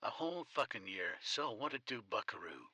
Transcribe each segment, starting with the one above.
A whole fucking year. So what it do, buckaroo?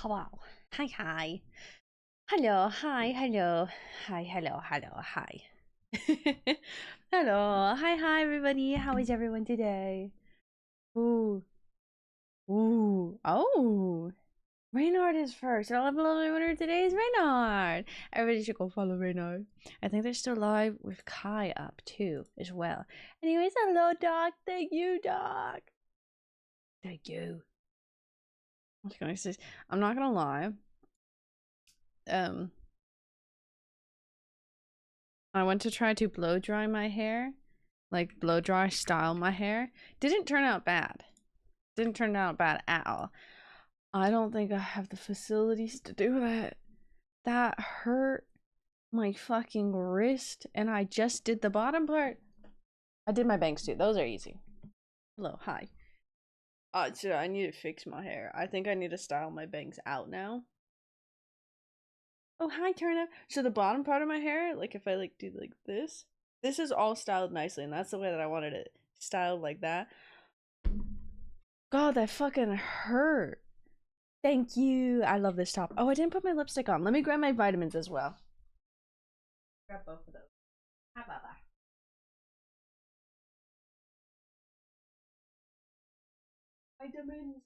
Wow. Hi. Hello. Hi. Hello. Hi. Hello. Hi, everybody. How is everyone today? Ooh. Oh. Reynard is first. And the winner today is Reynard. Everybody should go follow Reynard. I think they're still live with Kai up too, as well. Anyways, hello, Doc. Thank you, Doc. Thank you. I'm not gonna lie. I went to try to blow dry my hair, like blow dry style my hair. Didn't turn out bad. Didn't turn out bad at all. I don't think I have the facilities to do that. That hurt my fucking wrist, and I just did the bottom part. I did my bangs too. Those are easy. Hello, hi. So I need to fix my hair. I think I need to style my bangs out now. Oh, hi, Turnip. So the bottom part of my hair, like if I like do like this is all styled nicely, and that's the way that I wanted it styled, like that. God, that fucking hurt. Thank you. I love this top. Oh, I didn't put my lipstick on. Let me grab my vitamins as well. Grab both of those. How about that? Vitamins.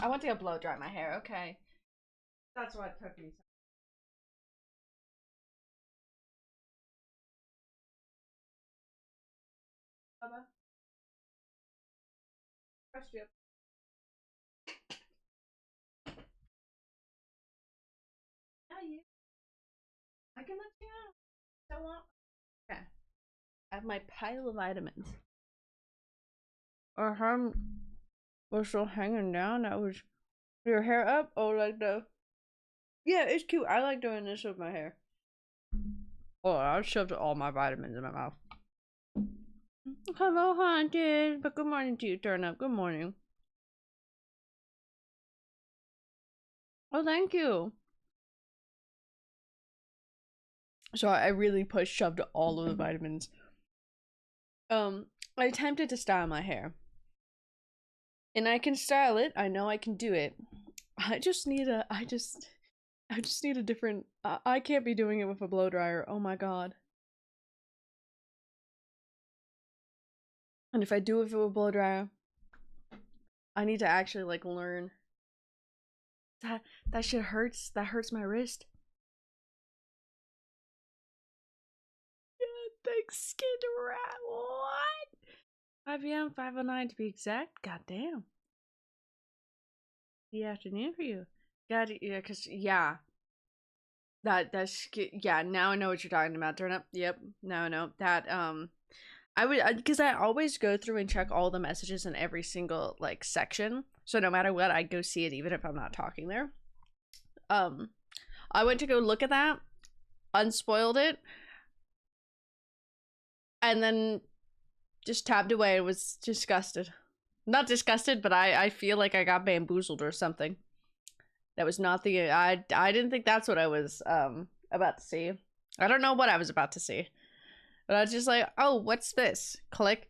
I want to go blow dry my hair. Okay. That's what took me. Baba, trust you. Yeah, you. I can let you know. Don't want. Okay. I have my pile of vitamins. Was still hanging down. That was your hair up. Oh, like the. Yeah, it's cute. I like doing this with my hair. Oh, I shoved all my vitamins in my mouth. Hello, Haunted. But good morning to you, Turnip. Good morning. Oh, thank you. So I really shoved all of the vitamins. I attempted to style my hair. And I can style it. I know I can do it. I just need a different I can't be doing it with a blow dryer. Oh my god. And if I do it with a blow dryer, I need to actually like learn. That shit hurts. That hurts my wrist. Yeah, thanks, Skid Rat. What? 5 p.m. 5:09 to be exact. God damn. The afternoon for you. God, yeah, cause yeah. That's yeah. Now I know what you're talking about. Turn up. Yep. Now I know that. I would, because I always go through and check all the messages in every single like section. So no matter what, I go see it even if I'm not talking there. I went to go look at that, unspoiled it, and then just tabbed away and was disgusted. Not disgusted, but I feel like I got bamboozled or something. That was not the I didn't think that's what I was about to see. I don't know what I was about to see. But I was just like, oh, what's this? Click.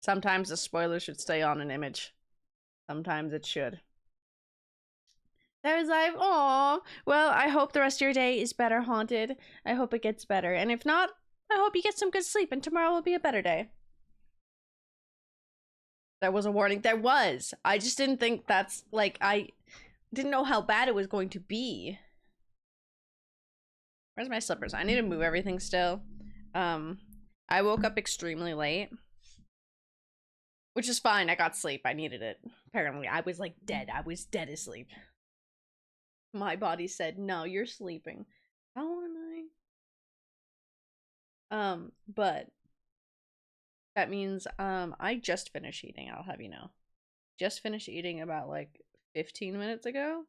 Sometimes the spoiler should stay on an image. Sometimes it should. There's like, oh, well, I hope the rest of your day is better, Haunted. I hope it gets better. And if not, I hope you get some good sleep and tomorrow will be a better day. There was a warning. There was. I just didn't think that's like, I didn't know how bad it was going to be. Where's my slippers? I need to move everything still. I woke up extremely late. Which is fine. I got sleep. I needed it. Apparently, I was like dead. I was dead asleep. My body said, no, you're sleeping. How am I? But that means I just finished eating, I'll have you know. Just finished eating about like 15 minutes ago.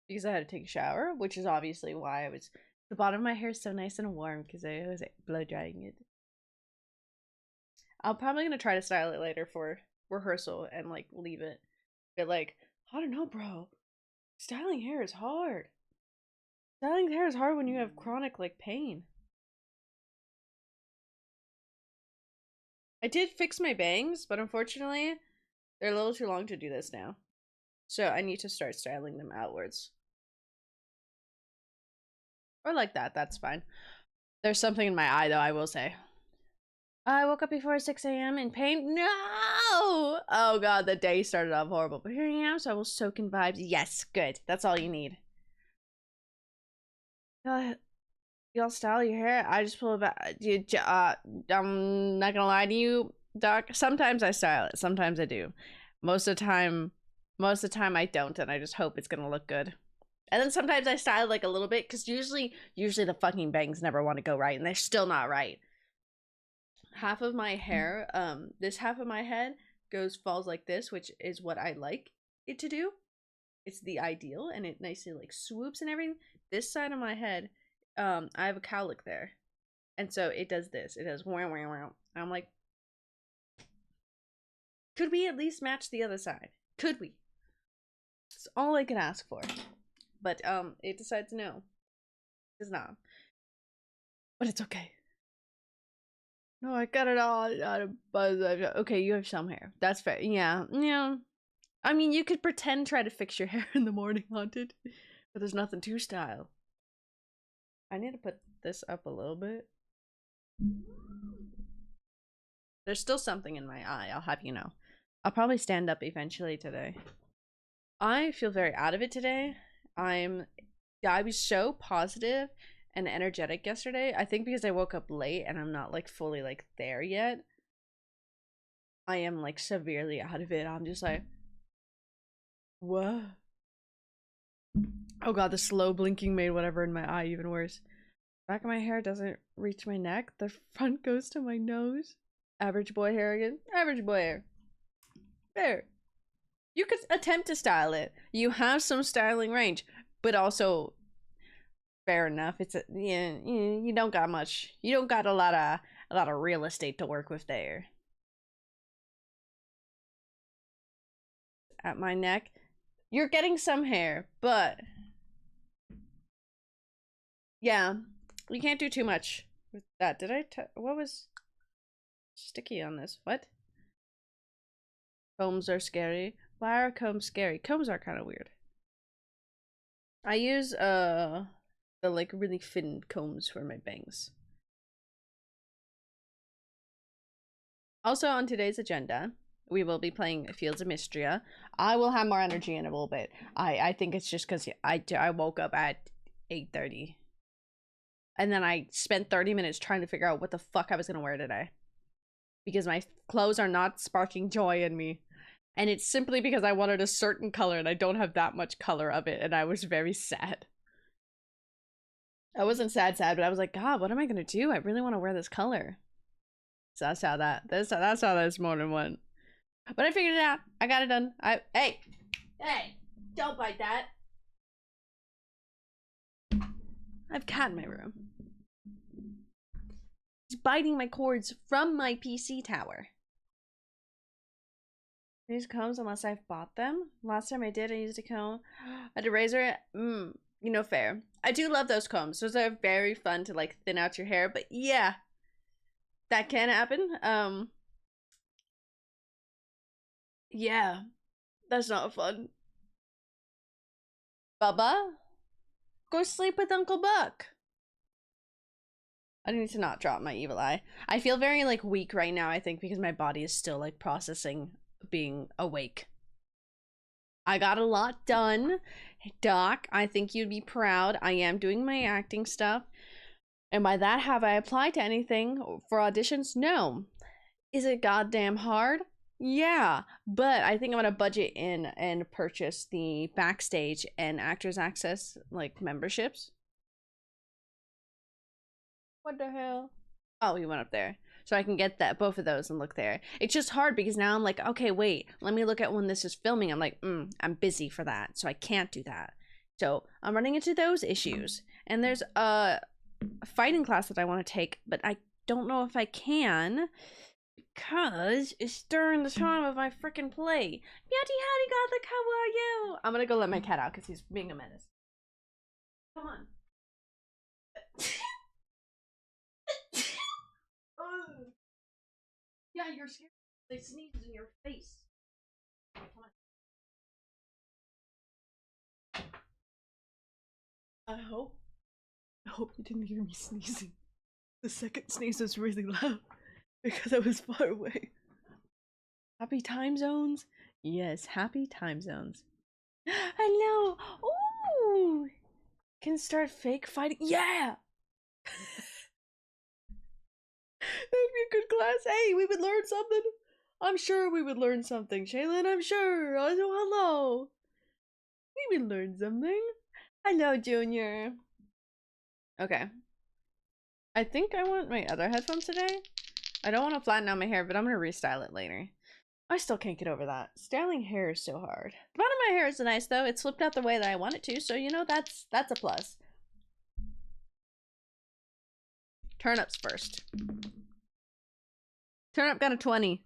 Because I had to take a shower, which is obviously why I was the bottom of my hair is so nice and warm because I was blow drying it. I'm probably gonna try to style it later for rehearsal and like leave it. But like, I don't know, bro. Styling hair is hard. Styling hair is hard when you have chronic like pain. I did fix my bangs, but unfortunately, They're a little too long to do this now. So I need to start styling them outwards. Or like that, that's fine. There's something in my eye though, I will say. I woke up before 6 a.m. in pain. No! Oh god, the day started off horrible. But here I am, so I will soak in vibes. Yes, good. That's all you need. Y'all style your hair? I just pull it back. I'm not gonna lie to you, Doc. Sometimes I style it. Sometimes I do. Most of the time I don't, and I just hope it's gonna look good. And then sometimes I style like a little bit, because usually the fucking bangs never want to go right, and they're still not right. Half of my hair, this half of my head falls like this, which is what I like it to do. It's the ideal, and it nicely like swoops and everything. This side of my head, I have a cowlick there, and so it does this. It does wow wow wow. I'm like, could we at least match the other side? Could we? It's all I can ask for. But it decides no. It's not. But it's okay. No, I got it all out of buzz. Okay, you have some hair. That's fair. Yeah. Yeah. I mean, you could pretend try to fix your hair in the morning, Haunted. But there's nothing to style. I need to put this up a little bit. There's still something in my eye, I'll have you know. I'll probably stand up eventually today. I feel very out of it today. I was so positive and energetic yesterday. I think because I woke up late and I'm not like fully like there yet. I am like severely out of it. I'm just like, what? Oh god, the slow blinking made whatever in my eye even worse. Back of my hair doesn't reach my neck. The front goes to my nose. Average boy hair again. Average boy hair. Fair. You could attempt to style it. You have some styling range, but also fair enough. It's you don't got much. You don't got a lot of real estate to work with there. At my neck, you're getting some hair, but yeah, you can't do too much with that. Did I? What was sticky on this? What? Combs are scary. Why are combs scary? Combs are kind of weird. I use the like really thin combs for my bangs. Also on today's agenda, we will be playing Fields of Mistria. I will have more energy in a little bit. I think it's just because I woke up at 8:30. And then I spent 30 minutes trying to figure out what the fuck I was going to wear today. Because my clothes are not sparking joy in me. And it's simply because I wanted a certain color and I don't have that much color of it. And I was very sad. I wasn't sad, but I was like, God, what am I going to do? I really want to wear this color. So that's how this morning went. But I figured it out. I got it done. Hey, don't bite that. I have a cat in my room. He's biting my cords from my PC tower. These combs unless I've bought them. Last time I did, I used a comb. I had a razor. You know, fair. I do love those combs. Those are very fun to like thin out your hair. But yeah, that can happen. Yeah, that's not fun. Bubba, go sleep with Uncle Buck. I need to not drop my evil eye. I feel very like weak right now, I think, because my body is still like processing being awake. I got a lot done. Doc, I think you'd be proud. I am doing my acting stuff. And by that, have I applied to anything for auditions? No. Is it goddamn hard? Yeah, but I think I'm gonna budget in and purchase the backstage and actors access like memberships. What the hell? Oh, he went up there. So I can get that both of those and look there. It's just hard because now I'm like, okay, wait, let me look at when this is filming. I'm like, I'm busy for that, so I can't do that. So I'm running into those issues. And there's a fighting class that I want to take, but I don't know if I can because it's during the time of my freaking play. Yaddy howdy got the how are you? I'm gonna go let my cat out because he's being a menace. Come on. Yeah, you're scared. They sneeze in your face. I hope you didn't hear me sneezing. The second sneeze was really loud because I was far away. Happy time zones? Yes, happy time zones. Hello! Ooh! Can start fake fighting? Yeah! That'd be a good class. Hey, we would learn something. I'm sure we would learn something, Shaylin. I'm sure. Oh, hello. We would learn something. Hello, Junior. Okay. I think I want my other headphones today. I don't want to flatten out my hair, but I'm going to restyle it later. I still can't get over that. Styling hair is so hard. The bottom of my hair is nice, though. It's flipped out the way that I want it to, so, you know, that's a plus. Turnips first. Turnip got a 20.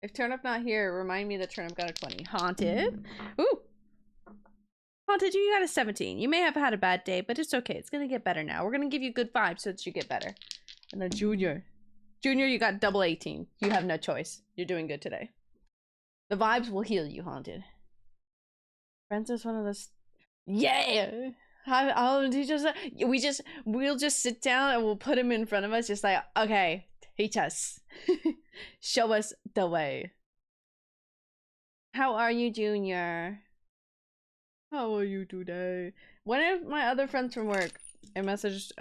If Turnip not here, remind me that Turnip got a 20. Haunted. Ooh. Haunted, you got a 17. You may have had a bad day, but it's okay. It's gonna get better now. We're gonna give you good vibes so that you get better. And then Junior. Junior, you got double 18. You have no choice. You're doing good today. The vibes will heal you, Haunted. Friends is one of those. Yeah! We'll just sit down and we'll put him in front of us, just like, okay, teach us. Show us the way. How are you, Junior? How are you today? One of my other friends from work, I messaged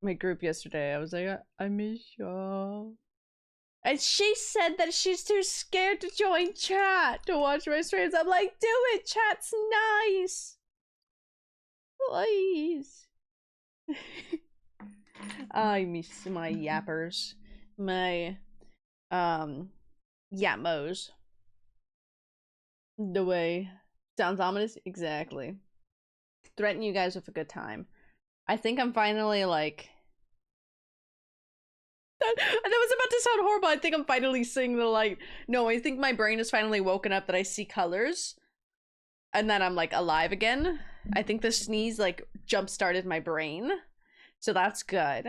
my group yesterday. I was like, I miss y'all. And she said that she's too scared to join chat to watch my streams. I'm like, do it, chat's nice. Please. I miss my yappers. My Yatmos. The way. Sounds ominous? Exactly. Threaten you guys with a good time. I think I'm finally like... That was about to sound horrible. I think I'm finally seeing the light. No, I think my brain is finally woken up that I see colors. And then I'm like alive again. I think the sneeze like jump-started my brain. So that's good.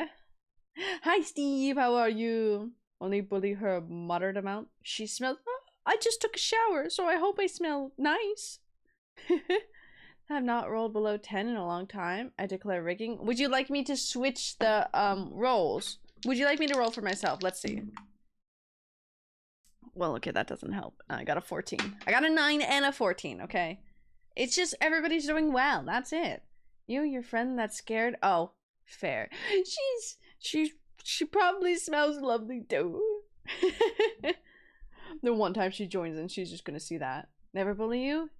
Hi Steve, how are you? Only bully her a moderate amount. She smells... Oh, I just took a shower, so I hope I smell nice. I have not rolled below 10 in a long time. I declare rigging. Would you like me to switch the rolls? Would you like me to roll for myself? Let's see. Well, okay, that doesn't help. I got a 14. I got a 9 and a 14, okay? It's just everybody's doing well. That's it. You, your friend that's scared? Oh, fair. She probably smells lovely too. The one time she joins in, she's just gonna see that. Never bully you?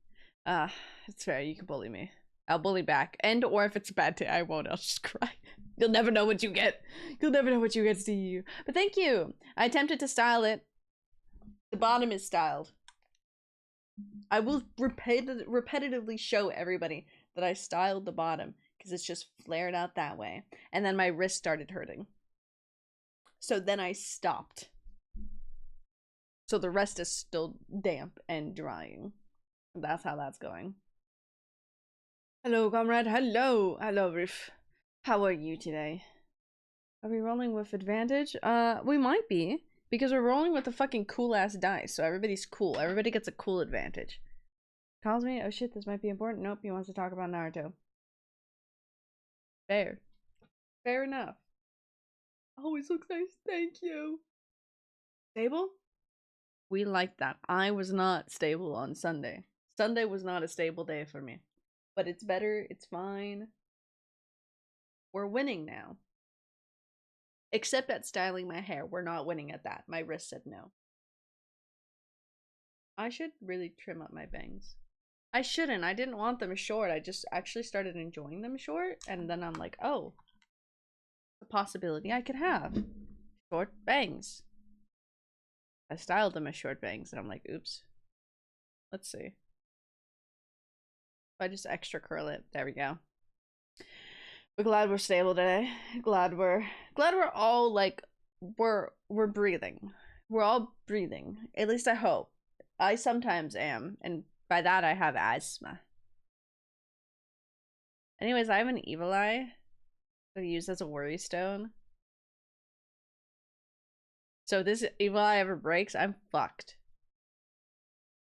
It's fair. You can bully me. I'll bully back. And or if it's a bad day, I won't. I'll just cry. You'll never know what you get. You'll never know what you get, Steve. But thank you. I attempted to style it. The bottom is styled. I will repetitively show everybody that I styled the bottom because it's just flared out that way. And then my wrist started hurting. So then I stopped. So the rest is still damp and drying. That's how that's going. Hello, comrade. Hello. Hello, Riff. How are you today? Are we rolling with advantage? We might be. Because we're rolling with a fucking cool-ass dice. So everybody's cool. Everybody gets a cool advantage. Calls me? Oh shit, this might be important. Nope, he wants to talk about Naruto. Fair. Fair enough. Always looks nice. Thank you. Stable? We like that. I was not stable on Sunday. Sunday was not a stable day for me. But it's better. It's fine. We're winning now. Except at styling my hair. We're not winning at that. My wrist said no. I should really trim up my bangs. I shouldn't. I didn't want them short. I just actually started enjoying them short. And then I'm like, oh. A possibility I could have. Short bangs. I styled them as short bangs. And I'm like, oops. Let's see. If I just extra curl it. There we go. We're glad we're stable today. Glad we're all like we're breathing. We're all breathing. At least I hope. I sometimes am, and by that I have asthma. Anyways, I have an evil eye that I use as a worry stone. So if this evil eye ever breaks, I'm fucked.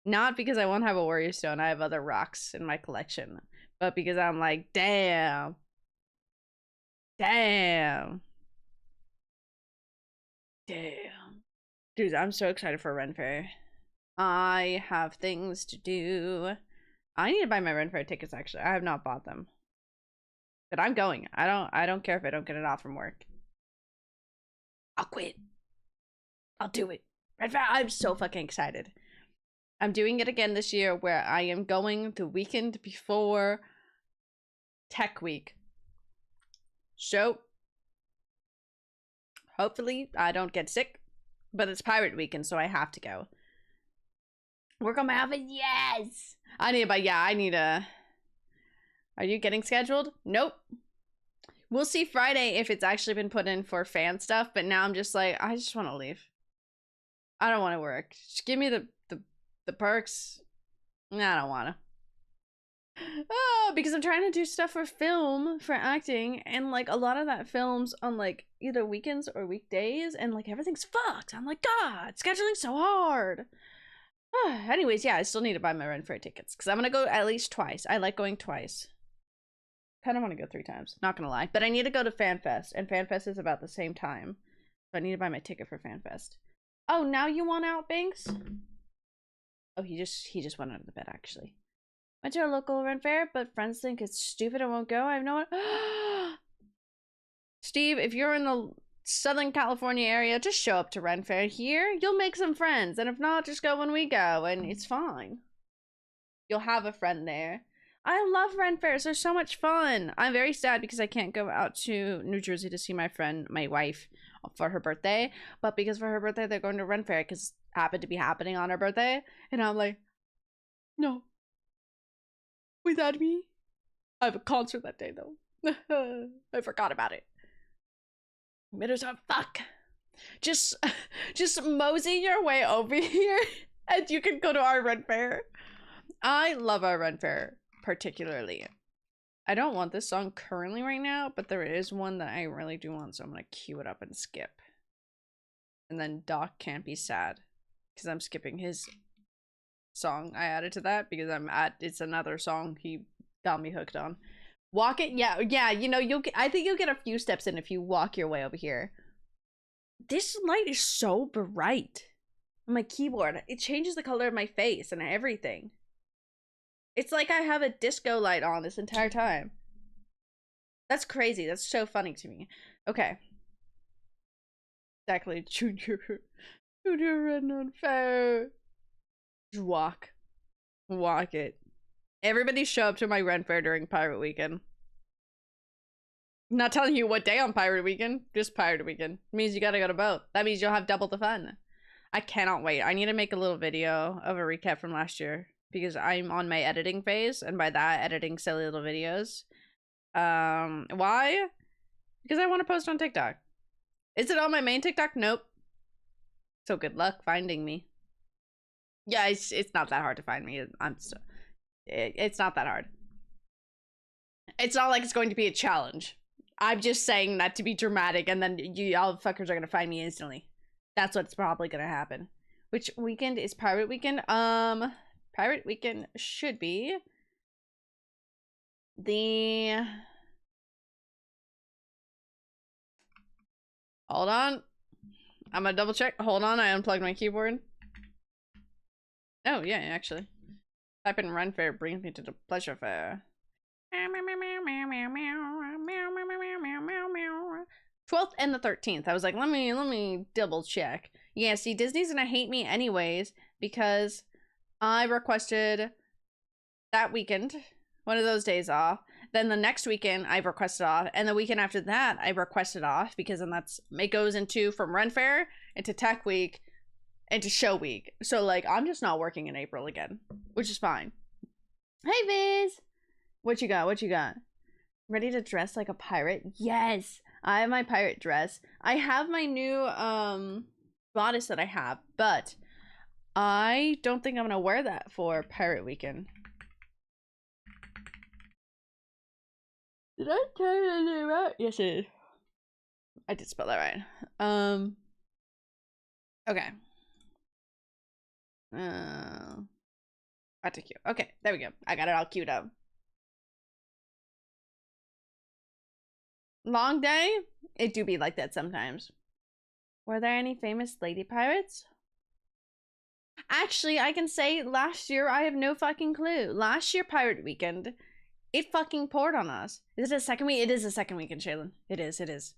Not because I won't have a warrior stone. I have other rocks in my collection. But because I'm like, damn. Damn. Damn. Dude, I'm so excited for Ren Fair. I have things to do. I need to buy my Ren Fair tickets, actually. I have not bought them. But I'm going. I don't care if I don't get it off from work. I'll quit. I'll do it. Ren Fair, I'm so fucking excited. I'm doing it again this year where I am going the weekend before Tech Week. So, hopefully I don't get sick. But it's Pirate Weekend, so I have to go. Work on my outfit? Yes! I need to buy, yeah, I need a... Are you getting scheduled? Nope. We'll see Friday if it's actually been put in for fan stuff, but now I'm just like, I just want to leave. I don't want to work. Just give me the perks. Nah, I don't want to. Oh, because I'm trying to do stuff for film, for acting, and like a lot of that film's on like either weekends or weekdays, and like everything's fucked. I'm like, God, scheduling's so hard. Anyways, yeah, I still need to buy my Ren Fair tickets because I'm gonna go at least twice. I like going twice. Kind of want to go 3 times, not gonna lie, but I need to go to FanFest, and FanFest is about the same time, so I need to buy my ticket for FanFest. Oh, now you want out, Banks? Oh, he just went out of the bed actually. Went to a local Ren Fair, but friends think it's stupid and won't go. I have no one. Steve, if you're in the Southern California area, just show up to Ren Fair here. You'll make some friends, and if not, just go when we go, and it's fine. You'll have a friend there. I love Ren Fairs. They're so much fun. I'm very sad because I can't go out to New Jersey to see my friend, my wife, for her birthday. But because for her birthday, they're going to Ren Fair because it happened to be happening on her birthday. And I'm like, no. Without me? I have a concert that day, though. I forgot about it. Mitters are fuck. Just mosey your way over here and you can go to our Ren Fair. I love our Ren Fair particularly. I don't want this song currently right now, but there is one that I really do want, so I'm gonna cue it up and skip. And then Doc can't be sad because I'm skipping his song I added to that because it's another song he got me hooked on. Walk it, yeah, you know, I think you'll get a few steps in if you walk your way over here. This light is so bright on my keyboard. It changes the color of my face and everything. It's like I have a disco light on this entire time. That's crazy. That's so funny to me. Okay. Exactly. Junior Ren on Fair. Just walk. Walk it. Everybody show up to my Ren Fair during Pirate Weekend. I'm not telling you what day on Pirate Weekend. Just Pirate Weekend. It means you gotta go to both. That means you'll have double the fun. I cannot wait. I need to make a little video of a recap from last year. Because I'm on my editing phase, and by that, editing silly little videos. Why? Because I want to post on TikTok. Is it on my main TikTok? Nope. So good luck finding me. Yeah, it's not that hard to find me. It's not that hard. It's not like it's going to be a challenge. I'm just saying that to be dramatic, and then y'all fuckers are gonna find me instantly. That's what's probably gonna happen. Which weekend is Pirate Weekend? Pirate Weekend should be the... Hold on. I'm gonna double check. Hold on, I unplugged my keyboard. Oh, yeah, actually. Type in Ren Fair brings me to the Pleasure Fair. 12th and the 13th. I was like, let me double check. Yeah, see, Disney's gonna hate me anyways because I requested that weekend, one of those days off. Then the next weekend I requested off, and the weekend after that I requested off because then it goes into from Ren Fair into Tech Week into Show Week. So like I'm just not working in April again, which is fine. Hey Viz, what you got? What you got? Ready to dress like a pirate? Yes, I have my pirate dress. I have my new bodice that I have, but I don't think I'm gonna wear that for Pirate Weekend. Did I tell you that? Yes, it is. I did spell that right. Okay. Auto cue. Okay, there we go. I got it all queued up. Long day? It do be like that sometimes. Were there any famous lady pirates? Actually, I can say last year, I have no fucking clue. Last year, Pirate Weekend, it fucking poured on us. Is it a second week? It is a second weekend, Shaylin. It is.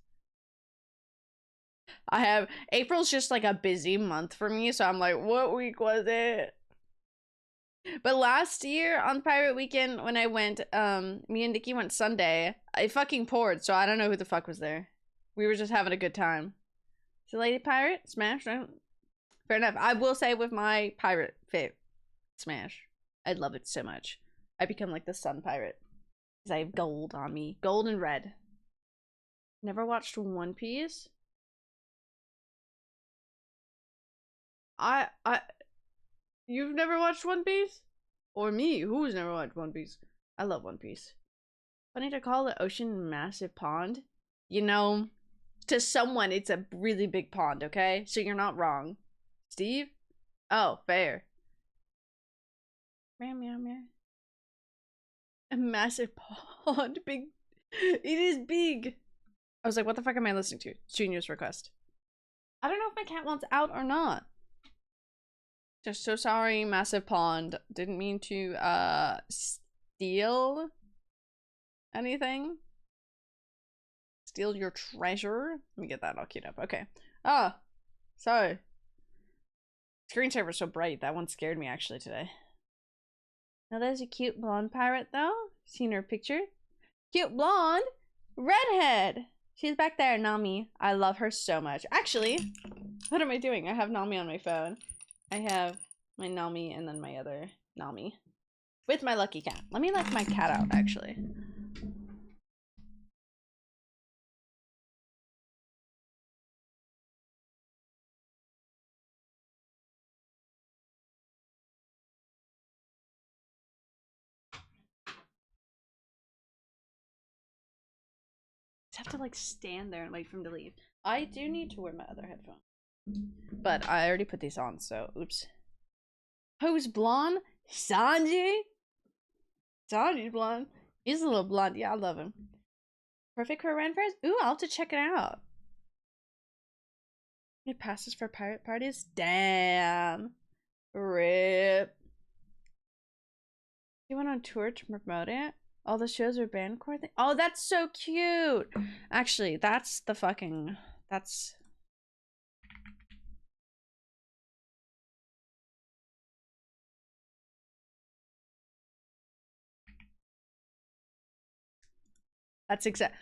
April's just like a busy month for me, so I'm like, what week was it? But last year on Pirate Weekend, when I went, me and Nikki went Sunday, it fucking poured, so I don't know who the fuck was there. We were just having a good time. So Lady Pirate, Smash, right? Fair enough. I will say with my pirate fit, Smash. I love it so much. I become like the sun pirate. Because I have gold on me. Gold and red. Never watched One Piece? You've never watched One Piece? Or me, who's never watched One Piece? I love One Piece. Funny to call the ocean massive pond. You know, to someone, it's a really big pond, okay? So you're not wrong. Steve? Oh, fair. Meow, meow, meow. A massive pond. Big. It is big. I was like, what the fuck am I listening to? It's Junior's request. I don't know if my cat wants out or not. Just so sorry, massive pond. Didn't mean to, steal anything. Steal your treasure. Let me get that all queued up. Okay. Ah, sorry. Screensaver's so bright. That one scared me actually today. Now there's a cute blonde pirate though. Seen her picture? Cute blonde redhead. She's back there, Nami. I love her so much. Actually, what am I doing? I have Nami on my phone. I have my Nami and then my other Nami with my lucky cat. Let me let my cat out actually. Have to like stand there and wait for him to leave. I do need to wear my other headphone, but I already put these on, so oops. Who's blonde? Sanji? Sanji's blonde. He's a little blonde. Yeah, I love him. Perfect for Ren Fairs? Ooh, I'll have to check it out. It passes for pirate parties? Damn. Rip. You went on tour to promote it? All the shows are bandcore thing. Oh, that's so cute. Actually, that's the fucking. That's exact.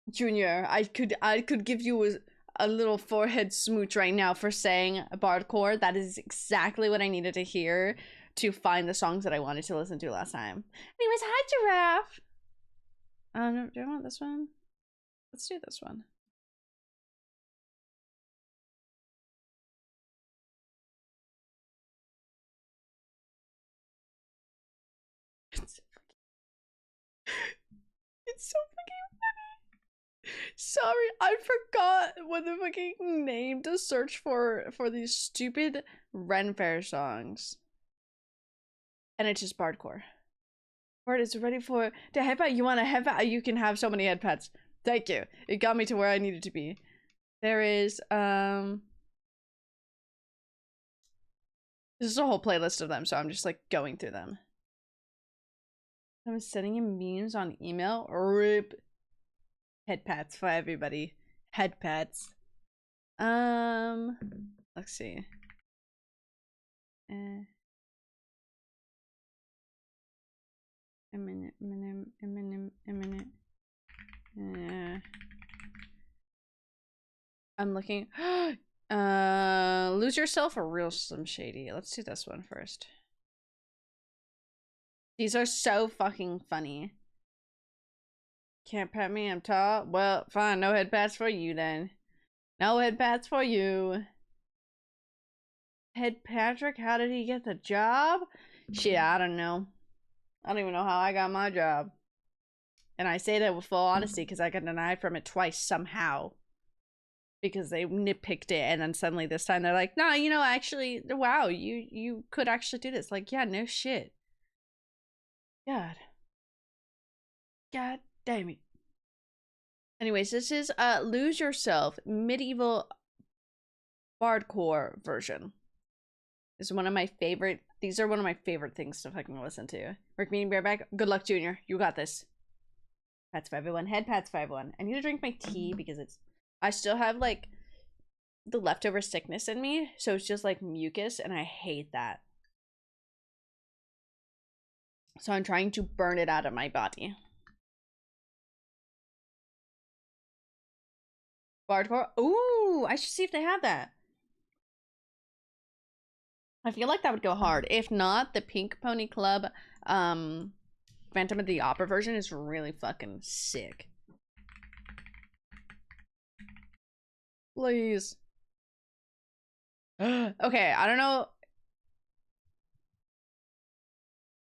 Junior, I could give you a little forehead smooch right now for saying bardcore. That is exactly what I needed to hear to find the songs that I wanted to listen to last time. Anyways, hi Giraffe. Do I want this one? Let's do this one. It's so fucking funny. Sorry, I forgot what the fucking name to search for these stupid Ren Fair songs. And it's just bardcore. Bard is ready for the headpad. You want a headpad? You can have so many headpads. Thank you. It got me to where I needed to be. There is this is a whole playlist of them, so I'm just like going through them. I'm sending him memes on email. Rip. Headpads for everybody. Headpads. Let's see. A minute. I'm looking. Lose Yourself or Real Slim Shady. Let's do this one first. These are so fucking funny. Can't pet me, I'm tall. Well, fine, no head pats for you then. No head pats for you. Head Patrick, how did he get the job? Shit, I don't know. I don't even know how I got my job. And I say that with full honesty because I got denied from it twice somehow. because they nitpicked it, and then suddenly this time they're like, no, you know, actually, wow, you could actually do this. Like, yeah, no shit. God damn it. Anyways, this is Lose Yourself medieval bardcore version. This is one of my favorite. These are one of my favorite things to fucking listen to. Rick meeting bareback. Good luck, Junior. You got this. Pats 501. Head Pats 501. I need to drink my tea because it's. I still have like the leftover sickness in me, so it's just like mucus, and I hate that. So I'm trying to burn it out of my body. Bardcore. Ooh, I should see if they have that. I feel like that would go hard. If not, the Pink Pony Club Phantom of the Opera version is really fucking sick. Please. Okay, I don't know.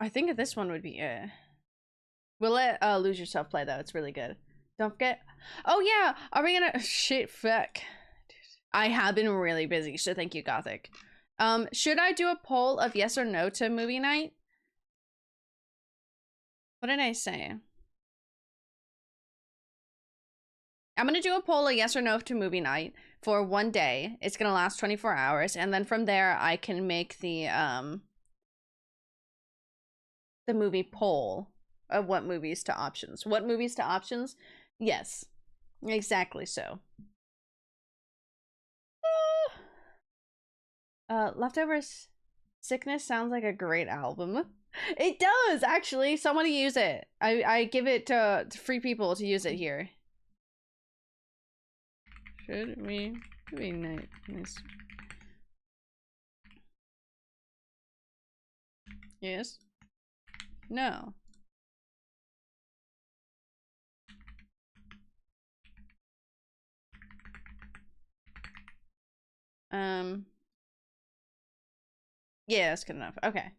I think this one would be it. We'll let Lose Yourself play though. It's really good. Don't forget. Oh yeah, are we gonna shit fuck? I have been really busy, so thank you, Gothic. Should I do a poll of yes or no to movie night? What did I say? I'm gonna do a poll of yes or no to movie night for one day. It's gonna last 24 hours, and then from there I can make the movie poll of what movies to options. What movies to options? Yes, exactly so. Leftovers Sickness sounds like a great album. It does, actually. Somebody use it. I give it to free people to use it here. Should we be nice? Yes. No. Yeah, that's good enough. Okay.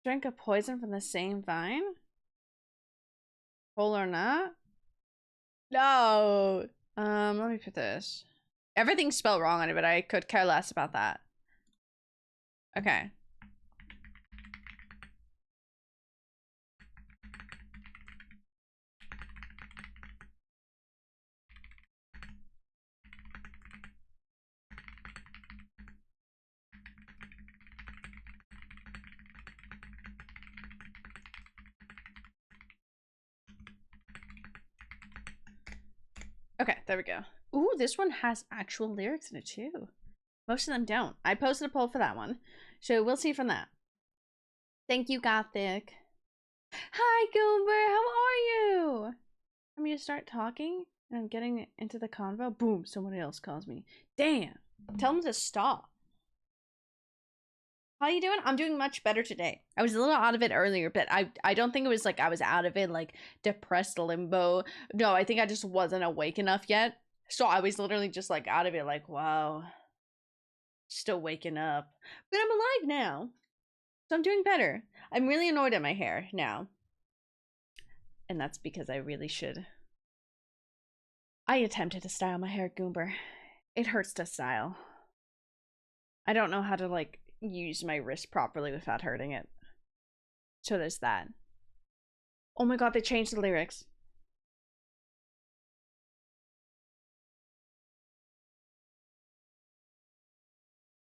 Drink a poison from the same vine? Whole or not? No. Let me put this. Everything's spelled wrong on it, but I could care less about that. Okay. Okay, there we go. Ooh, this one has actual lyrics in it too. Most of them don't. I posted a poll for that one. So we'll see from that. Thank you, Gothic. Hi, Goober. How are you? I'm gonna start talking and I'm getting into the convo. Boom, somebody else calls me. Damn. Tell them to stop. How you doing? I'm doing much better today. I was a little out of it earlier, but I don't think it was like I was out of it, like depressed limbo. No, I think I just wasn't awake enough yet. So I was literally just like out of it, like, wow, still waking up. But I'm alive now. So I'm doing better. I'm really annoyed at my hair now. And that's because I really should. I attempted to style my hair, Goomber. It hurts to style. I don't know how to, like, use my wrist properly without hurting it. So there's that. Oh my god, they changed the lyrics.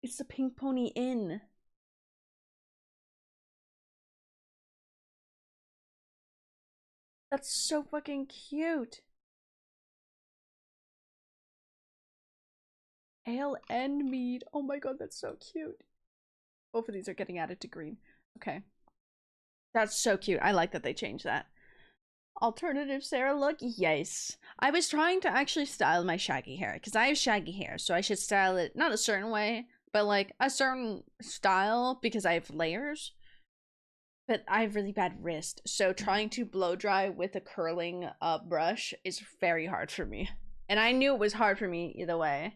It's the Pink Pony Inn. That's so fucking cute. Ale and mead. Oh my god, that's so cute. Both of these are getting added to green. Okay. That's so cute. I like that they changed that. Alternative Sarah look? Yes. I was trying to actually style my shaggy hair because I have shaggy hair, so I should style it not a certain way, but like a certain style because I have layers. But I have really bad wrist, so trying to blow dry with a curling brush is very hard for me. And I knew it was hard for me either way.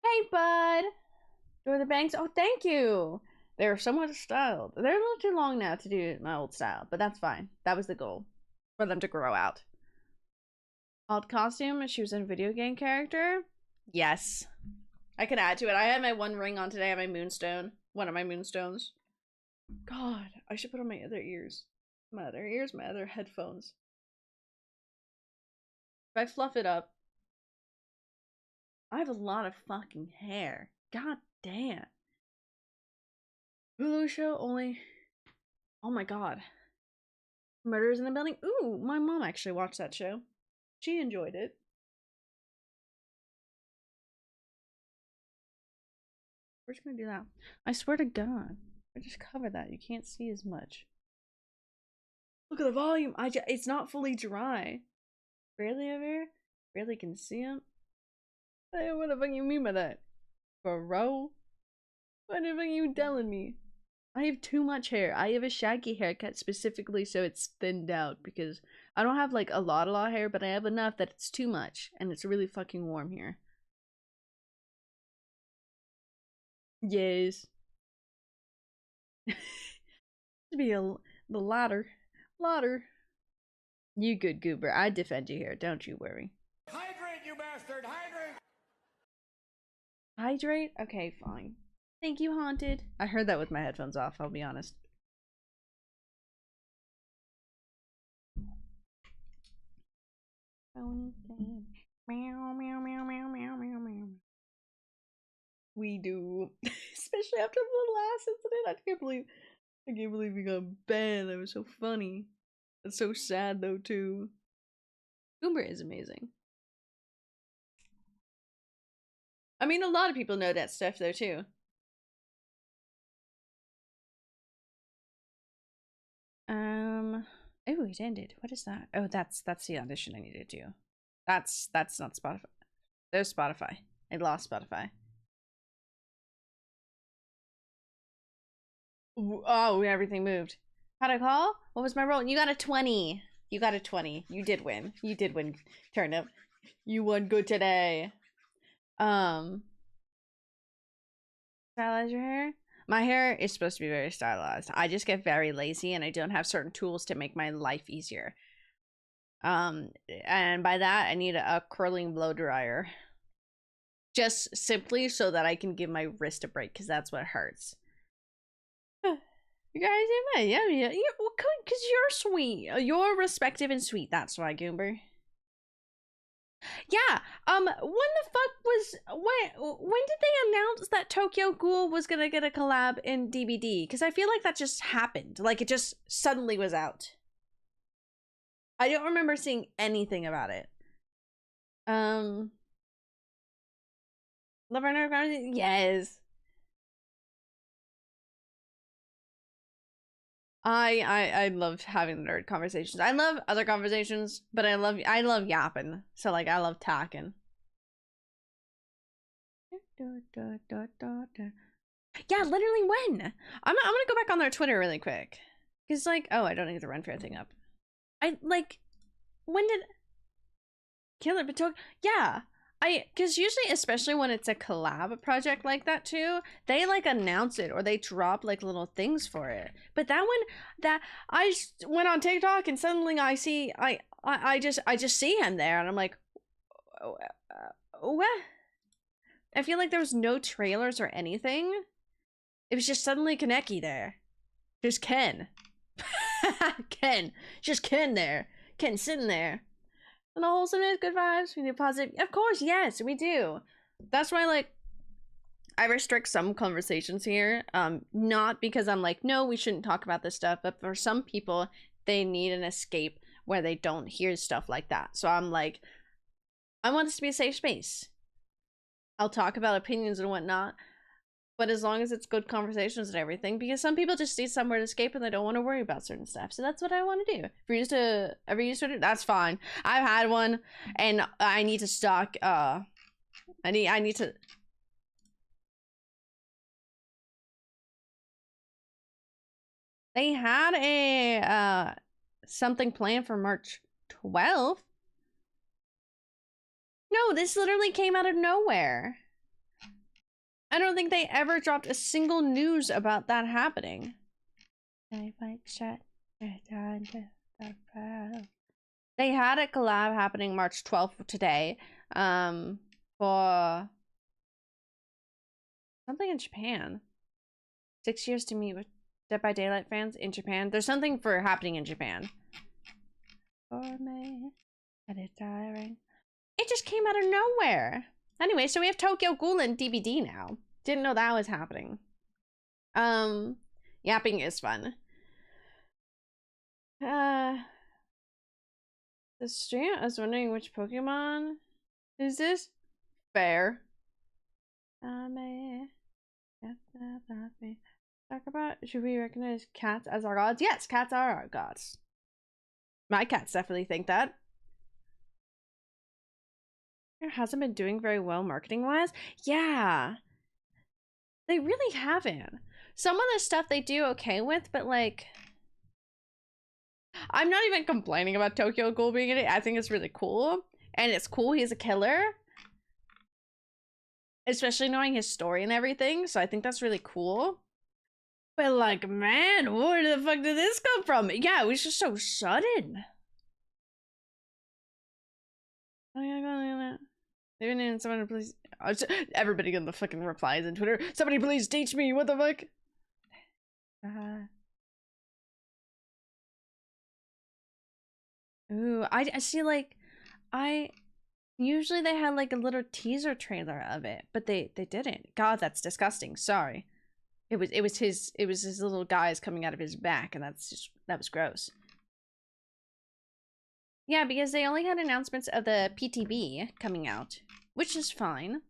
Hey, bud. Or the bangs. Oh, thank you. They're somewhat styled. They're a little too long now to do my old style, but that's fine. That was the goal, for them to grow out. Alt costume. She was in a video game character. Yes, I can add to it. I had my one ring on today. I have my moonstone. One of my moonstones. God, I should put on my other ears. My other ears, my other headphones. If I fluff it up, I have a lot of fucking hair. God damn. Hulu show only. Oh my god. Murders in the Building. Ooh, my mom actually watched that show. She enjoyed it. We're just gonna do that. I swear to God. I just cover that. You can't see as much. Look at the volume. It's not fully dry. Barely over here. Barely can see him. Hey, what the fuck you mean by that? Bro? What the fuck you telling me? I have too much hair. I have a shaggy haircut specifically so it's thinned out because I don't have like a lot of hair, but I have enough that it's too much and it's really fucking warm here. Yes. To be the latter. You good goober. I defend you here. Don't you worry. Hydrate, you bastard! Hydrate! Hydrate? Okay, fine. Thank you, Haunted. I heard that with my headphones off, I'll be honest. Meow, meow, meow, meow, meow, meow, meow. We do. Especially after the last incident. I can't believe we got banned. That was so funny. It's so sad though too. Goober is amazing. I mean, a lot of people know that stuff though too. Oh, it ended. What is that? Oh, that's the audition I needed to do. That's not Spotify. There's Spotify. I lost Spotify. Oh, everything moved. How'd I call? What was my role? You got a 20. You got a 20. You did win. You did win, Turnip. You won good today. Stylize your hair? My hair is supposed to be very stylized. I just get very lazy and I don't have certain tools to make my life easier. And by that I need a curling blow dryer. Just simply so that I can give my wrist a break, because that's what hurts. You guys, yeah, because you're sweet. You're respective and sweet. That's why, Goomber. Yeah. When the fuck was when did they announce that Tokyo Ghoul was gonna get a collab in DBD? Because I feel like that just happened. Like it just suddenly was out. I don't remember seeing anything about it. Love our nerd conversation? Yes. I love having nerd conversations. I love other conversations, but I love yapping. So like I love talking. Yeah, literally when? I'm gonna go back on their Twitter really quick. Cause like, oh, I don't need the Run Fair thing up. I like, when did Killer Patok? Yeah, cause usually, especially when it's a collab project like that too, they like announce it or they drop like little things for it. But that one, that I went on TikTok and suddenly I see, I just see him there and I'm like, what? I feel like there was no trailers or anything. It was just suddenly Kaneki there. There's Ken. Ken. Just Ken there. Ken sitting there. And the wholesomeness, good vibes. We need positive. Of course, yes, we do. That's why, like, I restrict some conversations here. Not because I'm like, no, we shouldn't talk about this stuff. But for some people, they need an escape where they don't hear stuff like that. So I'm like, I want this to be a safe space. I'll talk about opinions and whatnot, but as long as it's good conversations and everything, because some people just need somewhere to escape and they don't want to worry about certain stuff. So that's what I want to do. If you're used to ever use Twitter, that's fine. I've had one and I need to stock I need to they had a something planned for March 12th. No, this literally came out of nowhere. I don't think they ever dropped a single news about that happening. They had a collab happening March 12th today, for something in Japan. 6 years to meet with Dead by Daylight fans in Japan. There's something for happening in Japan. For me, and it's tiring. It just came out of nowhere. Anyway, so we have Tokyo Ghoul and DBD now. Didn't know that was happening. Yapping is fun. The stream, I was wondering which Pokemon is this? Fair. Talk about, should we recognize cats as our gods? Yes, cats are our gods. My cats definitely think that. It hasn't been doing very well marketing wise. Yeah. They really haven't. Some of the stuff they do okay with, but like, I'm not even complaining about Tokyo Ghoul being in it. I think it's really cool. And it's cool he's a killer. Especially knowing his story and everything. So I think that's really cool. But like, man, where the fuck did this come from? Yeah, it was just so sudden. Someone please. Everybody in the fucking replies in Twitter. Somebody please teach me. What the fuck? Ooh, I see. Like, usually they had like a little teaser trailer of it, but they didn't. God, that's disgusting. Sorry. It was his little guys coming out of his back, and that was gross. Yeah, because they only had announcements of the PTB coming out, which is fine.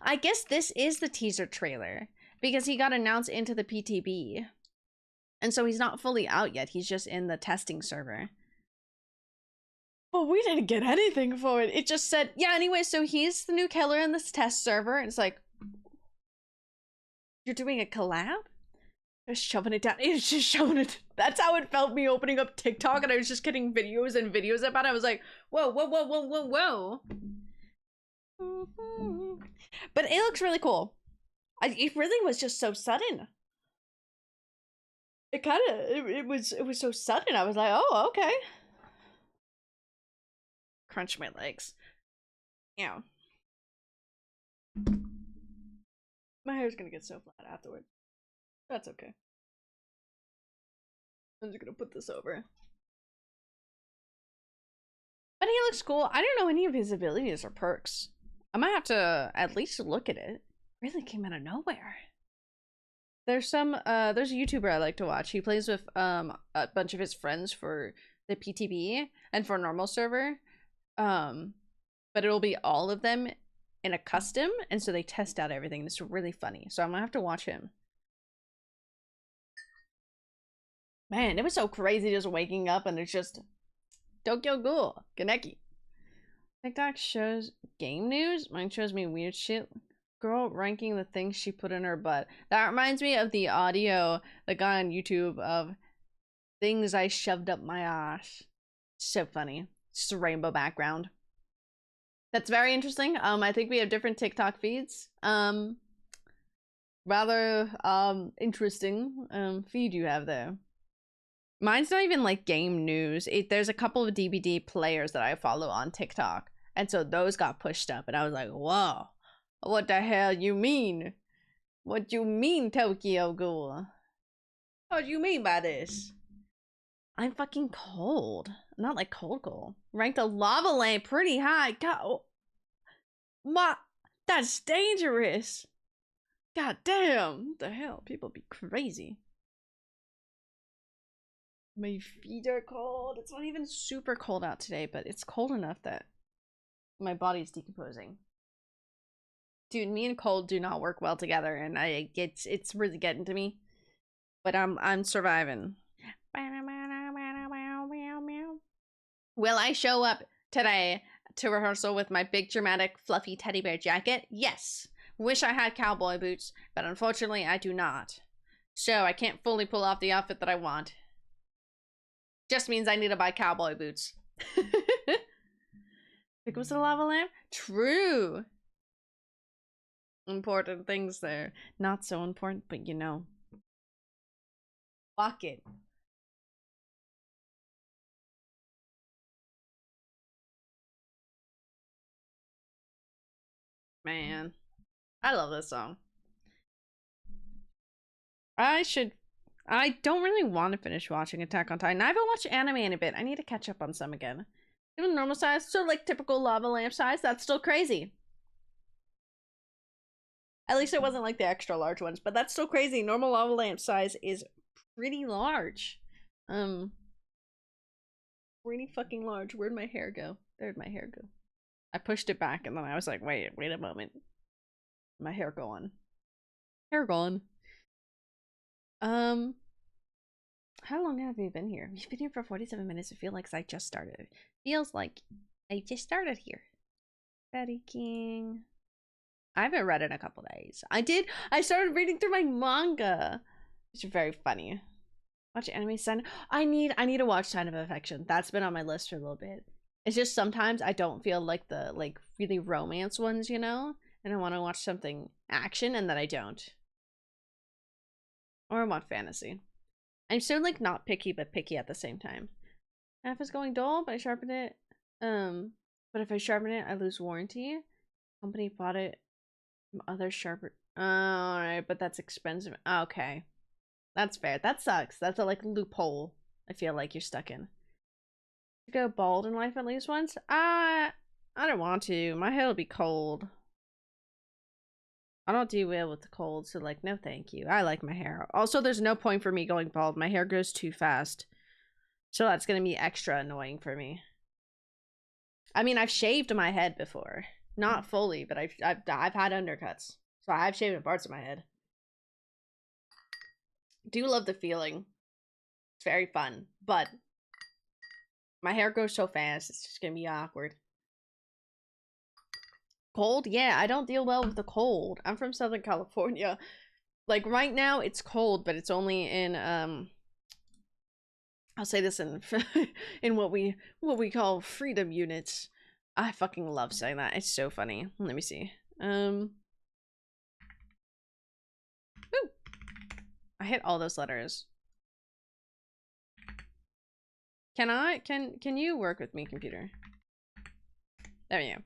I guess this is the teaser trailer because he got announced into the PTB. And so he's not fully out yet. He's just in the testing server. Well, we didn't get anything for it. It just said, yeah, anyway, so he's the new killer in this test server. And it's like, you're doing a collab? Just shoving it down. It's just shoving it. That's how it felt me opening up TikTok, and I was just getting videos and videos about it. I was like, whoa, whoa, whoa, whoa, whoa, whoa. But it looks really cool. It really was just so sudden. It kind of, it was so sudden. I was like, oh, okay. Crunch my legs. Yeah. My hair's gonna get so flat afterward. That's okay. I'm just gonna put this over. But he looks cool. I don't know any of his abilities or perks. I might have to at least look at it. Really came out of nowhere. There's a YouTuber I like to watch. He plays with a bunch of his friends for the PTB and for a normal server. But it'll be all of them in a custom, and so they test out everything. It's really funny. So I'm gonna have to watch him. Man, it was so crazy just waking up and it's just Tokyo Ghoul, Kaneki. TikTok shows game news. Mine shows me weird shit. Girl ranking the things she put in her butt. That reminds me of the audio that got on YouTube of things I shoved up my ass. So funny. Just a rainbow background. That's very interesting. I think we have different TikTok feeds. Rather interesting feed you have there. Mine's not even like game news. There's a couple of DBD players that I follow on TikTok, and so those got pushed up, and I was like, whoa, what the hell you mean? What you mean, Tokyo Ghoul? What do you mean by this? I'm fucking cold. Not like cold. Ranked a lava lamp pretty high. God, that's dangerous. God damn. What the hell? People be crazy. My feet are cold. It's not even super cold out today, but it's cold enough that my body's decomposing. Dude, me and cold do not work well together, and it's really getting to me. But I'm surviving. Will I show up today to rehearsal with my big dramatic fluffy teddy bear jacket? Yes. Wish I had cowboy boots, but unfortunately I do not. So I can't fully pull off the outfit that I want. Just means I need to buy cowboy boots. Think it was a lava lamp? True. important things there. Not so important, but you know. Fuck it. Man, I love this song. I don't really want to finish watching Attack on Titan. I haven't watched anime in a bit. I need to catch up on some again. Even normal size, so like typical lava lamp size, that's still crazy. At least it wasn't like the extra large ones, but that's still crazy. Normal lava lamp size is pretty large. Pretty fucking large. Where'd my hair go? There'd my hair go. I pushed it back and then I was like, wait a moment. My hair gone. Hair gone. How long have we been here? We've been here for 47 minutes. It feels like I just started. Feels like I just started here. Betty King. I haven't read in a couple days. I started reading through my manga. It's very funny. Watch anime Sign. I need to watch Sign of Affection. That's been on my list for a little bit. It's just sometimes I don't feel like the really romance ones, you know? And I want to watch something action and then I don't. Or I want fantasy. I'm so like not picky but picky at the same time. Half is going dull, but I sharpen it. But if I sharpen it, I lose warranty. Company bought it from other sharper. Alright, but that's expensive. Okay. That's fair. That sucks. That's a like loophole I feel like you're stuck in. Go bald in life at least once? I don't want to. My hair will be cold. I don't do well with the cold, so like, no thank you. I like my hair. Also, there's no point for me going bald. My hair grows too fast. So that's gonna be extra annoying for me. I mean, I've shaved my head before. Not fully, but I've had undercuts. So I've shaved parts of my head. Do love the feeling. It's very fun, but my hair grows so fast, it's just gonna be awkward. Cold? Yeah, I don't deal well with the cold. I'm from Southern California. Like right now it's cold, but it's only in I'll say this in in what we call freedom units. I fucking love saying that. It's so funny. Let me see. Ooh. I hit all those letters. Can you work with me, computer? There we go.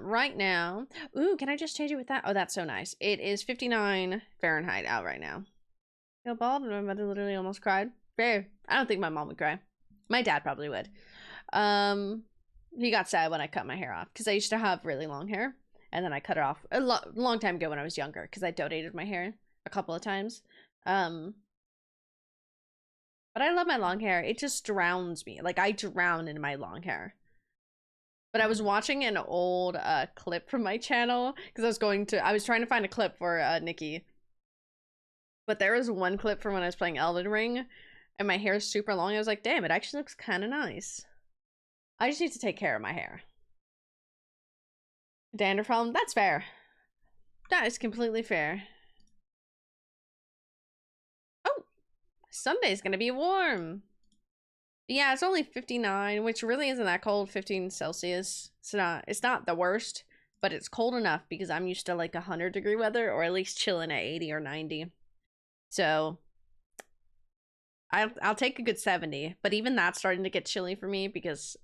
Right now, ooh, can I just change it with that? Oh, that's so nice. It is 59 Fahrenheit out right now. Feel bald, and my mother literally almost cried. Fair. I don't think my mom would cry. My dad probably would. He got sad when I cut my hair off because I used to have really long hair, and then I cut it off a long time ago when I was younger because I donated my hair a couple of times. But I love my long hair. It just drowns me. Like I drown in my long hair. But I was watching an old clip from my channel because I was trying to find a clip for Nikki. But there was one clip from when I was playing Elden Ring and my hair is super long. I was like, damn, it actually looks kind of nice. I just need to take care of my hair. Dandruff problem? That's fair. That is completely fair. Oh, Sunday's gonna be warm. Yeah, it's only 59, which really isn't that cold. 15 Celsius. It's not the worst, but it's cold enough because I'm used to like 100-degree weather, or at least chilling at 80 or 90. So I'll take a good 70, but even that's starting to get chilly for me because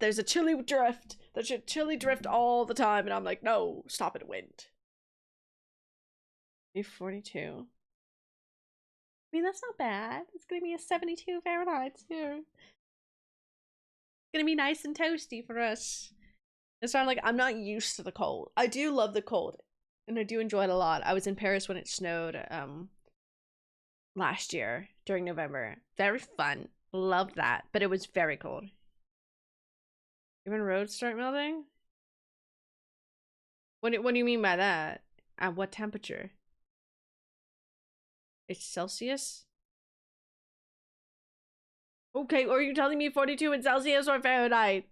there's a chilly drift. There's a chilly drift all the time, and I'm like, no, stop it, wind. 42. I mean, that's not bad. It's gonna be a 72 Fahrenheit soon. It's gonna be nice and toasty for us. It's not like I'm not used to the cold. I do love the cold, and I do enjoy it a lot. I was in Paris when it snowed last year during November. Very fun. Loved that, but it was very cold. Even roads start melting? What do you mean by that? At what temperature? It's Celsius? Okay, or are you telling me 42 in Celsius or Fahrenheit?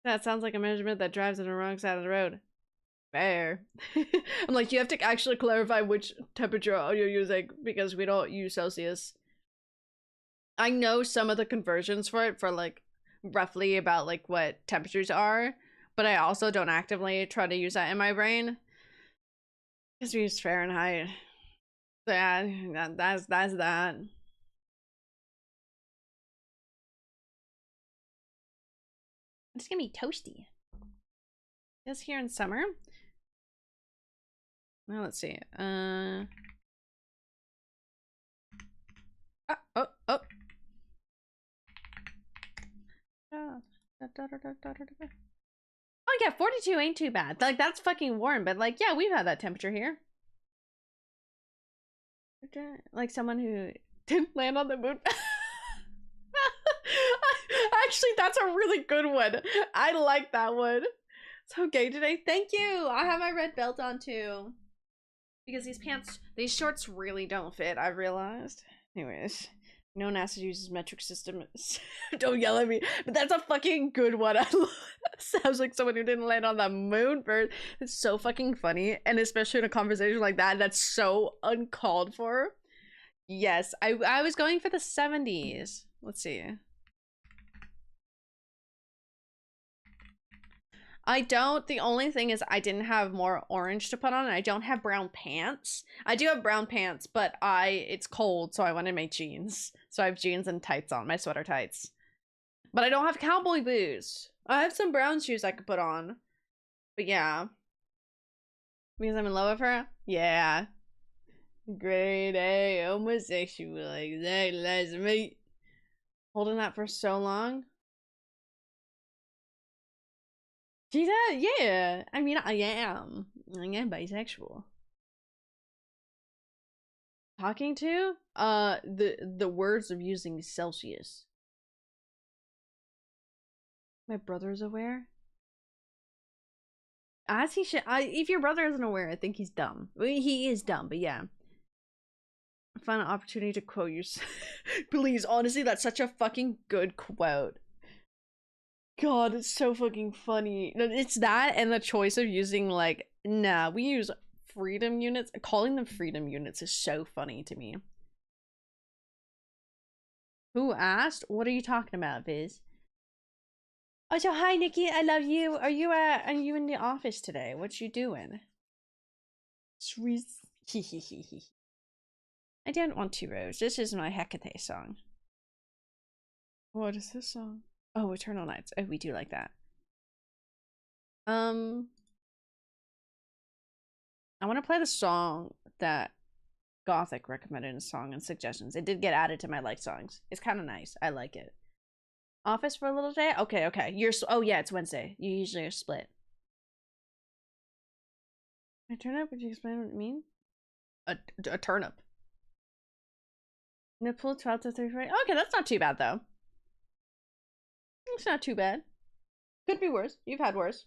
That sounds like a measurement that drives on the wrong side of the road. Fair. I'm like, you have to actually clarify which temperature you're using because we don't use Celsius. I know some of the conversions for it for like roughly about like what temperatures are, but I also don't actively try to use that in my brain. Because we use Fahrenheit. So yeah, that's that. It's gonna be toasty. It's here in summer. Now let's see. Oh. Oh yeah, 42 ain't too bad. Like, that's fucking warm, but like, yeah, we've had that temperature here. Like someone who didn't land on the moon. Actually, that's a really good one. I like that one. So gay today. Thank you. I have my red belt on too. Because these shorts really don't fit, I realized. Anyways, no NASA uses metric system. Don't yell at me. But that's a fucking good one. Sounds like someone who didn't land on the moon first. It's so fucking funny. And especially in a conversation like that, that's so uncalled for. Yes, I was going for the 70s. Let's see. I don't. The only thing is I didn't have more orange to put on, and I don't have brown pants. I do have brown pants, but it's cold, so I wanted my jeans. So I have jeans and tights on, my sweater tights. But I don't have cowboy boots. I have some brown shoes I could put on. But yeah. Because I'm in love with her? Yeah. Grade A, homosexual, exactly, that's me. Holding that for so long? Yeah. I mean, I am bisexual. Talking to? The words of using Celsius. My brother's aware? As he should. If your brother isn't aware, I think he's dumb. Well, he is dumb, but yeah. Find an opportunity to quote you. Please, honestly, that's such a fucking good quote. God, it's so fucking funny. It's that and the choice of using, like, nah, we use freedom units. Calling them freedom units is so funny to me. Who asked? What are you talking about, Viz? Oh, so hi, Nikki. I love you. Are you in the office today? What you doing? Sweet. I don't want to, Rose. This is my Hecate song. What is this song? Oh, Eternal Nights. Oh, we do like that. I want to play the song that Gothic recommended in song and suggestions. It did get added to my like songs. It's kind of nice. I like it. Office for a little day? Okay, okay. Oh yeah, it's Wednesday. You usually are split. A turnip? Would you explain what it means? A turnip. Nipple 12 to 34. Okay, that's not too bad though. It's not too bad. Could be worse. You've had worse.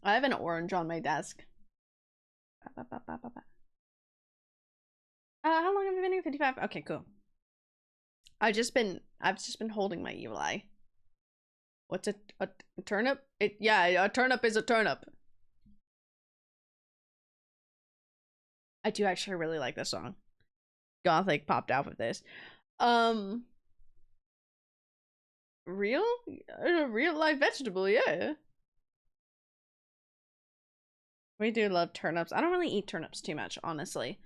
I have an orange on my desk. How long have you been here? 55? Okay, cool. I've just been holding my evil eye. What's a turnip? Yeah, a turnip is a turnip. I do actually really like this song. Gothic popped out with this. Real life vegetable, yeah. We do love turnips. I don't really eat turnips too much, honestly.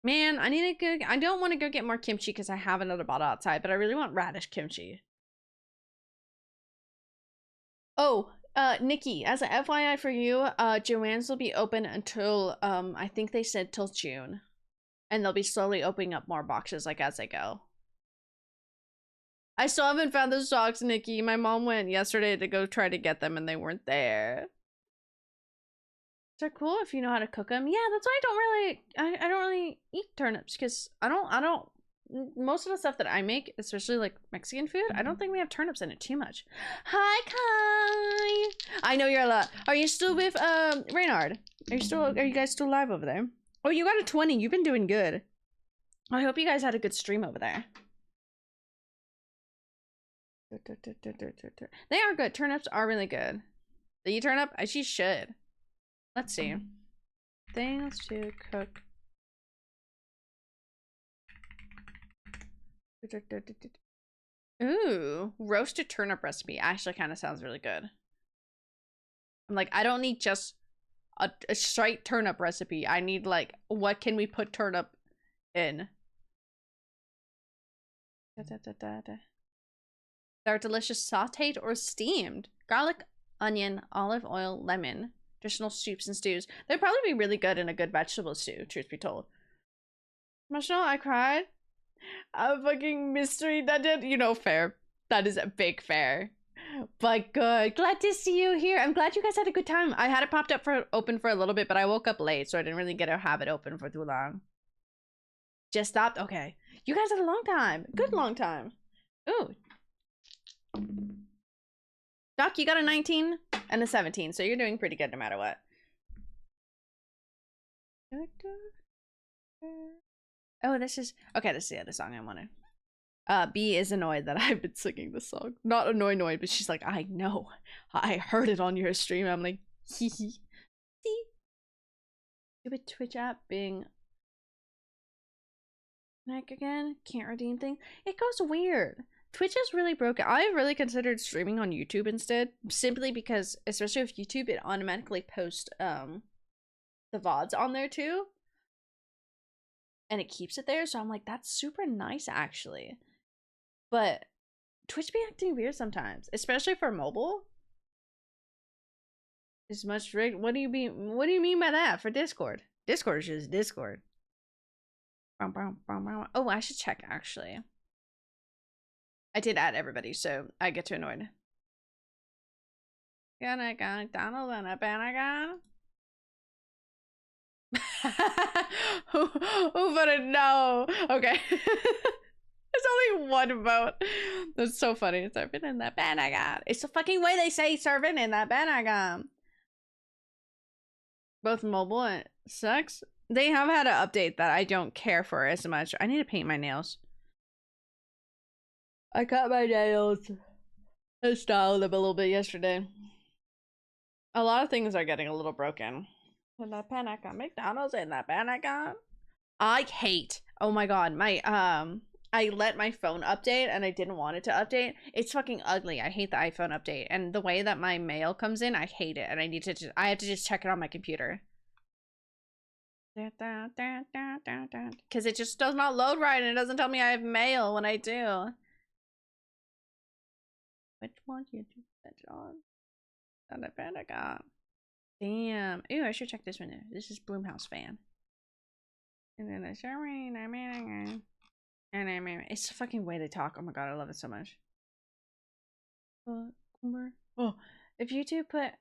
Man, I need to go. I don't want to go get more kimchi because I have another bottle outside, but I really want radish kimchi. Oh, Nikki, as a FYI for you, Joann's will be open until I think they said till June, and they'll be slowly opening up more boxes like as they go. I still haven't found the socks, Nikki. My mom went yesterday to go try to get them, and they weren't there. They're cool if you know how to cook them. Yeah, that's why I don't really eat turnips because I don't most of the stuff that I make, especially like Mexican food, I don't think we have turnips in it too much. Hi, Kai. I know you're a lot. Are you still with Reynard? Are you guys still live over there? Oh, you got a 20. You've been doing good. I hope you guys had a good stream over there. They are good. Turnips are really good. Do you turnip? She should. Let's see. Things to cook. Ooh, roasted turnip recipe actually kind of sounds really good. I'm like, I don't need just a straight turnip recipe. I need like, what can we put turnip in? They're delicious sauteed or steamed. Garlic, onion, olive oil, lemon. Traditional soups and stews. They'd probably be really good in a good vegetable stew, truth be told. Emotional, I cried. A fucking mystery that did, you know, fair. That is a big fair. But good. Glad to see you here. I'm glad you guys had a good time. I had it popped up for open for a little bit, but I woke up late, so I didn't really get to have it open for too long. Just stopped? Okay. You guys had a long time. Good long time. Ooh. Doc, you got a 19 and a 17, so you're doing pretty good no matter what. Oh, this is... Okay, this is the other song I wanted. B is annoyed that I've been singing this song. Not annoyed, but she's like, I know. I heard it on your stream. I'm like, hee hee. See? Stupid Twitch app being... Neck again? Can't redeem things. It goes weird. Twitch is really broken. I've really considered streaming on YouTube instead. Simply because, especially with YouTube, it automatically posts the VODs on there too. And it keeps it there. So I'm like, that's super nice actually. But Twitch be acting weird sometimes, especially for mobile. As much rigged. What do you mean by that for Discord? Discord is just Discord. Oh, I should check actually. I did add everybody, so I get too annoyed. Gonna go McDonald's and a Pentagon. Who voted no? Okay. There's only one vote. That's so funny. Serving in the Pentagon. It's the fucking way they say serving in the Pentagon. Both mobile and sex. They have had an update that I don't care for as much. I need to paint my nails. I cut my nails. I styled them a little bit yesterday. A lot of things are getting a little broken. In the Pentagon. McDonald's in the Pentagon. I hate. Oh my god. My I let my phone update and I didn't want it to update. It's fucking ugly. I hate the iPhone update. And the way that my mail comes in, I hate it. And I need to I have to just check it on my computer. Because it just does not load right and it doesn't tell me I have mail when I do. Which one you do that on? On the Pentagon. Damn. Ew, I should check this one out. This is Bloomhouse fan. And then it's it's the fucking way they talk. Oh my god, I love it so much. Oh, if YouTube put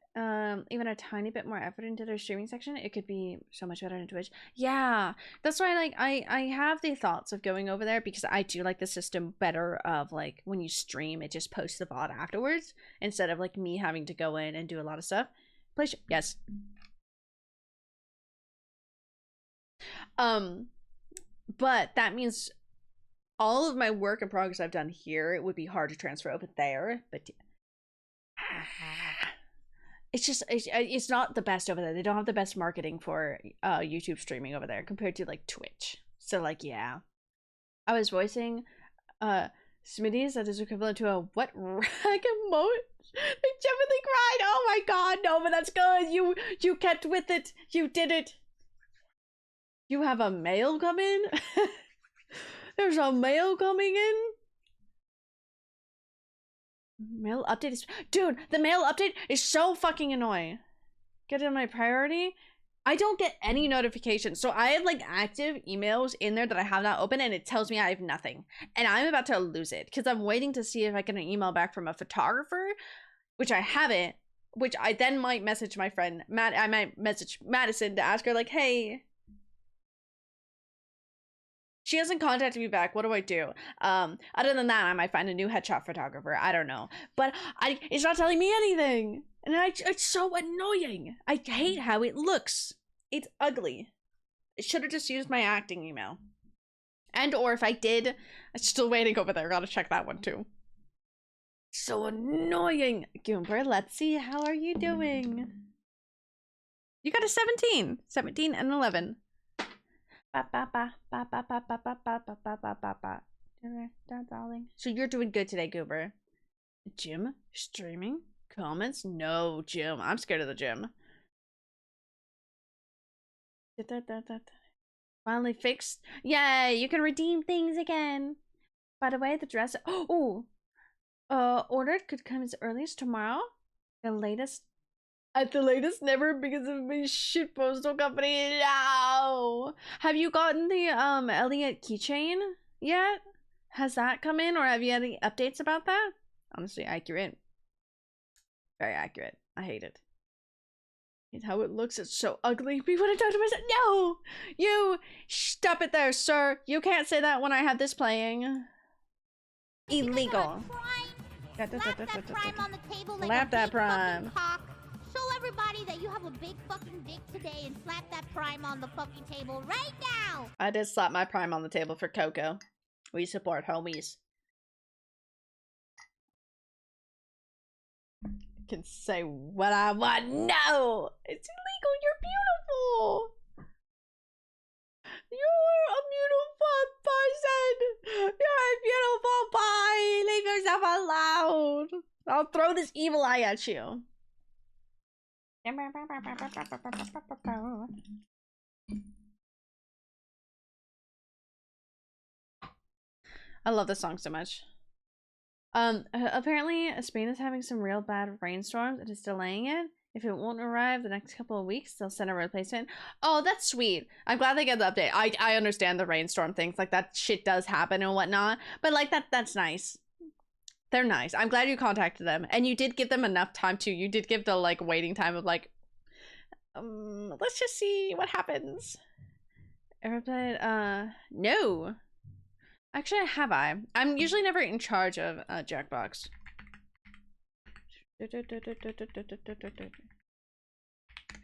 even a tiny bit more effort into their streaming section, it could be so much better than Twitch. Yeah, that's why like I have the thoughts of going over there because I do like the system better of like when you stream, it just posts the VOD afterwards instead of like me having to go in and do a lot of stuff. Please, yes. But that means all of my work and progress I've done here, it would be hard to transfer over there, but it's just it's not the best over there. They don't have the best marketing for YouTube streaming over there compared to like Twitch. So like yeah, I was voicing Smitty's that is equivalent to a what rag emote. They genuinely cried. Oh my god, no, but that's good. You kept with it. You did it. You have a mail coming. There's a mail coming in. Mail update is... Dude, the mail update is so fucking annoying. Get in my priority. I don't get any notifications. So I have like active emails in there that I have not opened and it tells me I have nothing. And I'm about to lose it because I'm waiting to see if I get an email back from a photographer, which I haven't, which I then might message my friend, Matt. I might message Madison to ask her like, hey... She hasn't contacted me back. What do I do? Other than that, I might find a new headshot photographer. I don't know. But it's not telling me anything. And it's so annoying. I hate how it looks. It's ugly. I should have just used my acting email. And or if I did, I'm still waiting over there. Gotta check that one too. So annoying. Goomper, let's see. How are you doing? You got a 17. 17 and 11. darling. So you're doing good today, Goober. Gym? Streaming? Comments? No, gym. I'm scared of the gym. Finally fixed. Yay, you can redeem things again. By the way, the dress. Oh, ordered could come as early as tomorrow. The latest. At the latest, never because of my shit postal company. No. Have you gotten the Elliot keychain yet? Has that come in, or have you had any updates about that? Honestly, accurate. Very accurate. I hate it. And how it looks, it's so ugly. We would have talked to myself. No! You! Stop it there, sir. You can't say that when I have this playing. Illegal. Slap that prime on the table like Slap a that big prime. fucking cock. Show everybody that you have a big fucking dick today and slap that prime on the fucking table right now. I did slap my prime on the table for Coco. We support homies. Can say what I want. No! It's illegal. You're beautiful. You're a beautiful person. You're a beautiful boy. Leave yourself alone. I'll throw this evil eye at you. I love this song so much. Apparently Spain is having some real bad rainstorms and is delaying it. If it won't arrive the next couple of weeks, they'll send a replacement. Oh, that's sweet. I'm glad they get the update. I understand the rainstorm things. Like, that shit does happen and whatnot. But, like, that's nice. They're nice. I'm glad you contacted them. And you did give them enough time, too. You did give the, like, waiting time of, like, let's just see what happens. Ever played, no. Actually, have I? I'm usually never in charge of Jackbox.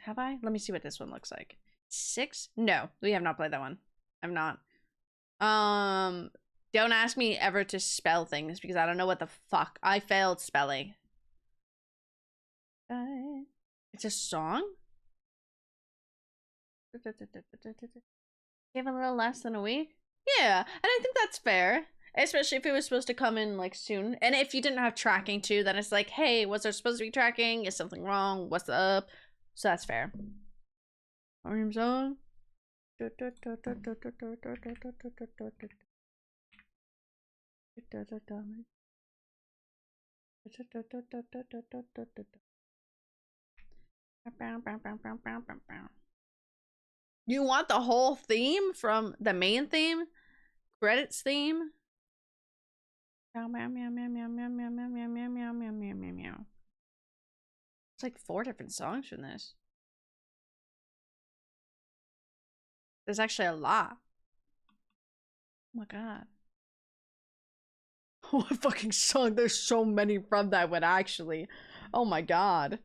Have I? Let me see what this one looks like. 6? No, we have not played that one. I'm not. Don't ask me ever to spell things because I don't know what the fuck. I failed spelling. It's a song? Give a little less than a week? Yeah, and I think that's fair. Especially if it was supposed to come in, like, soon. And if you didn't have tracking, too, then it's like, hey, was there supposed to be tracking? Is something wrong? What's up? So that's fair. Arm song. You want the whole theme from the main theme? Credits theme? Meow meow meow meow meow meow meow meow meow meow meow meow meow meow meow. It's like 4 different songs from this. There's actually a lot. Oh my god. What fucking song? There's so many from that one actually. Oh my god.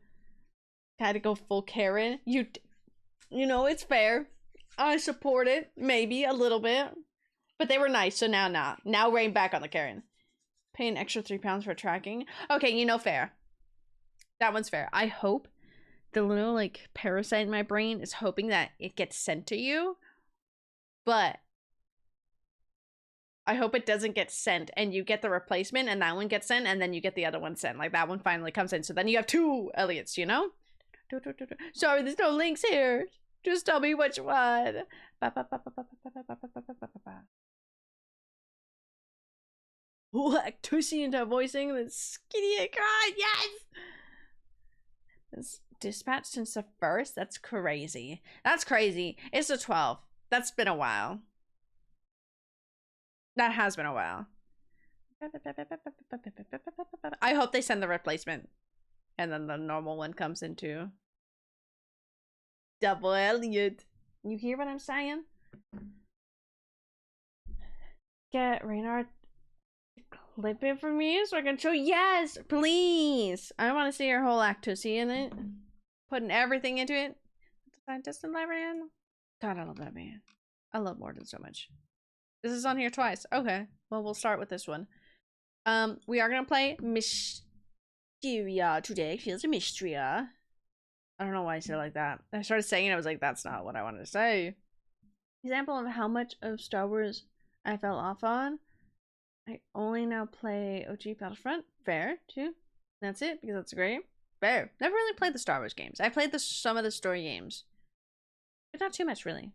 Had to go full Karen. You know, it's fair. I support it. Maybe a little bit. But they were nice, so now not. Now rein back on the Karen. Pay an extra £3 for tracking. Okay, you know, fair. That one's fair. I hope the little, like, parasite in my brain is hoping that it gets sent to you. But I hope it doesn't get sent and you get the replacement and that one gets sent and then you get the other one sent. Like, that one finally comes in. So then you have 2 Elliots, you know? Sorry, there's no links here. Just tell me which one. Lactucient voicing the skinny cry. Yes! This dispatch since the 1st? That's crazy. That's crazy. It's the 12th. That's been a while. That has been a while. I hope they send the replacement. And then the normal one comes into Double Elliot. You hear what I'm saying? Get Reynard to clip it for me so I can show. Yes, please. I want to see your whole Lactucci in it. Putting everything into it. The scientist and librarian. God, I love that man. I love Morden so much. This is on here twice. Okay. Well, we'll start with this one. We are gonna play Mistria today. Feels a Mistria. I don't know why I said it like that. I started saying it, I was like, that's not what I wanted to say. Example of how much of Star Wars I fell off on. I only now play OG Battlefront. Fair, too. That's it, because that's great. Fair. Never really played the Star Wars games. I played some of the story games. But not too much, really.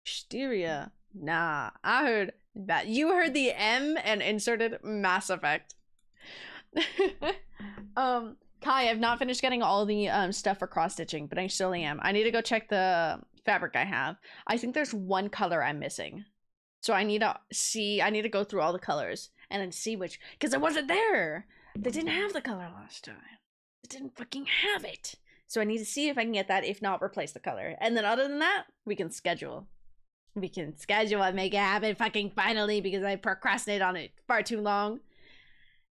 Mistria. Nah. I heard that. You heard the M and inserted Mass Effect. Kai, I've not finished getting all the stuff for cross-stitching, but I still am. I need to go check the fabric I have. I think there's one color I'm missing. So I need to go through all the colors and then see which, because it wasn't there. They didn't have the color last time. They didn't fucking have it. So I need to see if I can get that. If not, replace the color. And then other than that, we can schedule. We can schedule and make it happen fucking finally, because I procrastinated on it far too long.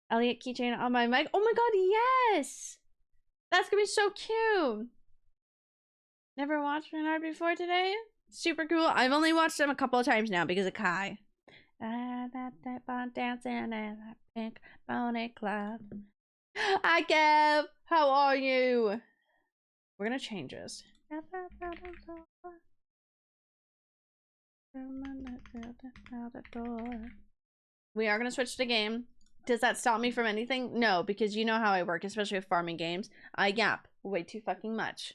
Elliot keychain on my mic. Oh my god, yes! That's gonna be so cute. Never watched Renard before today? Super cool. I've only watched them a couple of times now because of Kai. Dancing in that pink pony club. Hi, Kev. How are you? We're gonna change this. We are gonna switch to game. Does that stop me from anything? No, because you know how I work, especially with farming games. I gap way too fucking much.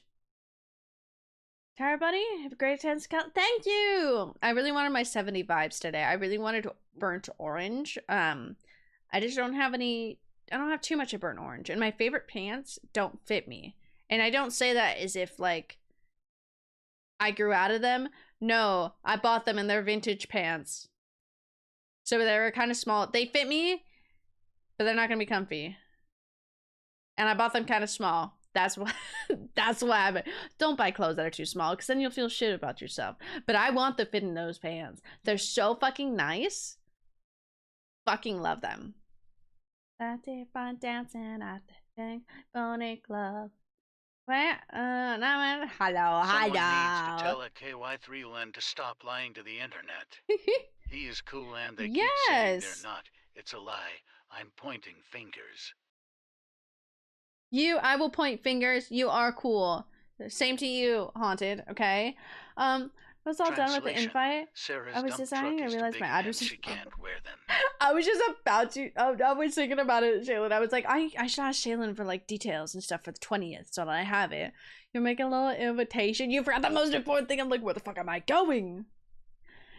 Tara Buddy, have a great chance. Thank you! I really wanted my 70 vibes today. I really wanted burnt orange. I just don't have any... I don't have too much of burnt orange. And my favorite pants don't fit me. And I don't say that as if, like, I grew out of them. No, I bought them and they're vintage pants. So they were kind of small. They fit me, but they're not going to be comfy. And I bought them kind of small. That's why. That's why. Don't buy clothes that are too small, because then you'll feel shit about yourself. But I want the fit in those pants. They're so fucking nice. Fucking love them. Fun dancing at the Pink Pony Club. Where? Hello, Someone needs to hello. tell a KY3UN to stop lying to the internet. He is cool and they keep saying Yes. they're not. It's a lie. I'm pointing fingers. I will point fingers. You are cool. Same to you, Haunted. Okay. Was all done with the Translation. invite. Sarah's I was dump designing, truck I is too realized big my and address is- she can't wear them. I was just about to. I was thinking about it, Shaylin. I was like, I should ask Shaylin for like details and stuff for the 20th, so that I have it. You're making a little invitation. You forgot the most important thing. I'm like, where the fuck am I going?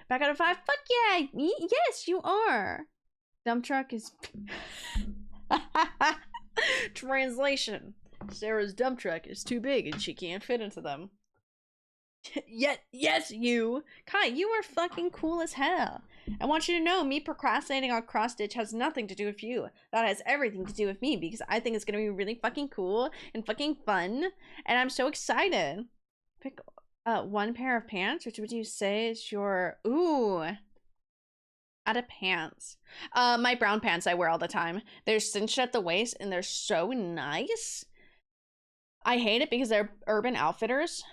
Back out of 5. Fuck yeah. Yes, you are. Dump truck is. Translation. Sarah's dump truck is too big and she can't fit into them. Yes, you. Kai, you are fucking cool as hell. I want you to know, me procrastinating on cross stitch has nothing to do with you. That has everything to do with me, because I think it's gonna be really fucking cool and fucking fun, and I'm so excited. Pick one pair of pants. Which would you say is your out of pants? My brown pants I wear all the time. They're cinched at the waist and they're so nice. I hate it because they're Urban Outfitters.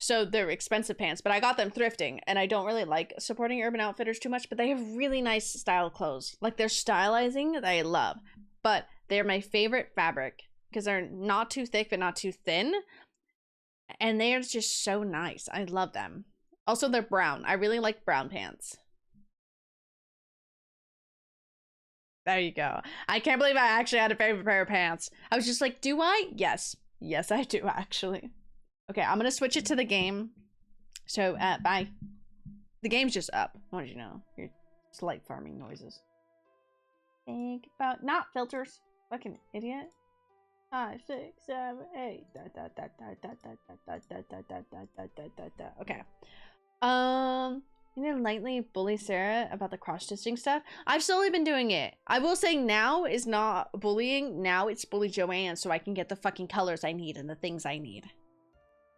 So they're expensive pants, but I got them thrifting, and I don't really like supporting Urban Outfitters too much, but they have really nice style clothes. Like, they're stylizing that I love, but they're my favorite fabric because they're not too thick, but not too thin. And they're just so nice. I love them. Also, they're brown. I really like brown pants. There you go. I can't believe I actually had a favorite pair of pants. I was just like, do I? Yes. Yes, I do, actually. Okay, I'm gonna switch it to the game. So, bye. The game's just up. I want you to know. Your slight farming noises. Think about not filters. Fucking idiot. 5, 6, 7, 8. Okay. You need to lightly bully Sarah about the cross-stitching stuff. I've slowly been doing it. I will say now is not bullying. Now it's bully Joanne so I can get the fucking colors I need and the things I need.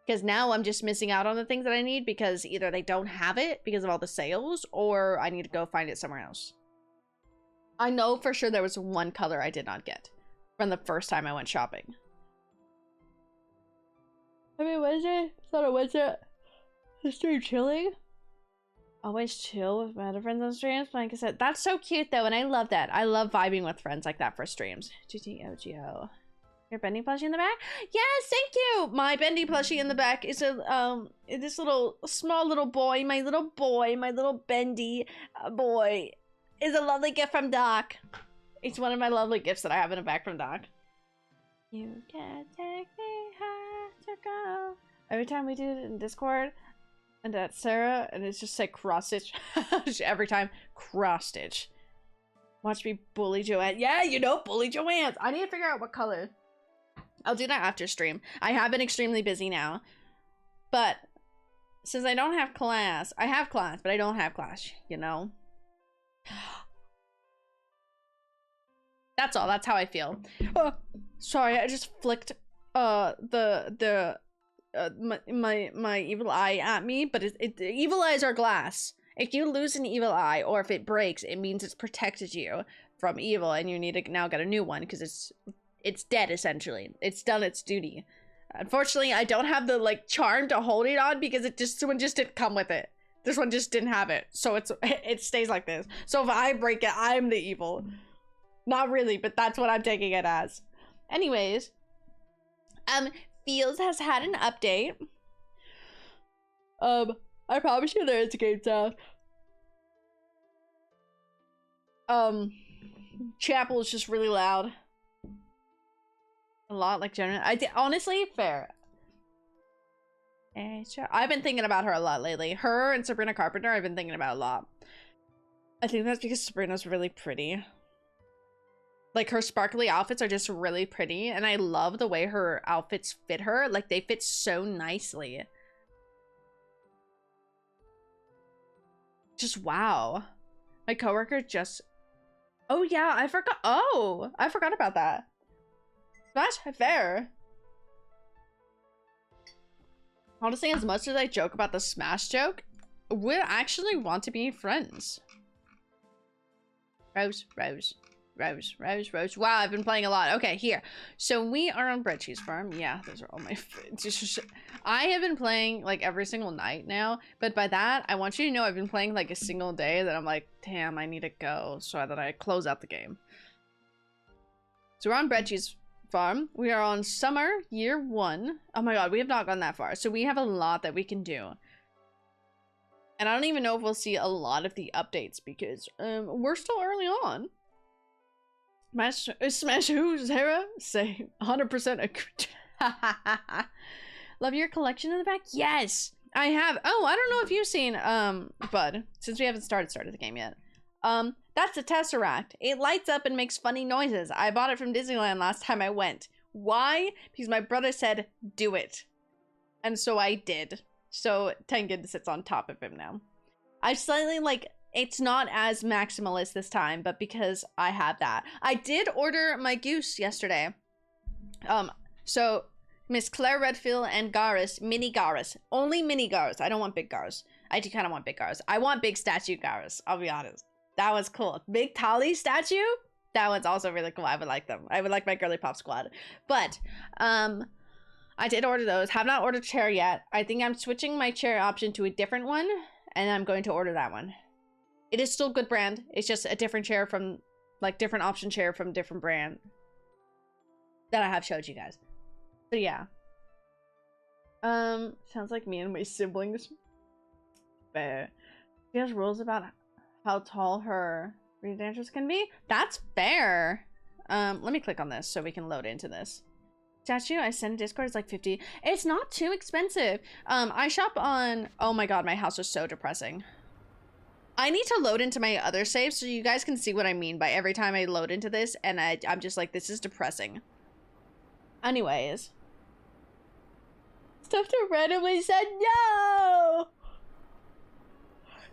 Because now I'm just missing out on the things that I need because either they don't have it because of all the sales, or I need to go find it somewhere else. I know for sure there was one color I did not get from the first time I went shopping. Happy Wednesday? It's not a Wednesday. The stream chilling? Always chill with my other friends on streams. Like I said, that's so cute though, and I love that. I love vibing with friends like that for streams. GTOGO. Your bendy plushie in the back? Yes, thank you! My bendy plushie in the back is a, this little, small little boy, my little bendy boy. is a lovely gift from Doc. It's one of my lovely gifts that I have in a bag from Doc. You can take me high to go. Every time we do it in Discord, and that's Sarah, and it's just like cross stitch. Every time, cross stitch. Watch me bully Joanne. Yeah, you know, bully Joanne. I need to figure out what color. I'll do that after stream. I have been extremely busy now. But since I don't have class, I have class, but I don't have class, you know? That's all. That's how I feel. Oh, sorry, I just flicked my evil eye at me, but evil eyes are glass. If you lose an evil eye or if it breaks, it means it's protected you from evil and you need to now get a new one because it's dead essentially. It's done its duty. Unfortunately, I don't have the like charm to hold it on because this one just didn't come with it. This one just didn't have it. So it stays like this. So if I break it, I'm the evil. Not really, but that's what I'm taking it as. Anyways, Fields has had an update. I promise you there is a game sound. Chapel is just really loud. A lot, like, generally. Honestly, fair. I've been thinking about her a lot lately. Her and Sabrina Carpenter, I've been thinking about a lot. I think that's because Sabrina's really pretty. Like, her sparkly outfits are just really pretty, and I love the way her outfits fit her. Like, they fit so nicely. Just wow. My coworker just... Oh, yeah, I forgot. Oh, I forgot about that. Smash fair. Honestly, as much as I joke about the Smash joke, we actually want to be friends. Rose. Wow, I've been playing a lot. Okay, here. So we are on Bread Cheese Farm. Yeah, those are all my... I have been playing like every single night now, but by that, I want you to know I've been playing like a single day that I'm like, damn, I need to go so that I close out the game. So we're on Bread Cheese Farm. We are on summer year 1. Oh my god, we have not gone that far. So we have a lot that we can do. And I don't even know if we'll see a lot of the updates because we're still early on. Smash who, Sarah? Say 100% Love your collection in the back? Yes, I have. Oh, I don't know if you've seen Bud, since we haven't started the game yet. That's a Tesseract. It lights up and makes funny noises. I bought it from Disneyland last time I went. Why? Because my brother said, do it. And so I did. So Tengen sits on top of him now. I slightly like, it's not as maximalist this time, but because I have that. I did order my goose yesterday. So Miss Claire Redfield and Garrus, mini Garrus. Only mini Garrus. I don't want big Garrus. I do kind of want big Garrus. I want big statue Garrus, I'll be honest. That was cool. Big Tali statue? That one's also really cool. I would like them. I would like my girly pop squad. But, I did order those. Have not ordered chair yet. I think I'm switching my chair option to a different one, and I'm going to order that one. It is still good brand. It's just a different chair from, like, different option chair from different brand that I have showed you guys. So yeah. Sounds like me and my siblings. But she has rules about how tall her reed dancers can be. That's fair. Let me click on this so we can load into this. Statue I sent in Discord is like 50. It's not too expensive. I shop on... Oh my god, my house is so depressing. I need to load into my other saves so you guys can see what I mean by every time I load into this and I'm just like, this is depressing. Anyways. Stuff to randomly said no!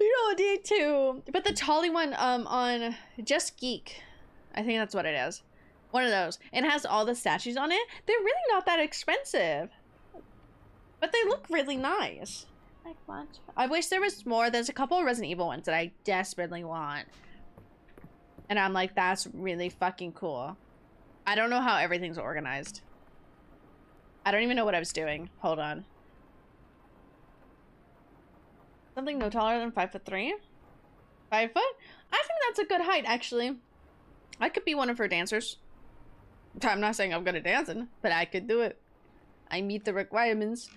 You don't need to. But the Tolly one on Just Geek, I think that's what it is. One of those. It has all the statues on it. They're really not that expensive. But they look really nice. Like what? I wish there was more. There's a couple of Resident Evil ones that I desperately want. And I'm like, that's really fucking cool. I don't know how everything's organized. I don't even know what I was doing. Hold on. Something no taller than 5'3"? 5 foot? I think that's a good height, actually. I could be one of her dancers. I'm not saying I'm good at dancing, but I could do it. I meet the requirements.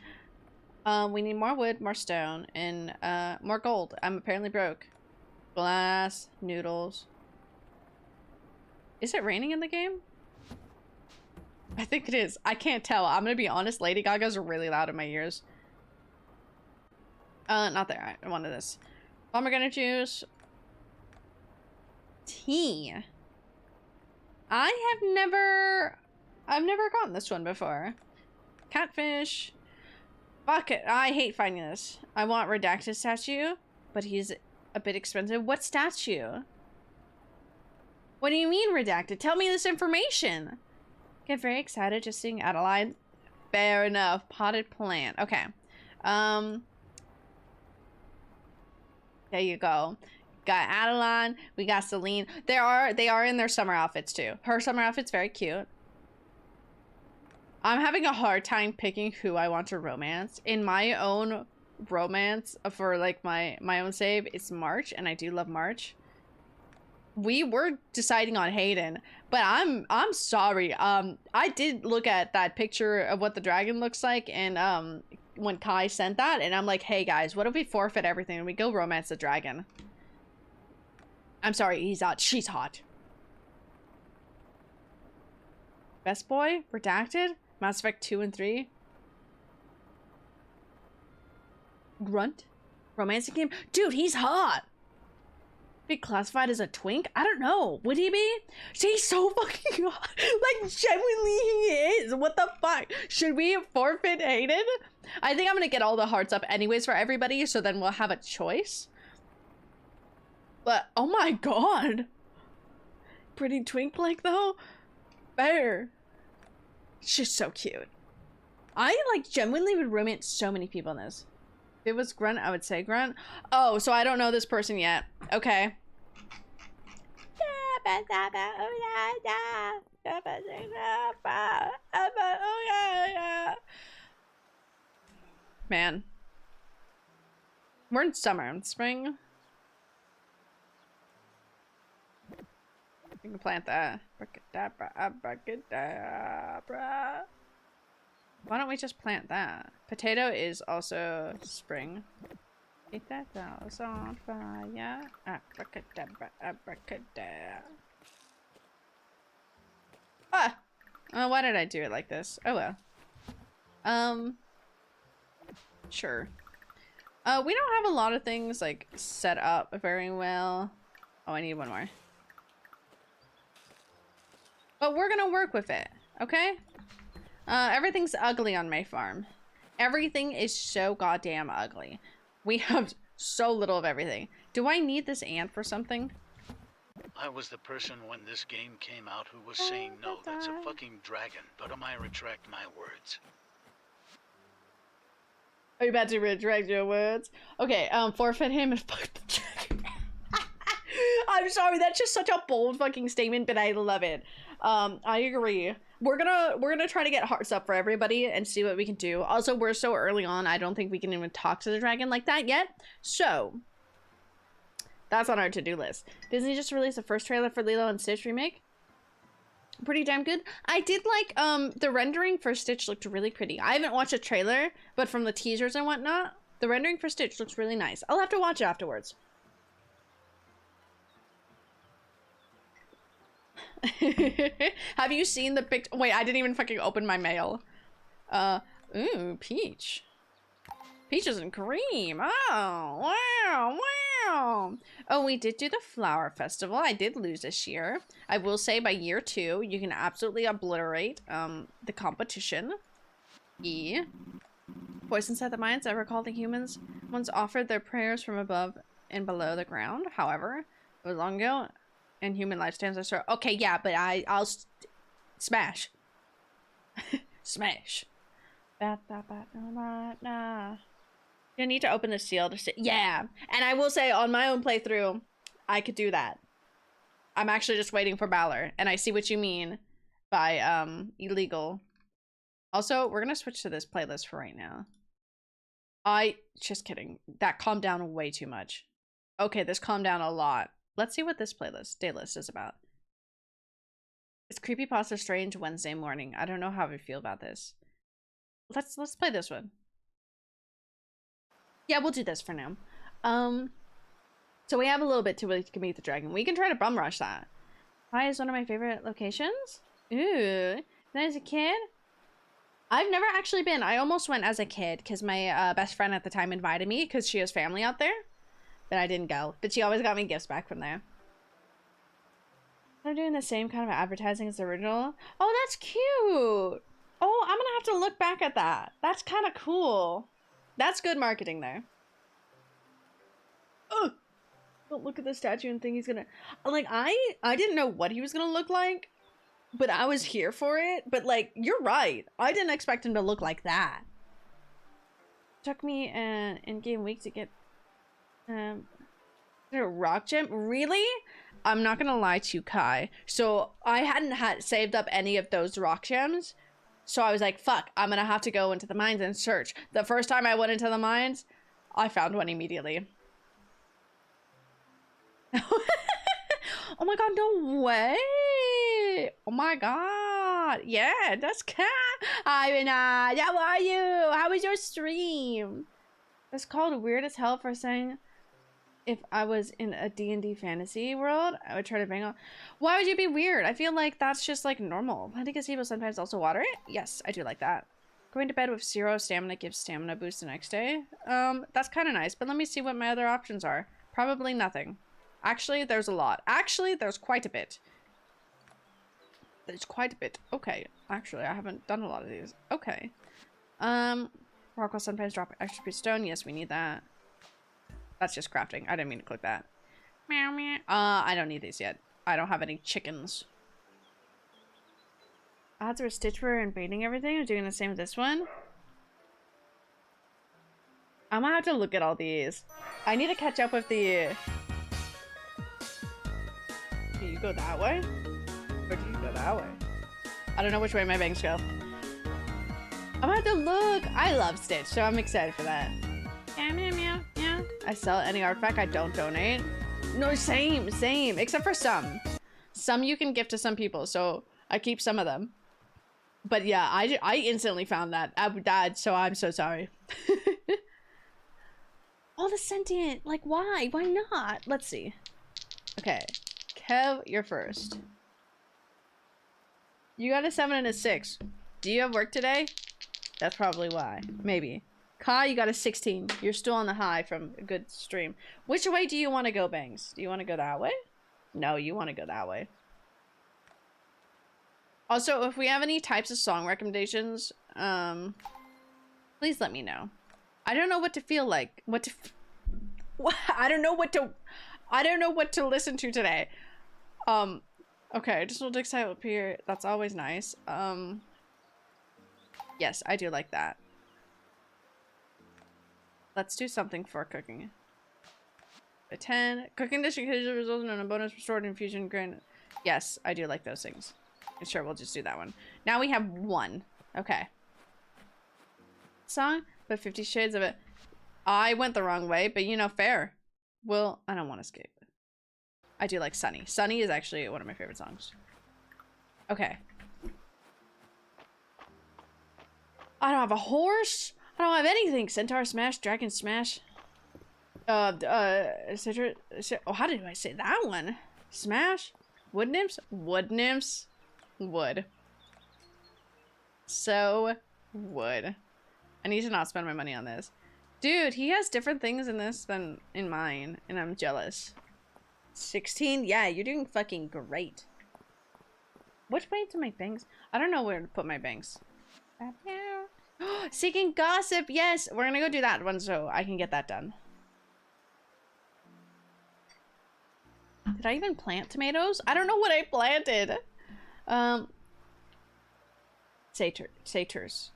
We need more wood, more stone, and more gold. I'm apparently broke. Glass, noodles. Is it raining in the game? I think it is. I can't tell. I'm gonna be honest, Lady Gaga's really loud in my ears. Not there. I wanted this. Pomegranate juice. Tea. I've never gotten this one before. Catfish. Fuck it. I hate finding this. I want redacted statue, but he's a bit expensive. What statue? What do you mean redacted? Tell me this information. Get very excited just seeing Adeline. Fair enough. Potted plant. Okay. There you go. Got Adeline. We got Celine. They are in their summer outfits too. Her summer outfit's very cute. I'm having a hard time picking who I want to romance. In my own romance for like my own save, it's March, and I do love March. We were deciding on Hayden, but I'm sorry. I did look at that picture of what the dragon looks like, and when Kai sent that, and I'm like, hey guys, what if we forfeit everything and we go romance the dragon? I'm sorry, he's hot. She's hot. Best boy? Redacted? Mass Effect 2 and 3? Grunt? Romancing game? Dude, he's hot! Be classified as a twink? I don't know. Would he be? He's so fucking hot. Like, genuinely he is. What the fuck? Should we forfeit Hayden? I think I'm gonna get all the hearts up anyways for everybody, so then we'll have a choice. But, oh my god. Pretty twink like though? Bear. She's so cute. I like genuinely would romance so many people in this. If it was Grunt, I would say Grunt. Oh, so I don't know this person yet. Okay. Man. We're in summer and spring. We can plant that. Why don't we just plant that? Potato is also spring. Get that house on fire. Abracadabra, abracadabra. Ah! Oh, why did I do it like this? Oh well. Sure. We don't have a lot of things like set up very well. Oh, I need one more. But we're gonna work with it, okay? Everything's ugly on my farm. Everything is so goddamn ugly. We have so little of everything. Do I need this ant for something? I was the person when this game came out who was saying no, that's a fucking dragon, but I retract my words. Are you about to retract your words? Okay, forfeit him and fuck the dragon. I'm sorry, that's just such a bold fucking statement, but I love it. I agree. We're gonna try to get hearts up for everybody and see what we can do. Also, we're so early on, I don't think we can even talk to the dragon like that yet. So, that's on our to-do list. Disney just released the first trailer for Lilo and Stitch remake. Pretty damn good. I did like, the rendering for Stitch looked really pretty. I haven't watched a trailer, but from the teasers and whatnot, the rendering for Stitch looks really nice. I'll have to watch it afterwards. Have you seen the picture? Wait, I didn't even fucking open my mail. Ooh, peach. Peaches and cream. Oh, wow, wow. Oh, we did do the flower festival. I did lose this year. I will say by year 2, you can absolutely obliterate the competition. Voice inside the minds. I recall the humans once offered their prayers from above and below the ground. However, it was long ago. And human lifespans are sort. Okay, yeah, but I'll smash. Smash. You need to open the seal to see. Yeah, and I will say on my own playthrough, I could do that. I'm actually just waiting for Balor, and I see what you mean by illegal. Also, we're gonna switch to this playlist for right now. Just kidding. That calmed down way too much. Okay, this calmed down a lot. Let's see what this day list is about. It's Creepypasta Strange Wednesday morning. I don't know how I feel about this. Let's play this one. Yeah, we'll do this for now. So we have a little bit to really meet the dragon. We can try to bum rush that. Pi is one of my favorite locations. Ooh, when I was a kid, I've never actually been. I almost went as a kid because my best friend at the time invited me because she has family out there. But I didn't go. But she always got me gifts back from there. They're doing the same kind of advertising as the original. Oh, that's cute. Oh, I'm gonna have to look back at that. That's kind of cool. That's good marketing there. Oh, don't look at the statue and think he's gonna... Like, I didn't know what he was gonna look like, but I was here for it. But, like, you're right. I didn't expect him to look like that. Took me an in-game week to get a rock gem. Really? I'm not gonna lie to you, Kai. So I hadn't saved up any of those rock gems. So I was like, fuck, I'm gonna have to go into the mines and search. The first time I went into the mines, I found one immediately. Oh my god, no way. Oh my god. Yeah, that's Kai. Hi, Renard. How are you? How was your stream? It's called Weird as Hell for saying... If I was in a D&D fantasy world, I would try to bang on. Why would you be weird? I feel like that's just like normal. Planting gazebo sometimes also water it? Yes, I do like that. Going to bed with 0 stamina gives stamina boost the next day. That's kind of nice, but let me see what my other options are. Probably nothing. Actually, there's a lot. Actually, there's quite a bit. There's quite a bit. Okay. Actually, I haven't done a lot of these. Okay. Rock will sometimes drop extra piece of stone. Yes, we need that. That's just crafting. I didn't mean to click that. Meow, meow. I don't need these yet. I don't have any chickens. Odds were Stitchwear and baiting everything. I'm doing the same with this one. I'm gonna have to look at all these. I need to catch up with the... Do you go that way? Or do you go that way? I don't know which way my banks go. I'm gonna have to look. I love Stitch, so I'm excited for that. Meow, meow, meow, meow. I sell any artifact I don't donate. No, same. Except for some. Some you can gift to some people, so I keep some of them. But yeah, I instantly found that. Dad, so I'm so sorry. All the sentient. Like, why? Why not? Let's see. Okay. Kev, you're first. You got a 7 and a 6. Do you have work today? That's probably why. Maybe. Kai, you got a 16. You're still on the high from a good stream. Which way do you want to go, Bangs? Do you want to go that way? No, you want to go that way. Also, if we have any types of song recommendations, please let me know. I don't know what to feel like. I don't know what to listen to today. Okay, just will decide up here. That's always nice. Yes, I do like that. Let's do something for cooking. A 10. Cooking dish occasionally results in a bonus restored infusion grant. Yes, I do like those things. And sure, we'll just do that one. Now we have 1. Okay. Song, but 50 Shades of it. I went the wrong way, but you know, fair. Well, I don't want to escape. I do like Sunny. Sunny is actually one of my favorite songs. Okay. I don't have a horse. I don't have anything. Centaur Smash, Dragon Smash. Citrus. Oh, how did I say that one? Smash? Wood nymphs? Wood nymphs? Wood. So, wood. I need to not spend my money on this. Dude, he has different things in this than in mine, and I'm jealous. 16? Yeah, you're doing fucking great. Which way to my banks? I don't know where to put my banks. Seeking gossip, yes! We're gonna go do that one so I can get that done. Did I even plant tomatoes? I don't know what I planted. Satyrs.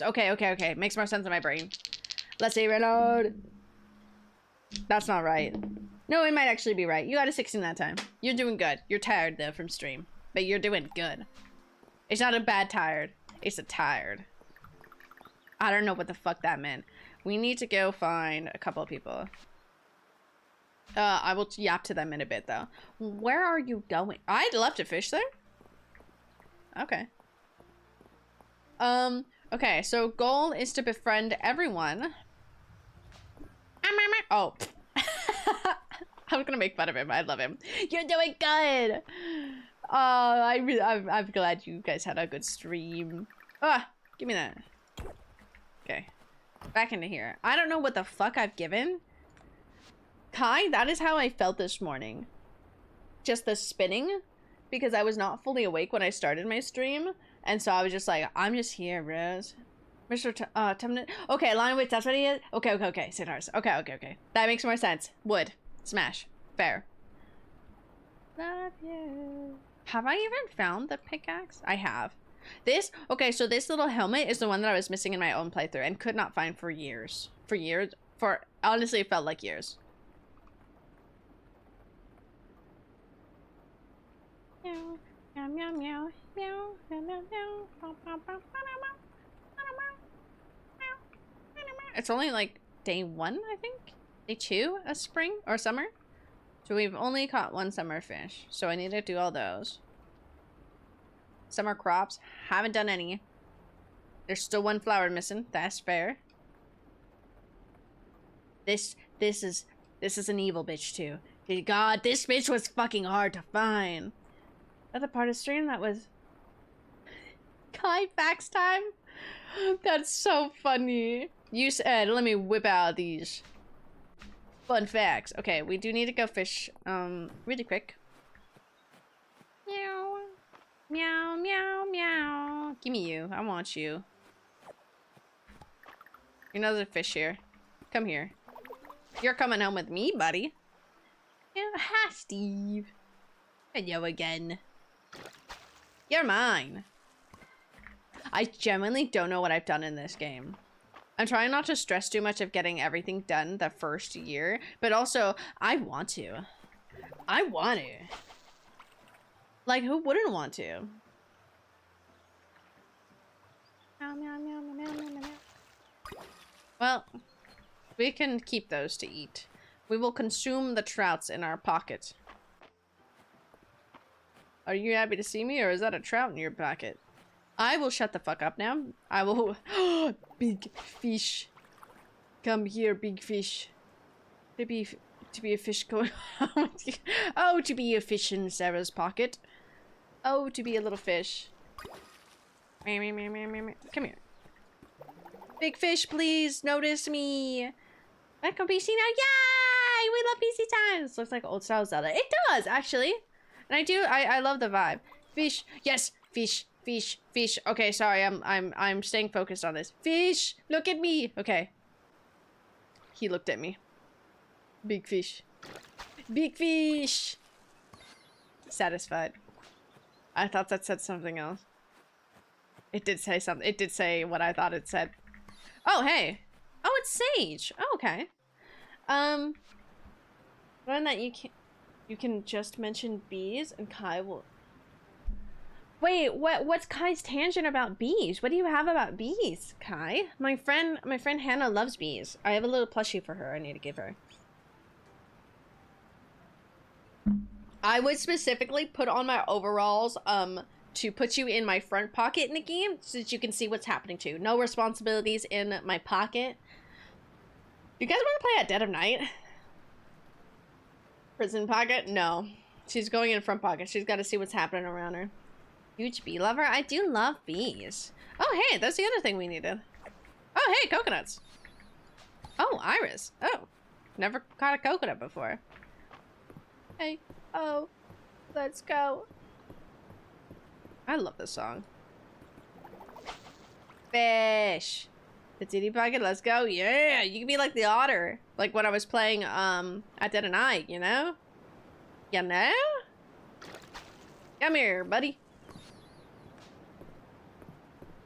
Okay. Makes more sense in my brain. Let's see, reload. That's not right. No, it might actually be right. You got a 16 that time. You're doing good. You're tired though from stream, but you're doing good. It's not a bad tired. It's a tired. I don't know what the fuck that meant. We need to go find a couple of people. I will yap to them in a bit though. Where are you going? I'd love to fish there. Okay. Okay, so goal is to befriend everyone. Oh. I was gonna make fun of him. I love him. You're doing good. I'm glad you guys had a good stream. Ah, give me that. Okay, back into here. I don't know what the fuck I've given. Kai, that is how I felt this morning. Just the spinning, because I was not fully awake when I started my stream, and so I was just like, I'm just here, Rose. Mr. Temnet. Okay, line wait, that's what he is? Okay. Sinners. Okay. That makes more sense. Wood. Smash. Fair. Love you. Have I even found the pickaxe? I have. This, okay, so this little helmet is the one that I was missing in my own playthrough and could not find for years. Honestly, it felt like years. Meow, meow, meow, meow, meow, meow, meow, meow. It's only like day 1, I think. Day 2 of spring or summer. So we've only caught 1 summer fish. So I need to do all those. Summer crops. Haven't done any. There's still 1 flower missing. That's fair. This is an evil bitch too. God, this bitch was fucking hard to find. Other part of stream that was Kai facts time. That's so funny. You said, let me whip out these fun facts. Okay, we do need to go fish, really quick. Meow. Meow, meow, meow. Give me you. I want you. You're another fish here. Come here. You're coming home with me, buddy. Yeah, hi, Steve. Hello again. You're mine. I genuinely don't know what I've done in this game. I'm trying not to stress too much of getting everything done the first year, but also, I want to. I want to. Like, who wouldn't want to? Well, we can keep those to eat. We will consume the trouts in our pocket. Are you happy to see me, or is that a trout in your pocket? I will shut the fuck up now. I will... Big fish. Come here, big fish. To be a fish going... Oh, to be a fish in Sarah's pocket. Oh, to be a little fish. Come here. Big fish, please notice me. Back on PC now. Yay! We love PC times. Looks like old style Zelda. It does, actually. And I love the vibe. Fish. Yes, fish. Fish. Okay, sorry. I'm staying focused on this. Fish, look at me. Okay. He looked at me. Big fish. Big fish. Satisfied. I thought that said something else. It did say something. It did say what I thought it said. Oh, hey. Oh, it's Sage. Oh, okay. Learn that you can just mention bees and Kai will... Wait, what's Kai's tangent about bees? What do you have about bees, Kai? My friend Hannah loves bees. I have a little plushie for her I need to give her. I would specifically put on my overalls to put you in my front pocket, Nikki, so that you can see what's happening too. No responsibilities in my pocket. You guys want to play at dead of night? Prison pocket? No. She's going in front pocket. She's got to see what's happening around her. Huge bee lover? I do love bees. Oh, hey, that's the other thing we needed. Oh, hey, coconuts. Oh, Iris. Oh, never caught a coconut before. Hey, oh, let's go. I love this song. Fish. The titty pocket, let's go. Yeah, you can be like the otter. Like when I was playing at Dead of Night, you know? You know? Come here, buddy.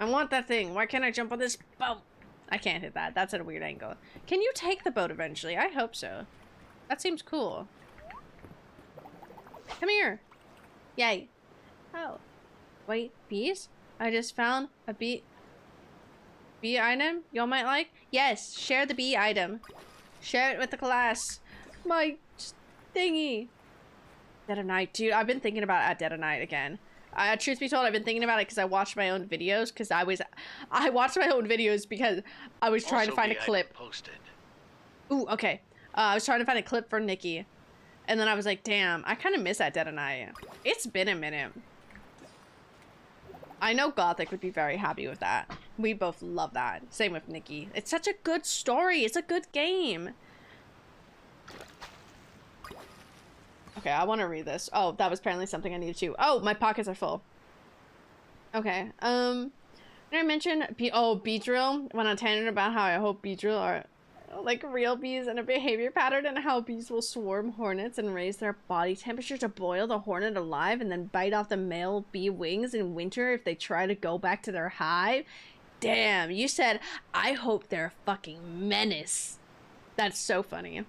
I want that thing. Why can't I jump on this boat? I can't hit that. That's at a weird angle. Can you take the boat eventually? I hope so. That seems cool. Come here. Yay. Oh. Wait, bees? I just found a bee item y'all might like? Yes, share the bee item. Share it with the class. My thingy. Dead of Night. Dude, I've been thinking about at Dead of Night again. Truth be told, I've been thinking about it because I watched my own videos because I watched my own videos because I was trying to find a clip. Posted. Ooh, okay. I was trying to find a clip for Nikki. And then I was like, damn, I kind of miss that Dead of Night. It's been a minute. I know Gothic would be very happy with that. We both love that. Same with Nikki. It's such a good story. It's a good game. Okay, I want to read this. Oh, that was apparently something I needed to. Oh, my pockets are full. Okay, did I mention Beedrill? Went on tangent about how I hope Beedrill are like real bees and a behavior pattern, and how bees will swarm hornets and raise their body temperature to boil the hornet alive and then bite off the male bee wings in winter if they try to go back to their hive. Damn, you said, I hope they're a fucking menace. That's so funny.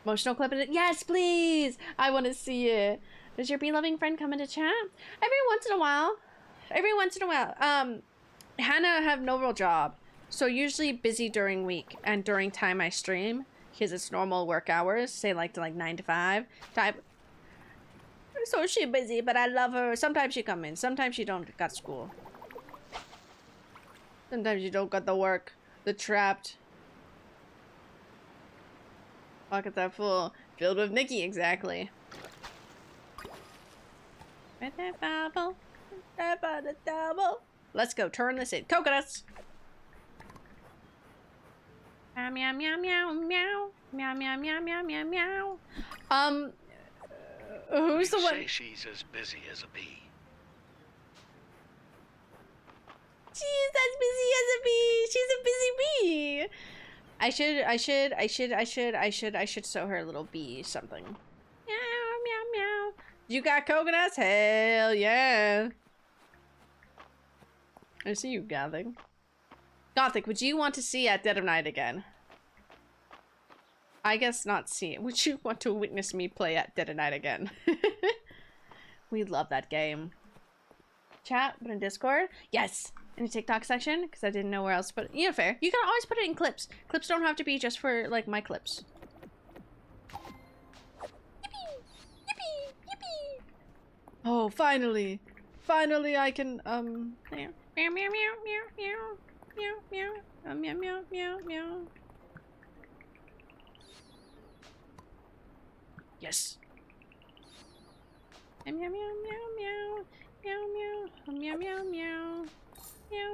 Emotional clip in it? Yes, please! I want to see it. Does your bee-loving friend come into chat? Every once in a while. Hannah have no real job. So usually busy during week and during time I stream, because it's normal work hours, say like to like 9 to 5 type. So she busy, but I love her. Sometimes she come in, sometimes she don't got school. Sometimes you don't got the work, the trapped. Pockets are full, filled with Nikki, exactly. Let's go, turn this in. Coconuts! Meow meow meow meow meow meow meow meow meow meow meow. Who's the one? Say she's as busy as a bee. She's as busy as a bee. She's a busy bee. I should sew her a little bee something. Meow meow meow. You got coconuts? Hell yeah. I see you, Gothic. Gothic, would you want to see at Dead of Night again? I guess not see it. Would you want to witness me play at Dead of Night again? We love that game. Chat, but in Discord? Yes! In the TikTok section? Because I didn't know where else to put it. Yeah, fair. You can always put it in clips. Clips don't have to be just for, like, my clips. Yippee! Yippee! Yippee! Oh, finally! Finally I can, meow meow meow meow meow meow. Meow, meow, meow, meow, meow, meow. Yes. Meow, meow, meow, meow, meow, meow, meow, meow, meow, meow,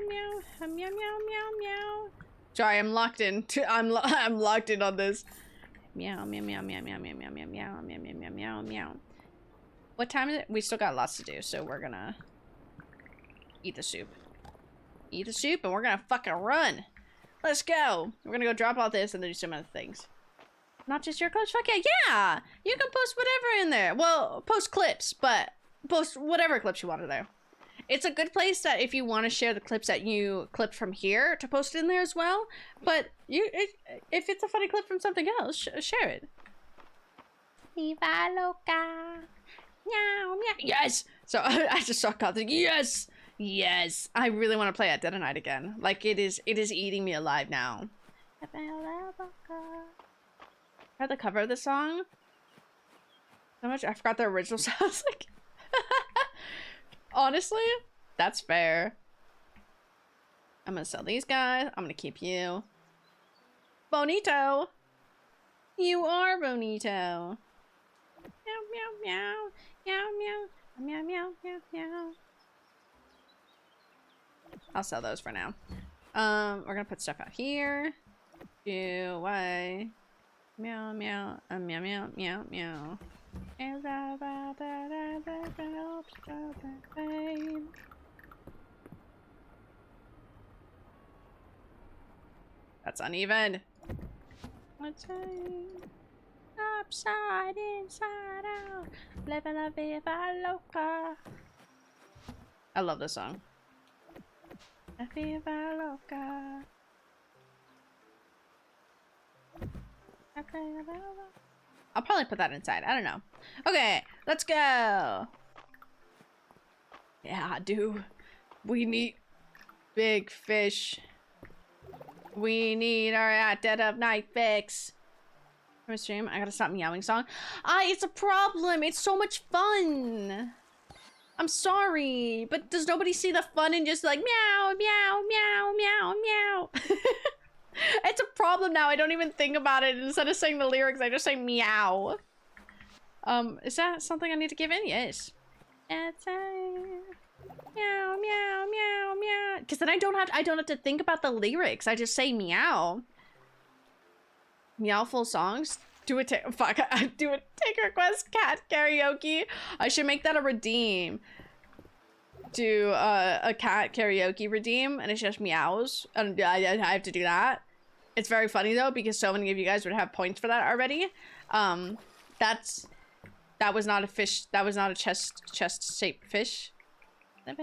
meow, meow, meow, meow. Sorry, I'm locked in. I'm locked in on this. Meow, meow, meow, meow, meow, meow, meow, meow, meow, meow, meow, meow, meow, meow. What time is it? We still got lots to do, so we're gonna eat the soup. Eat the soup and we're gonna fucking run. Let's go. We're gonna go drop all this and then do some other things. Not just your clips. Fuck yeah, yeah. You can post whatever in there. Well, post clips, but post whatever clips you want in there. It's a good place that if you want to share the clips that you clipped from here to post in there as well. But if it's a funny clip from something else, share it. Viva loca. Meow meow. Yes. So I just saw Gothic. Yes. Yes, I really want to play at Dead of Night again. Like it is eating me alive now. Heard the cover of the song? So much I forgot the original sounds like. Honestly, that's fair. I'm gonna sell these guys. I'm gonna keep you. Bonito. You are Bonito. Meow meow meow meow meow meow meow meow meow. I'll sell those for now. We're gonna put stuff out here. Away. Meow meow. Meow meow meow meow. That's uneven. Upside, inside out. Live la viva loca. I love this song. La viva loca. I'll probably put that inside. I don't know. Okay, let's go. Yeah, dude. We need big fish. We need our at Dead of Night fix. From stream, I gotta stop meowing song. It's a problem. It's so much fun. I'm sorry, but does nobody see the fun in just like meow, meow, meow, meow, meow? It's a problem now. I don't even think about it. Instead of saying the lyrics, I just say meow. Is that something I need to give in? Yes. It's a meow, meow, meow, meow. Because then I don't have to think about the lyrics. I just say meow. Meowful songs. Do a take request cat karaoke. I should make that a redeem. Do a cat karaoke redeem, and it's just meows, and I have to do that. It's very funny though, because so many of you guys would have points for that already. That was not a fish. That was not a chest shaped fish. Which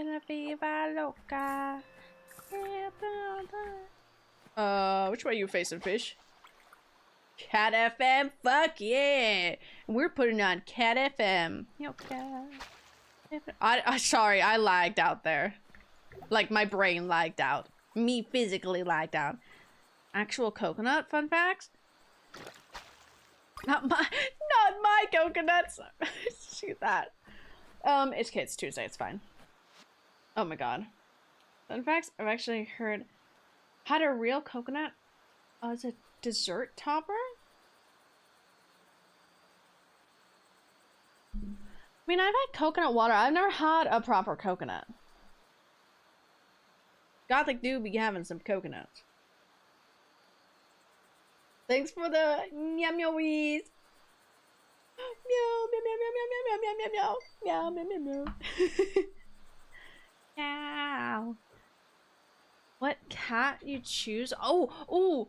way are you facing, fish? Cat FM, fuck yeah! We're putting on Cat FM. Sorry, I lagged out there. Like, my brain lagged out. Me physically lagged out. Actual coconut fun facts? Not my coconuts. Shoot that. It's Kids Tuesday, it's fine. Oh my god. Fun facts, I've actually heard had a real coconut as a dessert topper? I mean, I've had coconut water. I've never had a proper coconut. Gothic do be having some coconuts. Thanks for the meow meowies. Meow meow meow meow meow meow meow meow meow meow meow meow. Meow. What cat you choose? Oh,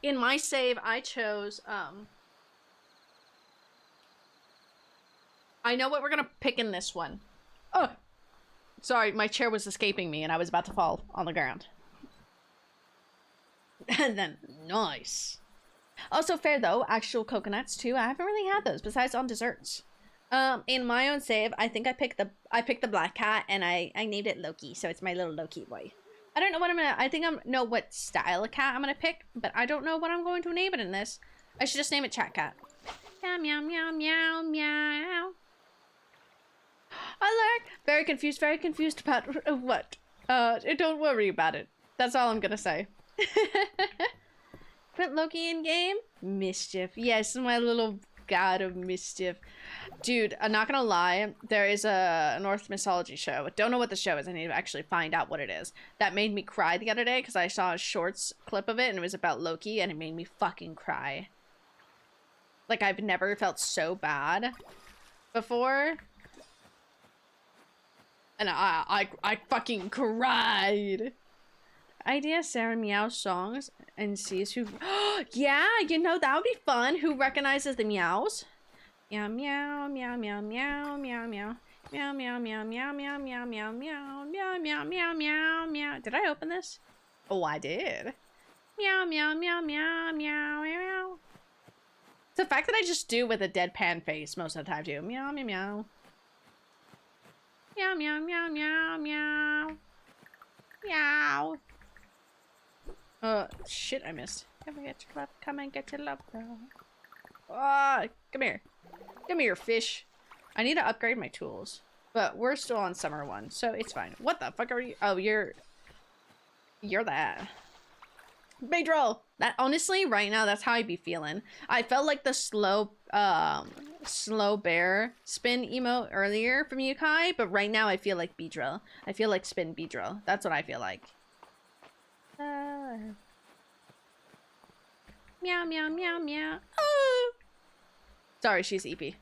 in my save I chose I know what we're gonna pick in this one. Oh, sorry, my chair was escaping me and I was about to fall on the ground. And then, nice. Also fair though, actual coconuts too. I haven't really had those besides on desserts. In my own save, I think I picked the black cat and I named it Loki, so it's my little Loki boy. I don't know what I think I know what style of cat I'm gonna pick, but I don't know what I'm going to name it in this. I should just name it Chat Cat. Meow meow meow meow meow. I learned. Very confused about what. Don't worry about it. That's all I'm gonna say. Put Loki in game? Mischief. Yes, my little god of mischief. Dude, I'm not gonna lie. There is a Norse mythology show. Don't know what the show is. I need to actually find out what it is. That made me cry the other day because I saw a shorts clip of it and it was about Loki and it made me fucking cry. Like, I've never felt so bad before. And I fucking cried. Idea Sarah Meow songs and sees who. Yeah, you know, that would be fun. Who recognizes the meows? Meow meow meow meow meow meow meow meow meow meow meow meow meow meow meow meow meow meow meow meow. Did I open this? Oh, I did. Meow meow meow meow meow meow. It's the fact that I just do with a deadpan face most of the time too. Meow meow meow. Meow meow meow meow meow. Meow. Shit, I missed. Come and get your love. Come and get your love, girl. Ah, come here. Come here, fish. I need to upgrade my tools. But we're still on summer one, so it's fine. What the fuck are you? Oh, you're that. Bedroll! That, honestly, right now, that's how I be feeling. I felt like the slow bear spin emote earlier from Yukai, but right now I feel like Beedrill. I feel like spin Beedrill. That's what I feel like. Meow meow meow meow. Oh. Sorry, she's EP.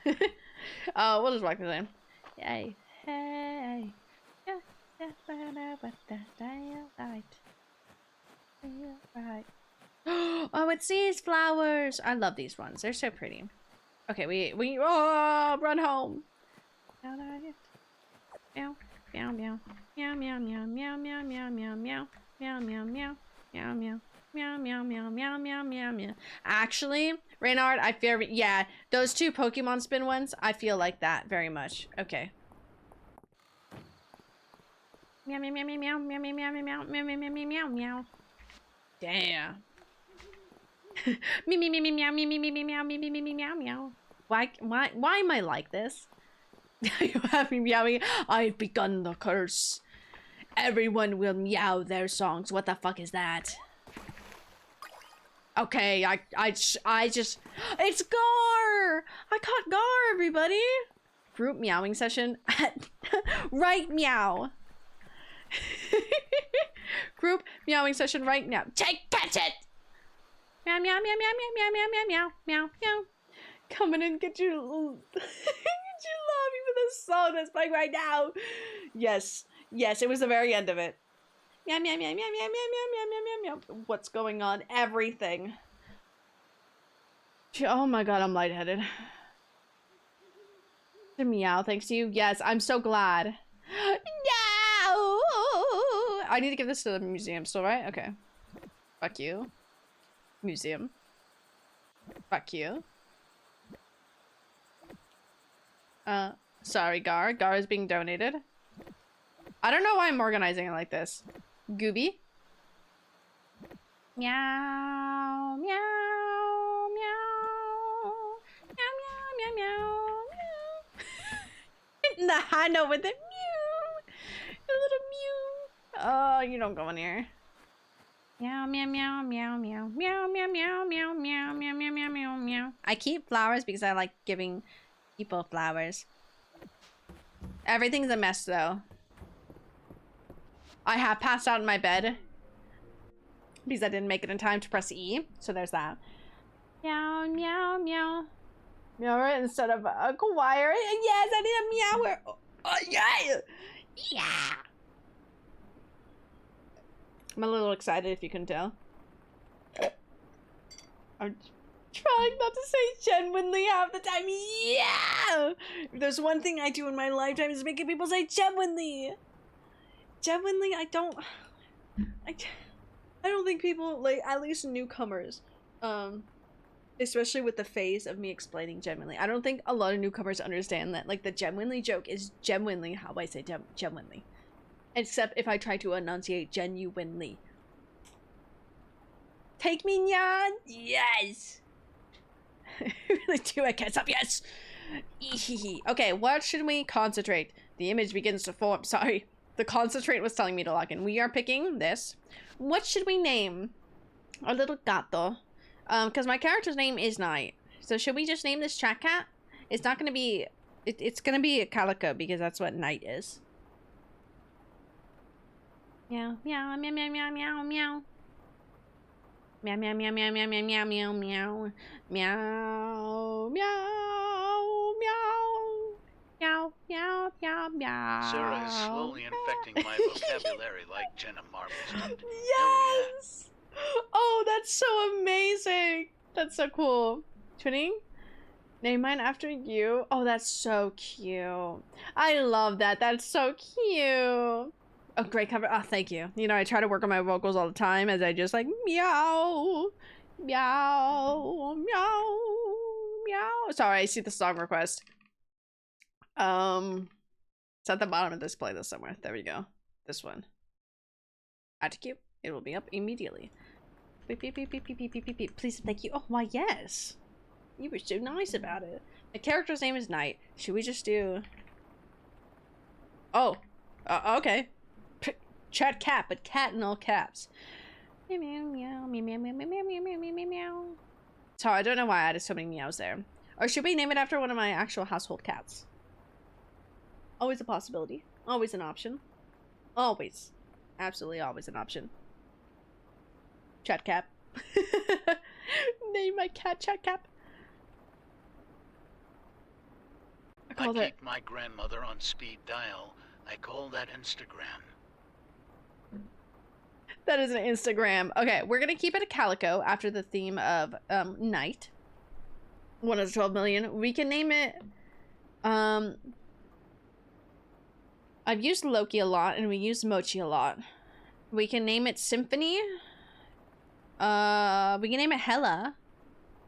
We'll just walk this in. Hey, hey. Right. Oh, it's these flowers. I love these ones. They're so pretty. Okay, we run home. Meow meow meow meow meow meow meow meow meow meow meow meow meow meow meow meow. Meow meow meow meow meow meow meow. Actually, Reynard, I fear, yeah, those two Pokemon spin ones, I feel like that very much. Okay. Meow meow meow meow meow meow meow meow meow meow meow meow meow meow. Damn. Me me me me meow me me me me meow me me me me meow meow. Why am I like this? You have me meowing. I've begun the curse. Everyone will meow their songs. What the fuck is that? Okay, I just, it's Gar! I caught Gar, everybody! Group meowing session at right meow. Group meowing session right now. Catch it! Meow, meow, meow, meow, meow, meow, meow, meow, meow, meow. Coming in, get your love you for this song that's playing right now. Yes, yes, it was the very end of it. Meow, meow, meow, meow, meow, meow, meow, meow, meow, meow. What's going on? Everything. Oh my god, I'm lightheaded. The meow, thanks to you. Yes, I'm so glad. No! I need to give this to the museum still, right? Okay. Fuck you. Museum. Fuck you. Sorry, Gar. Gar is being donated. I don't know why I'm organizing it like this. Gooby. Meow, meow, meow, meow, meow, meow, meow. The high note with the mew. A little mew. Oh, you don't go in here. Meow, meow, meow, meow, meow, meow, meow, meow, meow, meow, meow, meow, meow, meow, meow. I keep flowers because I like giving people flowers. Everything's a mess though. I have passed out in my bed because I didn't make it in time to press E. So there's that. Meow, meow, meow. Meower instead of a choir. Yes, I need a meower. Oh, yeah. Yeah. I'm a little excited if you can tell. I'm trying not to say genuinely half the time. Yeah! If there's one thing I do in my lifetime is making people say genuinely. Genuinely, I don't think people, like, at least newcomers, especially with the phase of me explaining genuinely, I don't think a lot of newcomers understand that, like, the genuinely joke is genuinely how I say genuinely. Except if I try to enunciate genuinely. Take me, Nyan! Yes! I really do, I can't stop, yes! Okay, what should we concentrate? The image begins to form, sorry. The concentrate was telling me to log in. We are picking this. What should we name our little gato? Because my character's name is Night. So should we just name this chat cat? It's not gonna be, it's gonna be a calico because that's what Night is. Meow, meow, meow, meow, meow, meow, meow. Meow, meow, meow, meow, meow, meow, meow, meow, meow. Meow, meow, meow. Meow, meow, meow, meow. Sarah is slowly infecting my vocabulary like Jenna Marbles did. Yes! Oh, that's so amazing! That's so cool. Twinning? Name mine after you? Oh, that's so cute. I love that. That's so cute. Oh, great cover. Oh, thank you. You know, I try to work on my vocals all the time as I just like meow, meow, meow, meow. Sorry, I see the song request. It's at the bottom of this playlist somewhere. There we go. This one. Add to queue. It will be up immediately. Beep, beep, beep, beep, beep, beep, beep, beep, beep. Please, thank you. Oh, why, yes. You were so nice about it. The character's name is Night. Should we just do... Oh. Okay. Chat cat, but cat in all caps. Meow, meow, meow, meow, meow, meow, meow, meow, meow, meow, meow, meow. So I don't know why I added so many meows there. Or should we name it after one of my actual household cats? Always a possibility. Always an option. Always. Absolutely always an option. Chat cap. Name my cat Chat cap. I keep my grandmother on speed dial. I call that Instagram. That is an Instagram. Okay, we're gonna keep it a calico after the theme of night. 1 of 12 million. We can name it I've used Loki a lot and we used Mochi a lot. We can name it Symphony. We can name it Hella.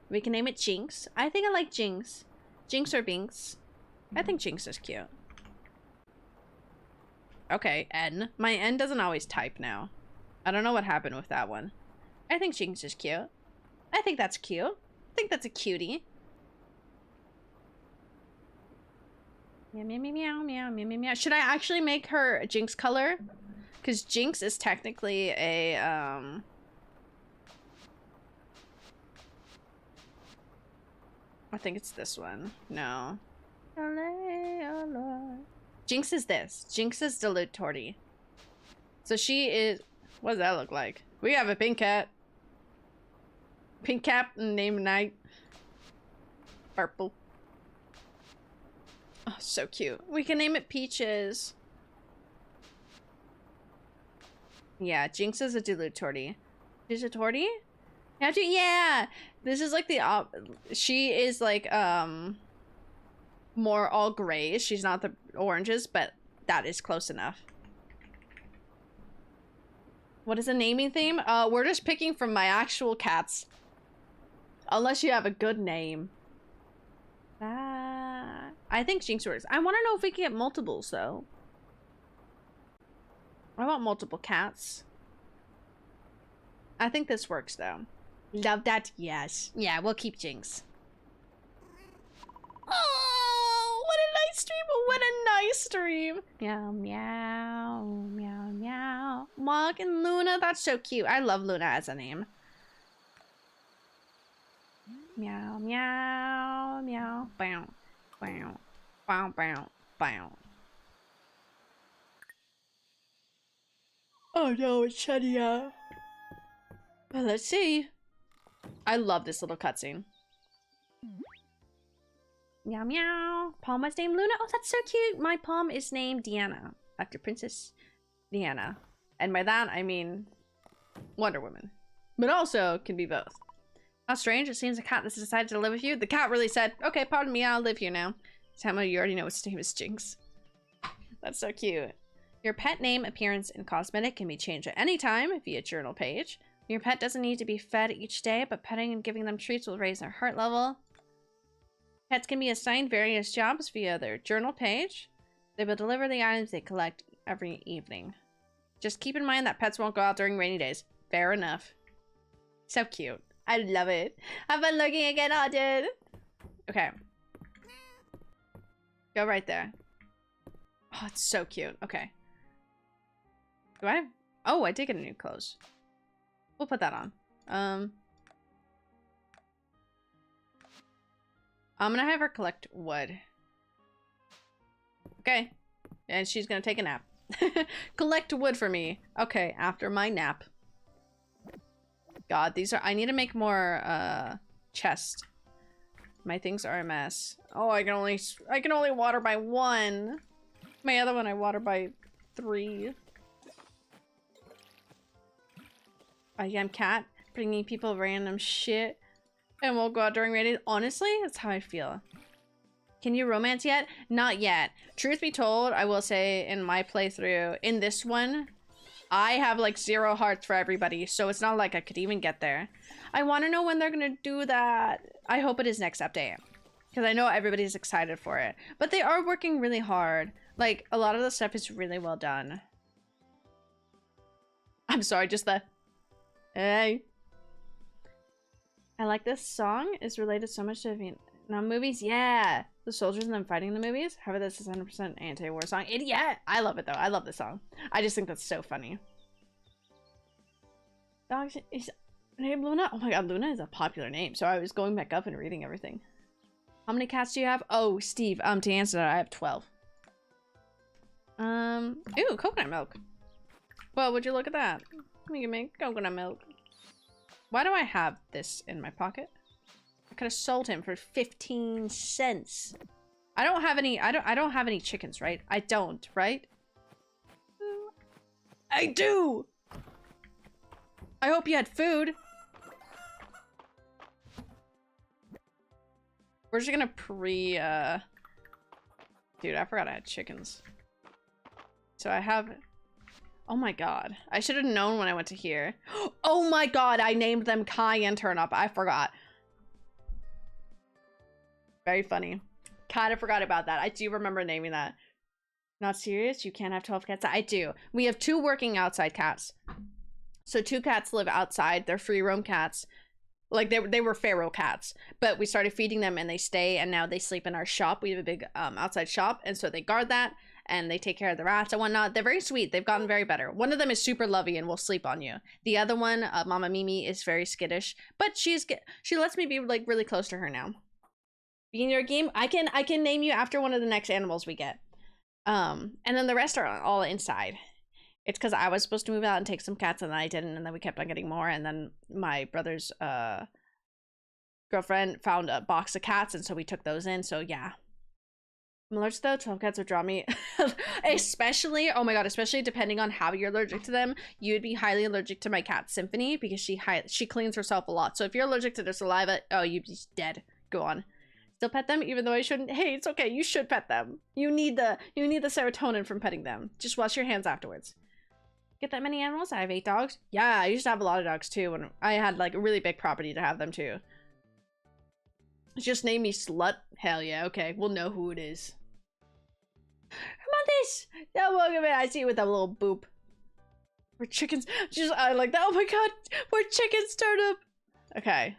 We can name it Jinx. I think I like Jinx. Jinx or Binks. I think Jinx is cute. Okay, N. My N doesn't always type now. I don't know what happened with that one. I think Jinx is cute. I think that's cute. I think that's a cutie. Meow, meow, meow, meow, meow, meow, meow, meow. Should I actually make her a Jinx color? Because Jinx is technically a, I think it's this one. No. Jinx is this. Jinx is dilatory. So she is... What does that look like? We have a pink cat. Pink cat named Night. Purple. Oh, so cute. We can name it Peaches. Yeah, Jinx is a dilatory. Dilatory? You have to, yeah! This is like the she is like, more all grays. She's not the oranges, but that is close enough. What is the naming theme? We're just picking from my actual cats. Unless you have a good name. I think Jinx works. I want to know if we can get multiples, though. I want multiple cats. I think this works, though. Love that? Yes. Yeah, we'll keep Jinx. Oh, what a nice stream. What a nice stream. Meow, meow, meow, meow. Mark and Luna, that's so cute. I love Luna as a name. Meow, meow, meow. Bow, bow, bow, bow, bow. Oh no, it's shutting out. Well, let's see. I love this little cutscene. Meow meow. Palm was named Luna. Oh, that's so cute. My palm is named Diana, after Princess Diana. And by that, I mean Wonder Woman. But also can be both. How strange. It seems a cat that's decided to live with you. The cat really said, okay, pardon me, I'll live here now. Tama, you already know its name is Jinx. That's so cute. Your pet name, appearance, and cosmetic can be changed at any time via journal page. Your pet doesn't need to be fed each day, but petting and giving them treats will raise their heart level. Pets can be assigned various jobs via their journal page. They will deliver the items they collect every evening. Just keep in mind that pets won't go out during rainy days. Fair enough. So cute. I love it. Have fun looking again, Haunted. Okay. Go right there. Oh, it's so cute. Okay. Do I have... Oh, I did get a new clothes. We'll put that on. I'm gonna have her collect wood. Okay. And she's gonna take a nap. Collect wood for me. Okay, after my nap. God, these are... I need to make more, chest. My things are a mess. Oh, I can only water by 1. My other one I water by 3. I am cat, bringing people random shit. And we'll go out during rainy. Honestly, that's how I feel. Can you romance yet? Not yet. Truth be told, I will say in my playthrough, in this one, I have like 0 hearts for everybody. So it's not like I could even get there. I want to know when they're going to do that. I hope it is next update. Because I know everybody's excited for it. But they are working really hard. Like, a lot of the stuff is really well done. I'm sorry, just the... Hey. I like this song. Is related so much to Vietnam movies. Yeah. The soldiers and them fighting in the movies. However, this is 100% anti-war song. Yeah. I love it, though. I love the song. I just think that's so funny. Dogs is... Name Luna? Oh my god, Luna is a popular name. So I was going back up and reading everything. How many cats do you have? Oh, Steve, to answer that, I have 12. Ooh, coconut milk. Well, would you look at that? We can make coconut milk. Why do I have this in my pocket? I could have sold him for 15 cents. I don't have any, I don't have any chickens, right? I don't, right? I do! I hope you had food. We're just gonna Dude, I forgot I had chickens. So I have... Oh my god. I should have known when I went to here. Oh my god, I named them Kai and Turnip. I forgot. Very funny. Kinda forgot about that. I do remember naming that. Not serious? You can't have 12 cats? I do. We have 2 working outside cats. So 2 cats live outside. They're free roam cats. Like, they were feral cats. But we started feeding them and they stay, and now they sleep in our shop. We have a big outside shop, and so they guard that. And they take care of the rats and whatnot. They're very sweet. They've gotten very better. One of them is super lovey and will sleep on you. The other one, Mama Mimi, is very skittish. But she lets me be like really close to her now. Being your game, I can name you after one of the next animals we get. And then the rest are all inside. It's because I was supposed to move out and take some cats, and then I didn't, and then we kept on getting more, and then my brother's girlfriend found a box of cats, and so we took those in. So yeah, I'm allergic though. 12 cats would draw me. Especially, oh my god, especially depending on how you're allergic to them. You'd be highly allergic to my cat Symphony because she cleans herself a lot. So if you're allergic to their saliva, oh, you'd be dead. Go on. Still pet them even though I shouldn't. Hey, it's okay. You should pet them. You need the serotonin from petting them. Just wash your hands afterwards. Get that many animals? I have 8 dogs. Yeah, I used to have a lot of dogs too when I had like a really big property to have them too. Just name me Slut. Hell yeah. Okay, we'll know who it is. Come on, this. Oh, look at it. I see it with that little boop. We're chickens. Just I like that. Oh my god, we're chickens turned up. Okay.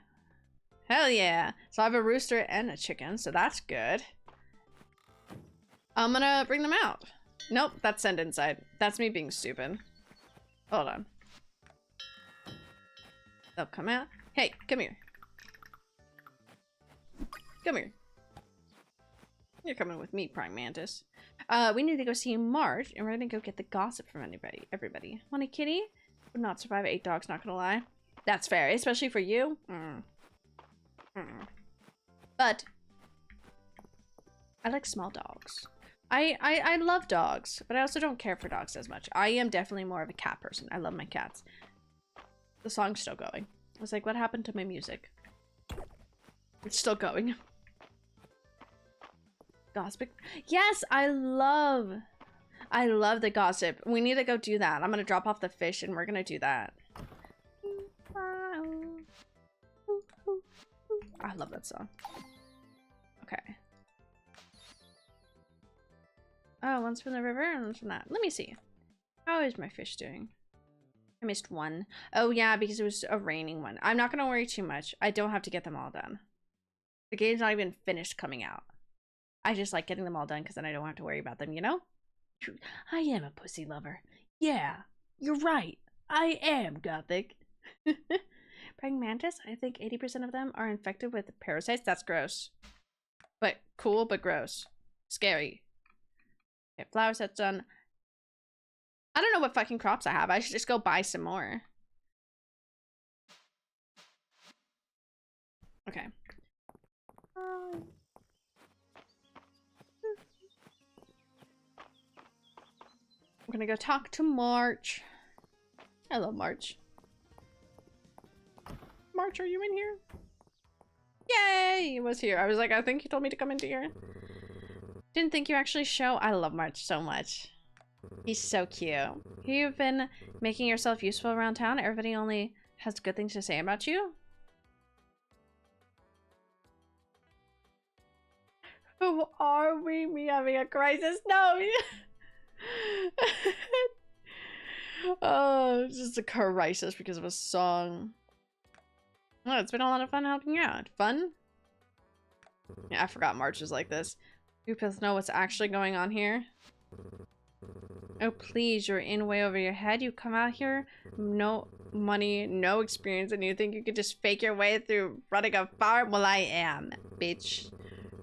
Hell yeah. So I have a rooster and a chicken, so that's good. I'm gonna bring them out. Nope, that's send inside. That's me being stupid. Hold on. They'll come out. Hey, come here. Come here. You're coming with me, Prime Mantis. We need to go see March, and we're gonna go get the gossip from everybody. Want a kitty? Would not survive 8 dogs, not gonna lie. That's fair, especially for you. But I like small dogs. I love dogs, but I also don't care for dogs as much. I am definitely more of a cat person. I love my cats. The song's still going. I was like, what happened to my music? It's still going. Gossip. Yes, I love the gossip. We need to go do that. I'm gonna drop off the fish and we're gonna do that. I love that song. Okay. Oh, one's from the river and one's from that. Let me see. How is my fish doing? I missed one. Oh yeah, because it was a raining one. I'm not gonna worry too much. I don't have to get them all done. The game's not even finished coming out. I just like getting them all done because then I don't have to worry about them, you know? I am a pussy lover. Yeah, you're right. I am gothic. Praying mantis, I think 80% of them are infected with parasites. That's gross. But cool, but gross. Scary. Okay, flower set's done. I don't know what fucking crops I have. I should just go buy some more. Okay. I'm gonna go talk to March. Hello, March. March, are you in here? Yay! He was here. I was like, I think he told me to come into here. Didn't think you actually show. I love March so much. He's so cute. You've been making yourself useful around town. Everybody only has good things to say about you. Who are we? Me having a crisis? No! Oh, it's just a crisis because of a song. Oh, it's been a lot of fun helping you out. Fun? Yeah, I forgot March was like this. You people know what's actually going on here? Oh, please, you're in way over your head. You come out here, no money, no experience, and you think you could just fake your way through running a farm? Well, I am, bitch.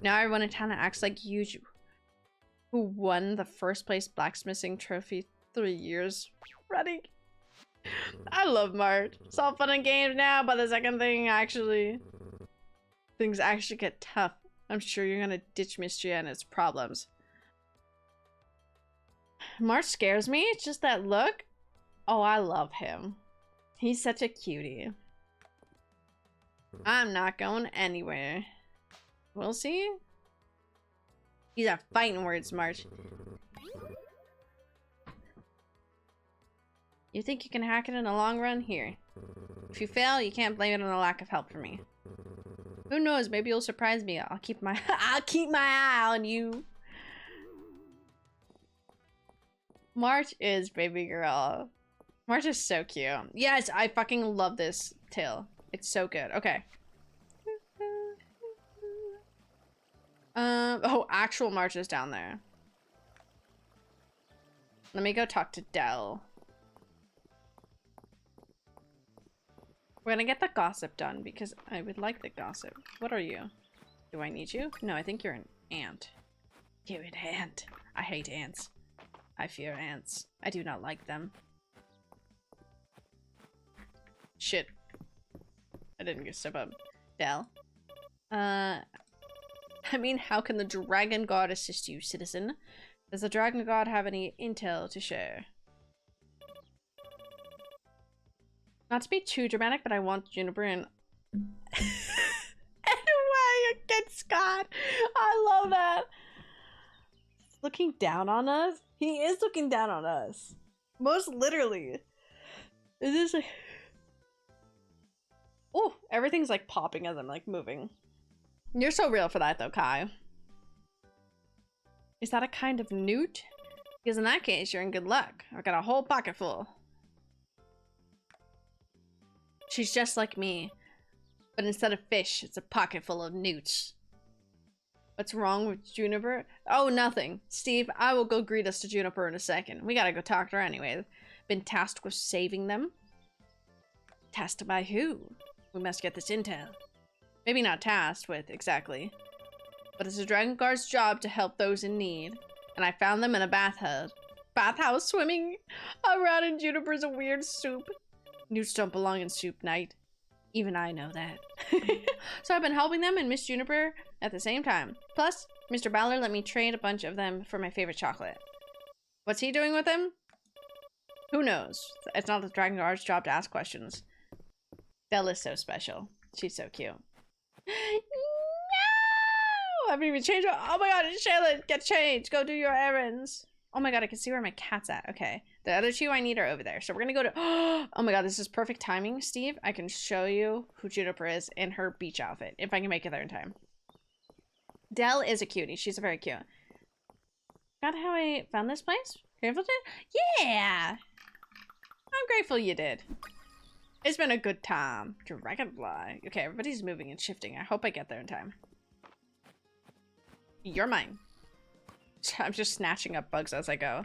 Now everyone in town acts like you, who won the first place blacksmithing trophy 3 years running. I love March. It's all fun and games now, but the second thing things actually get tough. I'm sure you're gonna ditch Mistria and its problems. March scares me. It's just that look. Oh, I love him. He's such a cutie. I'm not going anywhere. We'll see. These are fighting words, March. You think you can hack it in the long run? Here. If you fail, you can't blame it on a lack of help from me. Who knows? Maybe you'll surprise me. I'll keep my eye on you. March is baby girl. March is so cute. Yes, I fucking love this tale. It's so good. Okay. Oh, actual March is down there. Let me go talk to Dell. We're gonna get the gossip done because I would like the gossip. What are you? Do I need you? No, I think you're an ant. You're an ant. I hate ants. I fear ants. I do not like them. Shit. I didn't get step up. Dell. I mean, how can the Dragon God assist you, citizen? Does the Dragon God have any intel to share? Not to be too dramatic, but I want Juniper and... Anyway, against Scott. I love that. He's looking down on us. He is looking down on us. Most literally. Is this like... Oh, everything's like popping as I'm like moving. You're so real for that though, Kai. Is that a kind of newt? Because in that case, you're in good luck. I've got a whole pocket full. She's just like me. But instead of fish, it's a pocket full of newts. What's wrong with Juniper? Oh, nothing. Steve, I will go greet us to Juniper in a second. We gotta go talk to her anyway. Been tasked with saving them. Tasked by who? We must get this intel. Maybe not tasked with, exactly. But it's a Dragon Guard's job to help those in need. And I found them in a bathhouse swimming around in Juniper's weird soup. Newts don't belong in soup night. Even I know that. So I've been helping them and Miss Juniper at the same time. Plus, Mr. Ballard let me trade a bunch of them for my favorite chocolate. What's he doing with them? Who knows? It's not the Dragon Guard's job to ask questions. Bella's so special. She's so cute. No! I haven't even changed. Oh my god, Shaylin, get changed. Go do your errands. Oh my god, I can see where my cat's at. Okay. The other two I need are over there. So we're gonna go to... Oh my god, this is perfect timing, Steve. I can show you who Juniper is in her beach outfit. If I can make it there in time. Dell is a cutie. She's very cute. Got how I found this place? Grateful to? Yeah! I'm grateful you did. It's been a good time. Dragonfly. Okay, everybody's moving and shifting. I hope I get there in time. You're mine. I'm just snatching up bugs as I go.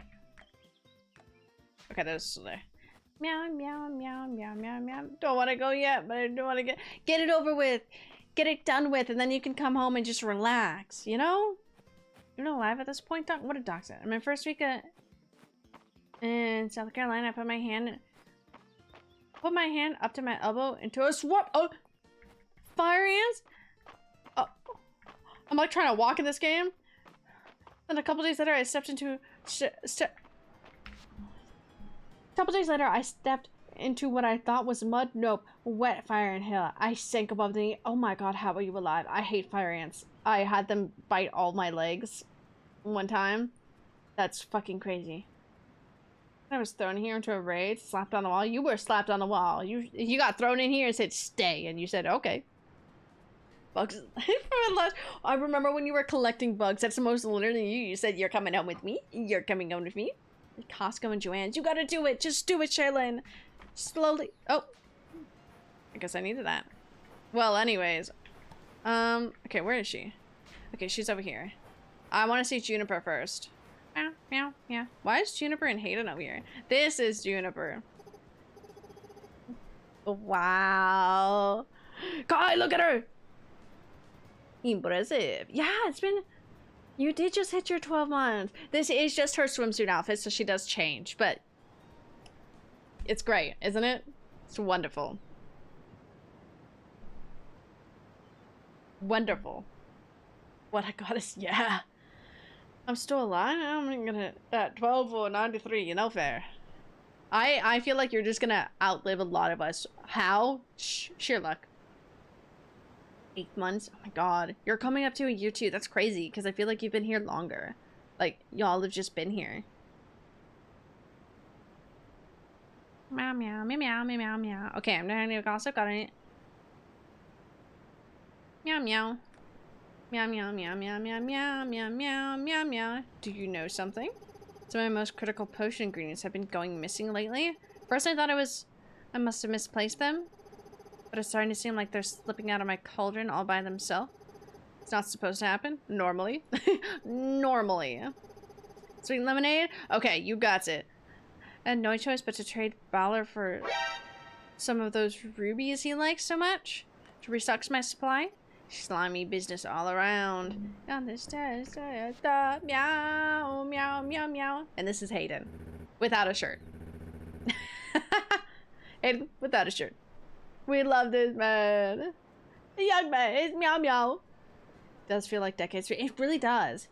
Okay, there's there. Meow, meow, meow, meow, meow, meow. Don't want to go yet, but I don't want to get it over with. Get it done with, and then you can come home and just relax, you know? You're not alive at this point, Doc? What did Doc say? In my first week in South Carolina, I put my hand up to my elbow into a swap. Oh, fire ants? Oh, I'm like trying to walk in this game. Then a couple days later, I stepped into what I thought was mud. Nope, wet fire and hail. I sank above the knee. Oh my god, how are you alive? I hate fire ants. I had them bite all my legs one time. That's fucking crazy. I was thrown here into a raid, slapped on the wall. You were slapped on the wall. You got thrown in here and said stay, and you said okay. Bugs. I remember when you were collecting bugs. That's the most literally you. You said you're coming home with me. You're coming home with me. Costco and Joann's. You gotta do it. Just do it, Shaylin. Slowly. Oh. I guess I needed that. Well, anyways. Okay, where is she? Okay, she's over here. I want to see Juniper first. Meow, meow, meow. Why is Juniper and Hayden over here? This is Juniper. Wow. Kai, look at her! Impressive. Yeah, it's been... You did just hit your 12 months. This is just her swimsuit outfit, so she does change, but... It's great, isn't it? It's wonderful. Wonderful. What a goddess, yeah. I'm still alive? I'm gonna... At 12 or 93, you know, fair. I feel like you're just gonna outlive a lot of us. How? Sheer luck. 8 months? Oh my god. You're coming up to a year too. That's crazy, because I feel like you've been here longer. Like, y'all have just been here. Meow, meow, meow, meow, meow, meow, meow. Okay, I'm gonna gossip. Got it. Meow, meow. Meow, meow, meow, meow, meow, meow, meow, meow, meow, meow. Do you know something? Some of my most critical potion ingredients have been going missing lately. First I thought I must have misplaced them. But it's starting to seem like they're slipping out of my cauldron all by themselves. It's not supposed to happen. Normally. Normally. Sweet lemonade? Okay, you got it. I had no choice but to trade Ballard for some of those rubies he likes so much. To restock my supply. Slimy business all around. On the stairs, meow, meow, meow, meow. And this is Hayden. Without a shirt. Hayden, without a shirt. We love this man. The young man is meow, meow. Does feel like decades. It really does.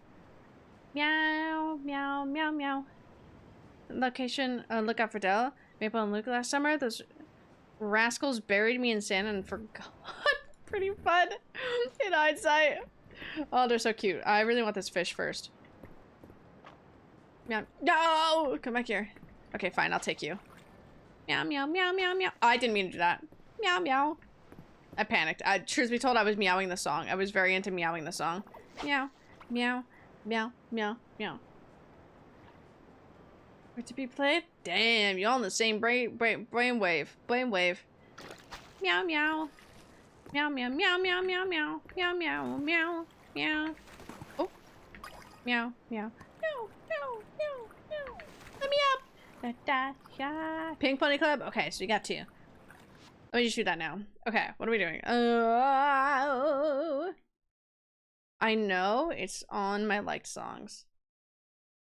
Meow, meow, meow, meow. Location, look out for Dell. Maple and Luke last summer. Those rascals buried me in sand and forgot. Pretty fun in hindsight. Oh, they're so cute. I really want this fish first. Meow. No! Come back here. Okay, fine. I'll take you. Meow, meow, meow, meow, meow. Oh, I didn't mean to do that. Meow, meow. I panicked. Truth be told, I was meowing the song. I was very into meowing the song. Meow, meow, meow, meow, meow. Where to be played? Damn, you're all in the same brain wave. Meow, meow. Meow, meow, meow, meow, meow, meow. Meow, meow, meow, meow. Oh. Meow, meow. Meow, meow, meow, meow. Let me up. Da, da, da. Pink Pony Club? Okay, so you got two. Let me just shoot that now. Okay, what are we doing? I know it's on my liked songs.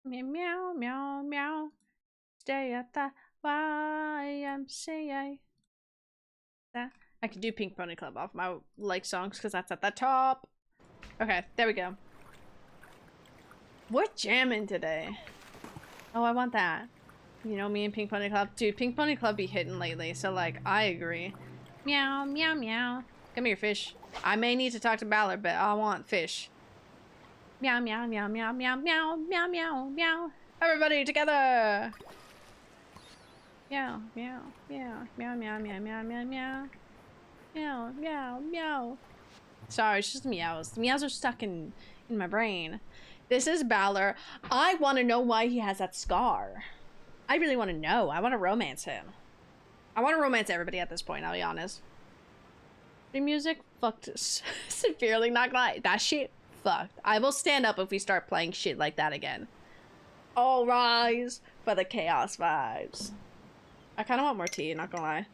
Meow, meow, meow, meow. Stay at the YMCA. I can do Pink Pony Club off my like songs because that's at the top. Okay, there we go. We're jamming today. Oh, I want that. You know, me and Pink Pony Club. Dude, Pink Pony Club be hitting lately, so like, I agree. Meow, meow, meow. Come here, fish. I may need to talk to Ballard, but I want fish. Meow, meow, meow, meow, meow, meow, meow, meow, meow. Everybody together! Meow, meow, meow, meow, meow, meow, meow, meow, meow. Meow, meow, meow. Sorry, it's just meows. The meows are stuck in my brain. This is Balor. I want to know why he has that scar. I really want to know. I want to romance him. I want to romance everybody at this point, I'll be honest. The music fucked severely, not gonna lie. That shit fucked. I will stand up if we start playing shit like that again. All rise for the chaos vibes. I kind of want more tea, not gonna lie.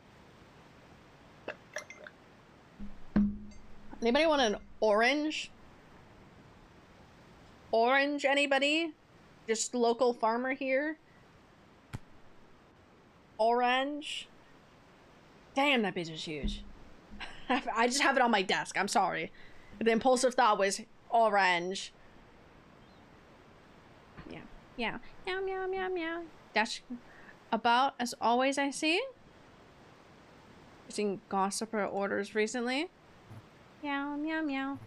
Anybody want an orange? Orange, anybody? Just local farmer here? Orange? Damn, that bitch is huge. I just have it on my desk, I'm sorry. The impulsive thought was orange. Yeah. Yeah. Meow, meow, meow, meow. That's about as always I see. I've seen gossiper orders recently. Meow, meow, meow.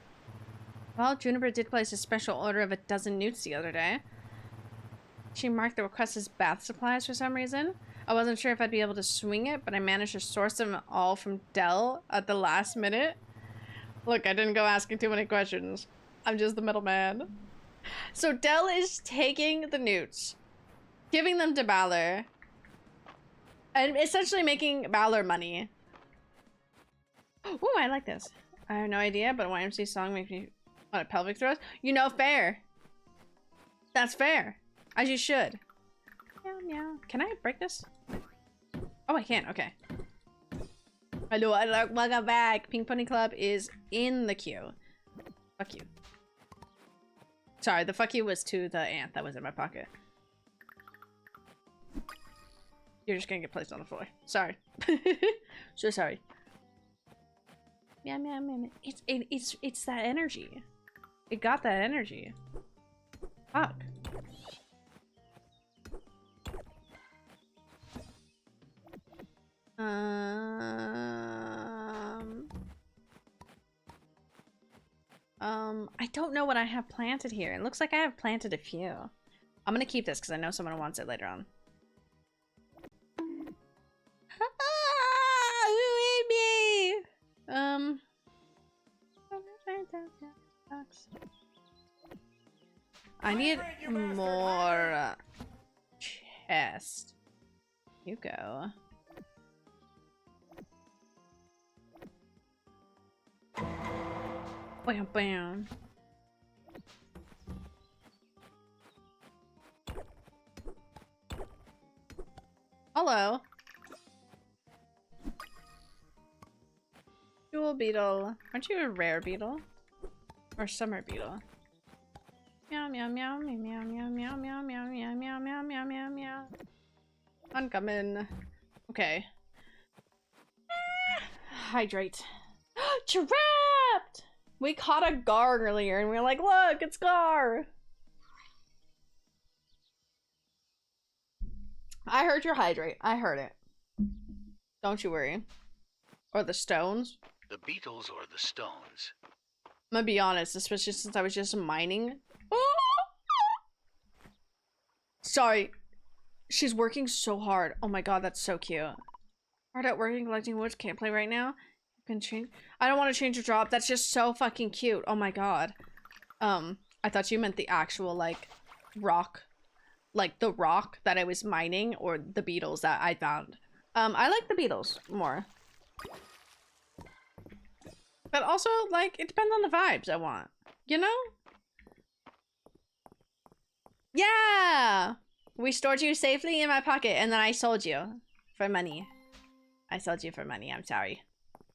Well, Juniper did place a special order of 12 newts the other day. She marked the request as bath supplies for some reason. I wasn't sure if I'd be able to swing it, but I managed to source them all from Dell at the last minute. Look, I didn't go asking too many questions. I'm just the middleman. So Dell is taking the newts, giving them to Balor, and essentially making Balor money. Ooh, I like this. I have no idea, but a YMC song makes me want a pelvic thrust. You know, fair. That's fair. As you should. Meow, meow. Can I break this? Oh, I can't. Okay. Hello, welcome back. Pink Pony Club is in the queue. Fuck you. Sorry, the fuck you was to the ant that was in my pocket. You're just gonna get placed on the floor. Sorry. So sorry. Meow, meow, meow, meow. It's that energy. It got that energy. Fuck. I don't know what I have planted here. It looks like I have planted a few. I'm gonna keep this because I know someone wants it later on. I need more chest. You go. Bam, bam. Hello. Jewel beetle. Aren't you a rare beetle? Or summer beetle? Meow meow meow meow meow meow meow meow meow meow meow meow meow meow meow. Uncoming. Okay. Hydrate. Trapped! We caught a gar earlier and we were like, look, it's gar! I heard your hydrate. I heard it. Don't you worry. Or the stones. The beetles or the stones? I'm gonna be honest, especially since I was just mining. Sorry. She's working so hard. Oh my god, that's so cute. Hard at working, collecting wood. Can't play right now. You can change. I don't want to change your job. That's just so fucking cute. Oh my god. I thought you meant the actual, like, rock. Like, the rock that I was mining, or the beetles that I found. I like the beetles more. But also, like, it depends on the vibes I want. You know? Yeah! We stored you safely in my pocket, and then I sold you. For money. I sold you for money, I'm sorry.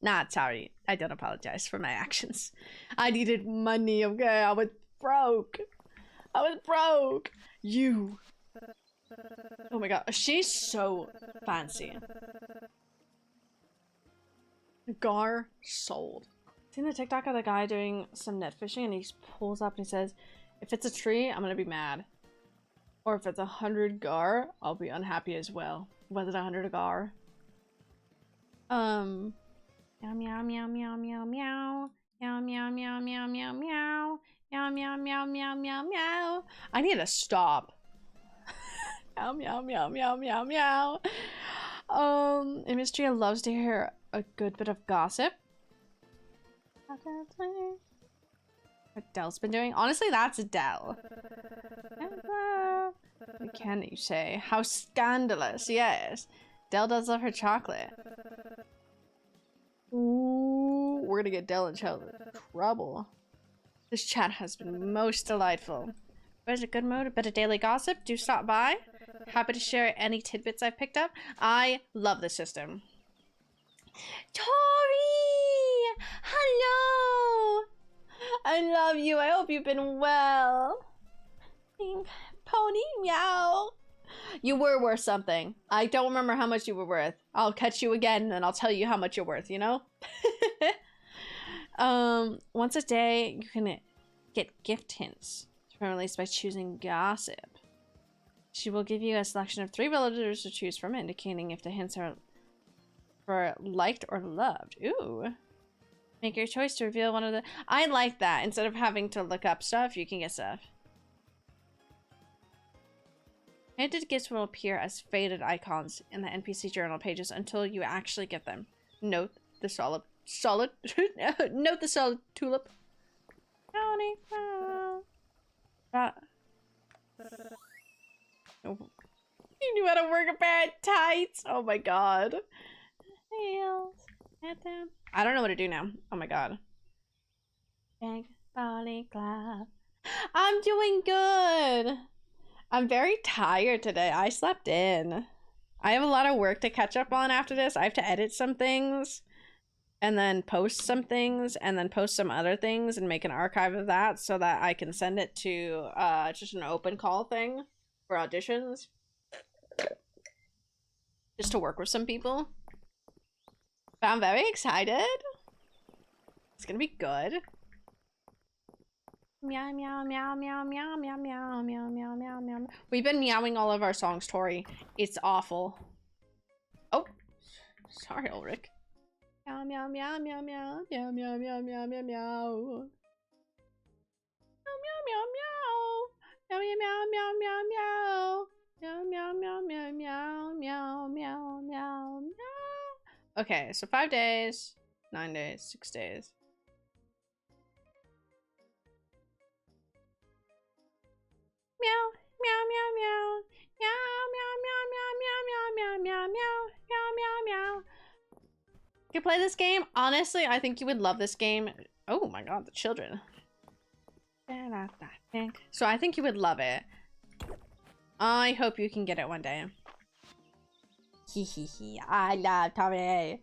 Not sorry. I don't apologize for my actions. I needed money, okay? I was broke. I was broke. You. Oh my god, she's so fancy. Gar sold. Seen the TikTok of the guy doing some net fishing and he pulls up and he says, if it's a tree, I'm gonna be mad. Or if it's 100 gar, I'll be unhappy as well. Was it 100 gar? Meow meow meow meow meow meow. Meow meow meow meow meow meow. Meow meow meow meow meow meow. I need to stop. Meow meow meow meow meow meow. Mistria loves to hear a good bit of gossip. What Dell's been doing? Honestly, that's Dell. What can you say? How scandalous, yes. Dell does love her chocolate. Ooh, we're gonna get Dell in trouble. This chat has been most delightful. Where's a good mood? A bit of daily gossip? Do stop by. Happy to share any tidbits I've picked up. I love the system. Tori! Hello! I love you. I hope you've been well. Pony, meow. You were worth something. I don't remember how much you were worth. I'll catch you again and I'll tell you how much you're worth, you know? Once a day, you can get gift hints from released by choosing gossip. She will give you a selection of 3 villagers to choose from, indicating if the hints are for liked or loved. Ooh. Make your choice to reveal one of the... I like that. Instead of having to look up stuff, you can get stuff. Hinted gifts will appear as faded icons in the NPC journal pages until you actually get them. Note the solid note the solid tulip. Oh. You knew how to work a pair of tights. Oh my god. I don't know what to do now. Oh my god. Big body clap. I'm doing good. I'm very tired today. I slept in. I have a lot of work to catch up on after this. I have to edit some things and then post some things and then post some other things and make an archive of that so that I can send it to just an open call thing for auditions. Just to work with some people. But I'm very excited. It's gonna be good. Meow meow meow meow meow meow meow meow meow meow meow. We've been meowing all of our songs, Tori. It's awful. Oh, sorry, Ulrich. Meow meow meow meow meow meow meow meow meow meow meow. Meow meow meow meow meow meow meow meow meow meow meow meow meow meow meow meow. Okay, so 5 days, 9 days, 6 days. Meow meow meow meow meow meow meow meow meow meow meow meow meow meow. You play this game? Honestly, I think you would love this game. Oh my god, the children. So I think you would love it. I hope you can get it one day. Hee hee hee. I love Tommy.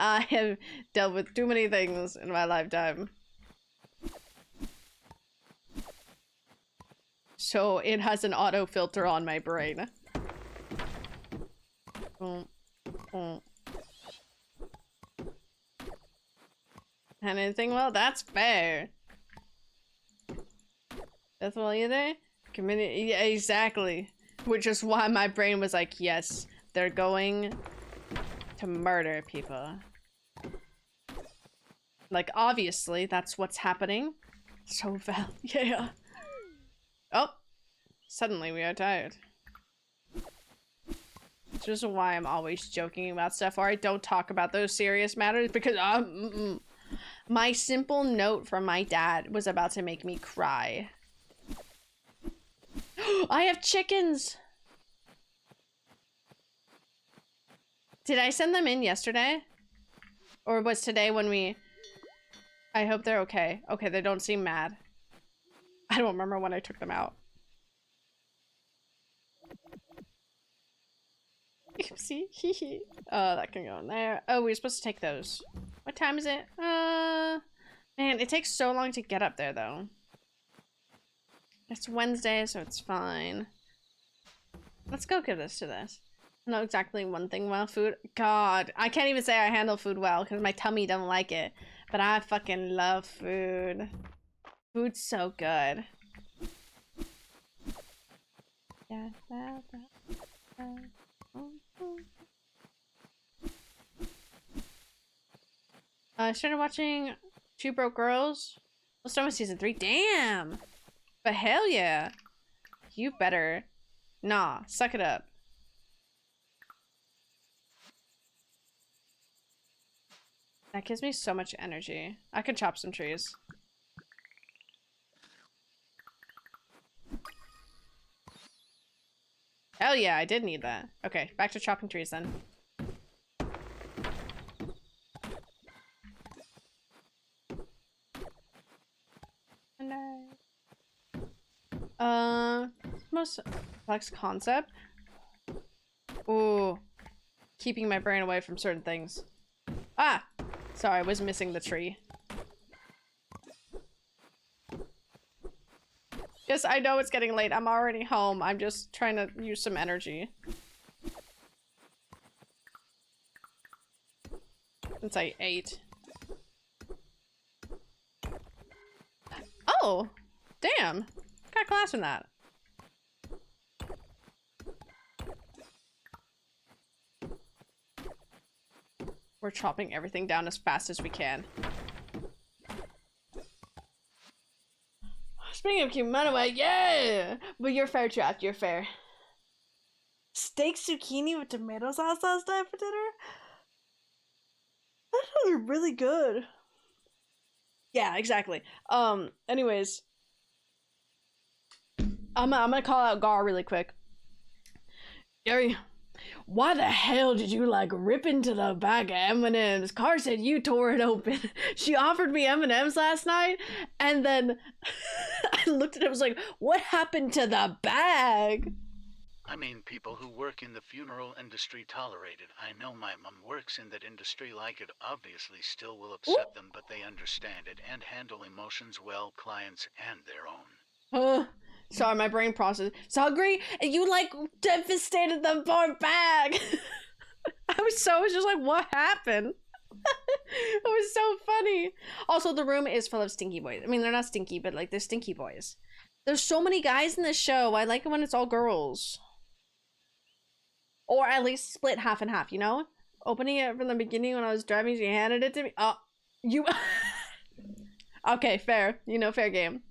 I have dealt with too many things in my lifetime. So it has an auto filter on my brain. And anything? Well, that's fair. That's well either? Community, yeah, exactly. Which is why my brain was like, yes, they're going to murder people. Like, obviously, that's what's happening. So Val, yeah. Oh, suddenly we are tired. Which is why I'm always joking about stuff, or I don't talk about those serious matters, because my simple note from my dad was about to make me cry. I have chickens! Did I send them in yesterday? Or was today when we... I hope they're okay. Okay, they don't seem mad. I don't remember when I took them out. Oopsie. Oh, that can go in there. Oh, we're supposed to take those. What time is it? Man, it takes so long to get up there, though. It's Wednesday, so it's fine. Let's go give this to this. I know exactly one thing about food. God, I can't even say I handle food well because my tummy don't like it. But I fucking love food. Food's so good. I started watching Two Broke Girls. Let's start with season 3. Damn! But hell yeah! You better. Nah, suck it up. That gives me so much energy. I could chop some trees. Hell yeah, I did need that. Okay, back to chopping trees then. Most complex concept. Ooh. Keeping my brain away from certain things. Ah! Sorry, I was missing the tree. Yes, I know it's getting late. I'm already home. I'm just trying to use some energy. Since I ate. Oh! Damn! Got class in that. We're chopping everything down as fast as we can. Speaking of keeping money away, yeah! But you're fair, Trapped, you're fair. Steak zucchini with tomato sauce last night for dinner? That sounds really good. Yeah, exactly. Anyways. I'm gonna call out Gar really quick. Gary, why the hell did you like rip into the bag of M&Ms? Car said you tore it open. She offered me M&Ms last night, and then I looked at it and was like, what happened to the bag? I mean, people who work in the funeral industry tolerate it. I know my mom works in that industry like it obviously still will upset them, but they understand it and handle emotions well, clients and their own. Sorry, my brain processed. Sagri, you like devastated the poor bag. I was just like, what happened? It was so funny. Also, the room is full of stinky boys. I mean, they're not stinky, but like they're stinky boys. There's so many guys in this show. I like it when it's all girls. Or at least split half and half, you know? Opening it from the beginning when I was driving, she handed it to me. Oh, you... Okay, fair. You know, fair game.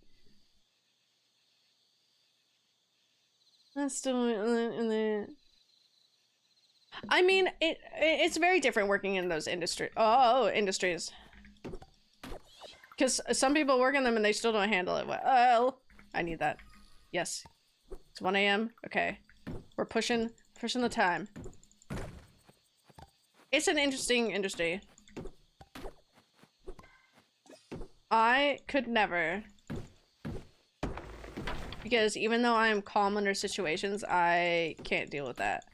That's still in the... I mean, it's very different working in those industries. Because some people work in them and they still don't handle it well. I need that. Yes. It's 1 a.m. Okay. We're pushing the time. It's an interesting industry. I could never. Because even though I am calm under situations, I can't deal with that.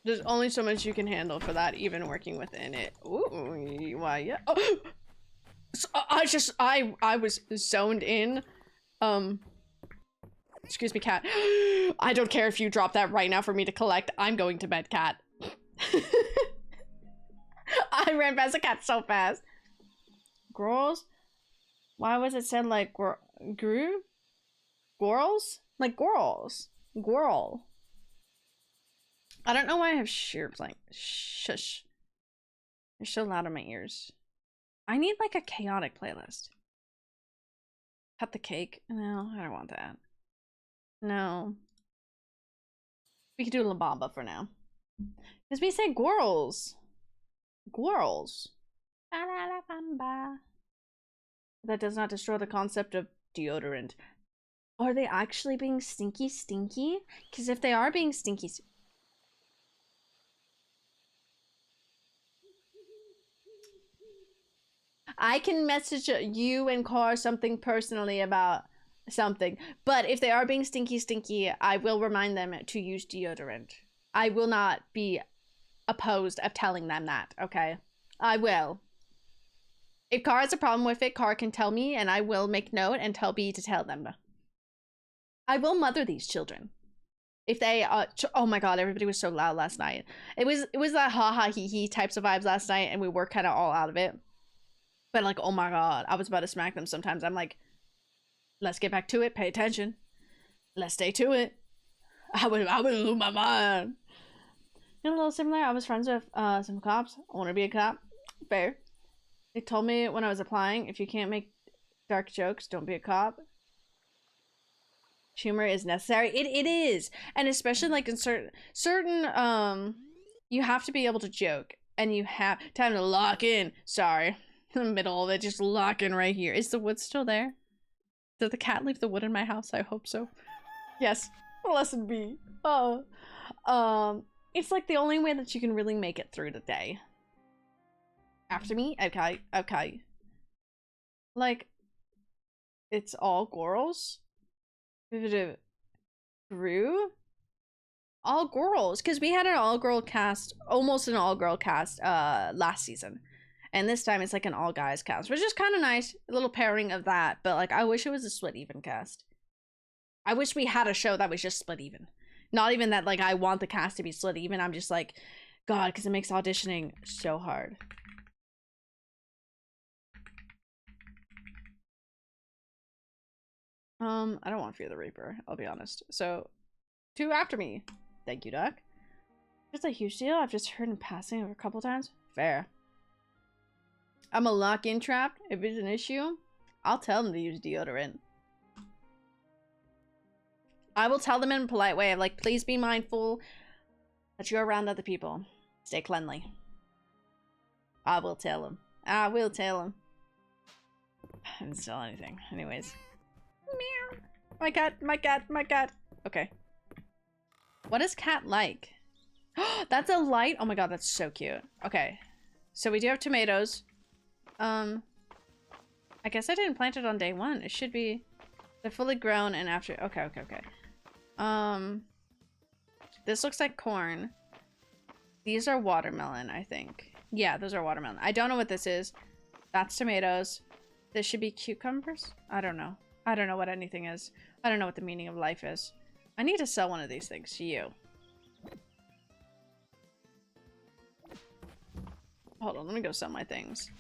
There's only so much you can handle for that, even working within it. Ooh, why, yeah. Oh, so I was zoned in. Excuse me, cat. I don't care if you drop that right now for me to collect. I'm going to bed, cat. I ran past the cat so fast. Girls? Why was it said like grew? Girls? Like girls. Girl. I don't know why I have sheer playing. Shush. You're so loud in my ears. I need like a chaotic playlist. Cut the cake. No, I don't want that. No. We could do La Bamba for now. Because we say girls. Girls. La la la bamba. That does not destroy the concept of deodorant. Are they actually being stinky? Because if they are being stinky... I can message you and Car something personally about something. But if they are being stinky, I will remind them to use deodorant. I will not be opposed of telling them that, okay? I will. If Car has a problem with it, Car can tell me and I will make note and tell B to tell them. I will mother these children. If they oh my god, everybody was so loud last night. It was that ha ha he he types of vibes last night and we were kind of all out of it. But like, oh my god, I was about to smack them sometimes. I'm like, let's get back to it, pay attention. Let's stay to it. I would lose my mind. You know, a little similar, I was friends with some cops. I want to be a cop. Fair. They told me when I was applying, if you can't make dark jokes, don't be a cop. Humor is necessary. It is. And especially like in certain you have to be able to joke. And you have time to lock in. Sorry. In the middle of it, just lock in right here. Is the wood still there? Did the cat leave the wood in my house? I hope so. Yes. Lesson B. Oh. It's like the only way that you can really make it through the day. After me? Okay. Okay. Like, it's all girls? Grew? All girls. Because we had an all-girl cast, almost an all-girl cast, last season. And this time it's like an all guys cast, which is kind of nice. A little pairing of that. But like, I wish it was a split even cast. I wish we had a show that was just split even. Not even that like I want the cast to be split even. I'm just like, God, because it makes auditioning so hard. I don't want Fear the Reaper, I'll be honest. So, 2 after me. Thank you, Doc. It's a huge deal. I've just heard in passing over a couple times. Fair. I'm a lock-in trap. If it's an issue, I'll tell them to use deodorant. I will tell them in a polite way of like, please be mindful that you're around other people. Stay cleanly. I will tell them. I will tell them. I didn't sell anything. Anyways. Meow. My cat, my cat, my cat. Okay. What is cat like? That's a light. Oh my god, that's so cute. Okay. So we do have tomatoes. I guess I didn't plant it on day 1. It should be, they're fully grown and after, okay. This looks like corn. These are watermelon, I think. Yeah, those are watermelon. I don't know what this is. That's tomatoes. This should be cucumbers? I don't know. I don't know what anything is. I don't know what the meaning of life is. I need to sell one of these things to you. Hold on, let me go sell my things.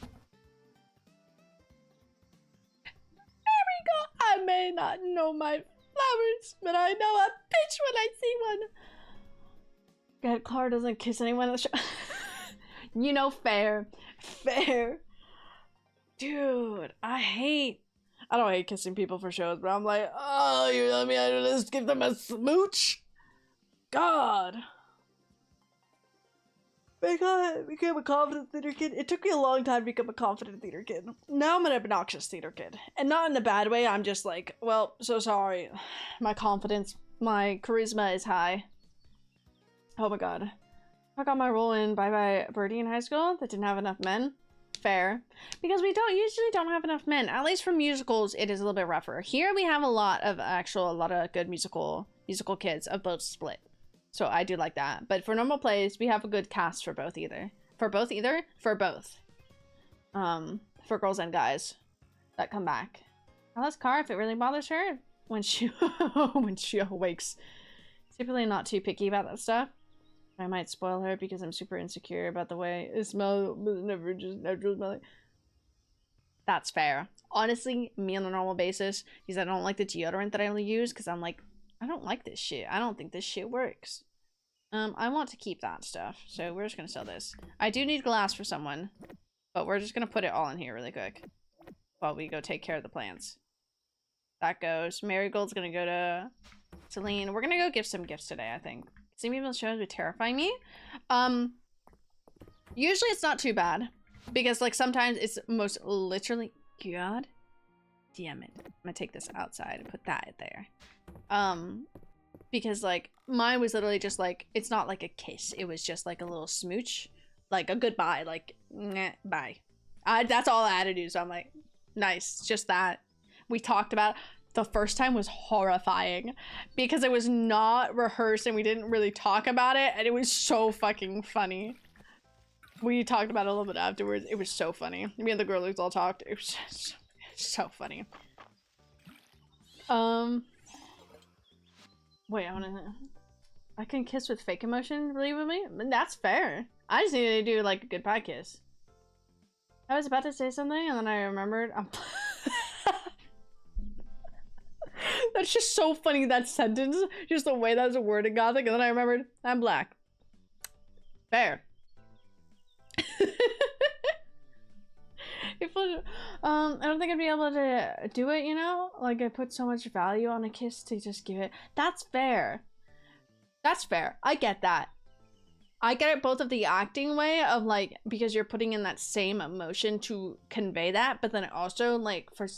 I may not know my flowers, but I know a bitch when I see one. God, Clara doesn't kiss anyone on the show. You know, fair. Fair. Dude, I don't hate kissing people for shows, but I'm like, oh, you let me I just give them a smooch? God. I became a confident theater kid. It took me a long time to become a confident theater kid. Now I'm an obnoxious theater kid. And not in a bad way, I'm just like, well, so sorry. My confidence, my charisma is high. Oh my god. I got my role in Bye Bye Birdie in high school that didn't have enough men. Fair. Because we usually don't have enough men. At least for musicals, it is a little bit rougher. Here we have a lot of good musical kids of both split. So I do like that. But for normal plays, we have a good cast for both either. For both either? For both. For girls and guys that come back. I'll ask Car if it really bothers her when she when she awakes. Typically not too picky about that stuff. I might spoil her because I'm super insecure about the way it smells, but never just natural smelling. That's fair. Honestly, me on a normal basis, because I don't like the deodorant that I only use, because I'm like, I don't like this shit. I don't think this shit works. I want to keep that stuff, so we're just gonna sell this. I do need glass for someone, but we're just gonna put it all in here really quick while we go take care of the plants. That goes. Marigold's gonna go to Celine. We're gonna go give some gifts today, I think. Seeing people shows would terrify me. Usually it's not too bad. Because, like, sometimes it's most literally... God damn it. I'm gonna take this outside and put that there. Because, like, mine was literally just, like... It's not like a kiss. It was just, like, a little smooch. Like, a goodbye. Like, nah, bye. That's all I had to do. So I'm like, nice. Just that. We talked about... The first time was horrifying because it was not rehearsed and we didn't really talk about it, and it was so fucking funny. We talked about it a little bit afterwards. It was so funny. Me and the girlies all talked. It was just so funny. Wait, I can kiss with fake emotion, believe me? That's fair. I just needed to do like a goodbye kiss. I was about to say something and then I remembered. That's just so funny, that sentence. Just the way that's worded Gothic. And then I remembered, I'm black. Fair. I don't think I'd be able to do it, you know? Like, I put so much value on a kiss to just give it. That's fair. That's fair. I get that. I get it both of the acting way of, like, because you're putting in that same emotion to convey that, but then also, like, for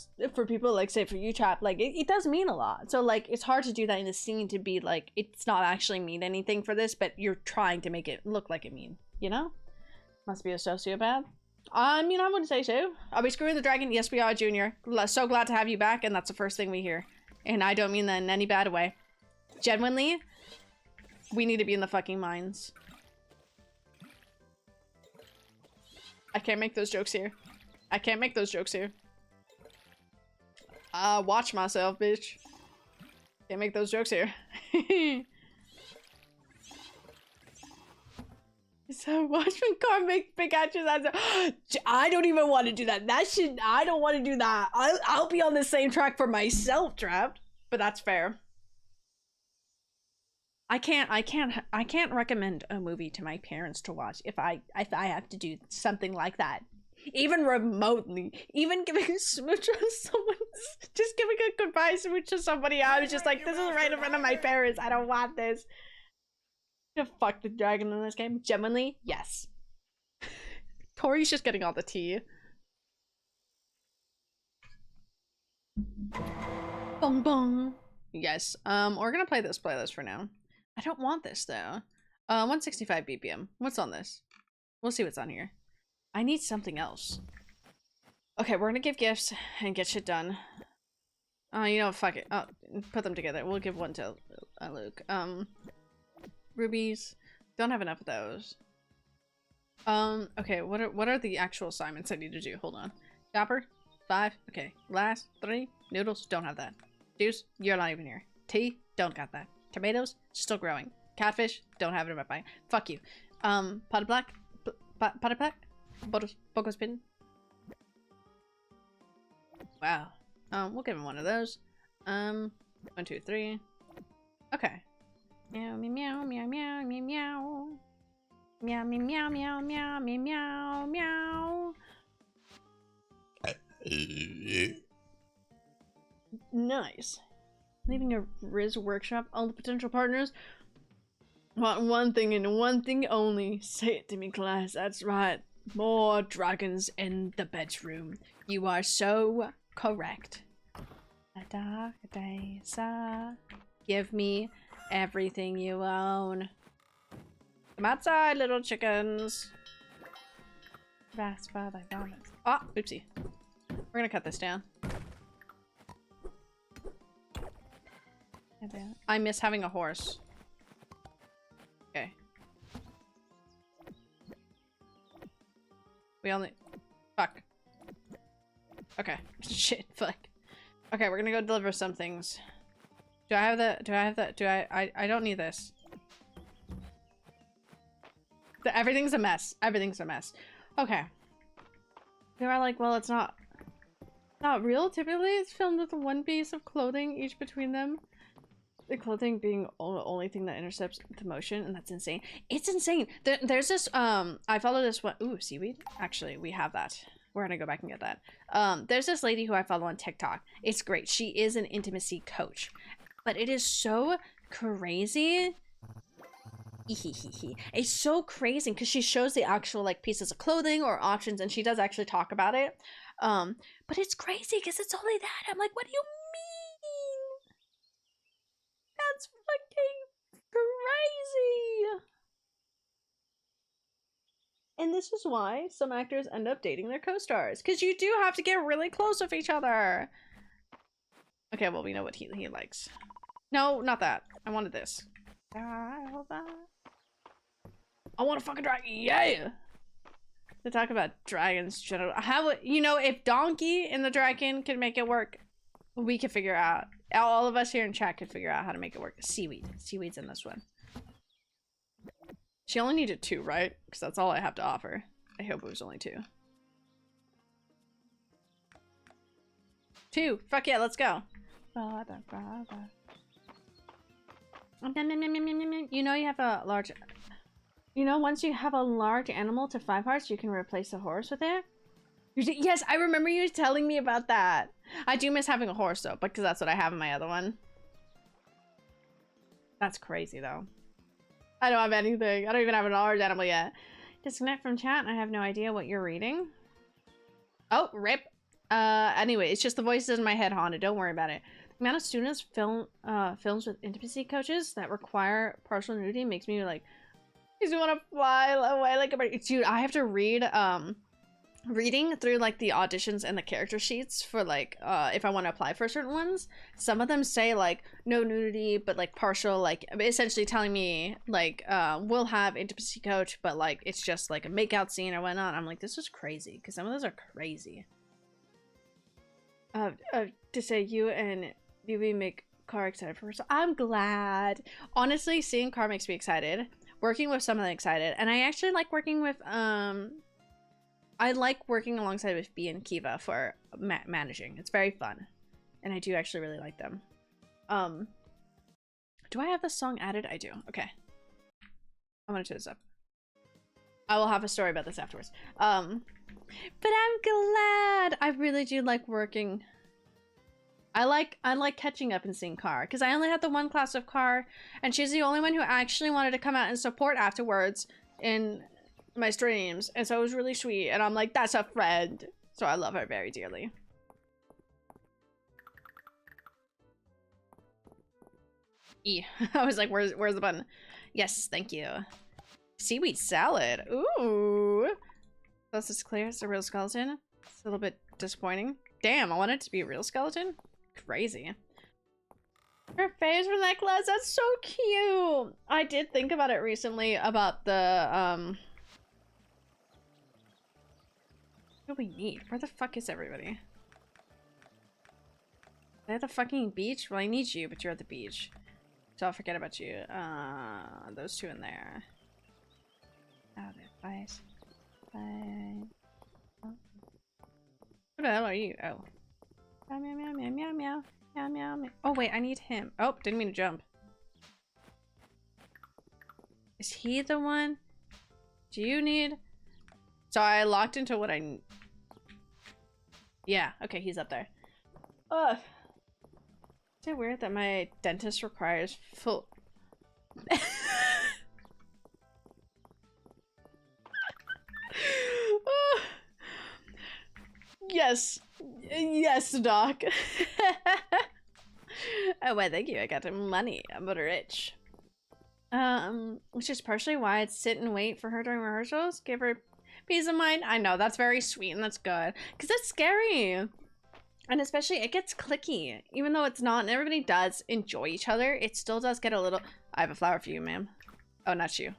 people, like, say, for you, Chap, like, it does mean a lot. So, like, it's hard to do that in a scene to be, like, it's not actually mean anything for this, but you're trying to make it look like it mean, you know? Must be a sociopath. I mean, I wouldn't say so. Are we screwing the dragon? Yes, we are, Junior. So glad to have you back, and that's the first thing we hear. And I don't mean that in any bad way. Genuinely, we need to be in the fucking mines. I can't make those jokes here. I can't make those jokes here. Watch myself, bitch. Can't make those jokes here. So watchman car make Pikachu's answer. I don't even want to do that. That shit, I don't want to do that. I'll be on the same track for myself, Trapped. But that's fair. I can't recommend a movie to my parents to watch if I have to do something like that. Even remotely. Even giving a smooch on someone. Just giving a goodbye smooch to somebody. I was just like, this is right in front of my parents. I don't want this. To fuck the dragon in this game. Genuinely, yes. Tori's just getting all the tea. Bong bong. Yes. We're gonna play this playlist for now. I don't want this though. 165 BPM. What's on this? We'll see what's on here. I need something else. Okay, we're gonna give gifts and get shit done. You know, fuck it. Oh, put them together. We'll give one to Luke. Rubies. Don't have enough of those. Okay, what are the actual assignments I need to do? Hold on. Copper? 5. Okay. Glass? 3. Noodles? Don't have that. Juice? You're not even here. Tea? Don't got that. Tomatoes? Still growing. Catfish? Don't have it in my bag. Fuck you. Pot of black? Pot of black? Bocos pin? Wow. We'll give him one of those. 1, 2, 3. Okay. Meow meow meow meow meow meow meow meow meow meow meow meow meow. Nice. Leaving a Riz workshop. All the potential partners want one thing and one thing only. Say it to me, class. That's right. More dragons in the bedroom. You are so correct. Give me everything you own. Come outside, little chickens. That's why they vomit. Ah, oopsie. We're gonna cut this down. I miss having a horse. Okay. We only... Fuck. Okay. Shit, fuck. Okay, we're gonna go deliver some things. Do I have the... I don't need this. Everything's a mess. Everything's a mess. Okay. They were like, well, it's not real. Typically, it's filmed with one piece of clothing each between them. The clothing being the only thing that intercepts the motion, and that's insane. It's insane. There's this, I follow this one. Ooh, seaweed? Actually, we have that. We're gonna go back and get that. There's this lady who I follow on TikTok. It's great. She is an intimacy coach. But it is so crazy. It's so crazy because she shows the actual like pieces of clothing or options, and she does actually talk about it. But it's crazy because it's only that. I'm like, what do you mean? That's fucking crazy. And this is why some actors end up dating their co-stars, because you do have to get really close with each other. Okay, well, we know what he likes. No, not that. I wanted this. I want a fucking dragon. Yeah. To talk about dragons, general. How, you know, if Donkey and the dragon can make it work, we can figure out. All of us here in chat can figure out how to make it work. Seaweed. Seaweed's in this one. She only needed 2, right? Because that's all I have to offer. I hope it was only 2. 2. Fuck yeah, let's go. You know you have a large... You know, once you have a large animal to 5 hearts, you can replace a horse with it? Yes, I remember you telling me about that. I do miss having a horse, though, because that's what I have in my other one. That's crazy, though. I don't have anything. I don't even have a large animal yet. Disconnect from chat. I have no idea what you're reading. Oh, rip. Anyway, it's just the voices in my head haunted. Don't worry about it. The amount of students films with intimacy coaches that require partial nudity makes me like, makes me want to fly away like a bird. Dude, I have to read reading through like the auditions and the character sheets for like if I want to apply for certain ones. Some of them say like no nudity, but like partial, like essentially telling me like we'll have intimacy coach, but like it's just like a makeout scene or whatnot. I'm like, this is crazy, because some of those are crazy. To say you and Vivi make Car excited for her, so I'm glad. Honestly, seeing Car makes me excited. Working with someone excited, and I actually like working with I like working alongside with B and Kiva for managing. It's very fun, and I do actually really like them. Do I have this song added? I do. Okay, I'm gonna turn this up. I will have a story about this afterwards. But I'm glad. I really do like working. I like catching up and seeing Car, because I only had the one class of Car, and she's the only one who actually wanted to come out and support afterwards in my streams, and so it was really sweet, and I'm like, that's a friend. So I love her very dearly. E. I was like, where's the button? Yes, thank you. Seaweed salad. Ooh. This is clear. It's a real skeleton. It's a little bit disappointing. Damn, I want it to be a real skeleton. Crazy. Her favorite necklace. That's so cute. I did think about it recently about the what do we need? Where the fuck is everybody? They're at the fucking beach? Well, I need you, but you're at the beach. So I'll forget about you. Those 2 in there. Oh, they're guys. Bye. Oh. Who the hell are you? Oh. Meow, meow, meow, meow, meow, meow. Meow, meow, meow. Oh, wait, I need him. Oh, didn't mean to jump. Is he the one? Do you need... So I locked into what I... Yeah, okay, he's up there. Ugh. Is it weird that my dentist requires full... Yes. Yes, Doc. Oh, well, thank you. I got money. I'm rich. Which is partially why I'd sit and wait for her during rehearsals. Give her peace of mind. I know, that's very sweet and that's good. Because it's scary. And especially, it gets clicky. Even though it's not, and everybody does enjoy each other, it still does get a little... I have a flower for you, ma'am. Oh, not you.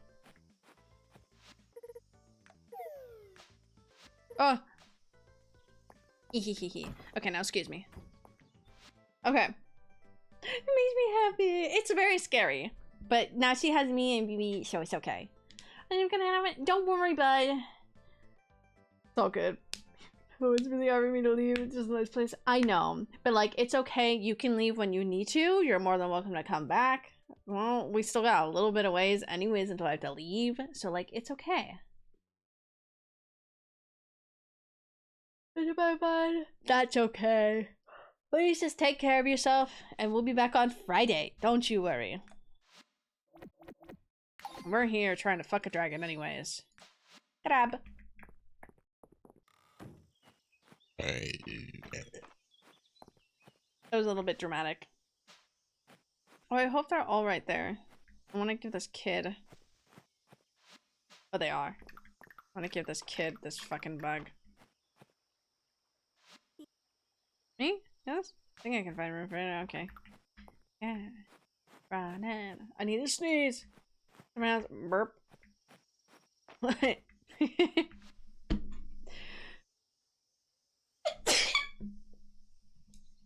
Oh. Okay, now excuse me. Okay. It makes me happy. It's very scary. But now she has me and BB, so it's okay. I'm gonna have it. Don't worry, bud. It's all good. Oh, it's really hard for me to leave. It's just a nice place. I know. But, like, it's okay. You can leave when you need to. You're more than welcome to come back. Well, we still got a little bit of ways anyways until I have to leave. So, like, it's okay. Bye, bud. That's okay. Please just take care of yourself, and we'll be back on Friday. Don't you worry. We're here trying to fuck a dragon anyways. Grab. That was a little bit dramatic. Oh, I hope they're all right there. I want to give this kid... Oh, they are. I want to give this kid this fucking bug. Me? Yes? I think I can find room for it. Okay. Yeah. Run in. I need to sneeze. Someone else. Burp.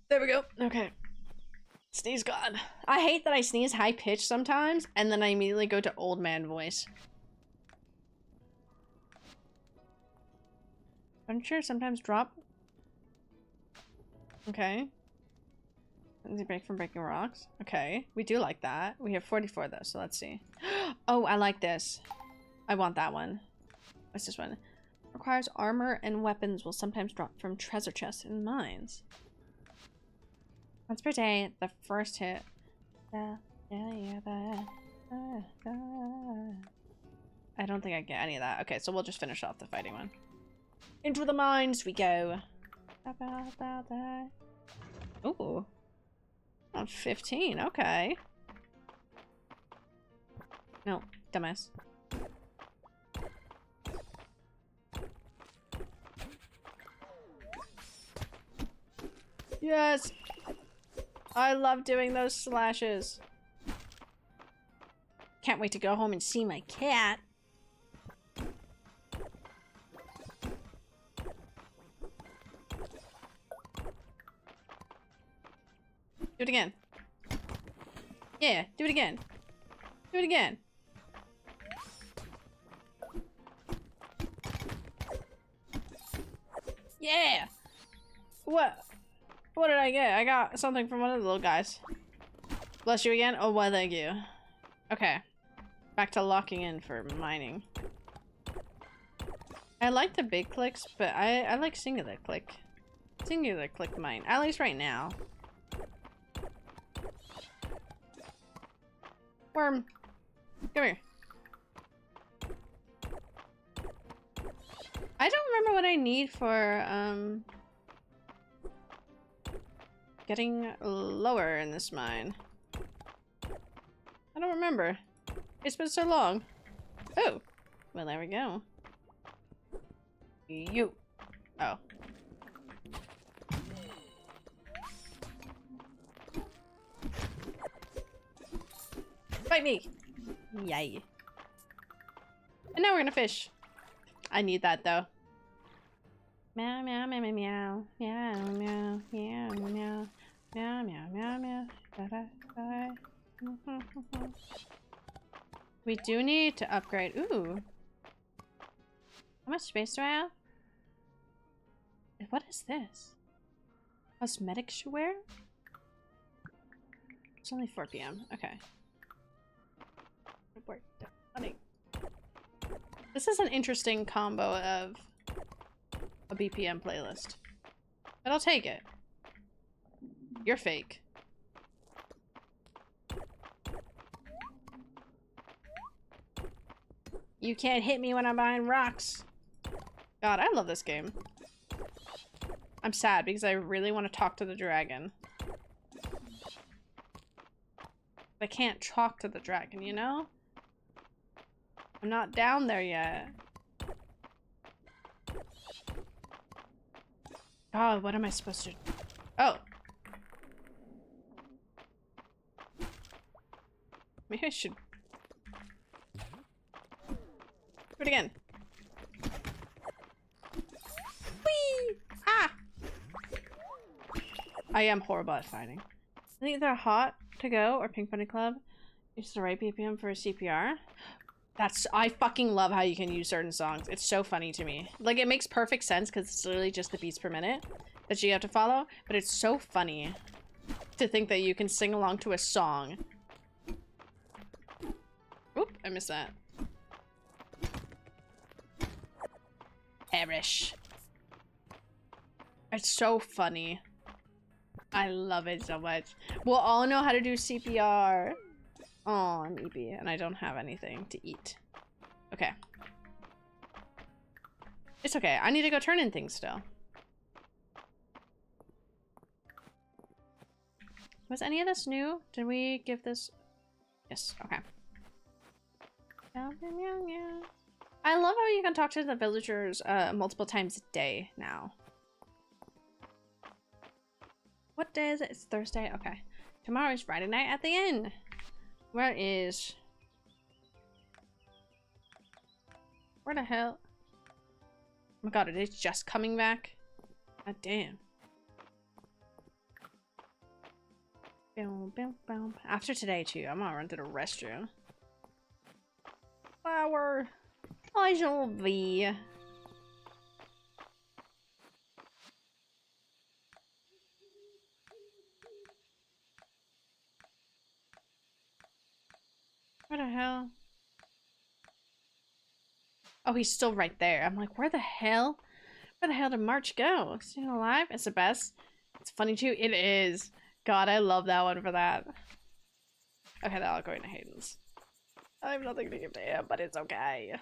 There we go. Okay. Sneeze gone. I hate that I sneeze high pitched sometimes, and then I immediately go to old man voice. Furniture sometimes drop. Okay. Does he break from breaking rocks? Okay. We do like that. We have 44 though, so let's see. Oh, I like this. I want that one. What's this one? Requires armor and weapons will sometimes drop from treasure chests in mines. Once per day, the first hit. I don't think I get any of that. Okay, so we'll just finish off the fighting one. Into the mines we go. Ooh. On 15, okay. No, dumbass. Yes! I love doing those slashes. Can't wait to go home and see my cat. Do it again. Yeah, do it again. Do it again. Yeah! What? What did I get? I got something from one of the little guys. Bless you again? Oh, why thank you. Okay. Back to locking in for mining. I like the big clicks, but I like singular click. Singular click mine. At least right now. Worm. Come here. I don't remember what I need for, getting lower in this mine. I don't remember. It's been so long. Oh. Well, there we go. You. Oh. Fight me! Yay. And now we're gonna fish. I need that though. Meow meow meow meow meow meow meow meow meow meow meow meow meow da da da. We do need to upgrade. Ooh. How much space do I have? What is this? Cosmetic wear? It's only 4 p.m. Okay. This is an interesting combo of a BPM playlist. But I'll take it. You're fake. You can't hit me when I'm behind rocks. God, I love this game. I'm sad because I really want to talk to the dragon. I can't talk to the dragon, you know? I'm not down there yet. God, what am I supposed to... Oh. Maybe I should Do it again. Whee! Ah! I am horrible at fighting. I think they're hot to go or Pink Bunny Club. It's the right BPM for a CPR. I fucking love how you can use certain songs. It's so funny to me. Like, it makes perfect sense because it's literally just the beats per minute that you have to follow, but it's so funny to think that you can sing along to a song. Oop, I missed that. Perish. It's so funny. I love it so much. We'll all know how to do CPR. Oh, I'm EP and I don't have anything to eat. Okay. It's okay. I need to go turn in things still. Was any of this new? Did we give this? Yes. Okay. I love how you can talk to the villagers multiple times a day now. What day is it? It's Thursday? Okay. Tomorrow is Friday night at the inn. Where the hell? Oh my god, it is just coming back? God damn. Boom, boom, boom. After today too, I'm gonna run to the restroom. Flower. I shall be. Where the hell? Oh, he's still right there. I'm like, where the hell? Where the hell did March go? Is he alive? It's the best. It's funny too. It is. God, I love that one for that. Okay, that'll go into Hayden's. I have nothing to give to him, but it's okay.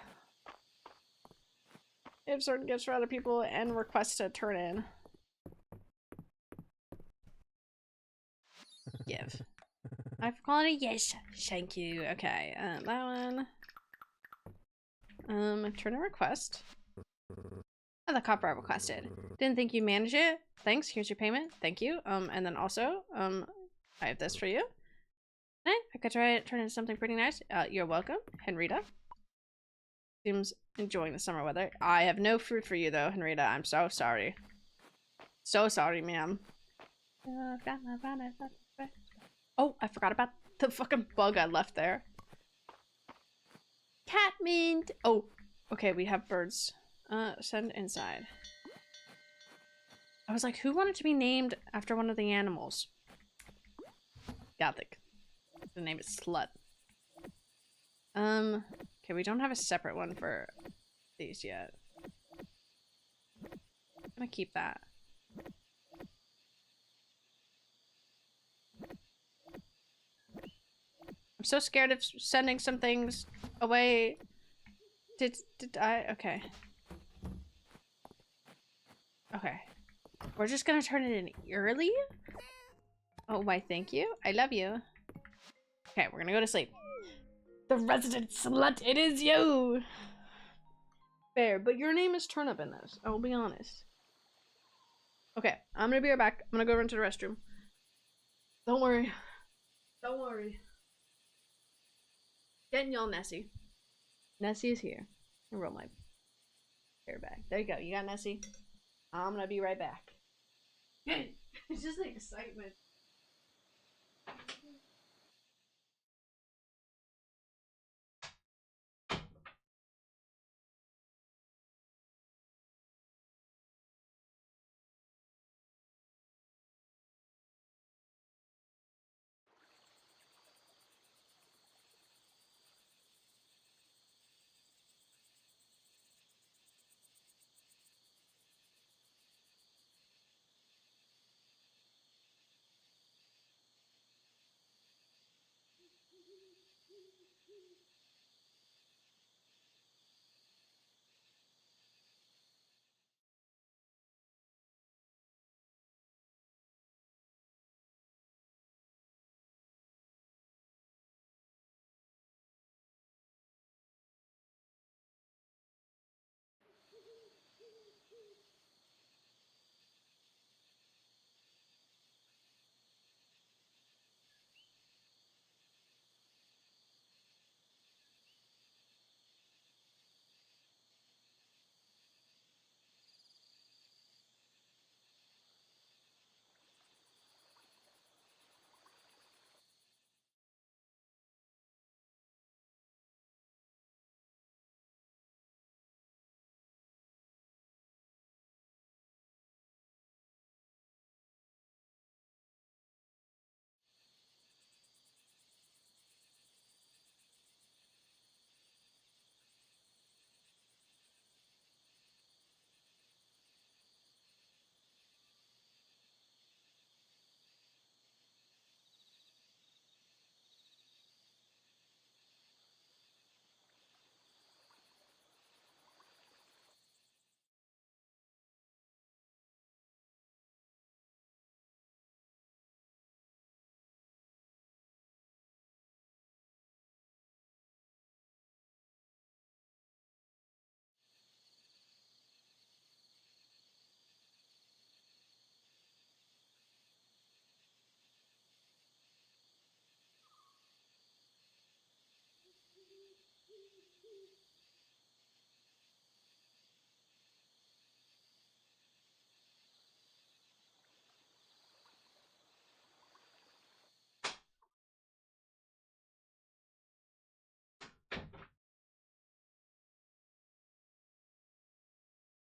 If certain gifts for other people and requests to turn in. Give. I've called it yes. Thank you. Okay, that one. Turn a request. Oh, the copper I requested. Didn't think you'd manage it. Thanks. Here's your payment. Thank you. And then also, I have this for you. Eh, I could try to turn into something pretty nice. You're welcome, Henrita. Seems enjoying the summer weather. I have no fruit for you though, Henrita. I'm so sorry. So sorry, ma'am. Oh, I forgot about the fucking bug I left there. Catmint. Oh, okay, we have birds. Send inside. I was like, who wanted to be named after one of the animals? Gothic. The name is Slut. Okay, we don't have a separate one for these yet. I'm gonna keep that. I'm so scared of sending some things away. Did I? Okay. Okay. We're just gonna turn it in early? Oh, why, thank you. I love you. Okay, we're gonna go to sleep. The resident slut, it is you! Fair, but your name is Turnip in this. I'll be honest. Okay, I'm gonna be right back. I'm gonna go run to the restroom. Don't worry. Don't worry. Getting y'all Nessie. Nessie is here. I roll my hair back. There you go. You got Nessie. I'm gonna be right back. It's just the excitement.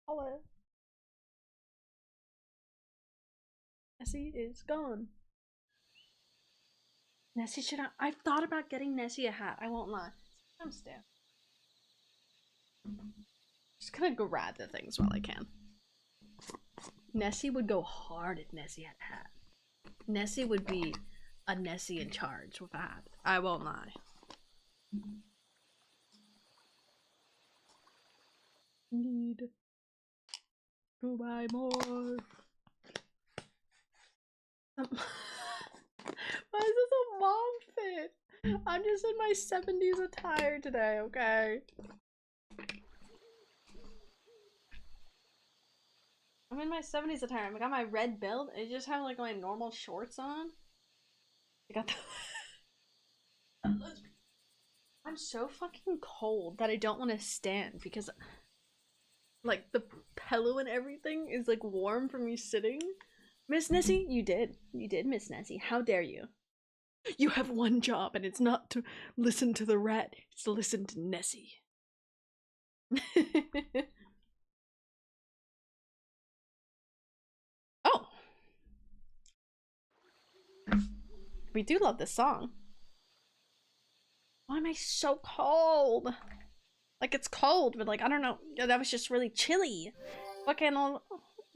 Hello. Nessie is gone. Nessie should have. I've thought about getting Nessie a hat. I won't lie. I'm still. Just gonna grab the things while I can. Nessie would go hard if Nessie had a hat. Nessie would be a Nessie in charge with a hat. I won't lie. Need to buy more. Why is this a mom fit? I'm just in my 70s attire today, okay? I'm in my 70s attire. I got my red belt. I just have like my normal shorts on. I got the I'm so fucking cold that I don't want to stand because like the pillow and everything is like warm from me sitting. Miss Nessie, you did, Miss Nessie. How dare you? You have one job, and it's not to listen to the rat, it's to listen to Nessie. Oh! We do love this song. Why am I so cold? Like, it's cold, but like, I don't know. That was just really chilly. Okay, no,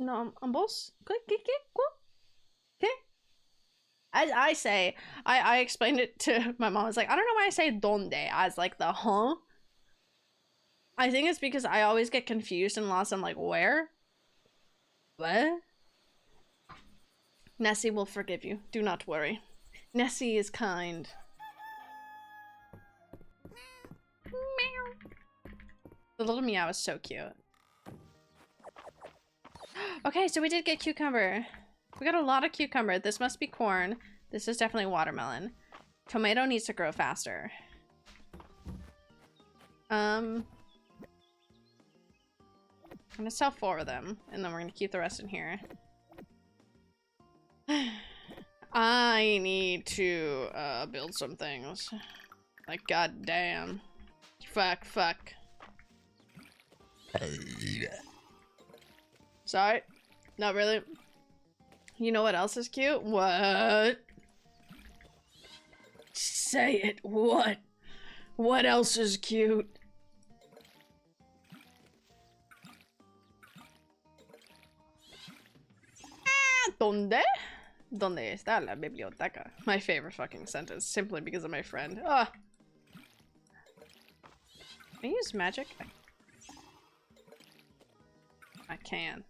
ambos? Okay. As I say, I explained it to my mom. I was like, I don't know why I say donde as like the huh. I think it's because I always get confused and lost. I'm like, where? What? Nessie will forgive you. Do not worry. Nessie is kind. The little meow is so cute. Okay, so we did get cucumber. We got a lot of cucumber. This must be corn. This is definitely watermelon. Tomato needs to grow faster. I'm gonna sell 4 of them, and then we're gonna keep the rest in here. I need to build some things. Like, goddamn. Fuck. Sorry. Not really. You know what else is cute? What? Say it. What? What else is cute? ¿Dónde? ¿Dónde está la biblioteca? My favorite fucking sentence, simply because of my friend. Ah. Can I use magic? I can.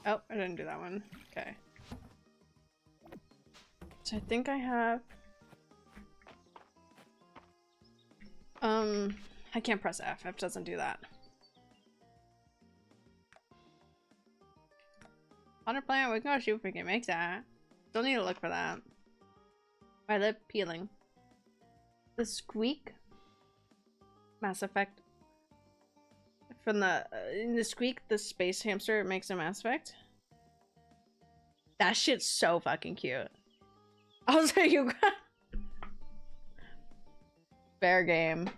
Oh, I didn't do that one. Okay. So I think I have... I can't press F. F doesn't do that. Water plant, we can go see if we can make that. Don't need to look for that. My lip peeling. The squeak? Mass Effect. From the in the squeak, the space hamster makes a Mass Effect. That shit's so fucking cute. I was like, you fair game.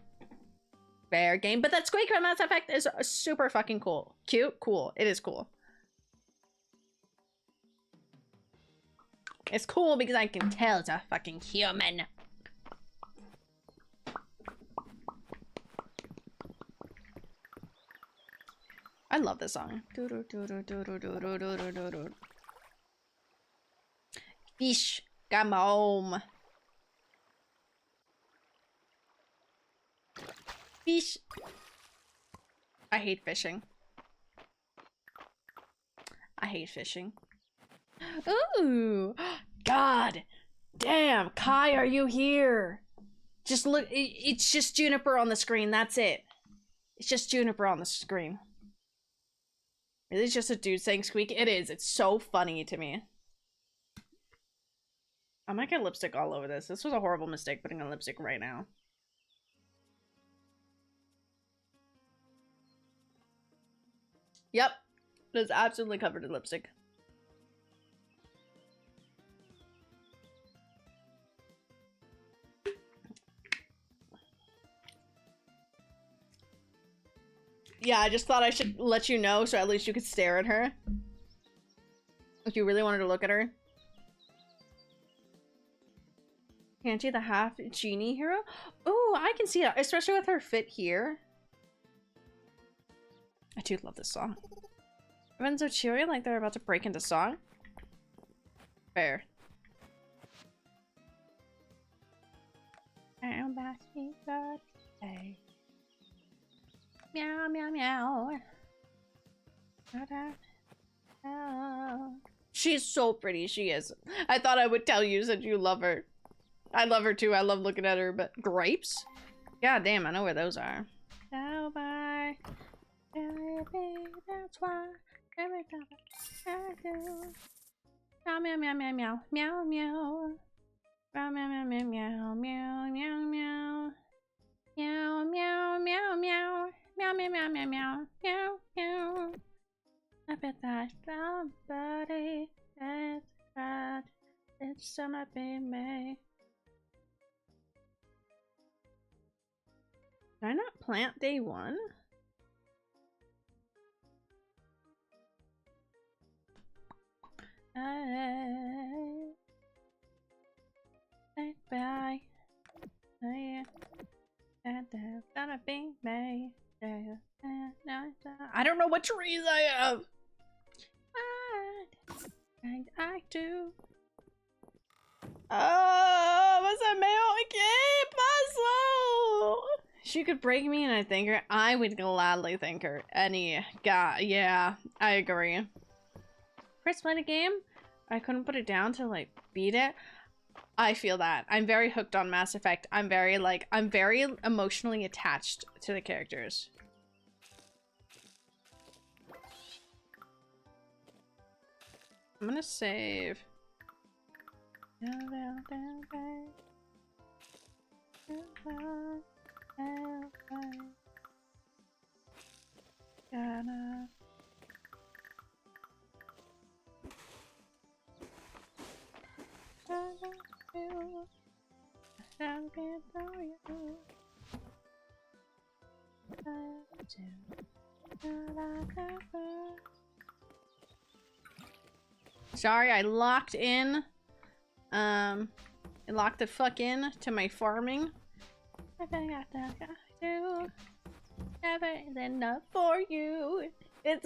Fair game. But that squeak from Mass Effect is super fucking cool. Cute? Cool. It is cool. It's cool because I can tell it's a fucking human. I love this song. Fish, come home. Fish. I hate fishing. I hate fishing. Ooh. God damn, Kai, are you here? Just look, it's just Juniper on the screen, that's it. It's just Juniper on the screen. It is just a dude saying squeak. It is. It's so funny to me. I might get lipstick all over this. This was a horrible mistake putting on lipstick right now. Yep. It is absolutely covered in lipstick. Yeah, I just thought I should let you know so at least you could stare at her. If you really wanted to look at her. Angie, the half genie hero? Oh, I can see it, especially with her fit here. I do love this song. Everyone's so cheery, like they're about to break into song. Fair. Meow, meow, meow. She's so pretty, she is. I thought I would tell you since you love her. I love her too, I love looking at her, but grapes? God damn, I know where those are. Oh, bye. Baby, that's why every time I do. Meow, meow, meow, meow, meow, meow, meow. Meow, meow, meow, meow, meow, meow, meow, meow. Meow, meow, meow, meow. Meow, meow, meow, meow, meow, meow, meow. I bet that somebody has tried. It's summer, baby. Did I not plant day one? Bye. I don't know what trees I have. I do. Oh, what's that mail? I can't puzzle. She could break me and I thank her. I would gladly thank her. Any guy. Yeah, I agree. First played a game, I couldn't put it down to like beat it. I feel that. I'm very hooked on Mass Effect. I'm very emotionally attached to the characters. I'm gonna save. Sorry, I locked in. I locked the fuck in to my farming. I got to do everything enough for you. It's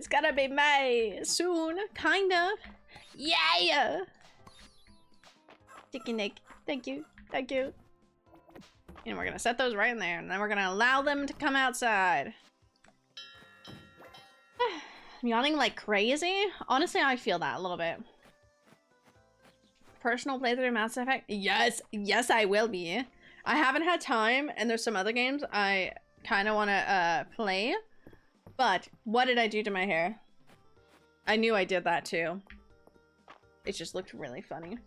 gonna be May soon, kind of. Yeah. Chicken egg. Thank you. Thank you. And we're gonna set those right in there, and then we're gonna allow them to come outside. I'm yawning like crazy. Honestly, I feel that a little bit. Personal playthrough of Mass Effect? Yes, yes, I will be. I haven't had time, and there's some other games I kind of want to play. But what did I do to my hair? I knew I did that too. It just looked really funny.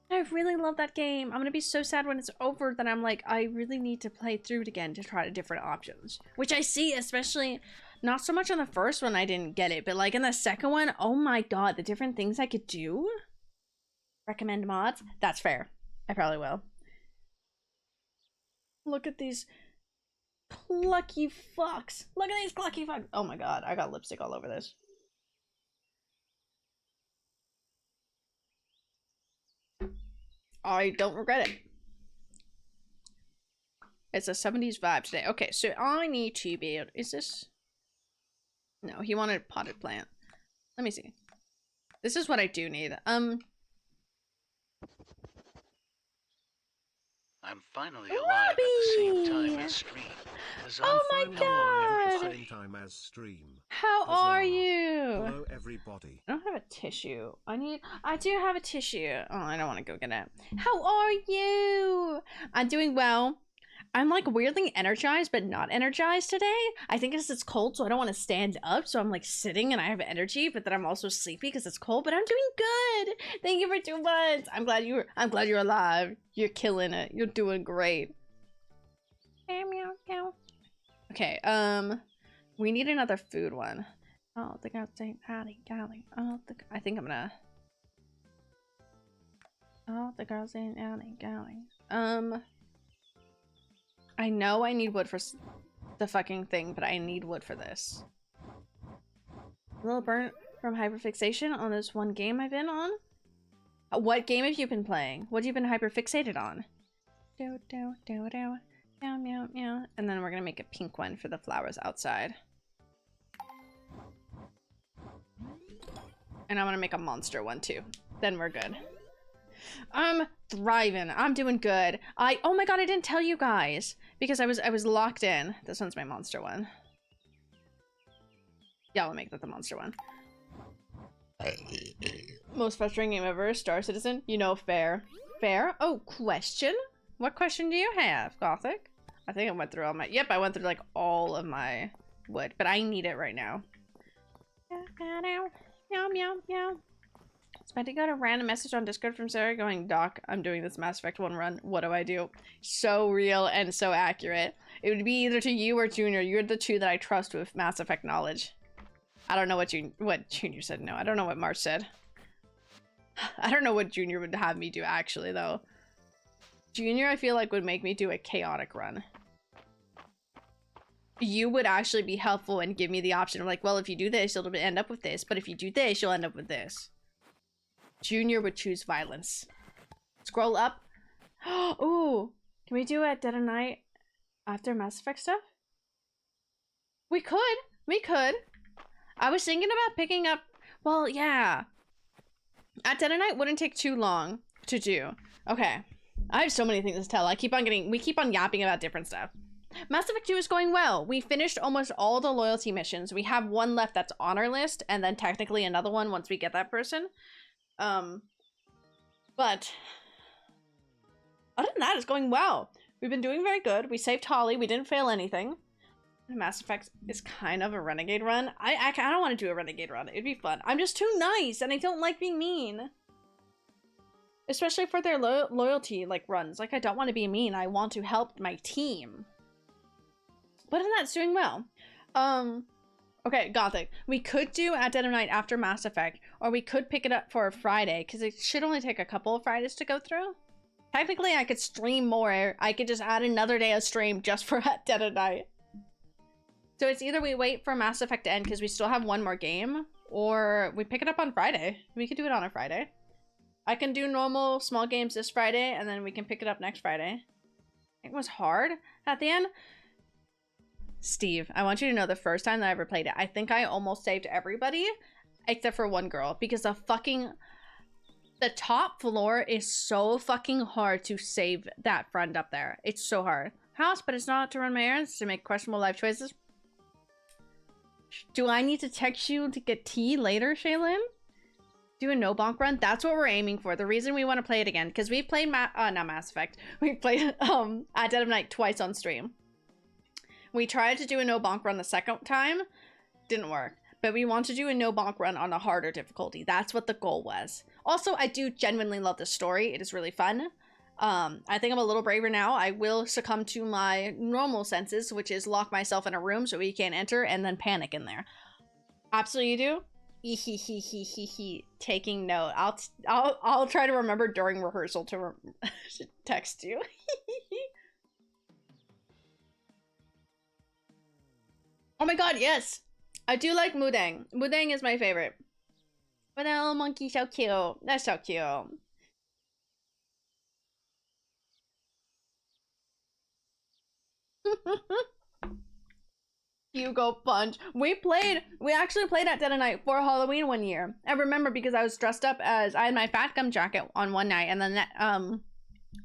I really love that game. I'm gonna be so sad when it's over that I'm like, I really need to play through it again to try different options. Which I see, especially, not so much on the first one I didn't get it, but like in the second one, oh my god, the different things I could do. Recommend mods? That's fair. I probably will. Look at these plucky fucks. Look at these plucky fucks. Oh my god, I got lipstick all over this. I don't regret it. It's a 70s vibe today. Okay, so I need to be able... Is this... No, he wanted a potted plant. Let me see. This is what I do need. I'm finally alive at the same time as stream. Oh my god! Same time as stream. How are you? Hello, everybody. I don't have a tissue. I do have a tissue. Oh, I don't want to go get it. How are you? I'm doing well. I'm like weirdly energized, but not energized today. I think it's cold, so I don't want to stand up. So I'm like sitting and I have energy, but then I'm also sleepy because it's cold. But I'm doing good. Thank you for 2 months. I'm glad you're alive. You're killing it. You're doing great. Okay. We need another food one. Oh, the girls saying howdy, golly. Oh, I think I'm gonna. Oh, the girls saying howdy, golly. I know I need wood for the fucking thing, but I need wood for this. A little burnt from hyperfixation on this one game I've been on. What game have you been playing? What have you been hyperfixated on? Do, do, do, do. Meow, meow, meow. And then we're gonna make a pink one for the flowers outside. And I'm gonna make a monster one too. Then we're good. I'm thriving. I'm doing good. Oh my god, I didn't tell you guys because I was locked in. This one's my monster one. Yeah, I'll make that the monster one. Most frustrating game ever, Star Citizen. You know, fair. Fair? Oh, question? What question do you have, Gothic? I think I went through all my... Yep, I went through, like, all of my wood. But I need it right now. Meow, meow, meow. It's about to get a random message on Discord from Sarah going, Doc, I'm doing this Mass Effect 1 run. What do I do? So real and so accurate. It would be either to you or Junior. You're the two that I trust with Mass Effect knowledge. I don't know what Junior said. No, I don't know what March said. I don't know what Junior would have me do, actually, though. Junior, I feel like, would make me do a chaotic run. You would actually be helpful and give me the option of, like, well, if you do this, you'll end up with this. But if you do this, you'll end up with this. Junior would choose violence. Scroll up. Ooh, can we do it Dead of Night after Mass Effect stuff? We could. We could. I was thinking about picking up... Well, yeah. At Dead of Night wouldn't take too long to do. Okay. I have so many things to tell. We keep on yapping about different stuff. Mass Effect 2 is going well. We finished almost all the loyalty missions. We have one left that's on our list, and then technically another one once we get that person. But other than that, it's going well. We've been doing very good. We saved Holly. We didn't fail anything. Mass Effect is kind of a renegade run. I don't want to do a renegade run. It'd be fun. I'm just too nice, and I don't like being mean. Especially for their loyalty, like, runs. Like, I don't want to be mean. I want to help my team. But that's doing well. Okay, Gothic. We could do At Dead of Night after Mass Effect, or we could pick it up for a Friday, because it should only take a couple of Fridays to go through. Technically, I could stream more. I could just add another day of stream just for At Dead of Night. So it's either we wait for Mass Effect to end, because we still have one more game, or we pick it up on Friday. We could do it on a Friday. I can do normal small games this Friday, and then we can pick it up next Friday. It was hard at the end. Steve, I want you to know the first time that I ever played it, I think I almost saved everybody except for one girl, because the top floor is so fucking hard to save that friend up there. It's so hard. House, but it's not to run my errands, to make questionable life choices. Do I need to text you to get tea later, Shaylin? Do a no bonk run? That's what we're aiming for. The reason we want to play it again, because we played not Mass Effect. We played At Dead of Night twice on stream. We tried to do a no bonk run the second time, didn't work. But we want to do a no bonk run on a harder difficulty. That's what the goal was. Also, I do genuinely love this story. It is really fun. I think I'm a little braver now. I will succumb to my normal senses, which is lock myself in a room so we can't enter and then panic in there. Absolutely do. Taking note. I'll try to remember during rehearsal to text you. Oh my god, yes! I do like Mudang. Mudang is my favorite. But that little monkey's so cute. That's so cute. Hugo Punch. We actually played at Dead of Night for Halloween one year. I remember because I was dressed up as, I had my fat gum jacket on one night, and then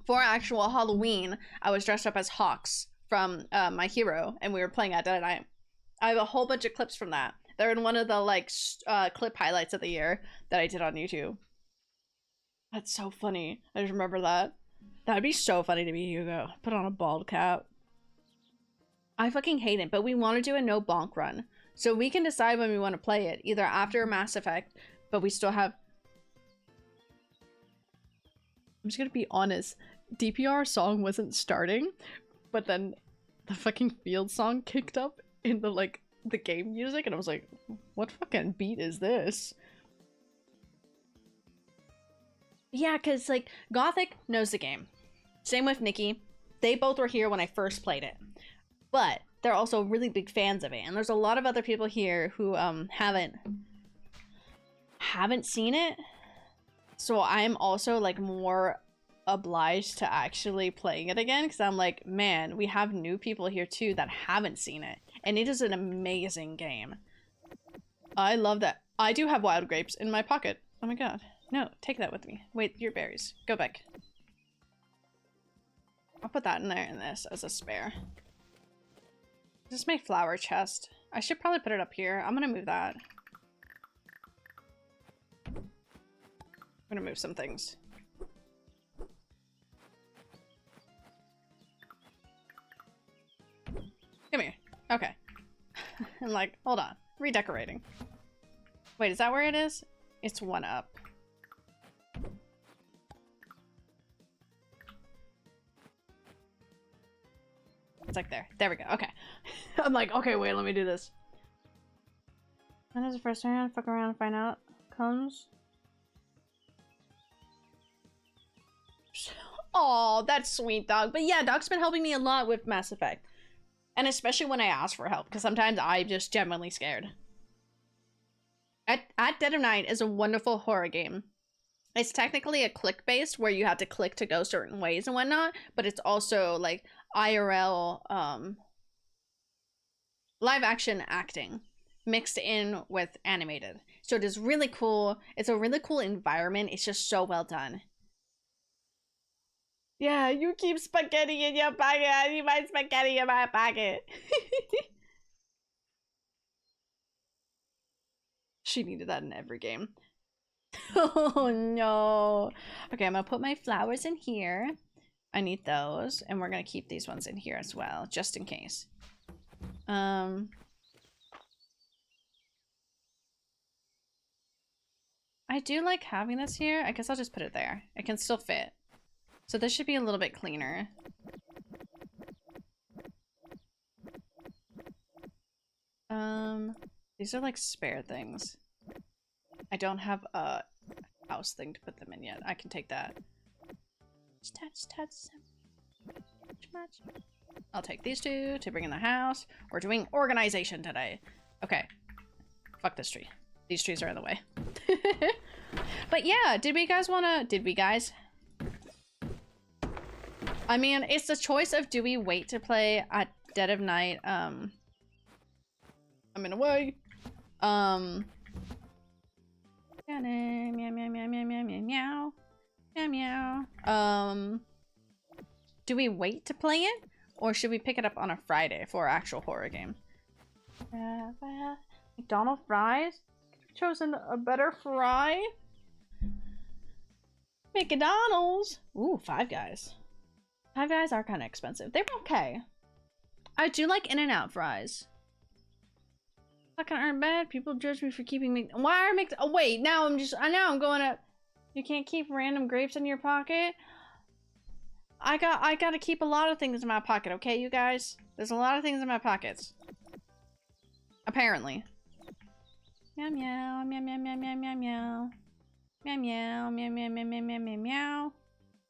for actual Halloween, I was dressed up as Hawks from My Hero, and we were playing at Dead of Night. I have a whole bunch of clips from that. They're in one of the clip highlights of the year that I did on YouTube. That's so funny. I just remember that. That'd be so funny to be Hugo. Put on a bald cap. I fucking hate it, but we want to do a no bonk run. So we can decide when we want to play it, either after Mass Effect, but we still have... I'm just gonna be honest. DPR song wasn't starting, but then the fucking field song kicked up in the game music, and I was like, what fucking beat is this? Yeah, because, like, Gothic knows the game. Same with Nikki. They both were here when I first played it. But they're also really big fans of it. And there's a lot of other people here who haven't seen it. So I'm also like more obliged to actually playing it again, because I'm like, man, we have new people here too that haven't seen it, and it is an amazing game. I love that. I do have wild grapes in my pocket. Oh my god. No, take that with me. Wait, your berries. Go back. I'll put that in there and this as a spare. This is my flower chest. I should probably put it up here. I'm gonna move that. I'm gonna move some things. Come here. Okay. I'm like, hold on. Redecorating. Wait, is that where it is? It's one up. It's like there. There we go. Okay. I'm like, okay, wait, let me do this. When is the first turn? Fuck around and find out. Comes. Oh, that's sweet, dog. But yeah, dog's been helping me a lot with Mass Effect. And especially when I ask for help, because sometimes I'm just genuinely scared. At Dead of Night is a wonderful horror game. It's technically a click-based, where you have to click to go certain ways and whatnot, but it's also like IRL live action acting mixed in with animated. So it is really cool. It's a really cool environment. It's just so well done. Yeah, you keep spaghetti in your pocket. I need my spaghetti in my pocket. She needed that in every game. Oh no. Okay, I'm gonna put my flowers in here. I need those, and we're gonna keep these ones in here as well, just in case. I do like having this here. I guess I'll just put it there. It can still fit. So this should be a little bit cleaner. These are like spare things. I don't have a house thing to put them in yet. I can take that. I'll take these two to bring in the house. We're doing organization today. Okay. Fuck this tree. These trees are in the way. But yeah, did we guys? I mean, it's the choice of, do we wait to play at Dead of Night? I'm in a way. Meow, meow, meow, meow, meow, meow, meow, meow, meow. Do we wait to play it, or should we pick it up on a Friday for an actual horror game? McDonald's fries? Chosen a better fry? McDonald's. Ooh, Five Guys. Five Guys are kind of expensive. They're okay. I do like In-N-Out fries. Fucking aren't bad. People judge me for keeping me. Why are oh wait, now I'm going up. You can't keep random grapes in your pocket. I gotta keep a lot of things in my pocket, okay, you guys? There's a lot of things in my pockets. Apparently. Meow meow meow meow meow meow meow meow. Meow meow meow meow meow meow meow meow meow.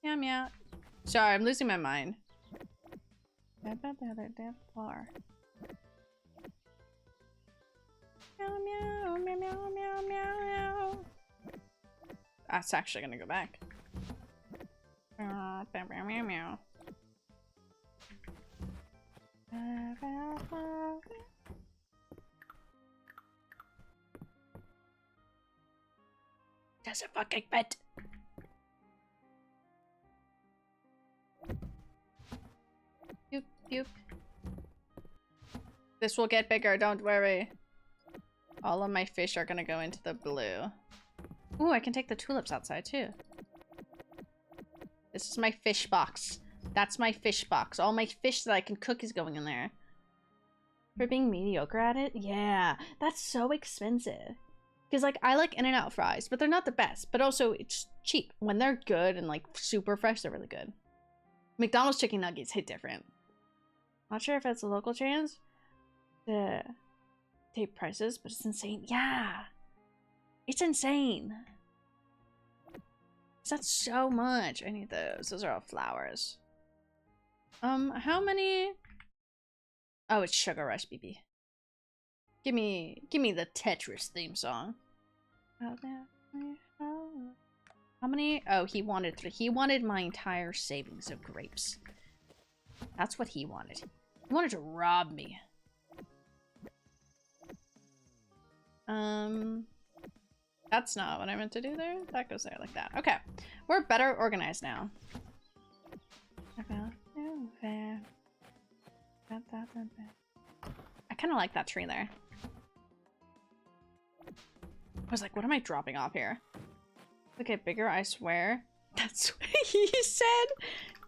Meow meow. Sorry, I'm losing my mind. I bet the other damn bar. Meow meow meow meow meow meow meow. That's actually gonna go back. Meow meow meow meow. That's a fucking pet. Yoop, yoop. This will get bigger, don't worry. All of my fish are gonna go into the blue. Ooh, I can take the tulips outside too. This is my fish box. That's my fish box. All my fish that I can cook is going in there. For being mediocre at it? Yeah, that's so expensive. Because, like, I like In-N-Out fries, but they're not the best. But also, it's cheap. When they're good and, like, super fresh, they're really good. McDonald's chicken nuggets hit different. Not sure if it's a local chance to tape prices, but it's insane. Yeah. It's insane. That's so much. I need those. Those are all flowers. How many? Oh, it's Sugar Rush, BB. Give me the Tetris theme song. How many? Oh, he wanted 3. He wanted my entire savings of grapes. That's what he wanted. He wanted to rob me. That's not what I meant to do there. That goes there like that. Okay. We're better organized now. I kind of like that tree there. I was like, what am I dropping off here? Okay, bigger, I swear. That's what he said.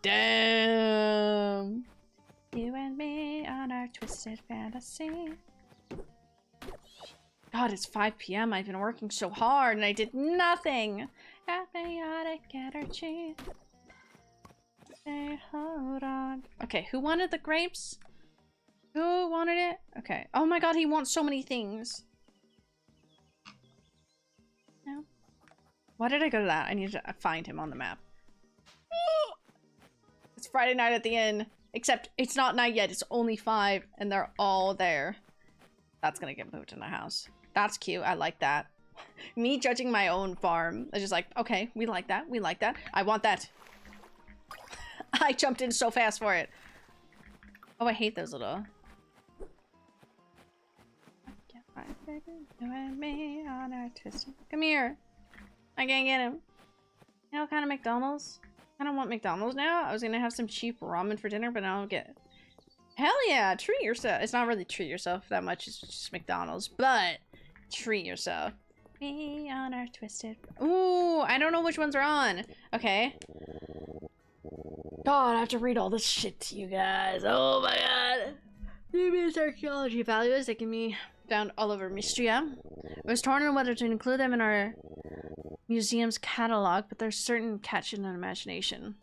Damn. You and me on our twisted fantasy. God, it's 5 p.m. I've been working so hard and I did nothing. Abiotic energy. Hey, hold on. Okay, who wanted the grapes? Who wanted it? Okay. Oh my god, he wants so many things. No. Why did I go to that? I need to find him on the map. It's Friday night at the inn. Except it's not night yet. It's only 5 and they're all there. That's gonna get moved in the house. That's cute. I like that. Me judging my own farm. I just like, okay, we like that. We like that. I want that. I jumped in so fast for it. Oh, I hate those little. Come here. I can't get him. You know, kind of McDonald's. I don't want McDonald's now. I was gonna have some cheap ramen for dinner, but I don't get it. Hell yeah, treat yourself. It's not really treat yourself that much. It's just McDonald's, but treat yourself. Me on our twisted. Ooh, I don't know which ones are on. Okay. God, I have to read all this shit to you guys. Oh my god. Numerous archaeology values that can be found all over Mistria. I was torn on whether to include them in our museum's catalog, but there's certain catch in an imagination.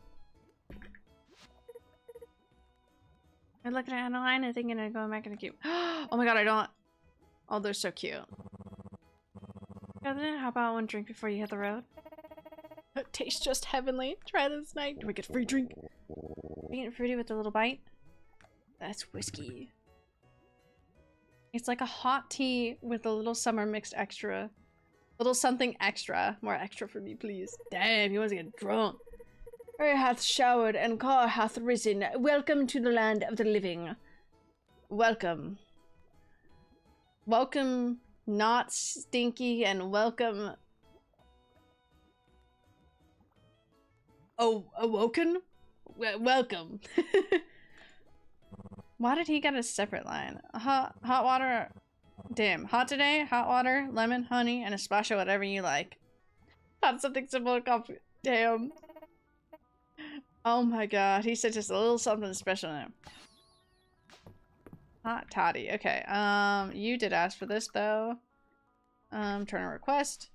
I look at it online and thinking I'm going back in the queue. Oh my god, I don't. Oh, they're so cute. How about one drink before you hit the road? It tastes just heavenly. Try this night. Do we get a free drink? Sweet and fruity with a little bite. That's whiskey. It's like a hot tea with a little summer mixed extra. Little something extra. More extra for me, please. Damn, he wants to get drunk. Air hath showered and car hath risen. Welcome to the land of the living. Welcome. Welcome, not stinky, and welcome. Oh, awoken? Welcome. Why did he get a separate line? Hot water. Damn, hot today, hot water, lemon, honey, and a splash of whatever you like. Not something simple to coffee. Damn. Oh my god, he said just a little something special in it. Hot toddy. Okay, you did ask for this though. Turn a request.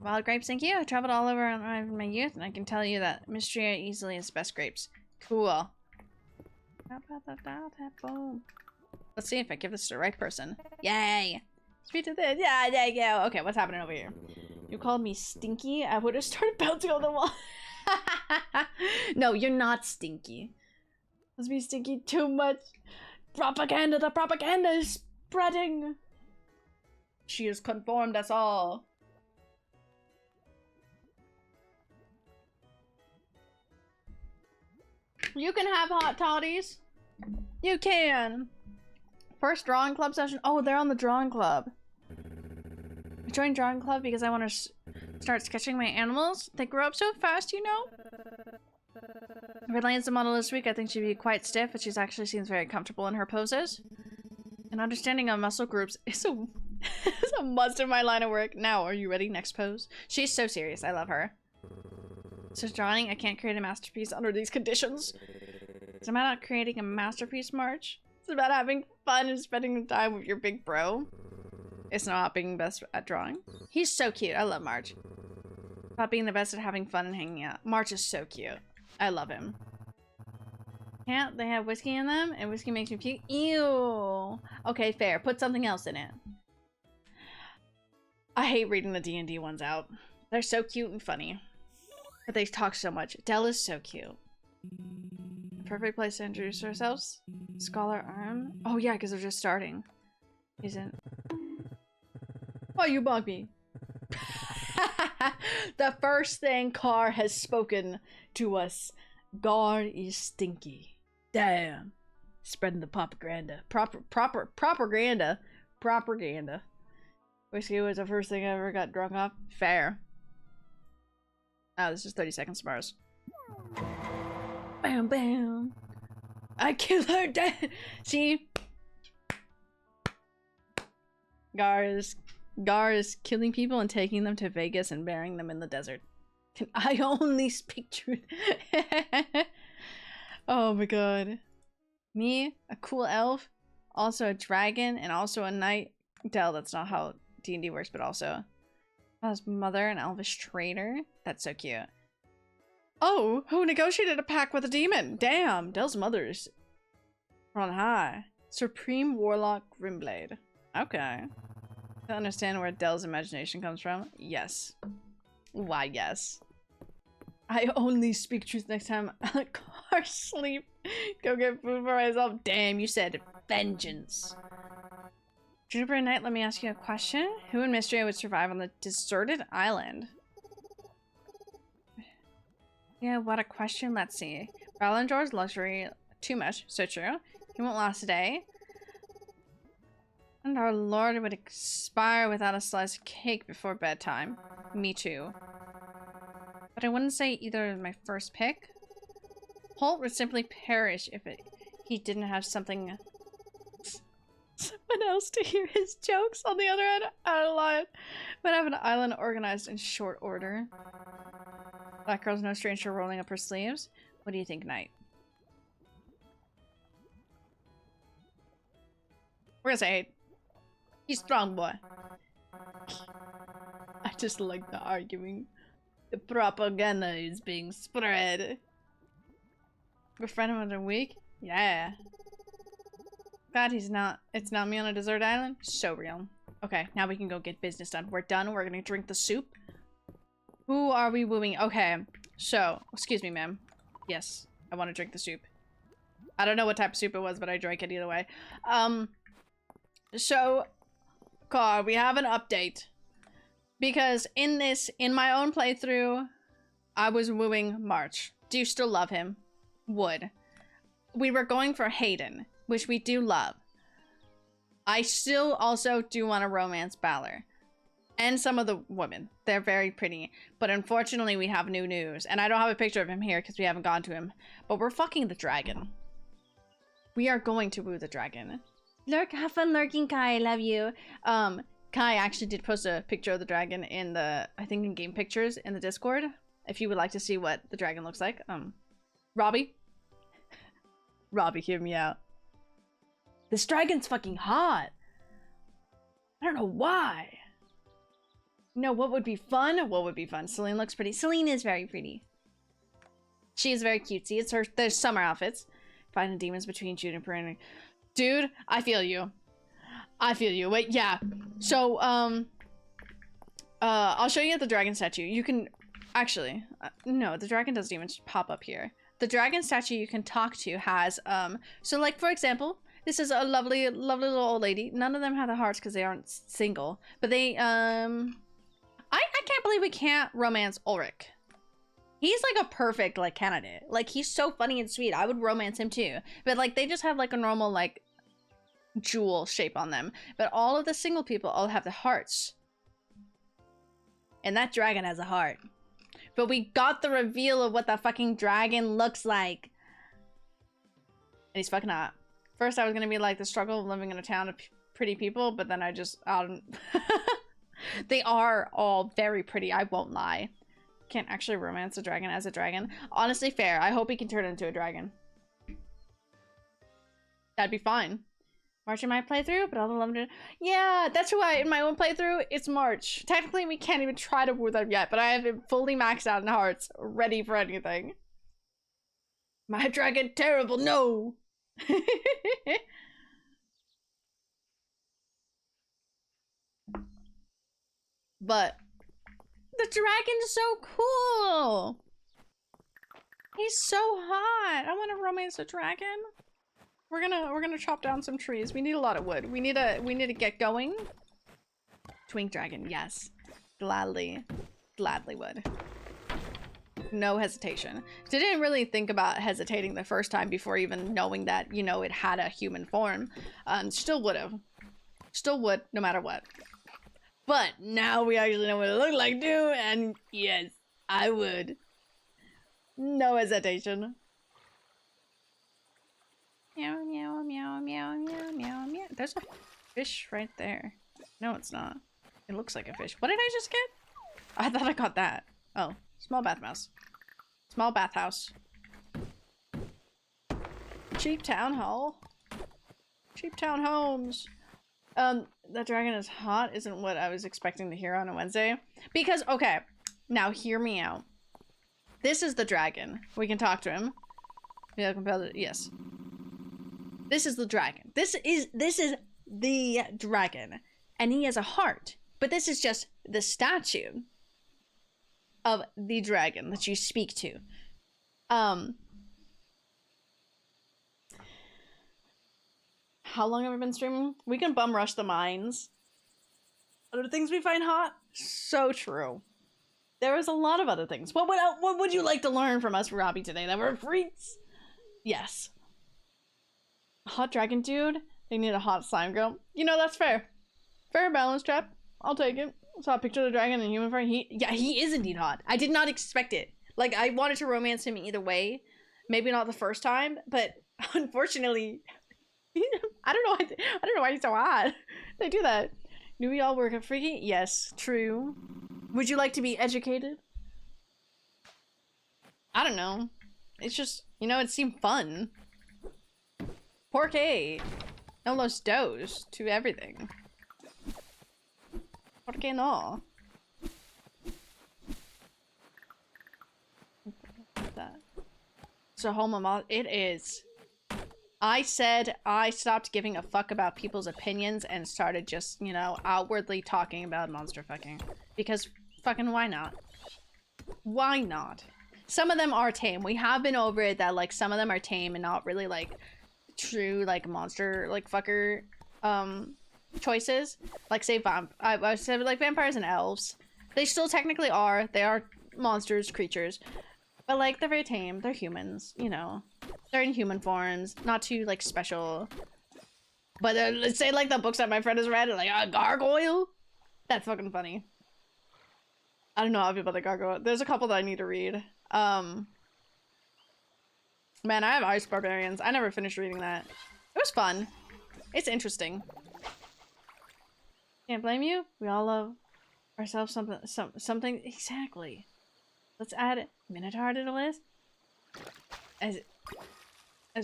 Wild grapes, thank you. I traveled all over in my youth, and I can tell you that Mistria easily is the best grapes. Cool. Let's see if I give this to the right person. Yay! Speak to this. Yeah, there you go. Okay, what's happening over here? You called me stinky? I would have started bouncing on the wall. No, you're not stinky. Must be stinky too much. Propaganda, the propaganda is spreading. She is conformed, that's all. You can have hot toddies. You can. First drawing club session. Oh, they're on the drawing club. I joined drawing club because I want to start sketching my animals. They grow up so fast, you know. Redlane's the model this week. I think she'd be quite stiff, but she's actually seems very comfortable in her poses. An understanding of muscle groups is a, is a must in my line of work. Now, are you ready? Next pose. She's so serious. I love her. So drawing, I can't create a masterpiece under these conditions. It's about creating a masterpiece, March. It's about having fun and spending time with your big bro. It's not being best at drawing. He's so cute. I love March. About being the best at having fun and hanging out. March is so cute. I love him. Can't they have whiskey in them? And whiskey makes me puke? Ew. Okay, fair. Put something else in it. I hate reading the D&D ones out. They're so cute and funny. But they talk so much. Dell is so cute. Perfect place to introduce ourselves. Scholar arm. Oh yeah, because they're just starting. Isn't. Oh, you bug me. The first thing Car has spoken to us. God is stinky. Damn. Spreading the propaganda. Propaganda. Whiskey was the first thing I ever got drunk off. Fair. Oh, this is 30 seconds to Mars. Bam, bam. I kill her dead. See? Gar is killing people and taking them to Vegas and burying them in the desert. Can I only speak truth? Oh my god. Me, a cool elf, also a dragon, and also a knight. Del, that's not how D&D works, but also his mother, an elvish trader. That's so cute. Oh, who negotiated a pact with a demon? Damn, Del's mother's on high. Supreme Warlock Grimblade. Okay. I understand where Del's imagination comes from. Yes. Why, yes. I only speak truth next time I car sleep. Go get food for myself. Damn, you said vengeance. Juniper and Knight, let me ask you a question. Who in Mistria would survive on the deserted island? Yeah, what a question. Let's see. Raul enjoys luxury too much. So true. He won't last a day. And our lord would expire without a slice of cake before bedtime. Me too. But I wouldn't say either is my first pick. Holt would simply perish if he didn't have someone else to hear his jokes. On the other hand, out of line, but have an island organized in short order. That girl's no stranger rolling up her sleeves. What do you think, Knight? We're gonna say 8. He's strong, boy. I just like the arguing. The propaganda is being spread. Befriend him in a week? Yeah. God, it's not me on a desert island? So real. Okay, now we can go get business done. We're done. We're gonna drink the soup. Who are we wooing? Okay, so, excuse me, ma'am. Yes, I want to drink the soup. I don't know what type of soup it was, but I drank it either way. So, Car, we have an update. Because in my own playthrough, I was wooing March. Do you still love him? Would. We were going for Hayden, which we do love. I still also do want to romance Balor. And some of the women. They're very pretty. But unfortunately, we have new news. And I don't have a picture of him here because we haven't gone to him. But we're fucking the dragon. We are going to woo the dragon. Lurk, have fun lurking, Kai. I love you. Kai actually did post a picture of the dragon in the, I think in game pictures in the Discord. If you would like to see what the dragon looks like. Robbie? Robbie, hear me out. This dragon's fucking hot. I don't know why. You know what would be fun? What would be fun? Celine looks pretty. Celine is very pretty. She is very cutesy. It's her, there's summer outfits. Fighting demons between Juniper and... Dude, I feel you. I feel you. Wait, yeah. So, I'll show you the dragon statue. You can... Actually, no, the dragon doesn't even pop up here. The dragon statue you can talk to has, so like, for example, this is a lovely, lovely little old lady. None of them have the hearts because they aren't single. But they, I can't believe we can't romance Ulrich. He's like a perfect, like, candidate. Like, he's so funny and sweet. I would romance him too. But, like, they just have, like, a normal, like, jewel shape on them. But all of the single people all have the hearts. And that dragon has a heart. But we got the reveal of what the fucking dragon looks like. And he's fucking hot. First, I was gonna be like, the struggle of living in a town of pretty people. But then I just, they are all very pretty, I won't lie. Can't actually romance a dragon as a dragon. Honestly, fair. I hope he can turn into a dragon. That'd be fine. March in my playthrough, but all the limited... Yeah, that's why in my own playthrough, it's March. Technically, we can't even try to woo them yet, but I have it fully maxed out in hearts, ready for anything. My dragon, terrible, no! But... the dragon's so cool! He's so hot. I want to romance a dragon. We're gonna chop down some trees. We need a lot of wood. We need to get going. Twink dragon, yes. Gladly would. No hesitation. Didn't really think about hesitating the first time before even knowing that, you know, it had a human form. Still would've. Still would, no matter what. But now we actually know what it looked like too, and yes, I would. No hesitation. Meow, meow, meow, meow, meow, meow, meow. There's a fish right there. No, it's not. It looks like a fish. What did I just get? I thought I got that. Oh, small bath mouse. Small bathhouse. Cheap town hall. Cheap town homes. The dragon is hot isn't what I was expecting to hear on a Wednesday. Because, okay, now hear me out. This is the dragon. We can talk to him. Yeah, yes. This is the dragon. This is the dragon. And he has a heart. But this is just the statue of the dragon that you speak to. How long have I been streaming? We can bum rush the mines. Other things we find hot? So true. There is a lot of other things. What would you like to learn from us, Robbie, today? That we're freaks? Yes. Hot dragon dude? They need a hot slime girl. You know, that's fair. Fair balance trap. I'll take it. Saw a picture of the dragon in human form. He is indeed hot. I did not expect it. Like, I wanted to romance him either way. Maybe not the first time, but unfortunately, I don't know why he's so hot. They do that. Do we all work at Freaky? Yes, true. Would you like to be educated? I don't know. It's just, you know, it seemed fun. Porque no los dos to everything. Porque no? That. So homo, it is. I said I stopped giving a fuck about people's opinions and started just, you know, outwardly talking about monster fucking. Because fucking why not? Why not? Some of them are tame. We have been over it that, like, some of them are tame and not really, like, true, like, monster, like, fucker, choices. Like, say, I said, like, vampires and elves. They still technically are. They are monsters, creatures. But, like, they're very tame. They're humans, you know. They're in human forms. Not too, like, special. But, let's say, like, the books that my friend has read, like, a gargoyle? That's fucking funny. I don't know how I feel about the gargoyle. There's a couple that I need to read. Man, I have Ice Barbarians. I never finished reading that. It was fun. It's interesting. Can't blame you. We all love ourselves something. Exactly. Let's add Minotaur to the list. As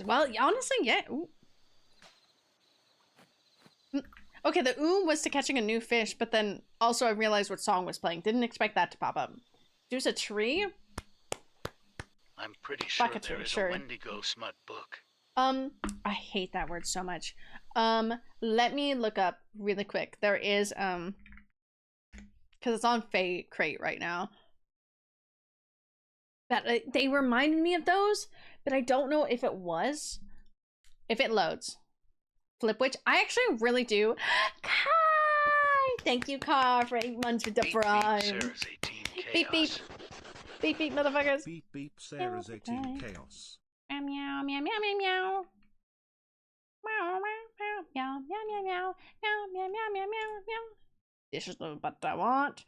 well, honestly, yeah. Ooh. Okay, the was to catching a new fish, but then also I realized what song was playing. Didn't expect that to pop up. There's a tree? I'm pretty sure there is sure. a Wendigo smut book. I hate that word so much. Let me look up really quick. There is, because it's on Fae Crate right now. That they reminded me of those, but I don't know if it was. If it loads. Flipwitch. I actually really do. Kai! Thank you, Kai, for 8 months with the prime. Sarah's 18 Beep, beep. Beep, beep, motherfuckers. Beep beep, Sarah's 18 chaos. Meow, meow, meow, meow, meow, meow. Meow, meow, meow, meow, meow, meow, meow, meow, meow, meow, meow, meow. This is the butt I want.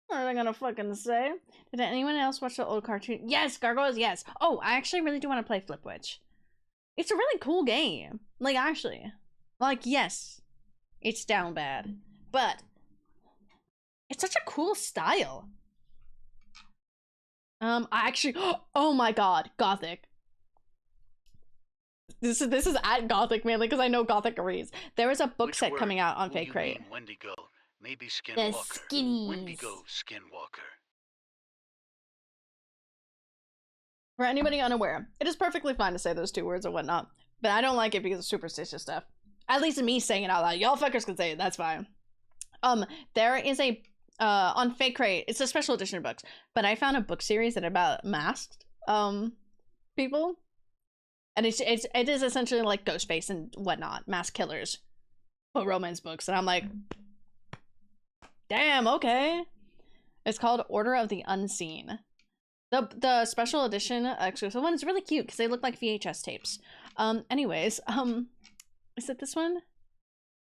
What are they gonna fucking say? Did anyone else watch the old cartoon? Yes, Gargoyles, yes. Oh, I actually really do want to play Flipwitch. It's a really cool game. Like, actually. Like, yes. It's down bad. But it's such a cool style. I actually, oh my god, Gothic. This is at Gothic mainly because I know Gothic agrees. There is a book set coming out on Fae Crate. Wendigo, maybe The Skinwalker. skinnies. Wendigo Skinwalker. For anybody unaware, it is perfectly fine to say those 2 words or whatnot, but I don't like it because of superstitious stuff. At least me saying it out loud. Y'all fuckers can say it, that's fine. There is a on Fake Crate. It's a special edition of books, but I found a book series that about masked people, and it is essentially like Ghostface and whatnot, masked killers, but romance books, and I'm like, damn, okay. It's called Order of the Unseen. The special edition exclusive one is really cute because they look like VHS tapes. Anyways, is it this one?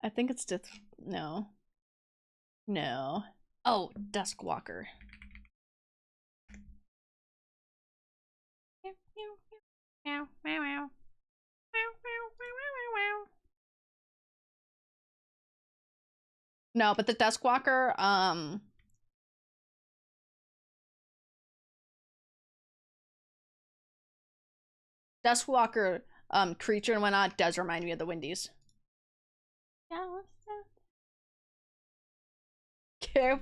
I think it's just no. Oh, Duskwalker. No, but the Duskwalker, creature and whatnot does remind me of the Windies.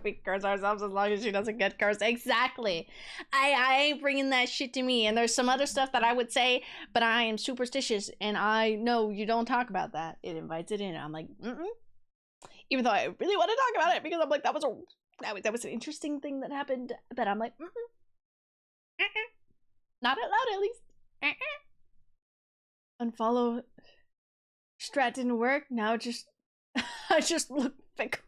We curse ourselves as long as she doesn't get cursed. Exactly. I ain't bringing that shit to me. And there's some other stuff that I would say, but I am superstitious, and I know you don't talk about that. It invites it in. I'm like, even though I really want to talk about it because I'm like, that was an interesting thing that happened. But I'm like, not out loud at least. Unfollow. Strat didn't work. Now just I just look fickle.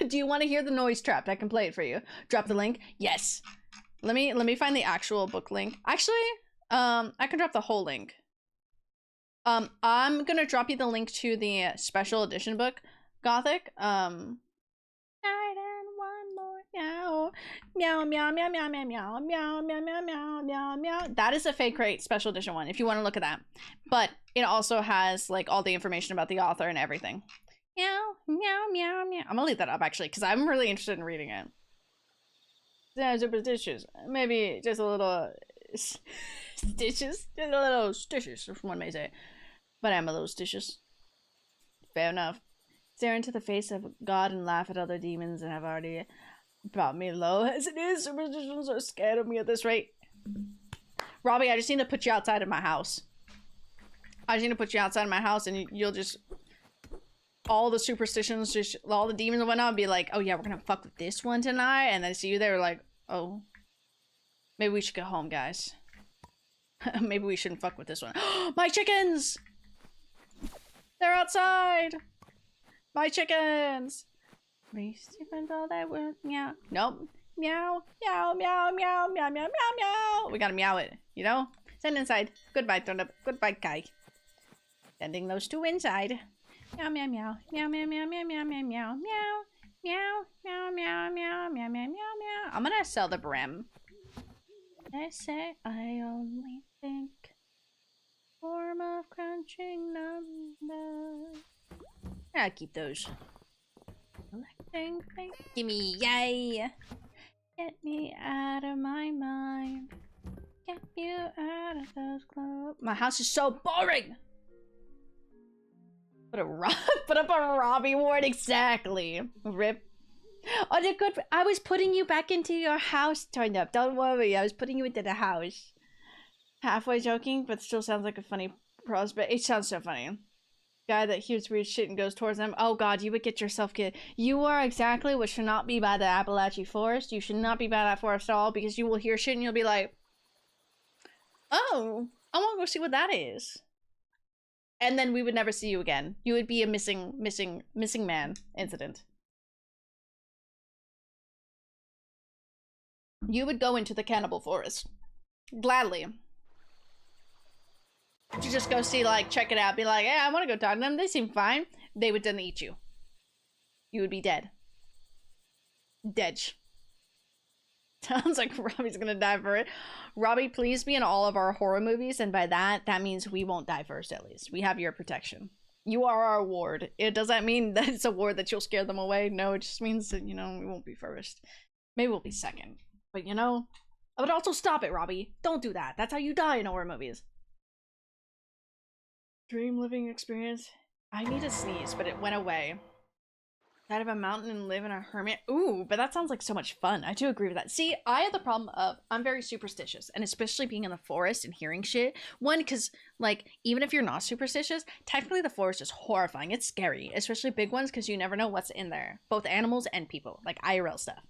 Do you want to hear the noise trapped? I can play it for you. Drop the link. Yes. Let me find the actual book link. Actually, I can drop the whole link. I'm gonna drop you the link to the special edition book, Gothic. Night and one more meow. Meow meow meow meow meow meow meow meow meow meow meow meow. That is a Fake Crate special edition one if you want to look at that. But it also has like all the information about the author and everything. Meow, meow, meow, meow. I'm gonna leave that up actually, because I'm really interested in reading it. Yeah, superstitious. Maybe just a little stitches. Just a little stitches, if one may say. But I'm a little stitches. Fair enough. Stare into the face of God and laugh at other demons and have already brought me low as it is. Superstitions are scared of me at this rate. Robbie, I just need to put you outside of my house. I just need to put you outside of my house and you'll just... all the superstitions, just all the demons and whatnot, be like, oh yeah, we're gonna fuck with this one tonight, and then see you there like, oh, maybe we should go home, guys. Maybe we shouldn't fuck with this one. My chickens! They're outside! My chickens! Race different all that word. Meow. Nope. Meow. Meow. Meow. Meow. Meow. Meow. Meow. Meow. We gotta meow it, you know? Send inside. Goodbye, Turnip. Goodbye, Kai. Sending those two inside. Meow meow meow meow meow meow meow meow meow meow meow meow meow meow meow meow meow meow. I'm gonna sell the brim. They say I only think form of crunching numbers. I'll keep those. Collecting things. Gimme, yay! Get me out of my mind. Get you out of those clothes. My house is so boring. Put up a Robbie Ward, exactly. Rip. Oh, they're good. I was putting you back into your house, Turned Up. Don't worry, I was putting you into the house. Halfway joking, but still sounds like a funny prospect. It sounds so funny. Guy that hears weird shit and goes towards them. Oh god, you would get yourself killed. You are exactly what should not be by the Appalachian Forest. You should not be by that forest at all, because you will hear shit and you'll be like, oh, I want to go see what that is. And then we would never see you again. You would be a missing man incident. You would go into the cannibal forest. Gladly. You just go see, like, check it out. Be like, hey, I want to go talk to them. They seem fine. They would then eat you. You would be dead. Dead. Sounds like Robbie's gonna die for it. Robbie, please be in all of our horror movies, and by that means we won't die first, at least. We have your protection. You are our ward. It doesn't mean that it's a ward that you'll scare them away. No, it just means that, you know, we won't be first. Maybe we'll be second. But, you know, I would also stop it, Robbie. Don't do that. That's how you die in horror movies. Dream living experience. I need a sneeze, but it went away. Out of a mountain and live in a hermit. Ooh, but that sounds like so much fun. I do agree with that. See, I have the problem of I'm very superstitious, and especially being in the forest and hearing shit. One, because like even if you're not superstitious, technically the forest is horrifying. It's scary, especially big ones, because you never know what's in there. Both animals and people, like IRL stuff.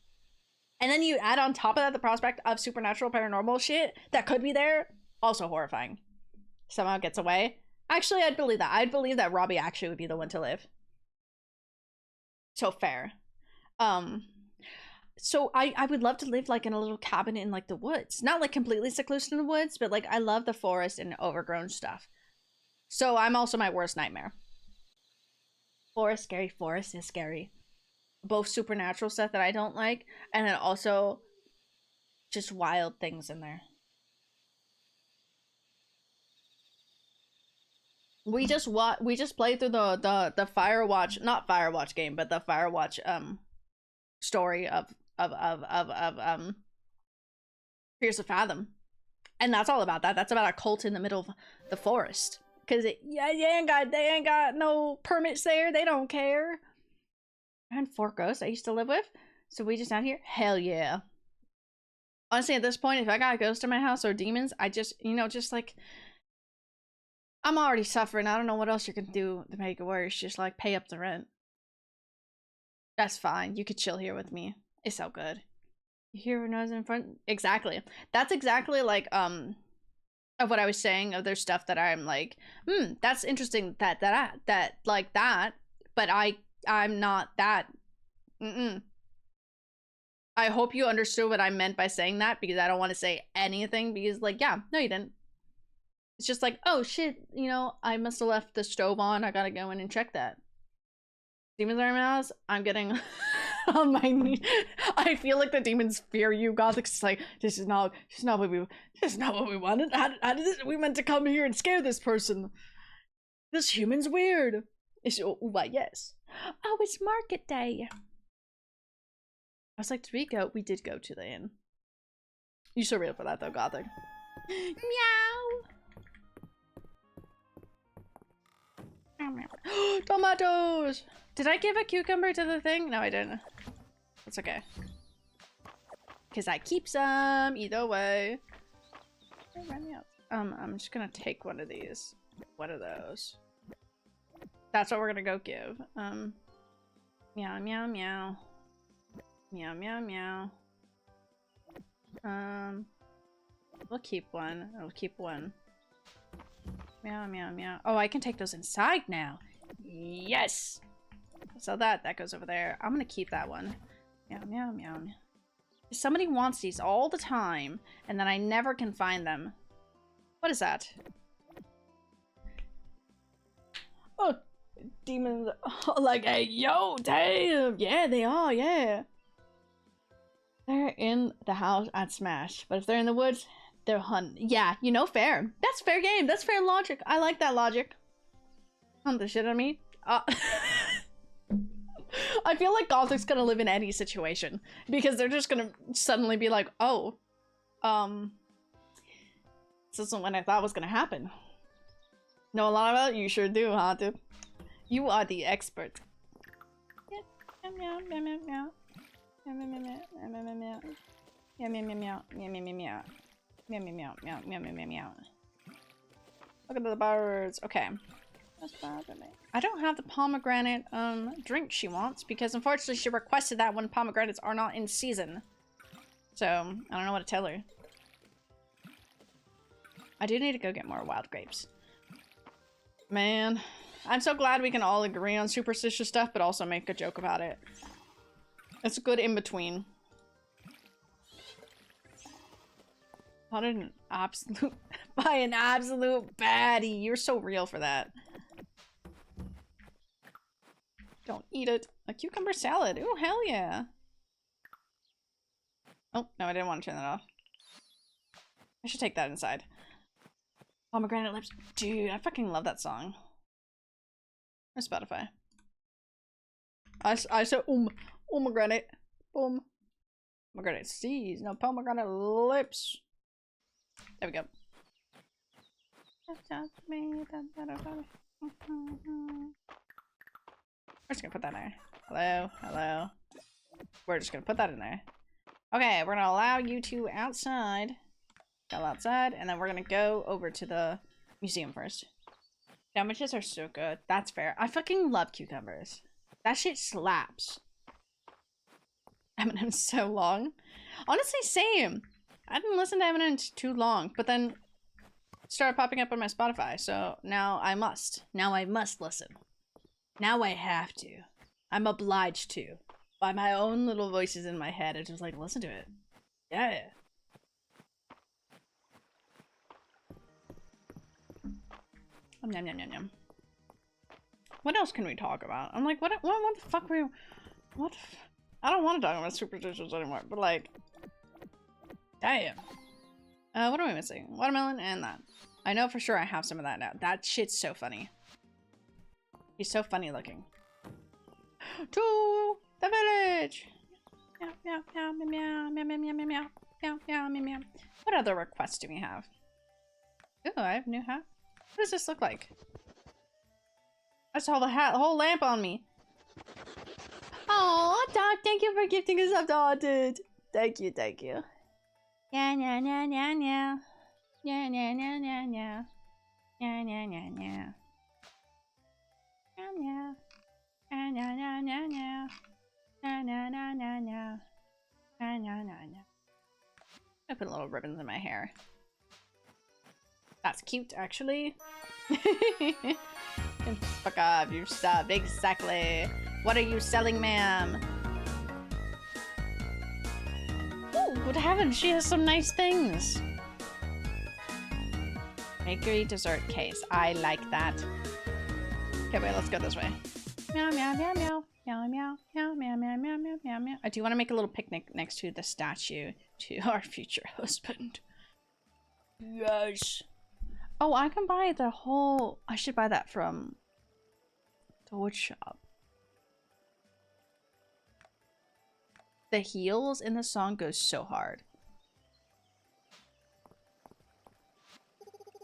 And then you add on top of that the prospect of supernatural paranormal shit that could be there. Also horrifying. Somehow gets away. Actually, I'd believe that. I'd believe that Robbie actually would be the one to live. So fair. So I would love to live like in a little cabin in like the woods. Not like completely secluded in the woods, but like I love the forest and overgrown stuff. So I'm also my worst nightmare. Forest is scary. Both supernatural stuff that I don't like, and then also just wild things in there. We just played through the Firewatch, not Firewatch game, but the Firewatch story of Fears of Fathom. And that's all about that. That's about a cult in the middle of the forest. Cause they ain't got no permits there. They don't care. I had 4 ghosts I used to live with. So we just out here? Hell yeah. Honestly, at this point, if I got a ghost in my house or demons, I just, just like, I'm already suffering. I don't know what else you can do to make it worse. Just like pay up the rent. That's fine. You could chill here with me. It's so good. You hear when I was in front? Exactly. That's exactly like, of what I was saying, of their stuff that I'm like, that's interesting that like that, but I'm not that. I hope you understood what I meant by saying that, because I don't want to say anything, because like, yeah, no you didn't. It's just like, oh shit, I must have left the stove on. I gotta go in and check that. Demons are in my house. I'm getting on my knees. I feel like the demons fear you, Gothic. It's like, this is not what we wanted. How did this? We meant to come here and scare this person. This human's weird. It's why yes. Oh, it's market day. I was like, we did go to the inn. You're so real for that though, Gothic. Meow. Tomatoes! Did I give a cucumber to the thing? No, I didn't. That's okay. Because I keep some either way. I'm just gonna take one of these. What are those? That's what we're gonna go give. Meow, meow, meow. Meow, meow, meow. We'll keep one. I'll keep one. Meow, meow, meow. Oh, I can take those inside now. Yes! So that goes over there. I'm gonna keep that one. Meow, meow, meow. Somebody wants these all the time, and then I never can find them. What is that? Oh, demons. Like, hey, yo, damn. Yeah, they are, yeah. They're in the house at Smash, but if they're in the woods, they're hunting. Yeah, fair. That's fair game. That's fair logic. I like that logic. Hunt the shit out of me. I feel like Gothic's gonna live in any situation, because they're just gonna suddenly be like, oh, this isn't what I thought was gonna happen. Know a lot about it? You sure do, huh, dude? You are the expert. Meow, meow, meow, meow, meow. Meow, meow, meow, meow, meow, meow. Meow, meow, meow, meow, meow, meow, meow. Meow, meow, meow, meow, meow, meow, meow, meow. Look at the birds. Okay. I don't have the pomegranate drink she wants, because unfortunately she requested that when pomegranates are not in season. So I don't know what to tell her. I do need to go get more wild grapes. Man, I'm so glad we can all agree on superstitious stuff, but also make a joke about it. It's a good in between. Not an absolute by an absolute baddie. You're so real for that. Don't eat it. A cucumber salad. Ooh, hell yeah. Oh, no, I didn't want to turn that off. I should take that inside. Pomegranate lips. Dude, I fucking love that song. Or Spotify. I said pomegranate. Pomegranate seeds. No, pomegranate lips. There we go. We're just gonna put that in there. Hello, hello. We're just gonna put that in there. Okay, we're gonna allow you two outside. Go outside, and then we're gonna go over to the museum first. Sandwiches are so good. That's fair. I fucking love cucumbers. That shit slaps. Eminem so long. Honestly, same. I didn't listen to Eminem too long, but then it started popping up on my Spotify, so now I must. Now I must listen. Now I have to. I'm obliged to. By my own little voices in my head, I just like, listen to it. Yeah. Yum, yum, yum, yum. What else can we talk about? I'm like, what the fuck were you... What? I don't want to talk about superstitions anymore, but like... Damn. What am I missing? Watermelon and that. I know for sure I have some of that now. That shit's so funny. He's so funny looking. To the village! Meow, meow, meow, meow, meow, meow, meow, meow, meow, meow, meow, meow, meow. What other requests do we have? Ooh, I have a new hat. What does this look like? I saw the hat, the whole lamp on me. Oh, Doc, thank you for gifting us up to Haunted. Thank you, thank you. Yeah, yeah, yeah, yeah, yeah. Yeah, yeah, yeah, yeah, yeah. Yeah, yeah, yeah, yeah. Yeah, yeah. Yeah, yeah, yeah, yeah, yeah. Yeah, yeah, yeah, yeah, yeah. Yeah, yeah, yeah, yeah. I put little ribbons in my hair. That's cute, actually. Fuck off, you subbed. Exactly. What are you selling, ma'am? Ooh, good heavens, she has some nice things. Bakery dessert case. I like that. Okay, wait, let's go this way. Meow, meow, meow, meow. Meow, meow, meow, meow, meow, meow, meow, meow, meow. I do want to make a little picnic next to the statue to our future husband. Yes. Oh, I can buy the whole... I should buy that from the wood shop. The heels in the song goes so hard.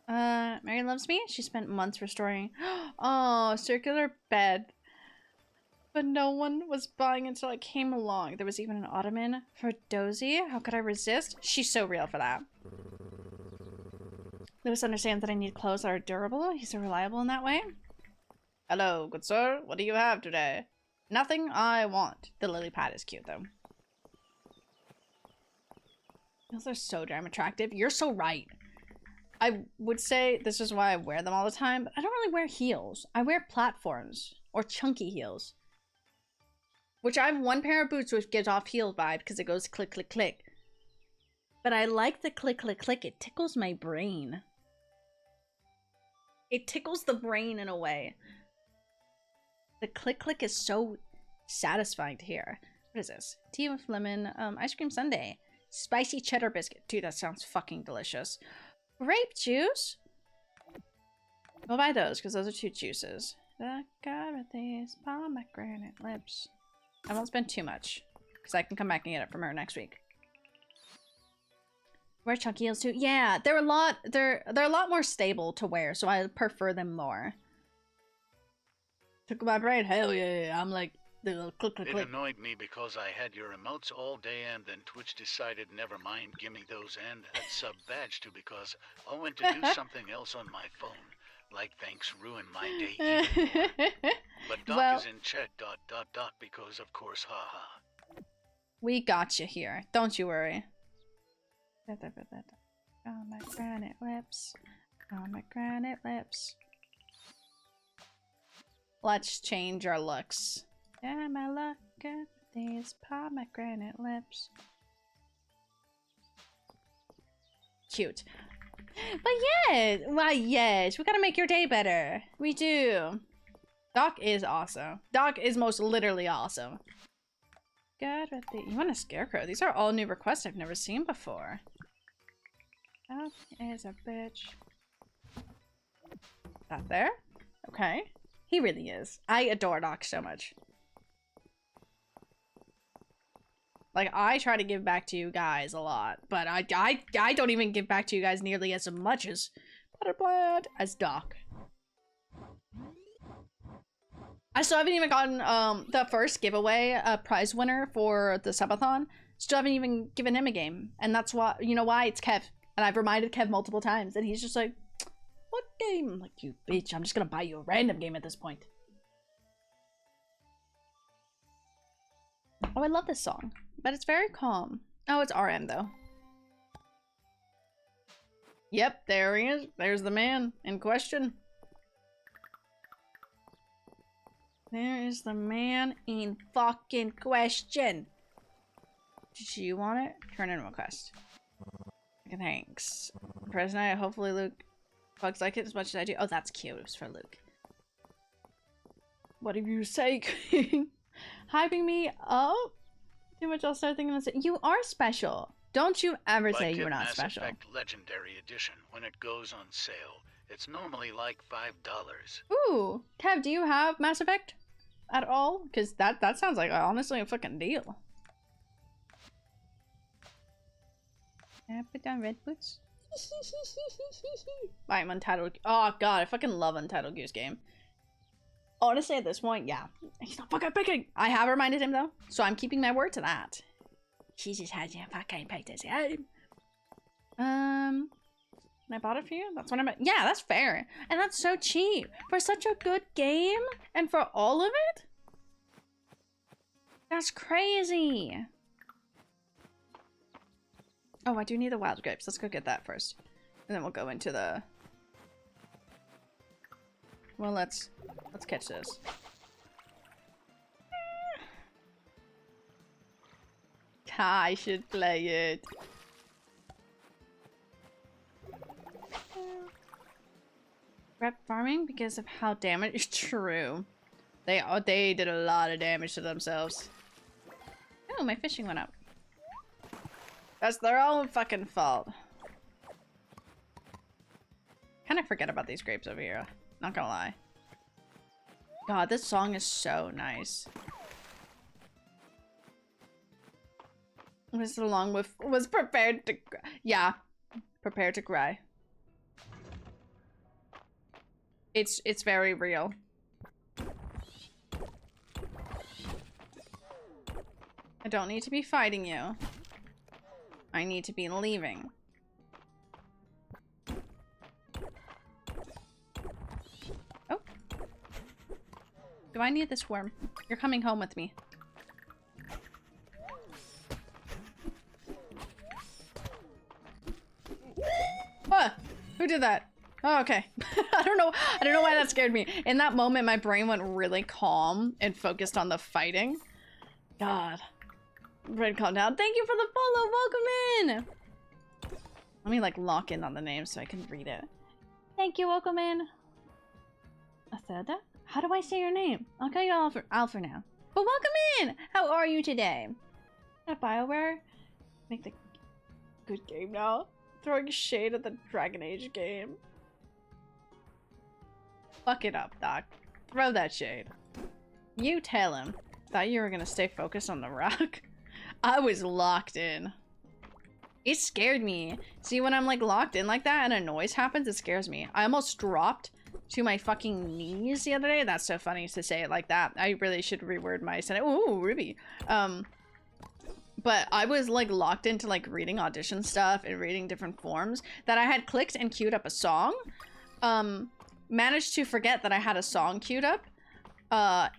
Mary loves me. She spent months restoring. Oh, circular bed. But no one was buying until I came along. There was even an ottoman for Dozy. How could I resist? She's so real for that. Lewis understands that I need clothes that are durable. He's so reliable in that way. Hello, good sir. What do you have today? Nothing I want. The lily pad is cute, though. Those are so damn attractive. You're so right. I would say this is why I wear them all the time, but I don't really wear heels. I wear platforms or chunky heels. Which I have one pair of boots which gives off heel vibe because it goes click, click, click. But I like the click, click, click. It tickles my brain. It tickles the brain in a way. The click, click is so satisfying to hear. What is this? Tea with lemon, ice cream sundae. Spicy cheddar biscuit. Dude, that sounds fucking delicious. Grape juice? We'll buy those because those are 2 juices. Look at these pomegranate lips. I won't spend too much because I can come back and get it from her next week. Wear chunky heels too. Yeah, they're a lot more stable to wear, so I prefer them more. Took my brain. Hell yeah! I'm like the click click click. It annoyed me because I had your emotes all day and then Twitch decided never mind, gimme those and that sub badge too because I went to do something else on my phone. Like thanks ruined my day even more. But Doc well, is in chat ... because of course haha. We got you here. Don't you worry. Pomegranate lips. Pomegranate lips. Let's change our looks. Yeah, my look at these pomegranate lips. Cute. But yeah, why yes, we gotta make your day better. We do. Doc is awesome. Doc is most literally awesome. God, you want a scarecrow? These are all new requests I've never seen before. Doc is a bitch. That there? Okay. He really is. I adore Doc so much. Like, I try to give back to you guys a lot, but I don't even give back to you guys nearly as much as Butterblad as Doc. I still haven't even gotten the first giveaway prize winner for the subathon. Still haven't even given him a game, and that's why, you know why? It's Kev, and I've reminded Kev multiple times, and he's just like, "What game?" I'm like, "You bitch! I'm just gonna buy you a random game at this point." Oh, I love this song. but it's very calm. Oh, it's RM though. Yep, there he is. There's the man in question. There is the man in fucking question. Did you want it? Turn in request. Thanks. President, hopefully Luke bugs like it as much as I do. Oh, that's cute. It was for Luke. What do you say, King? Hyping me up? Too much, I'll start thinking you are special. Don't you ever say you're not Mass special. Effect Legendary Edition, when it goes on sale, it's normally like $5. Ooh, Kev, do you have Mass Effect at all? Because that sounds like honestly a fucking deal. Can I put down red boots? I'm Untitled. Oh god, I fucking love Untitled Goose Game. Honestly, at this point, yeah. He's not fucking picking. I have reminded him though, so I'm keeping my word to that. He just hasn't fucking picked his game. Can I bought it for you? That's what I'm. Yeah, that's fair, and that's so cheap for such a good game, and for all of it. That's crazy. Oh, I do need the wild grapes. Let's go get that first, and then we'll go into the. Well, let's catch this. I should play it. Rep farming because of how damaged. True. They did a lot of damage to themselves. Oh, my fishing went up. That's their own fucking fault. Kind of forget about these grapes over here. Not gonna lie. God, this song is so nice. Was along with was prepared to yeah, prepared to cry. It's very real. I don't need to be fighting you. I need to be leaving. Oh. Do I need this worm? You're coming home with me. What? Who did that? Oh, okay. I don't know why that scared me. In that moment, my brain went really calm and focused on the fighting. God. Brain calm down. Thank you for the follow. Welcome in. Let me like lock in on the name so I can read it. Thank you. Welcome in. Atheda? How do I say your name? I'll call you Al for now. But welcome in. How are you today? At BioWare? Make the good game now. Throwing shade at the Dragon Age game. Fuck it up, Doc. Throw that shade. You tell him. Thought you were gonna stay focused on the rock. I was locked in. It scared me. See, when I'm like locked in like that and a noise happens, it scares me. I almost dropped to my fucking knees the other day. That's so funny to say it like that. I really should reword my sentence. Ooh, Ruby. But I was like locked into like reading audition stuff and reading different forms that I had clicked and queued up a song. Managed to forget that I had a song queued up.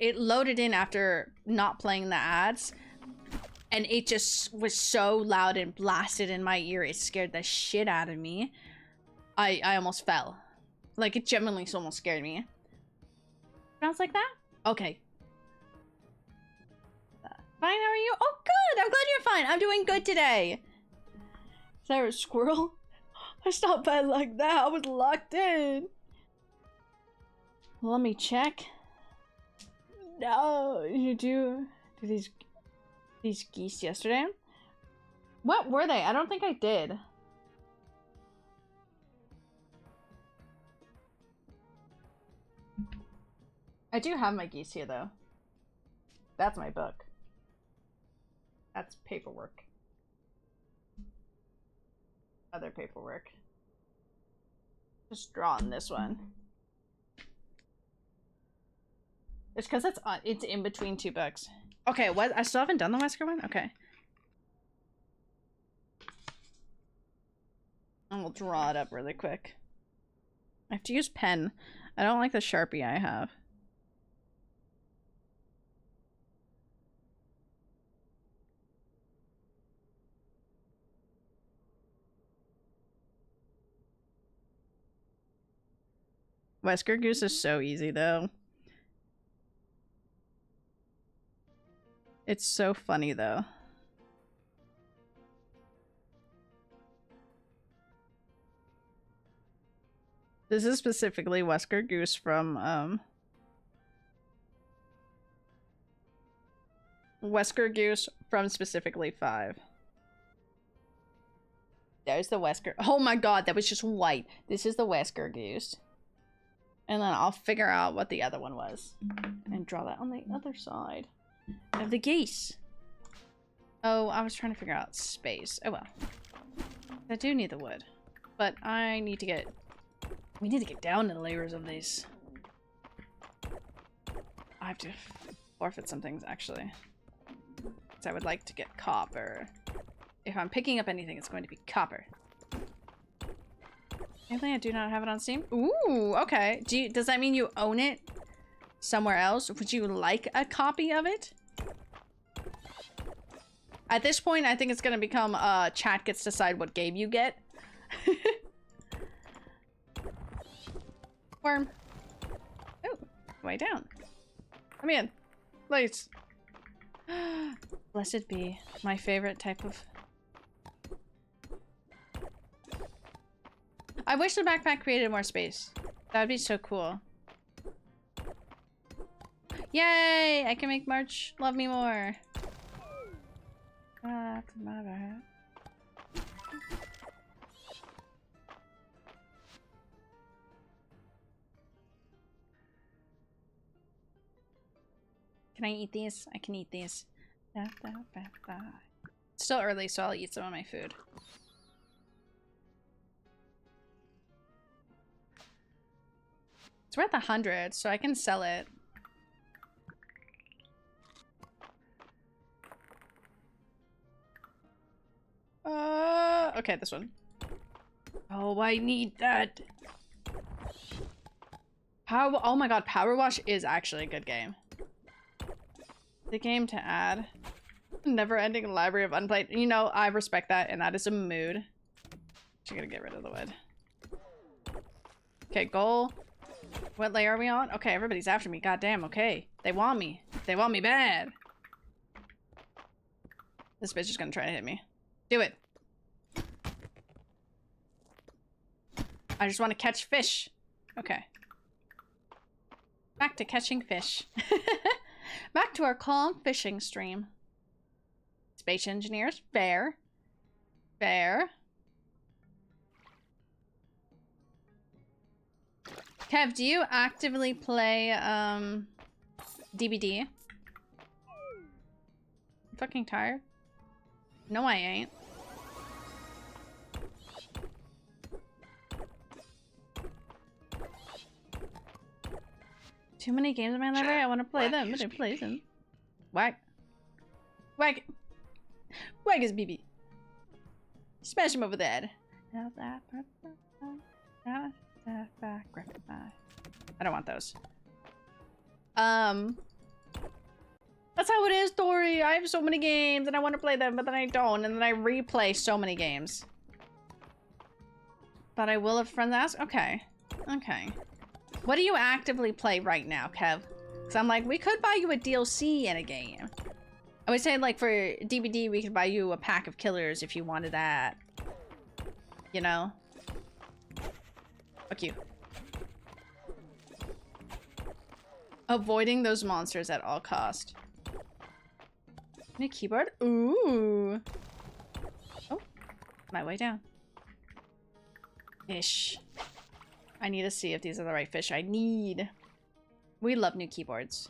It loaded in after not playing the ads. And it just was so loud and blasted in my ear. It scared the shit out of me. I almost fell. Like, it genuinely almost scared me. Sounds like that? Okay. Fine, how are you? Oh, good! I'm glad you're fine. I'm doing good today. Is there a squirrel? I stopped by like that. I was locked in. Let me check. No, you do these geese yesterday? What were they? I don't think I did. I do have my geese here though. That's my book. That's paperwork. Other paperwork. Just draw on this one. It's because it's in between two books. Okay, what? I still haven't done the Wesker one? Okay. And we'll draw it up really quick. I have to use pen. I don't like the Sharpie I have. Wesker Goose is so easy though. It's so funny though. This is specifically Wesker Goose from Wesker Goose from specifically 5. There's the Wesker. Oh my god, that was just white. This is the Wesker Goose. And then I'll figure out what the other one was. And draw that on the other side of the geese. Oh, I was trying to figure out space. Oh well. I do need the wood. But I need to get... We need to get down to the layers of these. I have to forfeit some things, actually. Because I would like to get copper. If I'm picking up anything, it's going to be copper. Apparently I do not have it on Steam. Ooh, okay. Does that mean you own it somewhere else? Would you like a copy of it? At this point, I think it's going to become chat gets to decide what game you get. Worm. Oh, way down. Come in. Please. Blessed be my favorite type of... I wish the backpack created more space. That would be so cool. Yay! I can make March love me more. Can I eat these? I can eat these. It's still early, so I'll eat some of my food. It's worth 100, so I can sell it. Okay, this one. Oh, I need that. Oh my god, Power Wash is actually a good game. The game to add. Never-ending library of unplayed. You know, I respect that, and that is a mood. Just gotta get rid of the wood. Okay, goal. What layer are we on? Okay, everybody's after me. Goddamn, okay. They want me. They want me bad. This bitch is gonna try to hit me. Do it. I just want to catch fish. Okay. Back to catching fish. Back to our calm fishing stream. Space engineers. Fair. Fair. Kev, do you actively play, DBD? I'm fucking tired. No, I ain't. Too many games in my library. I want to play them, but I play them. Whack. Whack. Whack his BB. Smash him over the head. I don't want those. That's how it is, Dory. I have so many games and I want to play them, but then I don't, and then I replay so many games. But I will if friends ask. Okay. Okay. What do you actively play right now, Kev? Because I'm like, we could buy you a DLC in a game. I would say, like, for DVD, we could buy you a pack of killers if you wanted that. You know? Fuck you. Avoiding those monsters at all cost. New keyboard? Ooh. Oh. My way down. Ish. I need to see if these are the right fish I need. We love new keyboards.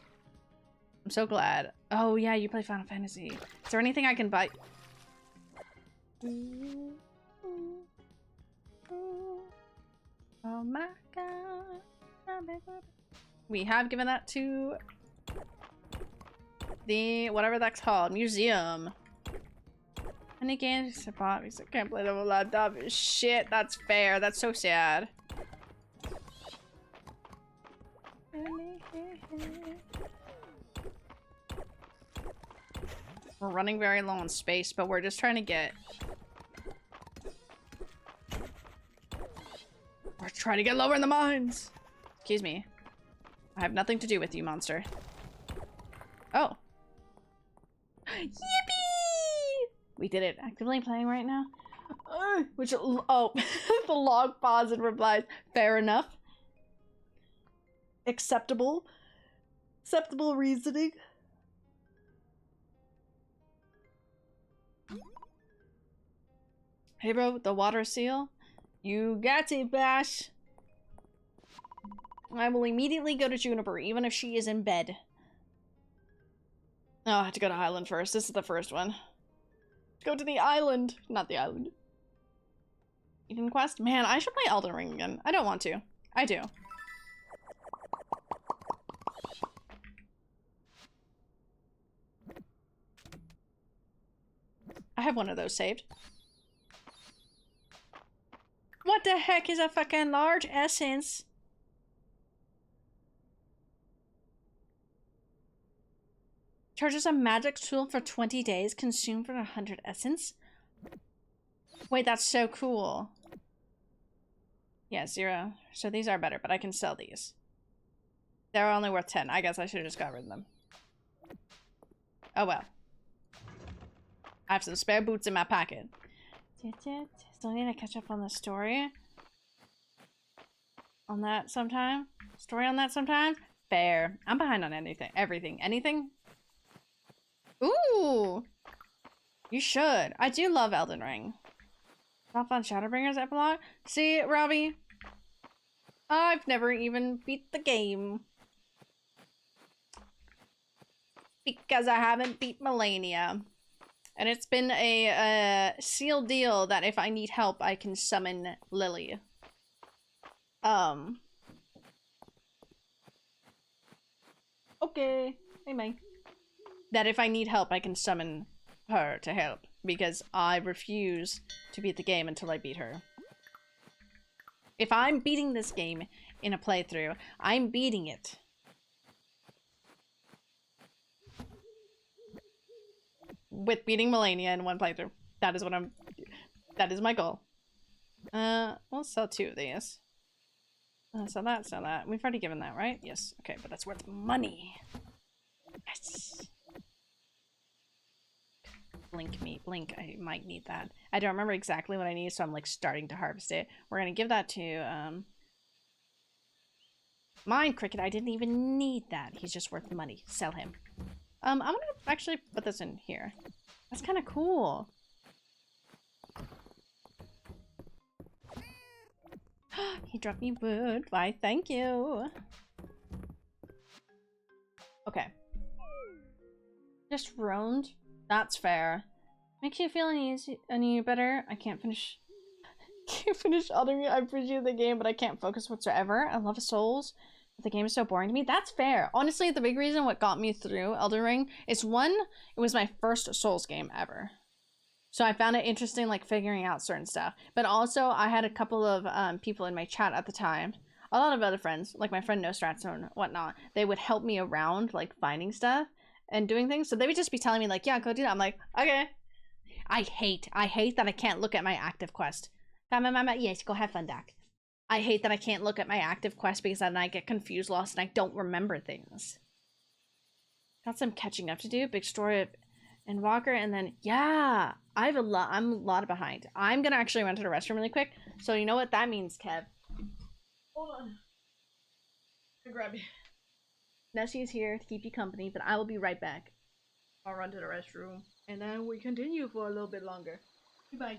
I'm so glad. Oh yeah, you play Final Fantasy. Is there anything I can buy? Oh my god. We have given that to the whatever that's called, museum. Any games I bought because I can't play them on laptop. Shit, that's fair. That's so sad. We're running very low on space, but we're just trying to get... We're trying to get lower in the mines! Excuse me. I have nothing to do with you, monster. Oh. Yippee! We did it. Actively playing right now. Which, oh, the log pause and replies. Fair enough. Acceptable. Acceptable reasoning. Hey bro, the water seal. You got it, Bash. I will immediately go to Juniper, even if she is in bed. Oh, I have to go to Island first. This is the first one. Go to the island. Not the island. Eden Quest? Man, I should play Elden Ring again. I don't want to. I do. I have one of those saved. What the heck is a fucking large essence? Charges a magic tool for 20 days, consumed for 100 essence. Wait, that's so cool. Yeah, 0. So these are better, but I can sell these. They're only worth 10. I guess I should have just got rid of them. Oh well. I have some spare boots in my pocket. Still need to catch up on the story. On that sometime. Story on that sometime. Fair. I'm behind on anything. Everything. Anything? Ooh! You should. I do love Elden Ring. Not fun Shadowbringers epilogue? See, Robbie? I've never even beat the game. Because I haven't beat Melania. And it's been a sealed deal that if I need help, I can summon Lily. Okay. Hey, May. That if I need help, I can summon her to help. Because I refuse to beat the game until I beat her. If I'm beating this game in a playthrough, I'm beating it. With beating Melania in one playthrough. That is what I'm... That is my goal. We'll sell 2 of these. Sell that, sell that. We've already given that, right? Yes. Okay, but that's worth money. Yes. Blink meat. Blink. I might need that. I don't remember exactly what I need, so I'm like starting to harvest it. We're gonna give that to, Mine Cricket. I didn't even need that. He's just worth money. Sell him. I'm gonna actually put this in here. That's kind of cool. He dropped me wood. Why, thank you. Okay. Just roamed. That's fair. Makes you feel any better? I can't finish. Can't finish Elden Ring. I appreciate the game, but I can't focus whatsoever. I love Souls. But the game is so boring to me. That's fair. Honestly, the big reason what got me through Elden Ring is one, it was my first Souls game ever. So I found it interesting, like figuring out certain stuff. But also, I had a couple of people in my chat at the time. A lot of other friends, like my friend Nostrats and whatnot. They would help me around, like finding stuff and doing things. So they would just be telling me, like, yeah, go do that. I'm like, okay. I hate that I can't look at my active quest. Yes, go have fun, Doc. I hate that I can't look at my active quest because then I get confused, lost, and I don't remember things. Got some catching up to do. Big story and Walker, and then yeah, I'm a lot behind. I'm gonna actually run to the restroom really quick. So you know what that means, Kev? Hold on. I'll grab you. Nessie is here to keep you company, but I will be right back. I'll run to the restroom, and then we continue for a little bit longer. Goodbye.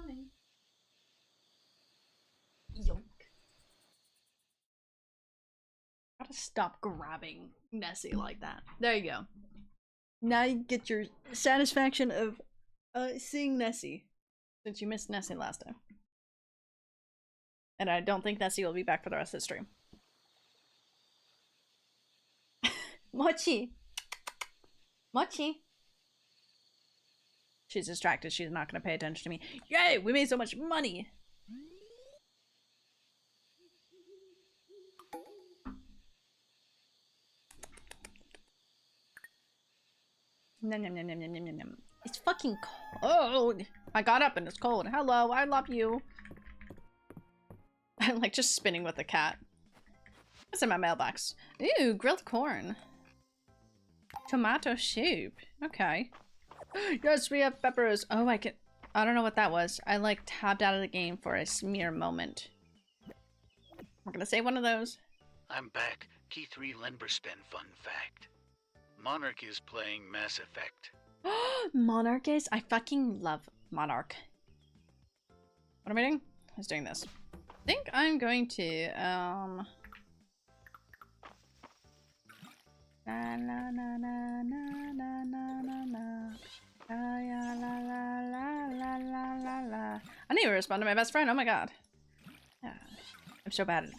money. Yoink. Gotta stop grabbing Nessie like that. There you go. Now you get your satisfaction of seeing Nessie. Since you missed Nessie last time. And I don't think Nessie will be back for the rest of the stream. Mochi! Mochi! She's distracted. She's not going to pay attention to me. Yay! We made so much money! Nom, nom, nom, nom, nom, nom, nom. It's fucking cold! I got up and it's cold. Hello, I love you. I'm like just spinning with the cat. What's in my mailbox? Ooh, grilled corn. Tomato soup. Okay. Yes, we have peppers. Oh, I don't know what that was. I like tapped out of the game for a mere moment. I'm gonna say one of those. I'm back. Key 3 Lemberspin fun fact. Monarch is playing Mass Effect. Monarch is? I fucking love Monarch. What am I doing? I was doing this. I think I'm going to, La la la la la la la la la. La la la la la la la la. I need to respond to my best friend. Oh my god. Yeah. I'm so bad at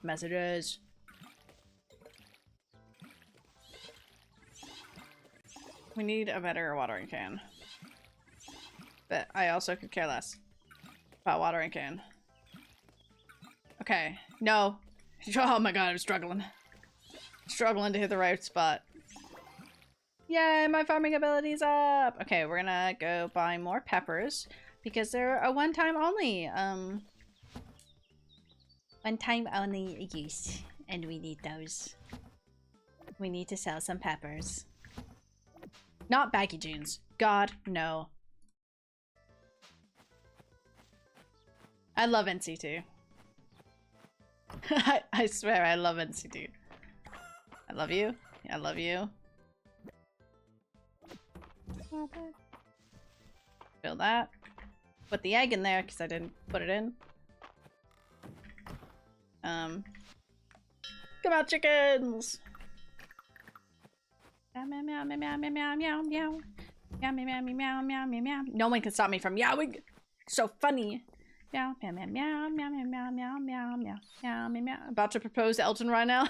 messages. We need a better watering can. But I also could care less about watering can. Okay. No. Oh my god, I'm struggling. Struggling to hit the right spot. Yay, my farming ability's up! Okay, we're gonna go buy more peppers because they're a one-time only use, and we need those. We need to sell some peppers. Not baggy jeans. God, no. I love NC2. I swear I love NC2. I love you. I love you. Fill that. Put the egg in there because I didn't put it in. Come out, chickens! Meow meow meow meow meow meow meow meow meow meow meow meow meow meow meow. No one can stop me from meowing. So funny. Meow meow meow meow meow meow meow meow meow meow meow meow. About to propose to Elton right now.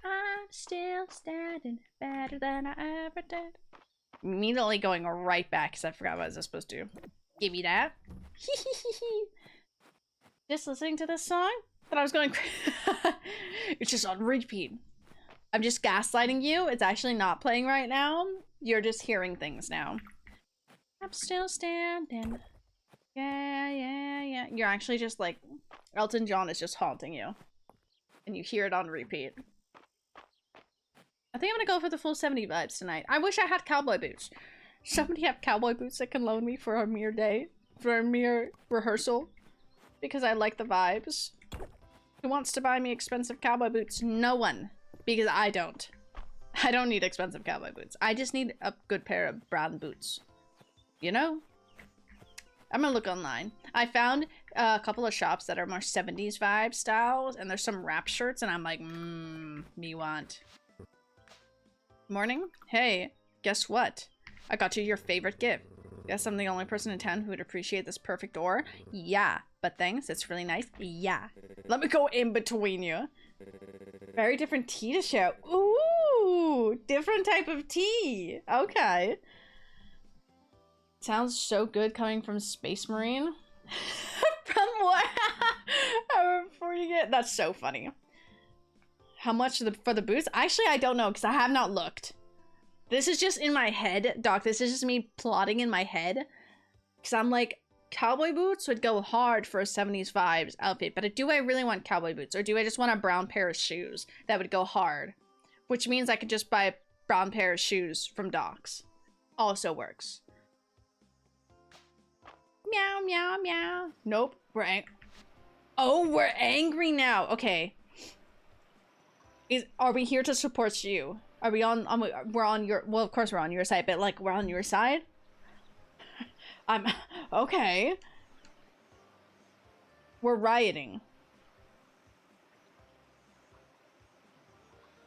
I'm still standing better than I ever did. Immediately going right back because I forgot what I was supposed to do. Give me that. Just listening to this song that I was going. It's just on repeat. I'm just gaslighting you. It's actually not playing right now. You're just hearing things now. I'm still standing. Yeah, yeah, yeah. You're actually just like, Elton John is just haunting you. And you hear it on repeat. I think I'm gonna go for the full 70 vibes tonight. I wish I had cowboy boots. Somebody have cowboy boots that can loan me for a mere day? For a mere rehearsal? Because I like the vibes. Who wants to buy me expensive cowboy boots? No one. Because I don't. I don't need expensive cowboy boots. I just need a good pair of brown boots. You know? I'm gonna look online. I found a couple of shops that are more 70s vibe styles, and there's some rap shirts, and I'm like, me want. Morning? Hey, guess what? I got you your favorite gift. Guess I'm the only person in town who would appreciate this perfect ore? Yeah, but thanks, it's really nice. Yeah. Let me go in between you. Very different tea to share. Ooh, different type of tea. Okay. Sounds so good coming from Space Marine. From what? Before you get... That's so funny. How much for the boots? Actually, I don't know because I have not looked. This is just in my head, Doc. This is just me plotting in my head. Because I'm like, cowboy boots would go hard for a 70s vibes outfit. But do I really want cowboy boots? Or do I just want a brown pair of shoes that would go hard? Which means I could just buy a brown pair of shoes from Doc's. Also works. Meow, meow, meow. Nope. We're we're angry now. Okay. Are we here to support you? Are we we're on your, well, of course we're on your side, but like, we're on your side? I'm okay. We're rioting.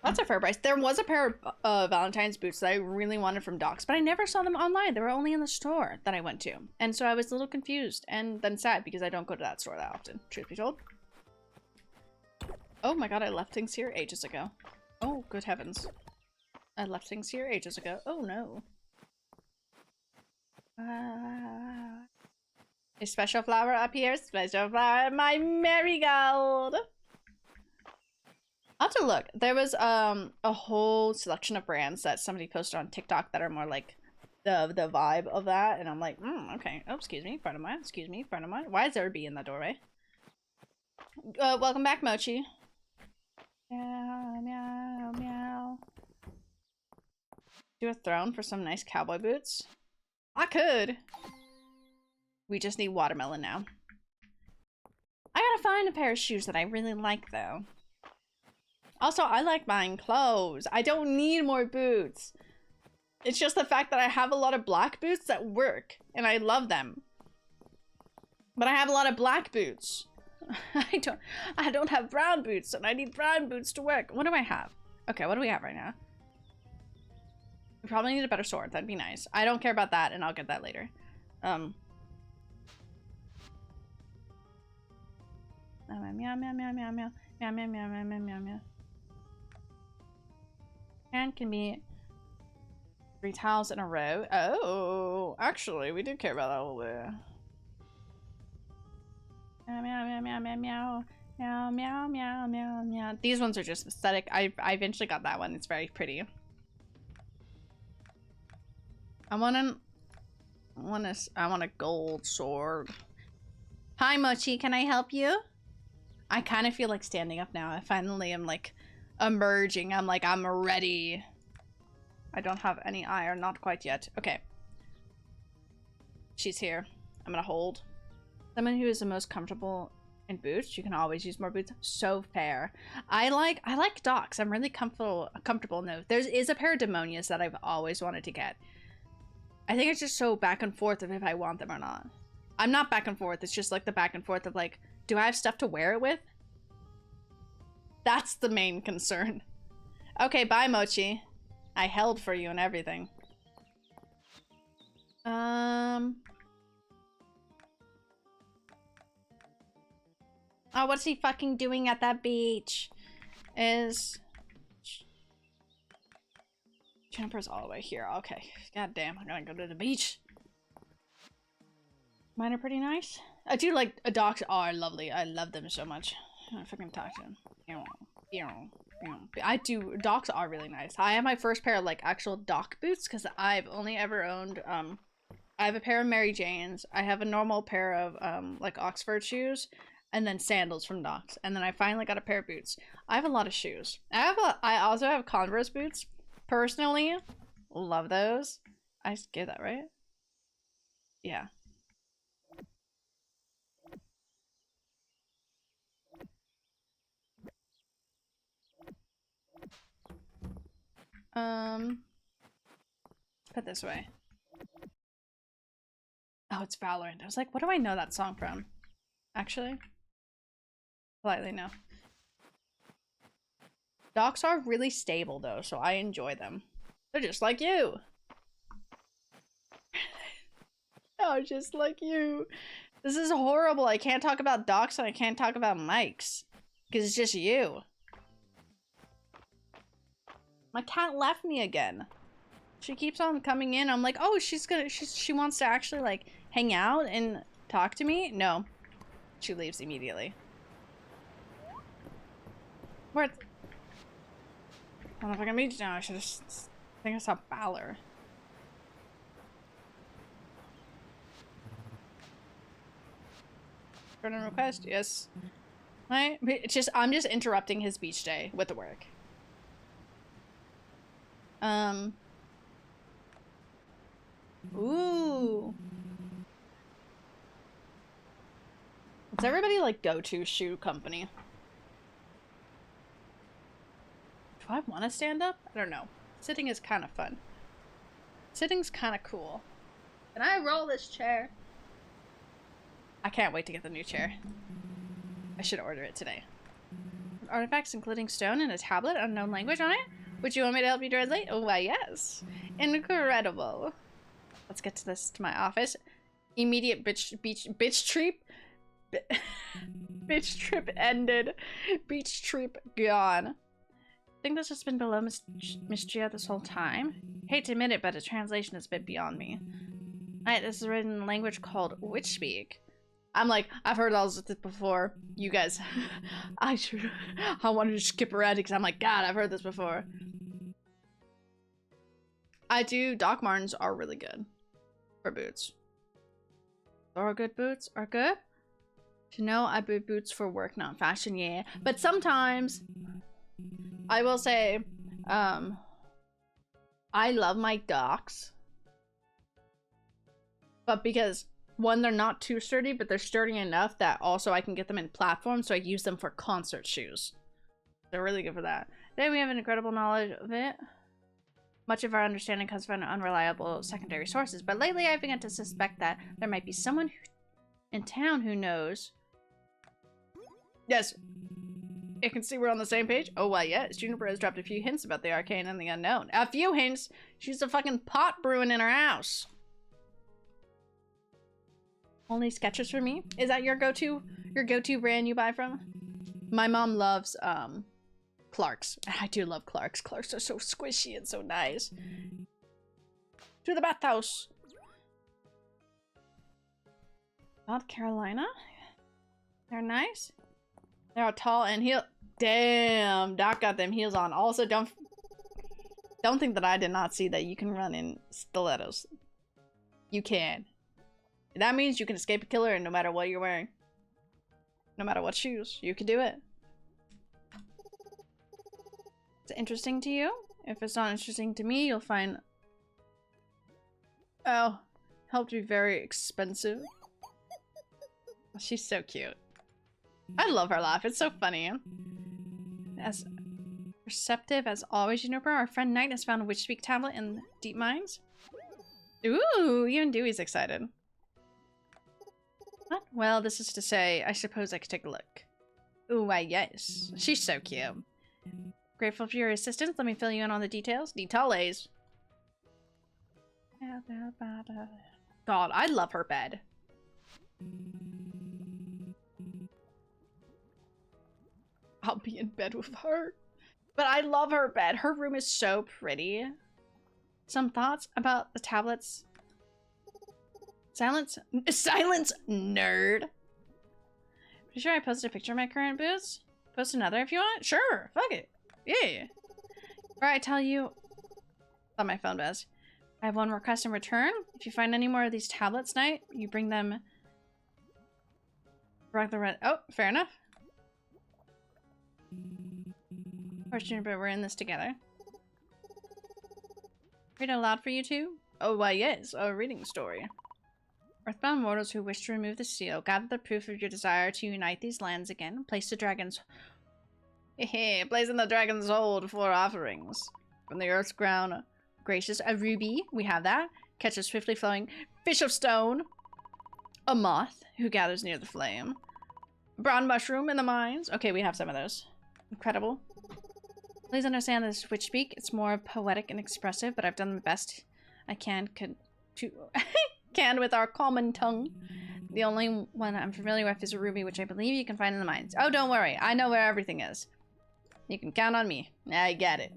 That's a fair price. There was a pair of Valentine's boots that I really wanted from Docs, but I never saw them online. They were only in the store that I went to. And so I was a little confused and then sad because I don't go to that store that often, truth be told. Oh my god, I left things here ages ago. Oh, good heavens. I left things here ages ago. Oh no. A special flower up here. Special flower. My marigold. I'll have to look. There was a whole selection of brands that somebody posted on TikTok that are more like the vibe of that, and I'm like, okay. Oh, excuse me, friend of mine. Excuse me, friend of mine. Why is there a bee in the doorway? Welcome back, Mochi. Meow, meow, meow. Do a throne for some nice cowboy boots? I could. We just need watermelon now. I gotta find a pair of shoes that I really like, though. Also, I like buying clothes. I don't need more boots. It's just the fact that I have a lot of black boots that work, and I love them. But I have a lot of black boots. I don't have brown boots, and I need brown boots to work. What do I have? Okay, what do we have right now? We probably need a better sword. That'd be nice. I don't care about that, and I'll get that later. Meow, meow, meow, meow, meow, meow, meow, meow, meow, meow, meow, meow, meow. And can be 3 tiles in a row. Oh, actually, we do care about that a little bit. Meow, meow, meow, meow, meow, meow. Meow, meow, meow, meow, meow. These ones are just aesthetic. I eventually got that one. It's very pretty. I want a gold sword. Hi, Mochi. Can I help you? I kind of feel like standing up now. I finally am like emerging. I'm like, I'm ready. I don't have any iron. Not quite yet. Okay. She's here. I'm gonna hold. Someone who is the most comfortable in boots. You can always use more boots. So fair. I like Docs. I'm really comfortable in those. There is a pair of Demonias that I've always wanted to get. I think it's just so back and forth of if I want them or not. I'm not back and forth. It's just like the back and forth of like, do I have stuff to wear it with? That's the main concern. Okay, bye, Mochi. I held for you and everything. Oh, what's he fucking doing at that beach? Juniper's all the way here. Okay. God damn, I'm gonna go to the beach. Mine are pretty nice. I do like docs are lovely. I love them so much. I fucking talk to them. I do. Docs are really nice. I have my first pair of like actual doc boots because I've only ever owned I have a pair of Mary Janes. I have a normal pair of like Oxford shoes, and then sandals from Docs. And then I finally got a pair of boots. I have a lot of shoes. I also have Converse boots. Personally, love those. I get that right? Yeah. Put this way. Oh, it's Valorant. I was like, what do I know that song from? Actually, politely no. Docs are really stable though, so I enjoy them. They're just like you. Oh, just like you. This is horrible. I can't talk about docs and I can't talk about mics. Because it's just you. My cat left me again. She keeps on coming in. I'm like, oh, she wants to actually like hang out and talk to me? No. She leaves immediately. Where? I don't know if I can meet you now. I should just I think I saw Balor. Friend request? Yes. Right? I'm just interrupting his beach day with the work. Ooh. What's everybody like go-to shoe company? Do I want to stand up? I don't know. Sitting is kind of fun. Sitting's kind of cool. Can I roll this chair? I can't wait to get the new chair. I should order it today. Artifacts including stone and a tablet, unknown language on it? Would you want me to help you translate? Oh, why yes. Incredible. Let's get to this, to my office. Immediate bitch trip. Bitch trip ended. Beach trip gone. I think this has been below Mistria this whole time. Hate to admit it, but a translation is a bit beyond me. Alright, this is written in a language called Witch Speak. I'm like, I've heard all this before. You guys, I wanted to skip around because I'm like, God, I've heard this before. I do. Doc Martens are really good for boots. Are good boots? Are good? To know I boot boots for work, not fashion, yeah. But sometimes, I will say, I love my Docs. But because, one, they're not too sturdy, but they're sturdy enough that also I can get them in platforms, so I use them for concert shoes. They're really good for that. Then we have an incredible knowledge of it. Much of our understanding comes from unreliable secondary sources, but lately I've begun to suspect that there might be someone in town who knows. Yes. You can see we're on the same page. Oh, why, yes. Juniper has dropped a few hints about the arcane and the unknown. A few hints? She's a fucking pot brewing in her house. Only Skechers for me? Is that your go-to brand you buy from? My mom loves, Clarks. I do love Clarks. Clarks are so squishy and so nice. To the bathhouse. South Carolina? They're nice. They're tall and heel. Damn, Doc got them heels on. Also, don't think that I did not see that you can run in stilettos. You can. That means you can escape a killer no matter what you're wearing. No matter what shoes, you can do it. Is it interesting to you? If it's not interesting to me, you'll find... Oh, helped be very expensive. She's so cute. I love her laugh, it's so funny. As receptive as always, Juniper, our friend Knight has found a Witch Speak tablet in Deep Mines. Ooh, even Dewey's excited. What? Well, this is to say, I suppose I could take a look. Ooh, why yes. She's so cute. Grateful for your assistance. Let me fill you in on the details. Details. God, I love her bed. I'll be in bed with her. But I love her bed. Her room is so pretty. Some thoughts about the tablets? Silence, nerd. Pretty sure I posted a picture of my current boots. Post another if you want. Sure, fuck it. Yeah. Before I tell you, on my phone does. I have one request in return. If you find any more of these tablets, Knight, you bring them. Oh, fair enough. Of course, Juniper, we're in this together. Read it aloud for you two? Oh, why yes, a reading story. Earthbound mortals who wish to remove the seal, gather the proof of your desire to unite these lands again. Place the dragon's... place in the dragon's hold for offerings. From the earth's ground, gracious, a ruby, we have that. Catch a swiftly flowing fish of stone. A moth, who gathers near the flame. A brown mushroom in the mines. Okay, we have some of those. Incredible. Please understand this Witch Speak. It's more poetic and expressive, but I've done the best I can with our common tongue. The only one I'm familiar with is a ruby, which I believe you can find in the mines. Oh, don't worry. I know where everything is. You can count on me. I get it.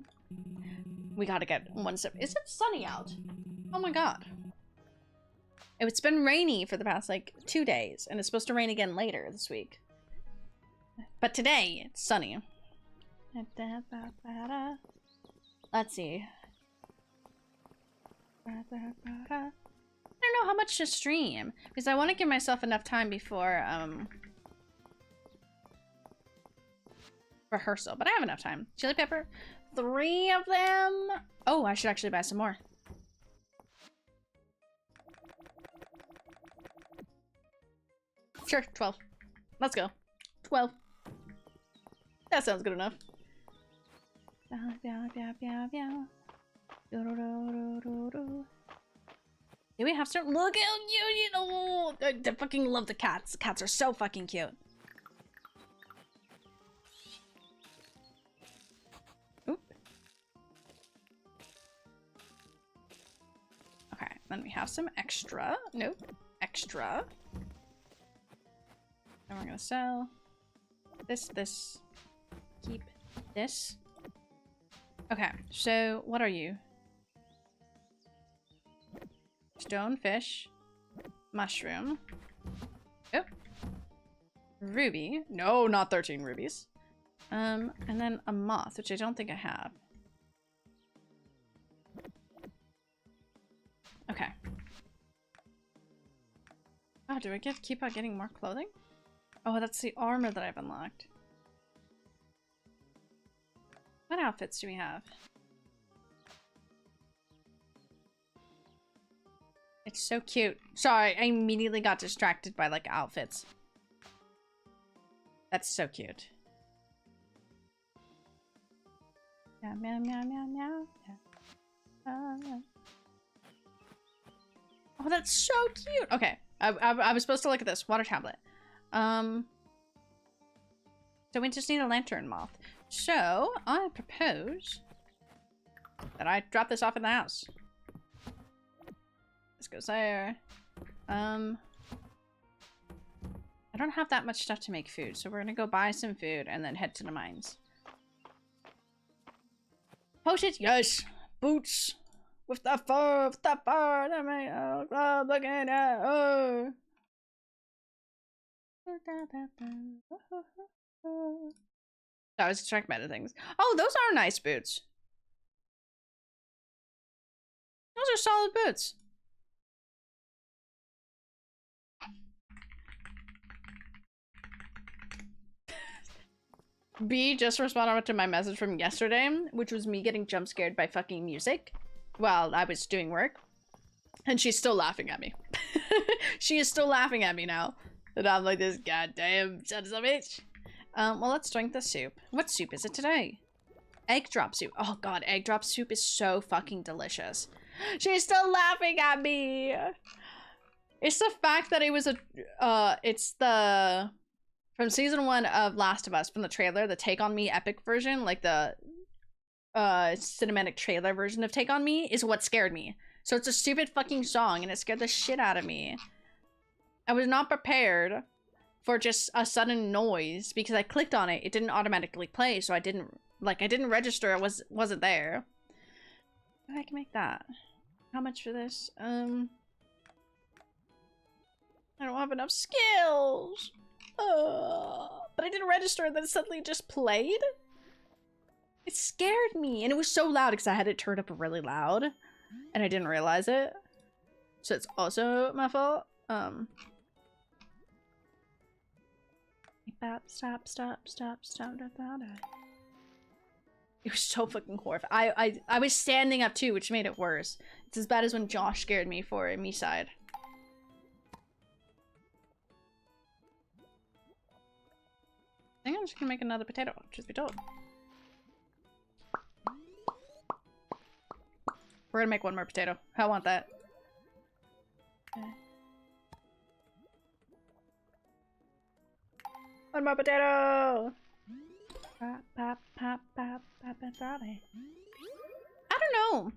We gotta get one step. Is it sunny out? Oh my god. It's been rainy for the past, like, 2 days, and it's supposed to rain again later this week. But today, it's sunny. Let's see. I don't know how much to stream because I want to give myself enough time before rehearsal, but I have enough time. Chili pepper, 3 of them. Oh, I should actually buy some more. Sure, 12. Let's go. 12. That sounds good enough. Do we have some? Look how cute, you know. I fucking love the cats. Cats are so fucking cute. Oop. Okay, then we have some extra. Nope. Extra. And we're gonna sell this. Keep this. Okay, so what are you? Stonefish. Mushroom. Oh. Ruby. No, not 13 rubies. And then a moth, which I don't think I have. Okay. Oh, do I keep on getting more clothing? Oh, that's the armor that I've unlocked. What outfits do we have? It's so cute. Sorry, I immediately got distracted by like outfits. That's so cute. Meow, meow, meow, meow, meow. Oh, that's so cute. Okay, I was supposed to look at this water tablet. So we just need a lantern moth. So I propose that I drop this off in the house. This goes there. I don't have that much stuff to make food, so we're gonna go buy some food and then head to the mines. Potions, yes. Boots with the fur, that may looking at. Oh. I was distracted by other things. Oh, those are nice boots. Those are solid boots. B just responded to my message from yesterday, which was me getting jump scared by fucking music while I was doing work. And she's still laughing at me. She is still laughing at me now. And I'm like, this goddamn son of a bitch. Well, let's drink the soup. What soup is it today? Egg drop soup. Oh god, egg drop soup is so fucking delicious. She's still laughing at me. It's the fact that it was a, it's the, from season 1 of Last of Us, from the trailer, the Take On Me epic version, like the cinematic trailer version of Take On Me is what scared me. So it's a stupid fucking song and it scared the shit out of me. I was not prepared for just a sudden noise because I clicked on it. It didn't automatically play, so I didn't register. It wasn't there. I can make that. How much for this? I don't have enough skills. But I didn't register and then suddenly just played? It scared me. And it was so loud because I had it turned up really loud. And I didn't realize it. So it's also my fault. Stop. It was so fucking horrifying. I was standing up too, which made it worse. It's as bad as when Josh scared me for me side. I think I'm just gonna make another potato, truth be told. We're gonna make one more potato. I want that. Okay. One more potato! I don't know.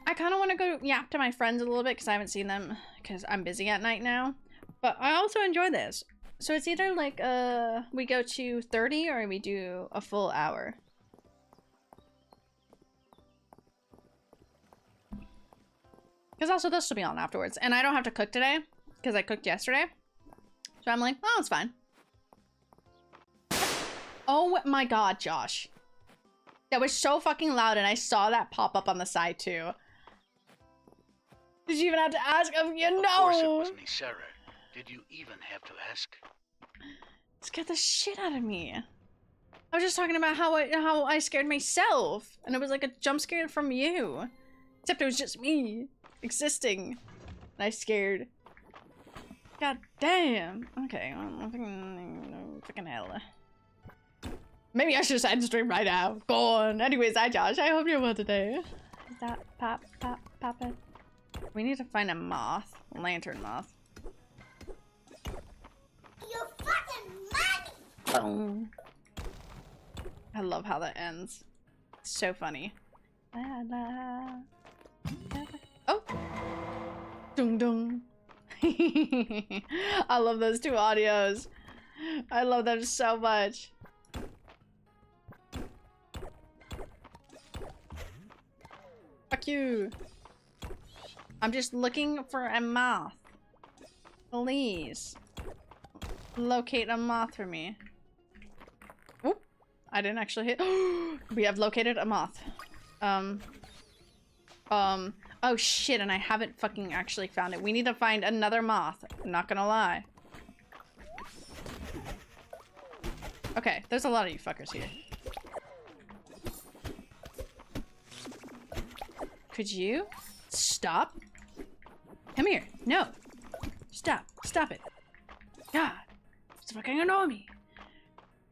I kind of want to go yap to my friends a little bit because I haven't seen them because I'm busy at night now. But I also enjoy this. So it's either like we go to 30 or we do a full hour. Because also this will be on afterwards. And I don't have to cook today because I cooked yesterday. So I'm like, oh, it's fine. Oh my god, Josh. That was so fucking loud and I saw that pop up on the side too. Did you even have to ask? You know. Of course it was me, Sarah. Did you even have to ask? It scared the shit out of me. I was just talking about how I scared myself. And it was like a jump scare from you. Except it was just me existing. And I scared. God damn. Okay. Fucking hell. Maybe I should just end stream right now. Go on. Anyways, hi Josh. I hope you're well today. Is that poppin'? We need to find a moth. Lantern moth. You fucking money! Boom. I love how that ends. It's so funny. La, la. Oh! Dung dung. I love those two audios. I love them so much. Fuck you. I'm just looking for a moth. Please. Locate a moth for me. Oop. I didn't actually hit. We have located a moth. Oh shit, and I haven't fucking actually found it. We need to find another moth. I'm not gonna lie. Okay, there's a lot of you fuckers here. Could you stop? Come here. No. Stop. Stop it. God. It's fucking annoying me.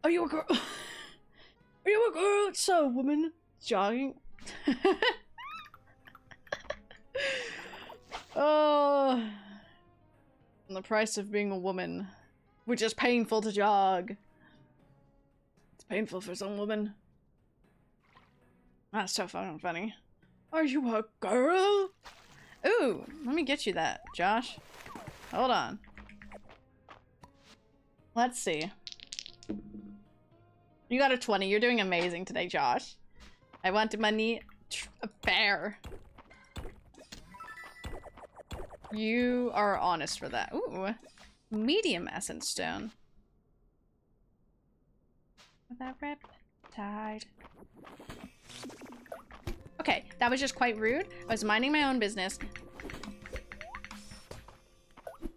Are you a girl? Are you a girl? So, woman. Jogging. Oh. And the price of being a woman. Which is painful to jog. It's painful for some women. That's so fucking funny. Are you a girl? Ooh, let me get you that, Josh. Hold on. Let's see. You got a 20. You're doing amazing today, Josh. I want money. Fair. You are honest for that. Ooh. Medium essence stone. That riptide. Okay, that was just quite rude. I was minding my own business.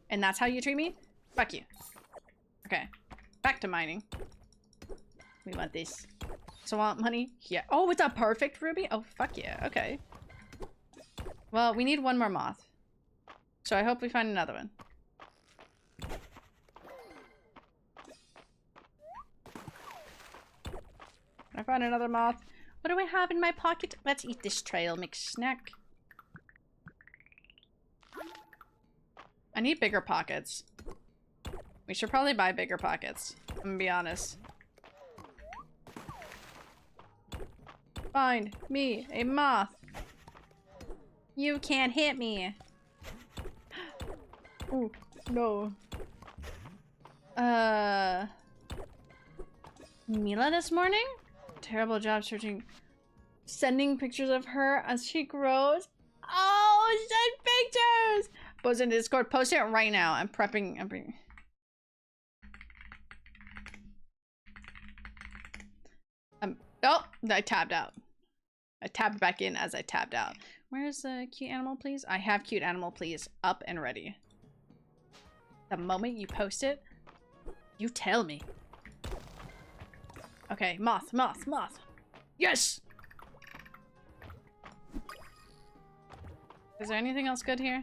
And that's how you treat me? Fuck you. Okay, back to mining. We want this. So want money? Yeah. Oh, it's a perfect ruby? Oh, fuck yeah. Okay. Well, we need one more moth. So I hope we find another one. Can I find another moth? What do I have in my pocket? Let's eat this trail mix snack. I need bigger pockets. We should probably buy bigger pockets. I'm gonna be honest. Find me a moth. You can't hit me. Oh, no. Mila this morning? Terrible job searching. Sending pictures of her as she grows. Oh, send pictures! Post in Discord. Post it right now. I'm prepping. Oh, I tabbed out. I tabbed back in as I tabbed out. Where's the cute animal, please? I have cute animal, please. Up and ready. The moment you post it, you tell me. Okay, moth, moth, moth. Yes! Is there anything else good here?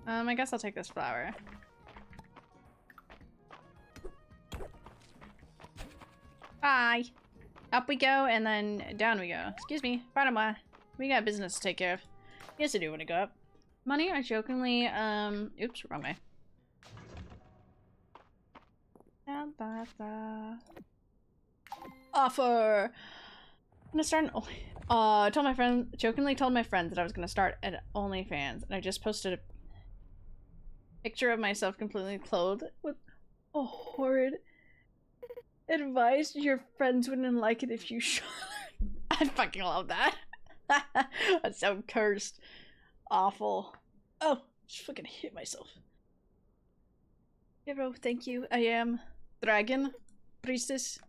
I guess I'll take this flower. Bye! Up we go, and then down we go. Excuse me, pardon moi. We got business to take care of. Yes, I do want to go up. Money, I jokingly, oops, wrong way. Offer! I'm gonna start an told my friend, jokingly told my friends that I was gonna start at OnlyFans, and I just posted a picture of myself completely clothed with a horrid advice. Your friends wouldn't like it if you showed. I fucking love that. That's so cursed. Awful. Oh, just fucking hit myself. Yeah, bro, thank you. I am Dragon Priestess.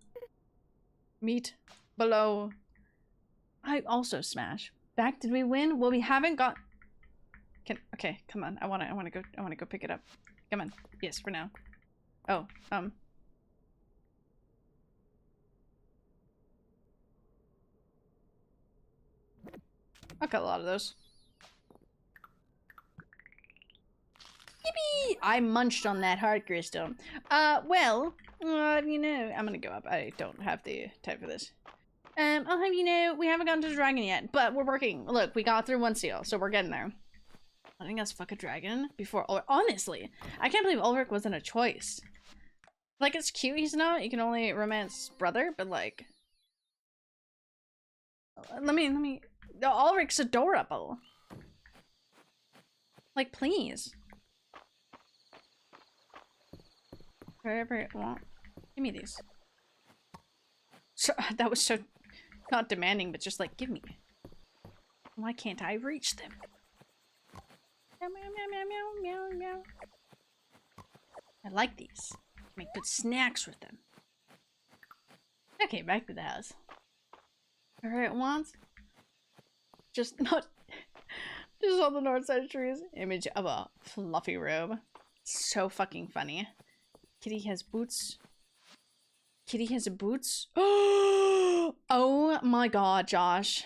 Meet below. I also smash. Back, did we win? Well, we haven't got. Okay, come on. I wanna go pick it up. Come on. Yes, for now. Oh, I've got a lot of those. Yippee! I munched on that heart crystal. Well, you know, I'm gonna go up. I don't have the time for this. I'll have you know, we haven't gotten to the dragon yet, but we're working. Look, we got through one seal, so we're getting there. Letting us fuck a dragon before. Honestly, I can't believe Ulrich wasn't a choice. Like, it's cute he's not. You can only romance brother, but like, let me. No, Ulrich's adorable. Like, please. Wherever it want. Give me these. So, that was so not demanding, but just like, give me. Why can't I reach them? Meow, meow, meow, meow, meow, meow. I like these. Make good snacks with them. Okay, back to the house. Alright, once. Just not. Just on the north side trees. Image of a fluffy robe. So fucking funny. Kitty has boots. Kitty has boots. Oh my god, Josh.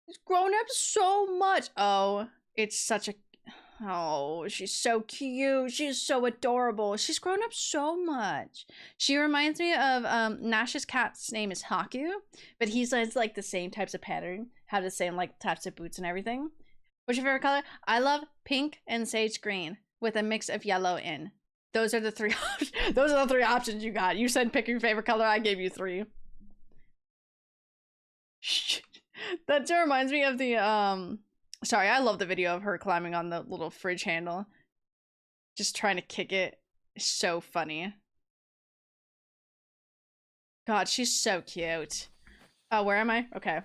She's grown up so much. Oh, it's such a... Oh, she's so cute. She's so adorable. She's grown up so much. She reminds me of Nash's cat's name is Haku, but he has like the same types of pattern, have the same like types of boots and everything. What's your favorite color? I love pink and sage green with a mix of yellow in. Those are the three. Those are the three options you got. You said pick your favorite color. I gave you 3. That just reminds me of the sorry, I love the video of her climbing on the little fridge handle. Just trying to kick it. It's so funny. God, she's so cute. Oh, where am I? Okay.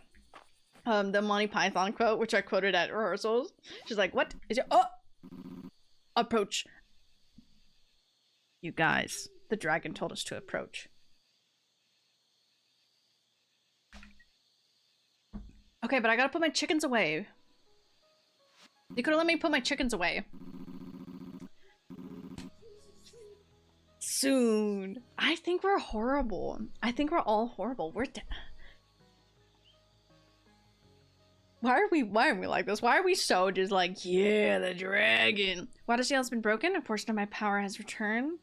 The Monty Python quote, which I quoted at rehearsals. She's like, what is it? Oh! Approach. You guys, the dragon told us to approach. Okay, but I gotta put my chickens away. You could've let me put my chickens away. Soon. I think we're horrible. I think we're all horrible. We're Why are we like this? Why are we so just like, yeah, the dragon? Water seal has been broken. A portion of my power has returned.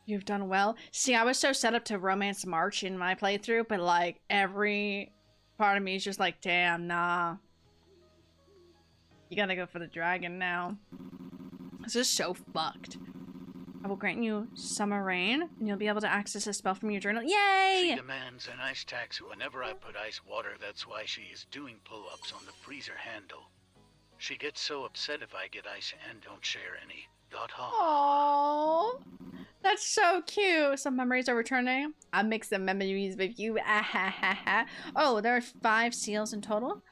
You've done well. See, I was so set up to romance March in my playthrough, but like every part of me is just like, damn, nah. You gotta go for the dragon now. This is so fucked. I will grant you summer rain, and you'll be able to access a spell from your journal. Yay! She demands an ice tax whenever I put ice water. That's why she is doing pull-ups on the freezer handle. She gets so upset if I get ice and don't share any. Aww. That's so cute. Some memories are returning. I make some memories with you. Oh, there are 5 seals in total.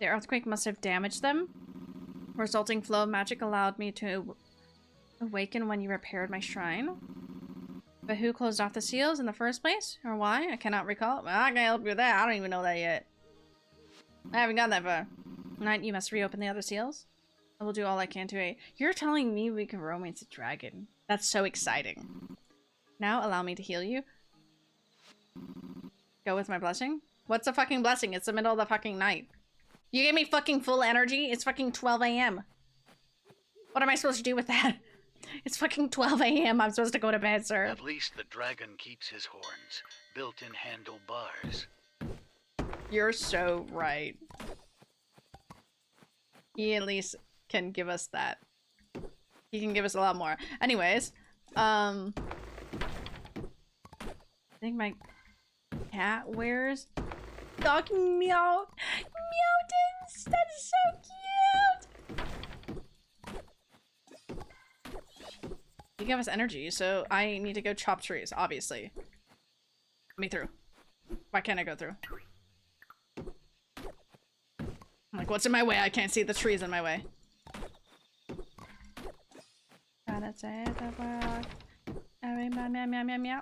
The earthquake must have damaged them. Resulting flow of magic allowed me to awaken when you repaired my shrine. But who closed off the seals in the first place? Or why? I cannot recall. Well, I can't help you with that. I don't even know that yet. I haven't gotten that far. Tonight, you must reopen the other seals. I will do all I can to aid. You're telling me we can romance a dragon. That's so exciting. Now, allow me to heal you. Go with my blessing? What's a fucking blessing? It's the middle of the fucking night. You gave me fucking full energy? It's fucking 12 a.m. What am I supposed to do with that? It's fucking 12 a.m. I'm supposed to go to bed, sir. At least the dragon keeps his horns. Built-in handlebars. You're so right. He at least can give us that. He can give us a lot more. Anyways, I think my cat wears dog meow. Meowdens! That's so cute! You give us energy, so I need to go chop trees, obviously. Let me through. Why can't I go through? I'm like, what's in my way? I can't see the trees in my way.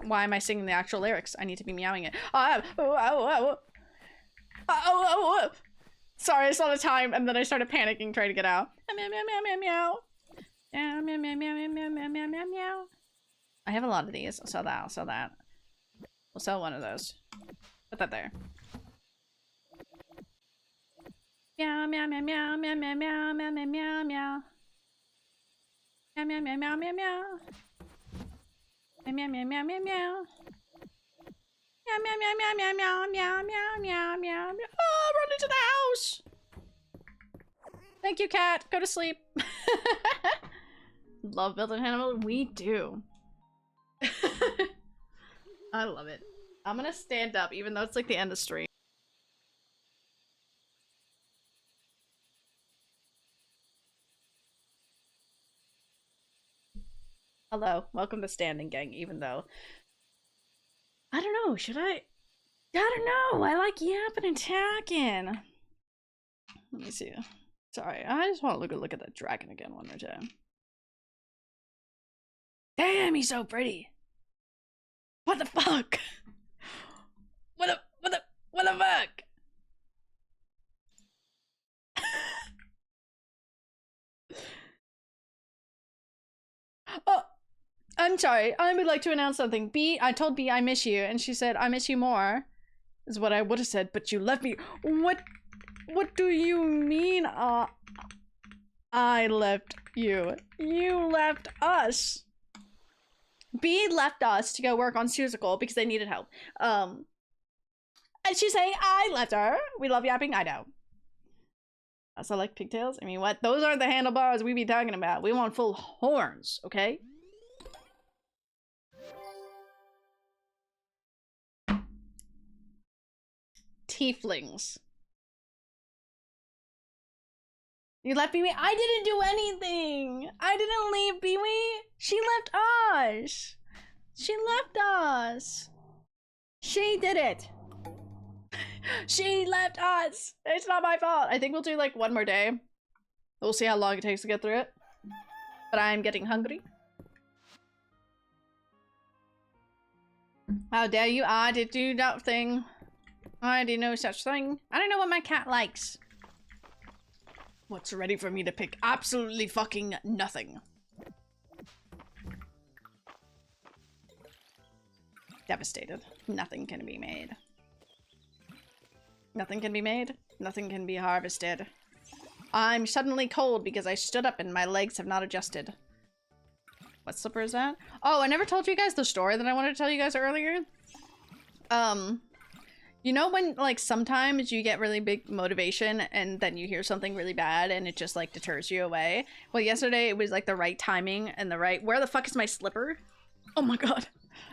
Why am I singing the actual lyrics? I need to be meowing it. Sorry, I saw the time and then I started panicking trying to get out. Meow meow meow meow meow. Meow meow meow meow meow meow meow meow meow. I have a lot of these. I'll sell that. I'll sell that. We'll sell one of those. Put that there. Meow meow meow meow meow meow meow meow meow meow meow. Meow meow meow meow meow meow. Meow meow meow meow meow meow. Meow, meow, meow, meow, meow, meow, meow, meow, meow, meow, meow. Oh, run into the house! Thank you, cat. Go to sleep. Love building animals? We do. I love it. I'm gonna stand up, even though it's like the end of stream. Hello, welcome to Standing Gang, even though... I don't know, should I don't know, I like yapping and talking. Let me see. Sorry, I just want to look at that dragon again one more time. Damn, he's so pretty. What the fuck? What the fuck? Oh, I'm sorry. I would like to announce something. B, I told B I miss you, and she said I miss you more. Is what I would have said, but you left me. What do you mean? I left you. You left us. B left us to go work on Susical because they needed help. And she's saying I left her. We love yapping. I know. Also like pigtails. I mean, what? Those aren't the handlebars we be talking about. We want full horns, okay? Tieflings. You left Pee-wee? I didn't do anything. I didn't leave Pee-wee. She left us. She left us. She did it. She left us. It's not my fault. I think we'll do like one more day. We'll see how long it takes to get through it. But I'm getting hungry. How dare you? I did do that thing. I did no such thing. I don't know what my cat likes. What's ready for me to pick? Absolutely fucking nothing. Devastated. Nothing can be made. Nothing can be made. Nothing can be harvested. I'm suddenly cold because I stood up and my legs have not adjusted. What slipper is that? Oh, I never told you guys the story that I wanted to tell you guys earlier. You know when, like, sometimes you get really big motivation and then you hear something really bad and it just, like, deters you away? Well, yesterday it was, like, the right timing and the right... Where the fuck is my slipper? Oh my god.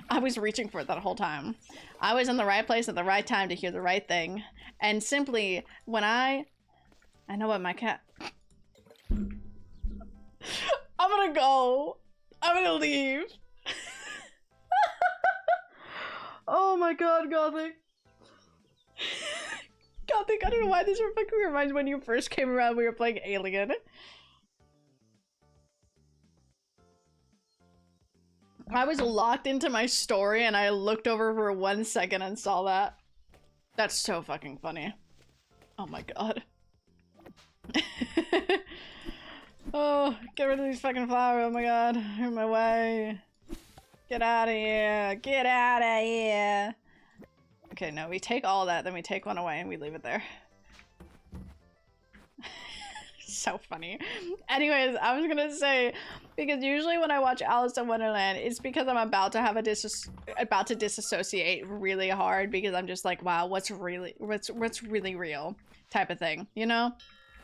I was reaching for it that whole time. I was in the right place at the right time to hear the right thing. And simply, when I know what my cat... I'm gonna go. I'm gonna leave. Oh my god, Gothic. Gothic, I don't know why this fucking reminds me when you first came around we were playing Alien. I was locked into my story and I looked over for 1 second and saw that. That's so fucking funny. Oh my god. Oh, get rid of these fucking flowers. Oh my god. They're in my way. Get out of here. Get out of here. Okay, no, we take all that, then we take one away and we leave it there. So funny. Anyways, I was gonna say, because usually when I watch Alice in Wonderland, it's because I'm about to have a disassociate really hard because I'm just like, wow, what's really real type of thing, you know?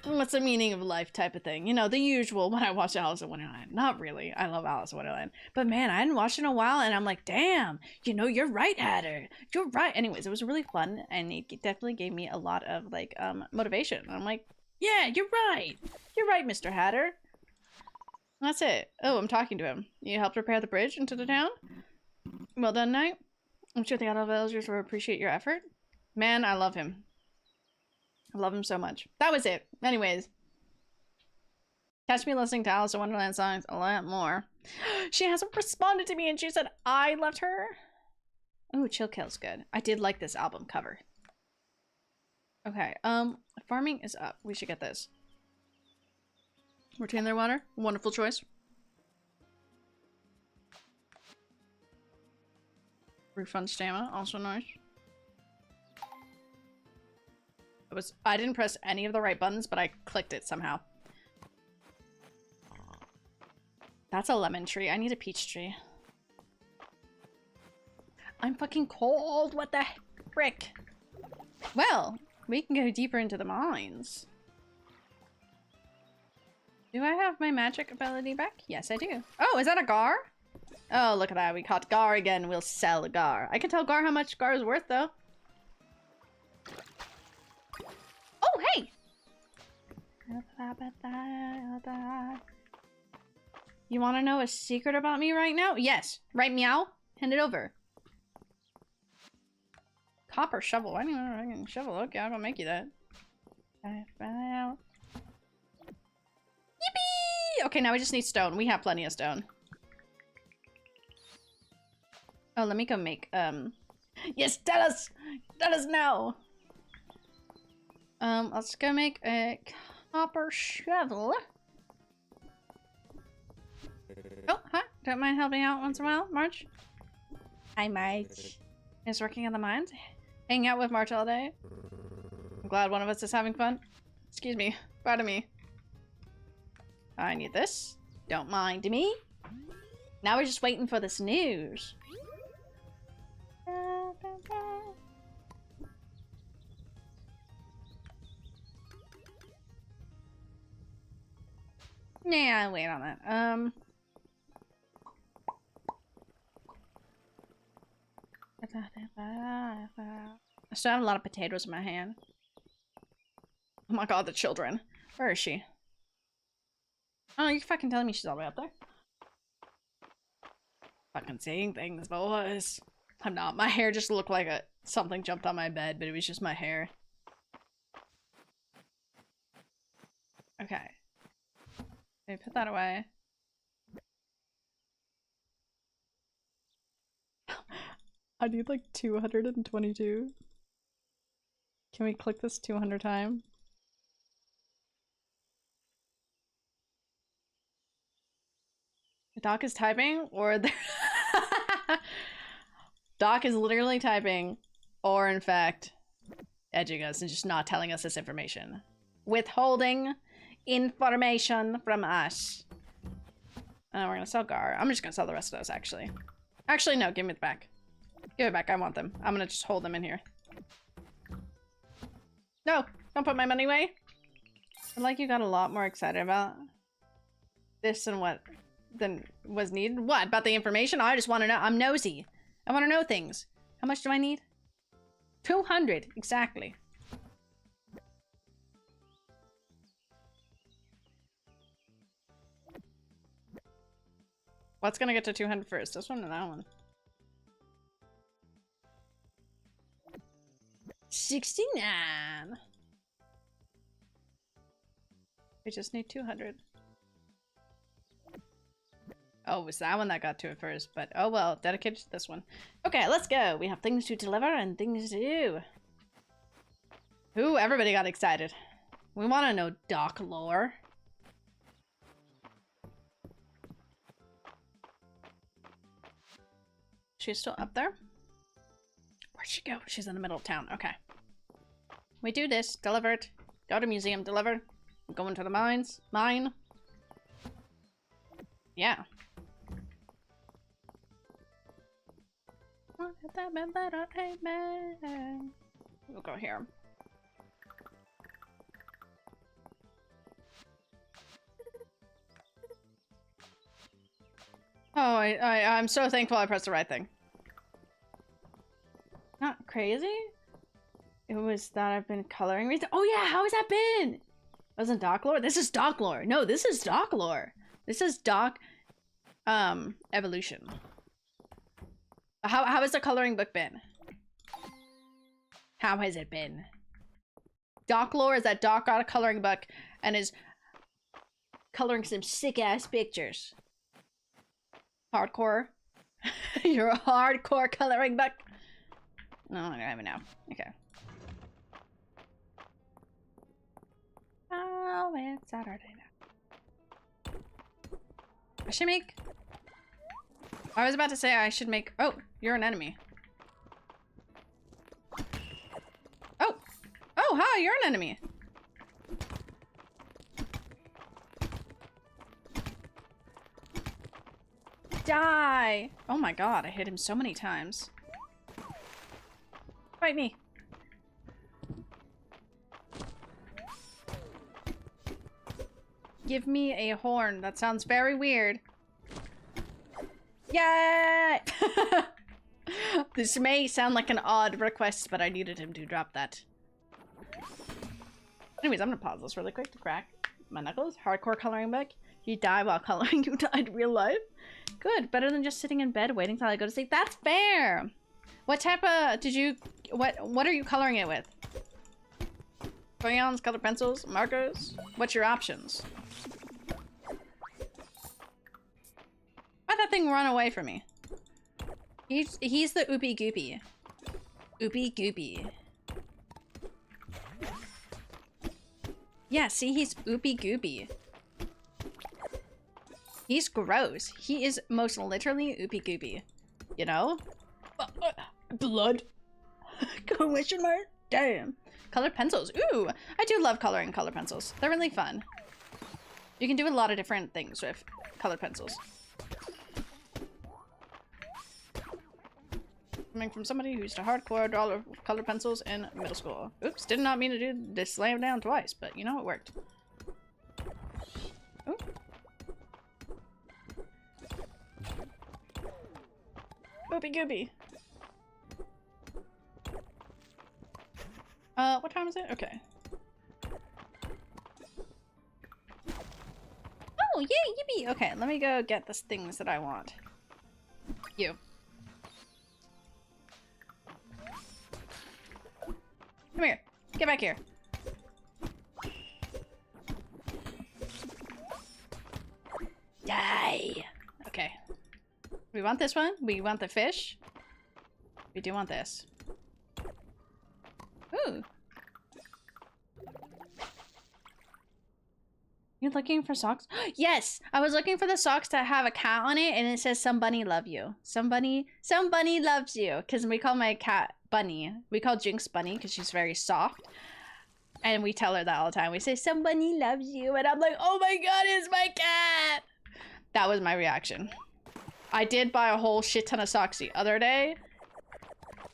What's the meaning of life type of thing, you know, the usual when I watch Alice in Wonderland. Not really. I love Alice in Wonderland, but man, I hadn't watched it in a while and I'm like, damn, you know, you're right, Hatter, you're right. Anyways, it was really fun and it definitely gave me a lot of like motivation. I'm like, yeah, you're right, Mr. Hatter. That's it. Oh, I'm talking to him. You helped repair the bridge into the town? Well done, Knight. I'm sure the other villagers will appreciate your effort. Man, I love him. I love him so much. That was it. Anyways. Catch me listening to Alice in Wonderland songs a lot more. She hasn't responded to me and she said I left her. Oh, Chill Kill's good. I did like this album cover. Okay, farming is up. We should get this. Retain their water. Wonderful choice. Refund stamina. Also nice. I didn't press any of the right buttons, but I clicked it somehow. That's a lemon tree. I need a peach tree. I'm fucking cold. What the frick? Well, we can go deeper into the mines. Do I have my magic ability back? Yes, I do. Oh, is that a Gar? Oh, look at that. We caught Gar again. We'll sell Gar. I can tell Gar how much Gar is worth, though. Oh, hey! You want to know a secret about me right now? Yes. Right, meow? Hand it over. Copper shovel. Why do you want a fucking shovel? Okay, I'm gonna make you that. Yippee! Okay, now we just need stone. We have plenty of stone. Oh, let me go make, Yes, tell us! Tell us now! Let's go make a copper shovel. Oh, hi. Don't mind helping out once in a while, March? Hi, March. Is working in the mines? Hanging out with March all day? I'm glad one of us is having fun. Excuse me. Pardon me. I need this. Don't mind me. Now we're just waiting for this news. Yeah, wait on that. I still have a lot of potatoes in my hand. Oh my god, the children. Where is she? Oh, you're fucking telling me she's all the way up there? Fucking saying things, boys. I'm not. My hair just looked like something jumped on my bed, but it was just my hair. Okay. Let me put that away. I need like 222. Can we click this 200 times? Doc is typing, or Doc is literally typing, or in fact, edging us and just not telling us this information. Withholding information from us. Oh, we're gonna sell Gar. I'm just gonna sell the rest of those, actually. Actually, no, give me it back. Give it back, I want them. I'm gonna just hold them in here. No, don't put my money away. I feel like you got a lot more excited about this than was needed. What, about the information? I just want to know. I'm nosy. I want to know things. How much do I need? 200, exactly. What's gonna get to 200 first? This one or that one? 69. We just need 200. Oh, it was that one that got to it first, but oh well, dedicated to this one. Okay, let's go. We have things to deliver and things to do. Ooh, everybody got excited. We want to know Doc lore. She's still up there? Where'd she go? She's in the middle of town. Okay. We do this. Delivered. Go to museum. Delivered. Going to the mines. Mine. Yeah. We'll go here. Oh, I'm so thankful I pressed the right thing. Not crazy? It was that I've been coloring recently. Oh yeah, how has that been? Wasn't Doc lore? This is Doc lore. No, this is Doc lore. This is Doc evolution. How has the coloring book been? How has it been? Doc lore is that Doc got a coloring book and is coloring some sick ass pictures. Hardcore. You're a hardcore coloring book. No, I don't have it now. Okay. Oh, it's Saturday now. I should make... I was about to say I should make... Oh, you're an enemy. Oh! Oh, hi, you're an enemy. Die! Oh my god, I hit him so many times. Fight me. Give me a horn. That sounds very weird. Yay! This may sound like an odd request, but I needed him to drop that. Anyways, I'm gonna pause this really quick to crack my knuckles. Hardcore coloring book. You die while coloring. You died in real life. Good. Better than just sitting in bed waiting till I go to sleep. That's fair. What type of what are you coloring it with? Crayons, colored pencils, markers? What's your options? Why'd that thing run away from me? He's the Oopie Goopy. Oopie Goopy. Yeah, see, he's Oopie Goopy. He's gross. He is most literally Oopie Goopy. You know? Blood? Question mark? Damn. Colored pencils. Ooh, I do love coloring color pencils. They're really fun. You can do a lot of different things with colored pencils. Coming from somebody who used to hardcore draw colored pencils in middle school. Oops, did not mean to do this slam down twice, but you know, it worked. Ooh. Oopie goopy. What time is it? Okay. Oh, yay, yippee! Okay, let me go get the things that I want. You. Come here. Get back here. Die! Okay. We want this one. We want the fish. We do want this. Ooh. You're looking for socks? Yes! I was looking for the socks that have a cat on it and it says somebody love you. Somebody loves you. Because we call my cat Bunny. We call Jinx Bunny because she's very soft. And we tell her that all the time. We say, somebody loves you. And I'm like, oh my god, it's my cat! That was my reaction. I did buy a whole shit ton of socks the other day.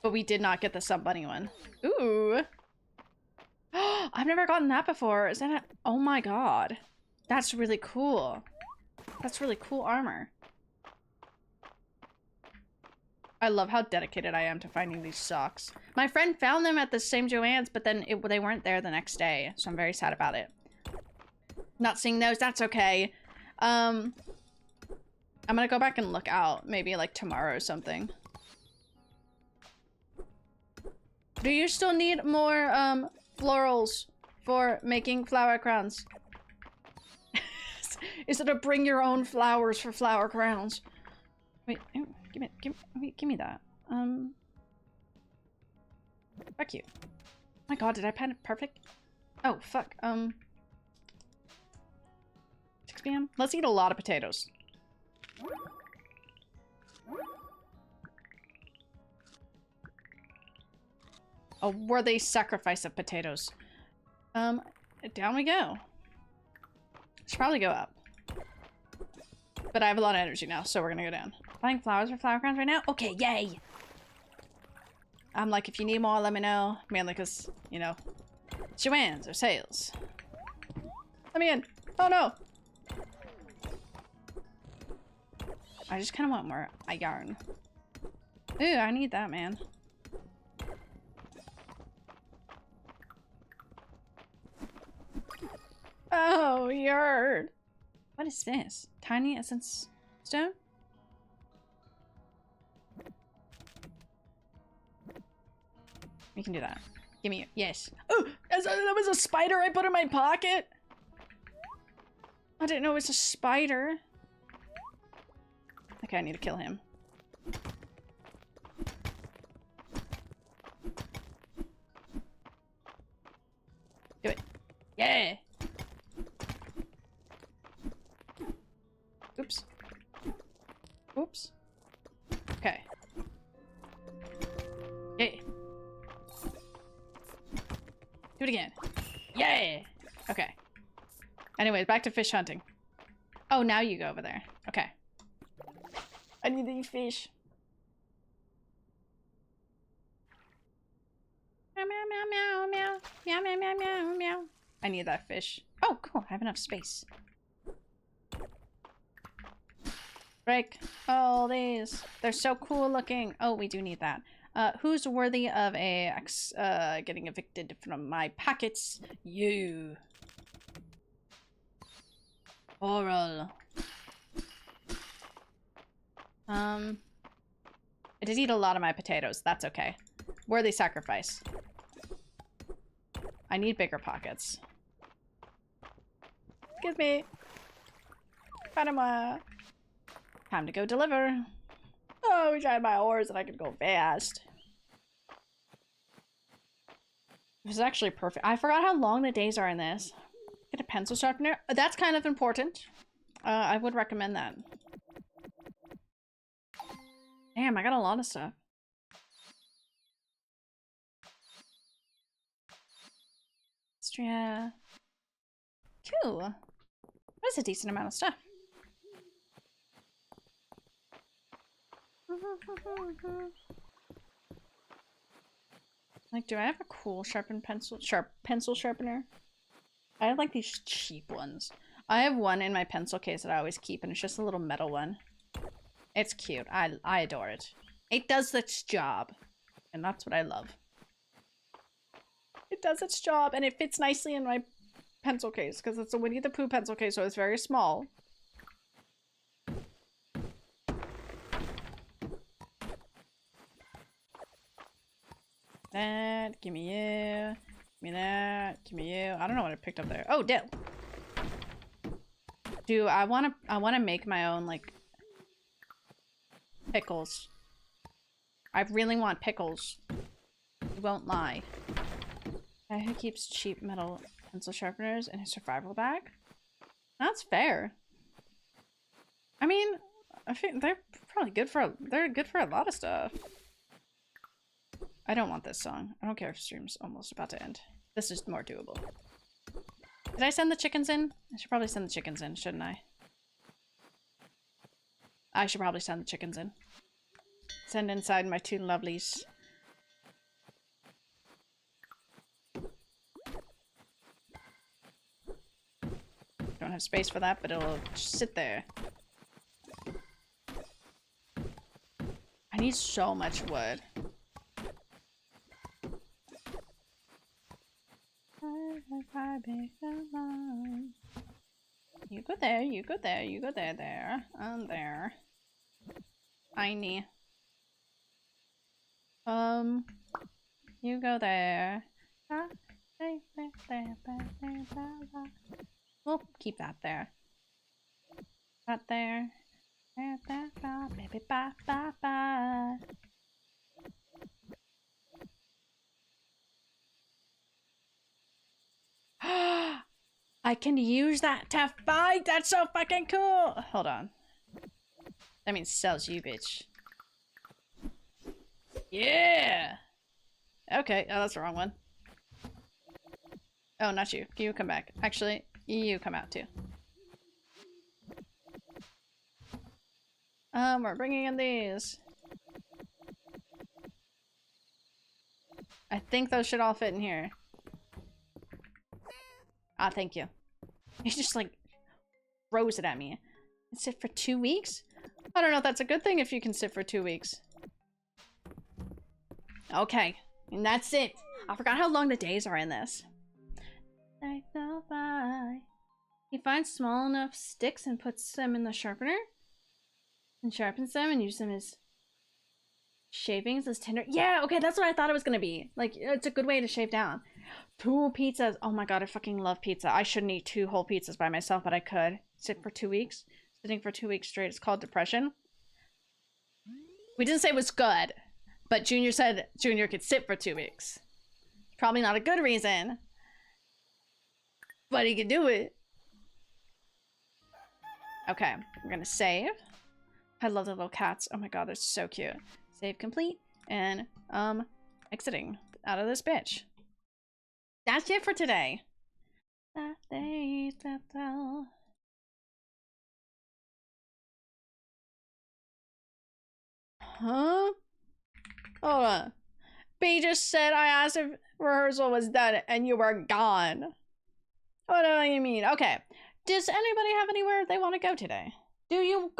But we did not get the Somebody one. Ooh. I've never gotten that before. Is that a... Oh my god. That's really cool. That's really cool armor. I love how dedicated I am to finding these socks. My friend found them at the same Joann's, but then they weren't there the next day. So I'm very sad about it. Not seeing those, that's okay. I'm gonna go back and look out. Maybe like tomorrow or something. Do you still need more, florals for making flower crowns? Is it a bring your own flowers for flower crowns? Wait, give me that. Fuck you. Oh my god, did I pen it perfect? Oh, fuck. 6 p.m? Let's eat a lot of potatoes. A worthy sacrifice of potatoes. Down we go. Should probably go up. But I have a lot of energy now, so we're gonna go down. Buying flowers for flower crowns right now? Okay, yay! I'm like, if you need more, let me know. Mainly because, you know, Joann's or sales. Let me in! Oh no! I just kind of want more yarn. Ooh, I need that, man. Oh, yarn! What is this? Tiny essence stone? We can do that. Give me yes. Oh, that was a spider I put in my pocket. I didn't know it was a spider. Okay, I need to kill him. Do it. Yeah. Oops. Oops. Okay. Yeah. Do it again. Yeah. Okay. Anyways, back to fish hunting. Oh, now you go over there. Okay. I need to eat fish. Meow, meow, meow, meow, meow. Meow, meow, meow, meow, meow. I need that fish. Oh, cool. I have enough space. Break all these. They're so cool looking. Oh, we do need that. Who's worthy of getting evicted from my pockets? You. Oral. I did eat a lot of my potatoes. That's okay. Worthy sacrifice. I need bigger pockets. Excuse me. Panama. Time to go deliver. Oh, I wish I had my oars and I could go fast. This is actually perfect. I forgot how long the days are in this. Get a pencil sharpener. That's kind of important. I would recommend that. Damn, I got a lot of stuff. Mistria. Cool. That's a decent amount of stuff. Like, do I have a cool pencil sharpener? I have like these cheap ones. I have one in my pencil case that I always keep, and it's just a little metal one. It's cute. I adore it. It does its job, and that's what I love. It does its job, and it fits nicely in my pencil case because it's a Winnie the Pooh pencil case, so it's very small. That, give me you. Give me that, give me you. I don't know what I picked up there. Oh, dill. Do I wanna make my own like pickles. I really want pickles. I won't lie. Guy who keeps cheap metal pencil sharpeners in his survival bag? That's fair. I mean, I think they're probably good for a lot of stuff. I don't want this song. I don't care if stream's almost about to end. This is more doable. Did I send the chickens in? I should probably send the chickens in, shouldn't I? I should probably send the chickens in. Send inside my two lovelies. Don't have space for that, but it'll just sit there. I need so much wood. You go there, you go there, you go there, there, and there. Tiny. You go there. We'll keep that there. That there. Baby, bye, bye, bye. I can use that to fight! That's so fucking cool! Hold on. That means sells you, bitch. Yeah! Okay, oh, that's the wrong one. Oh, not you. You come back. Actually, you come out too. We're bringing in these. I think those should all fit in here. Ah, thank you. He just like throws it at me. And sit for 2 weeks? I don't know if that's a good thing if you can sit for 2 weeks. Okay, and that's it. I forgot how long the days are in this. He finds small enough sticks and puts them in the sharpener and sharpens them and uses them as shavings, as tinder. Yeah, okay, that's what I thought it was gonna be. Like, it's a good way to shave down. 2 pizzas. Oh my god, I fucking love pizza. I shouldn't eat 2 whole pizzas by myself, but I could. Sit for 2 weeks. Sitting for 2 weeks straight. It's called depression. We didn't say it was good, but Junior said Junior could sit for 2 weeks. Probably not a good reason, but he could do it. Okay, we're gonna save. I love the little cats. Oh my god, they're so cute. Save complete, and exiting out of this bitch. That's it for today. Huh? Hold on. B just said I asked if rehearsal was done and you were gone. What do you mean? Okay. Does anybody have anywhere they want to go today? Do you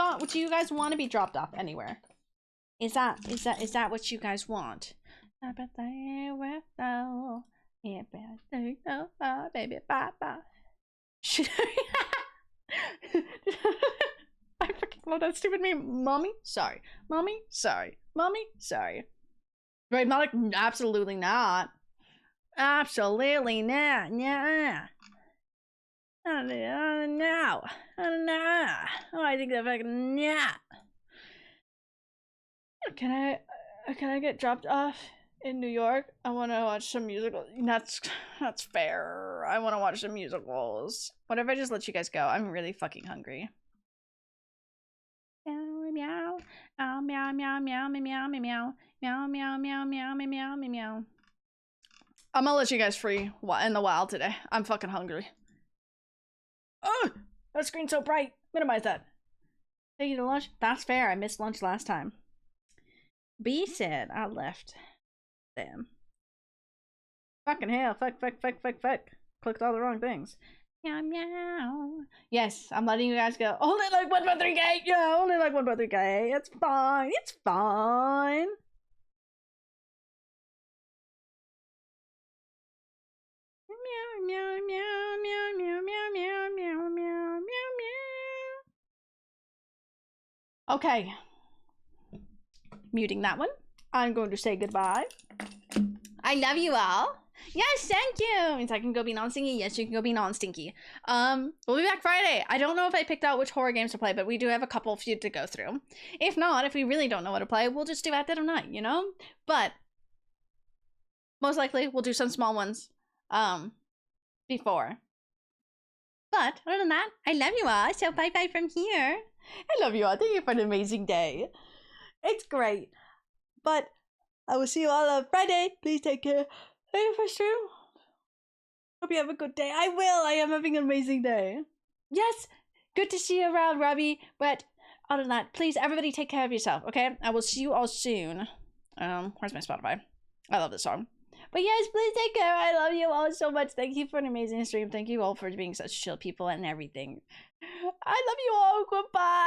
guys want to be dropped off anywhere? Is that what you guys want? Baby, bye. Should I fucking love that stupid meme. Mommy, sorry. Mommy, sorry. Mommy, sorry. Right, Malik? Absolutely not. Absolutely not. Yeah. No. Oh, I think that fucking yeah. Can I get dropped off in New York? I want to watch some musicals. That's fair. I want to watch some musicals. What if I just let you guys go? I'm really fucking hungry. Meow, meow, meow, meow, meow, meow, meow, meow, meow, meow, meow, meow, meow, meow, meow. I'm gonna let you guys free in the wild today. I'm fucking hungry. Oh, that screen's so bright. Minimize that. Take you to lunch? That's fair. I missed lunch last time. B said I left them. Fucking hell. Fuck. Clicked all the wrong things. Meow, meow. Yes, I'm letting you guys go. Only like 1.3K. Yeah, only like 1.3K. It's fine. It's fine. Meow, meow, meow, meow, meow, meow, meow, meow, meow, meow, meow. Okay. Muting that one. I'm going to say goodbye. I love you all. Yes, thank you. Means I can go be non-stinky. Yes, you can go be non-stinky. We'll be back Friday. I don't know if I picked out which horror games to play, but we do have a couple few to go through. If not, if we really don't know what to play, we'll just do At Dead of Night, you know? But most likely we'll do some small ones before. But other than that, I love you all. So bye-bye from here. I love you all. Thank you for an amazing day. It's great. But I will see you all on Friday. Please take care. Thank you for stream. Hope you have a good day. I will. I am having an amazing day. Yes. Good to see you around, Robbie. But other than that, please, everybody take care of yourself, okay? I will see you all soon. Where's my Spotify? I love this song. But yes, please take care. I love you all so much. Thank you for an amazing stream. Thank you all for being such chill people and everything. I love you all. Goodbye.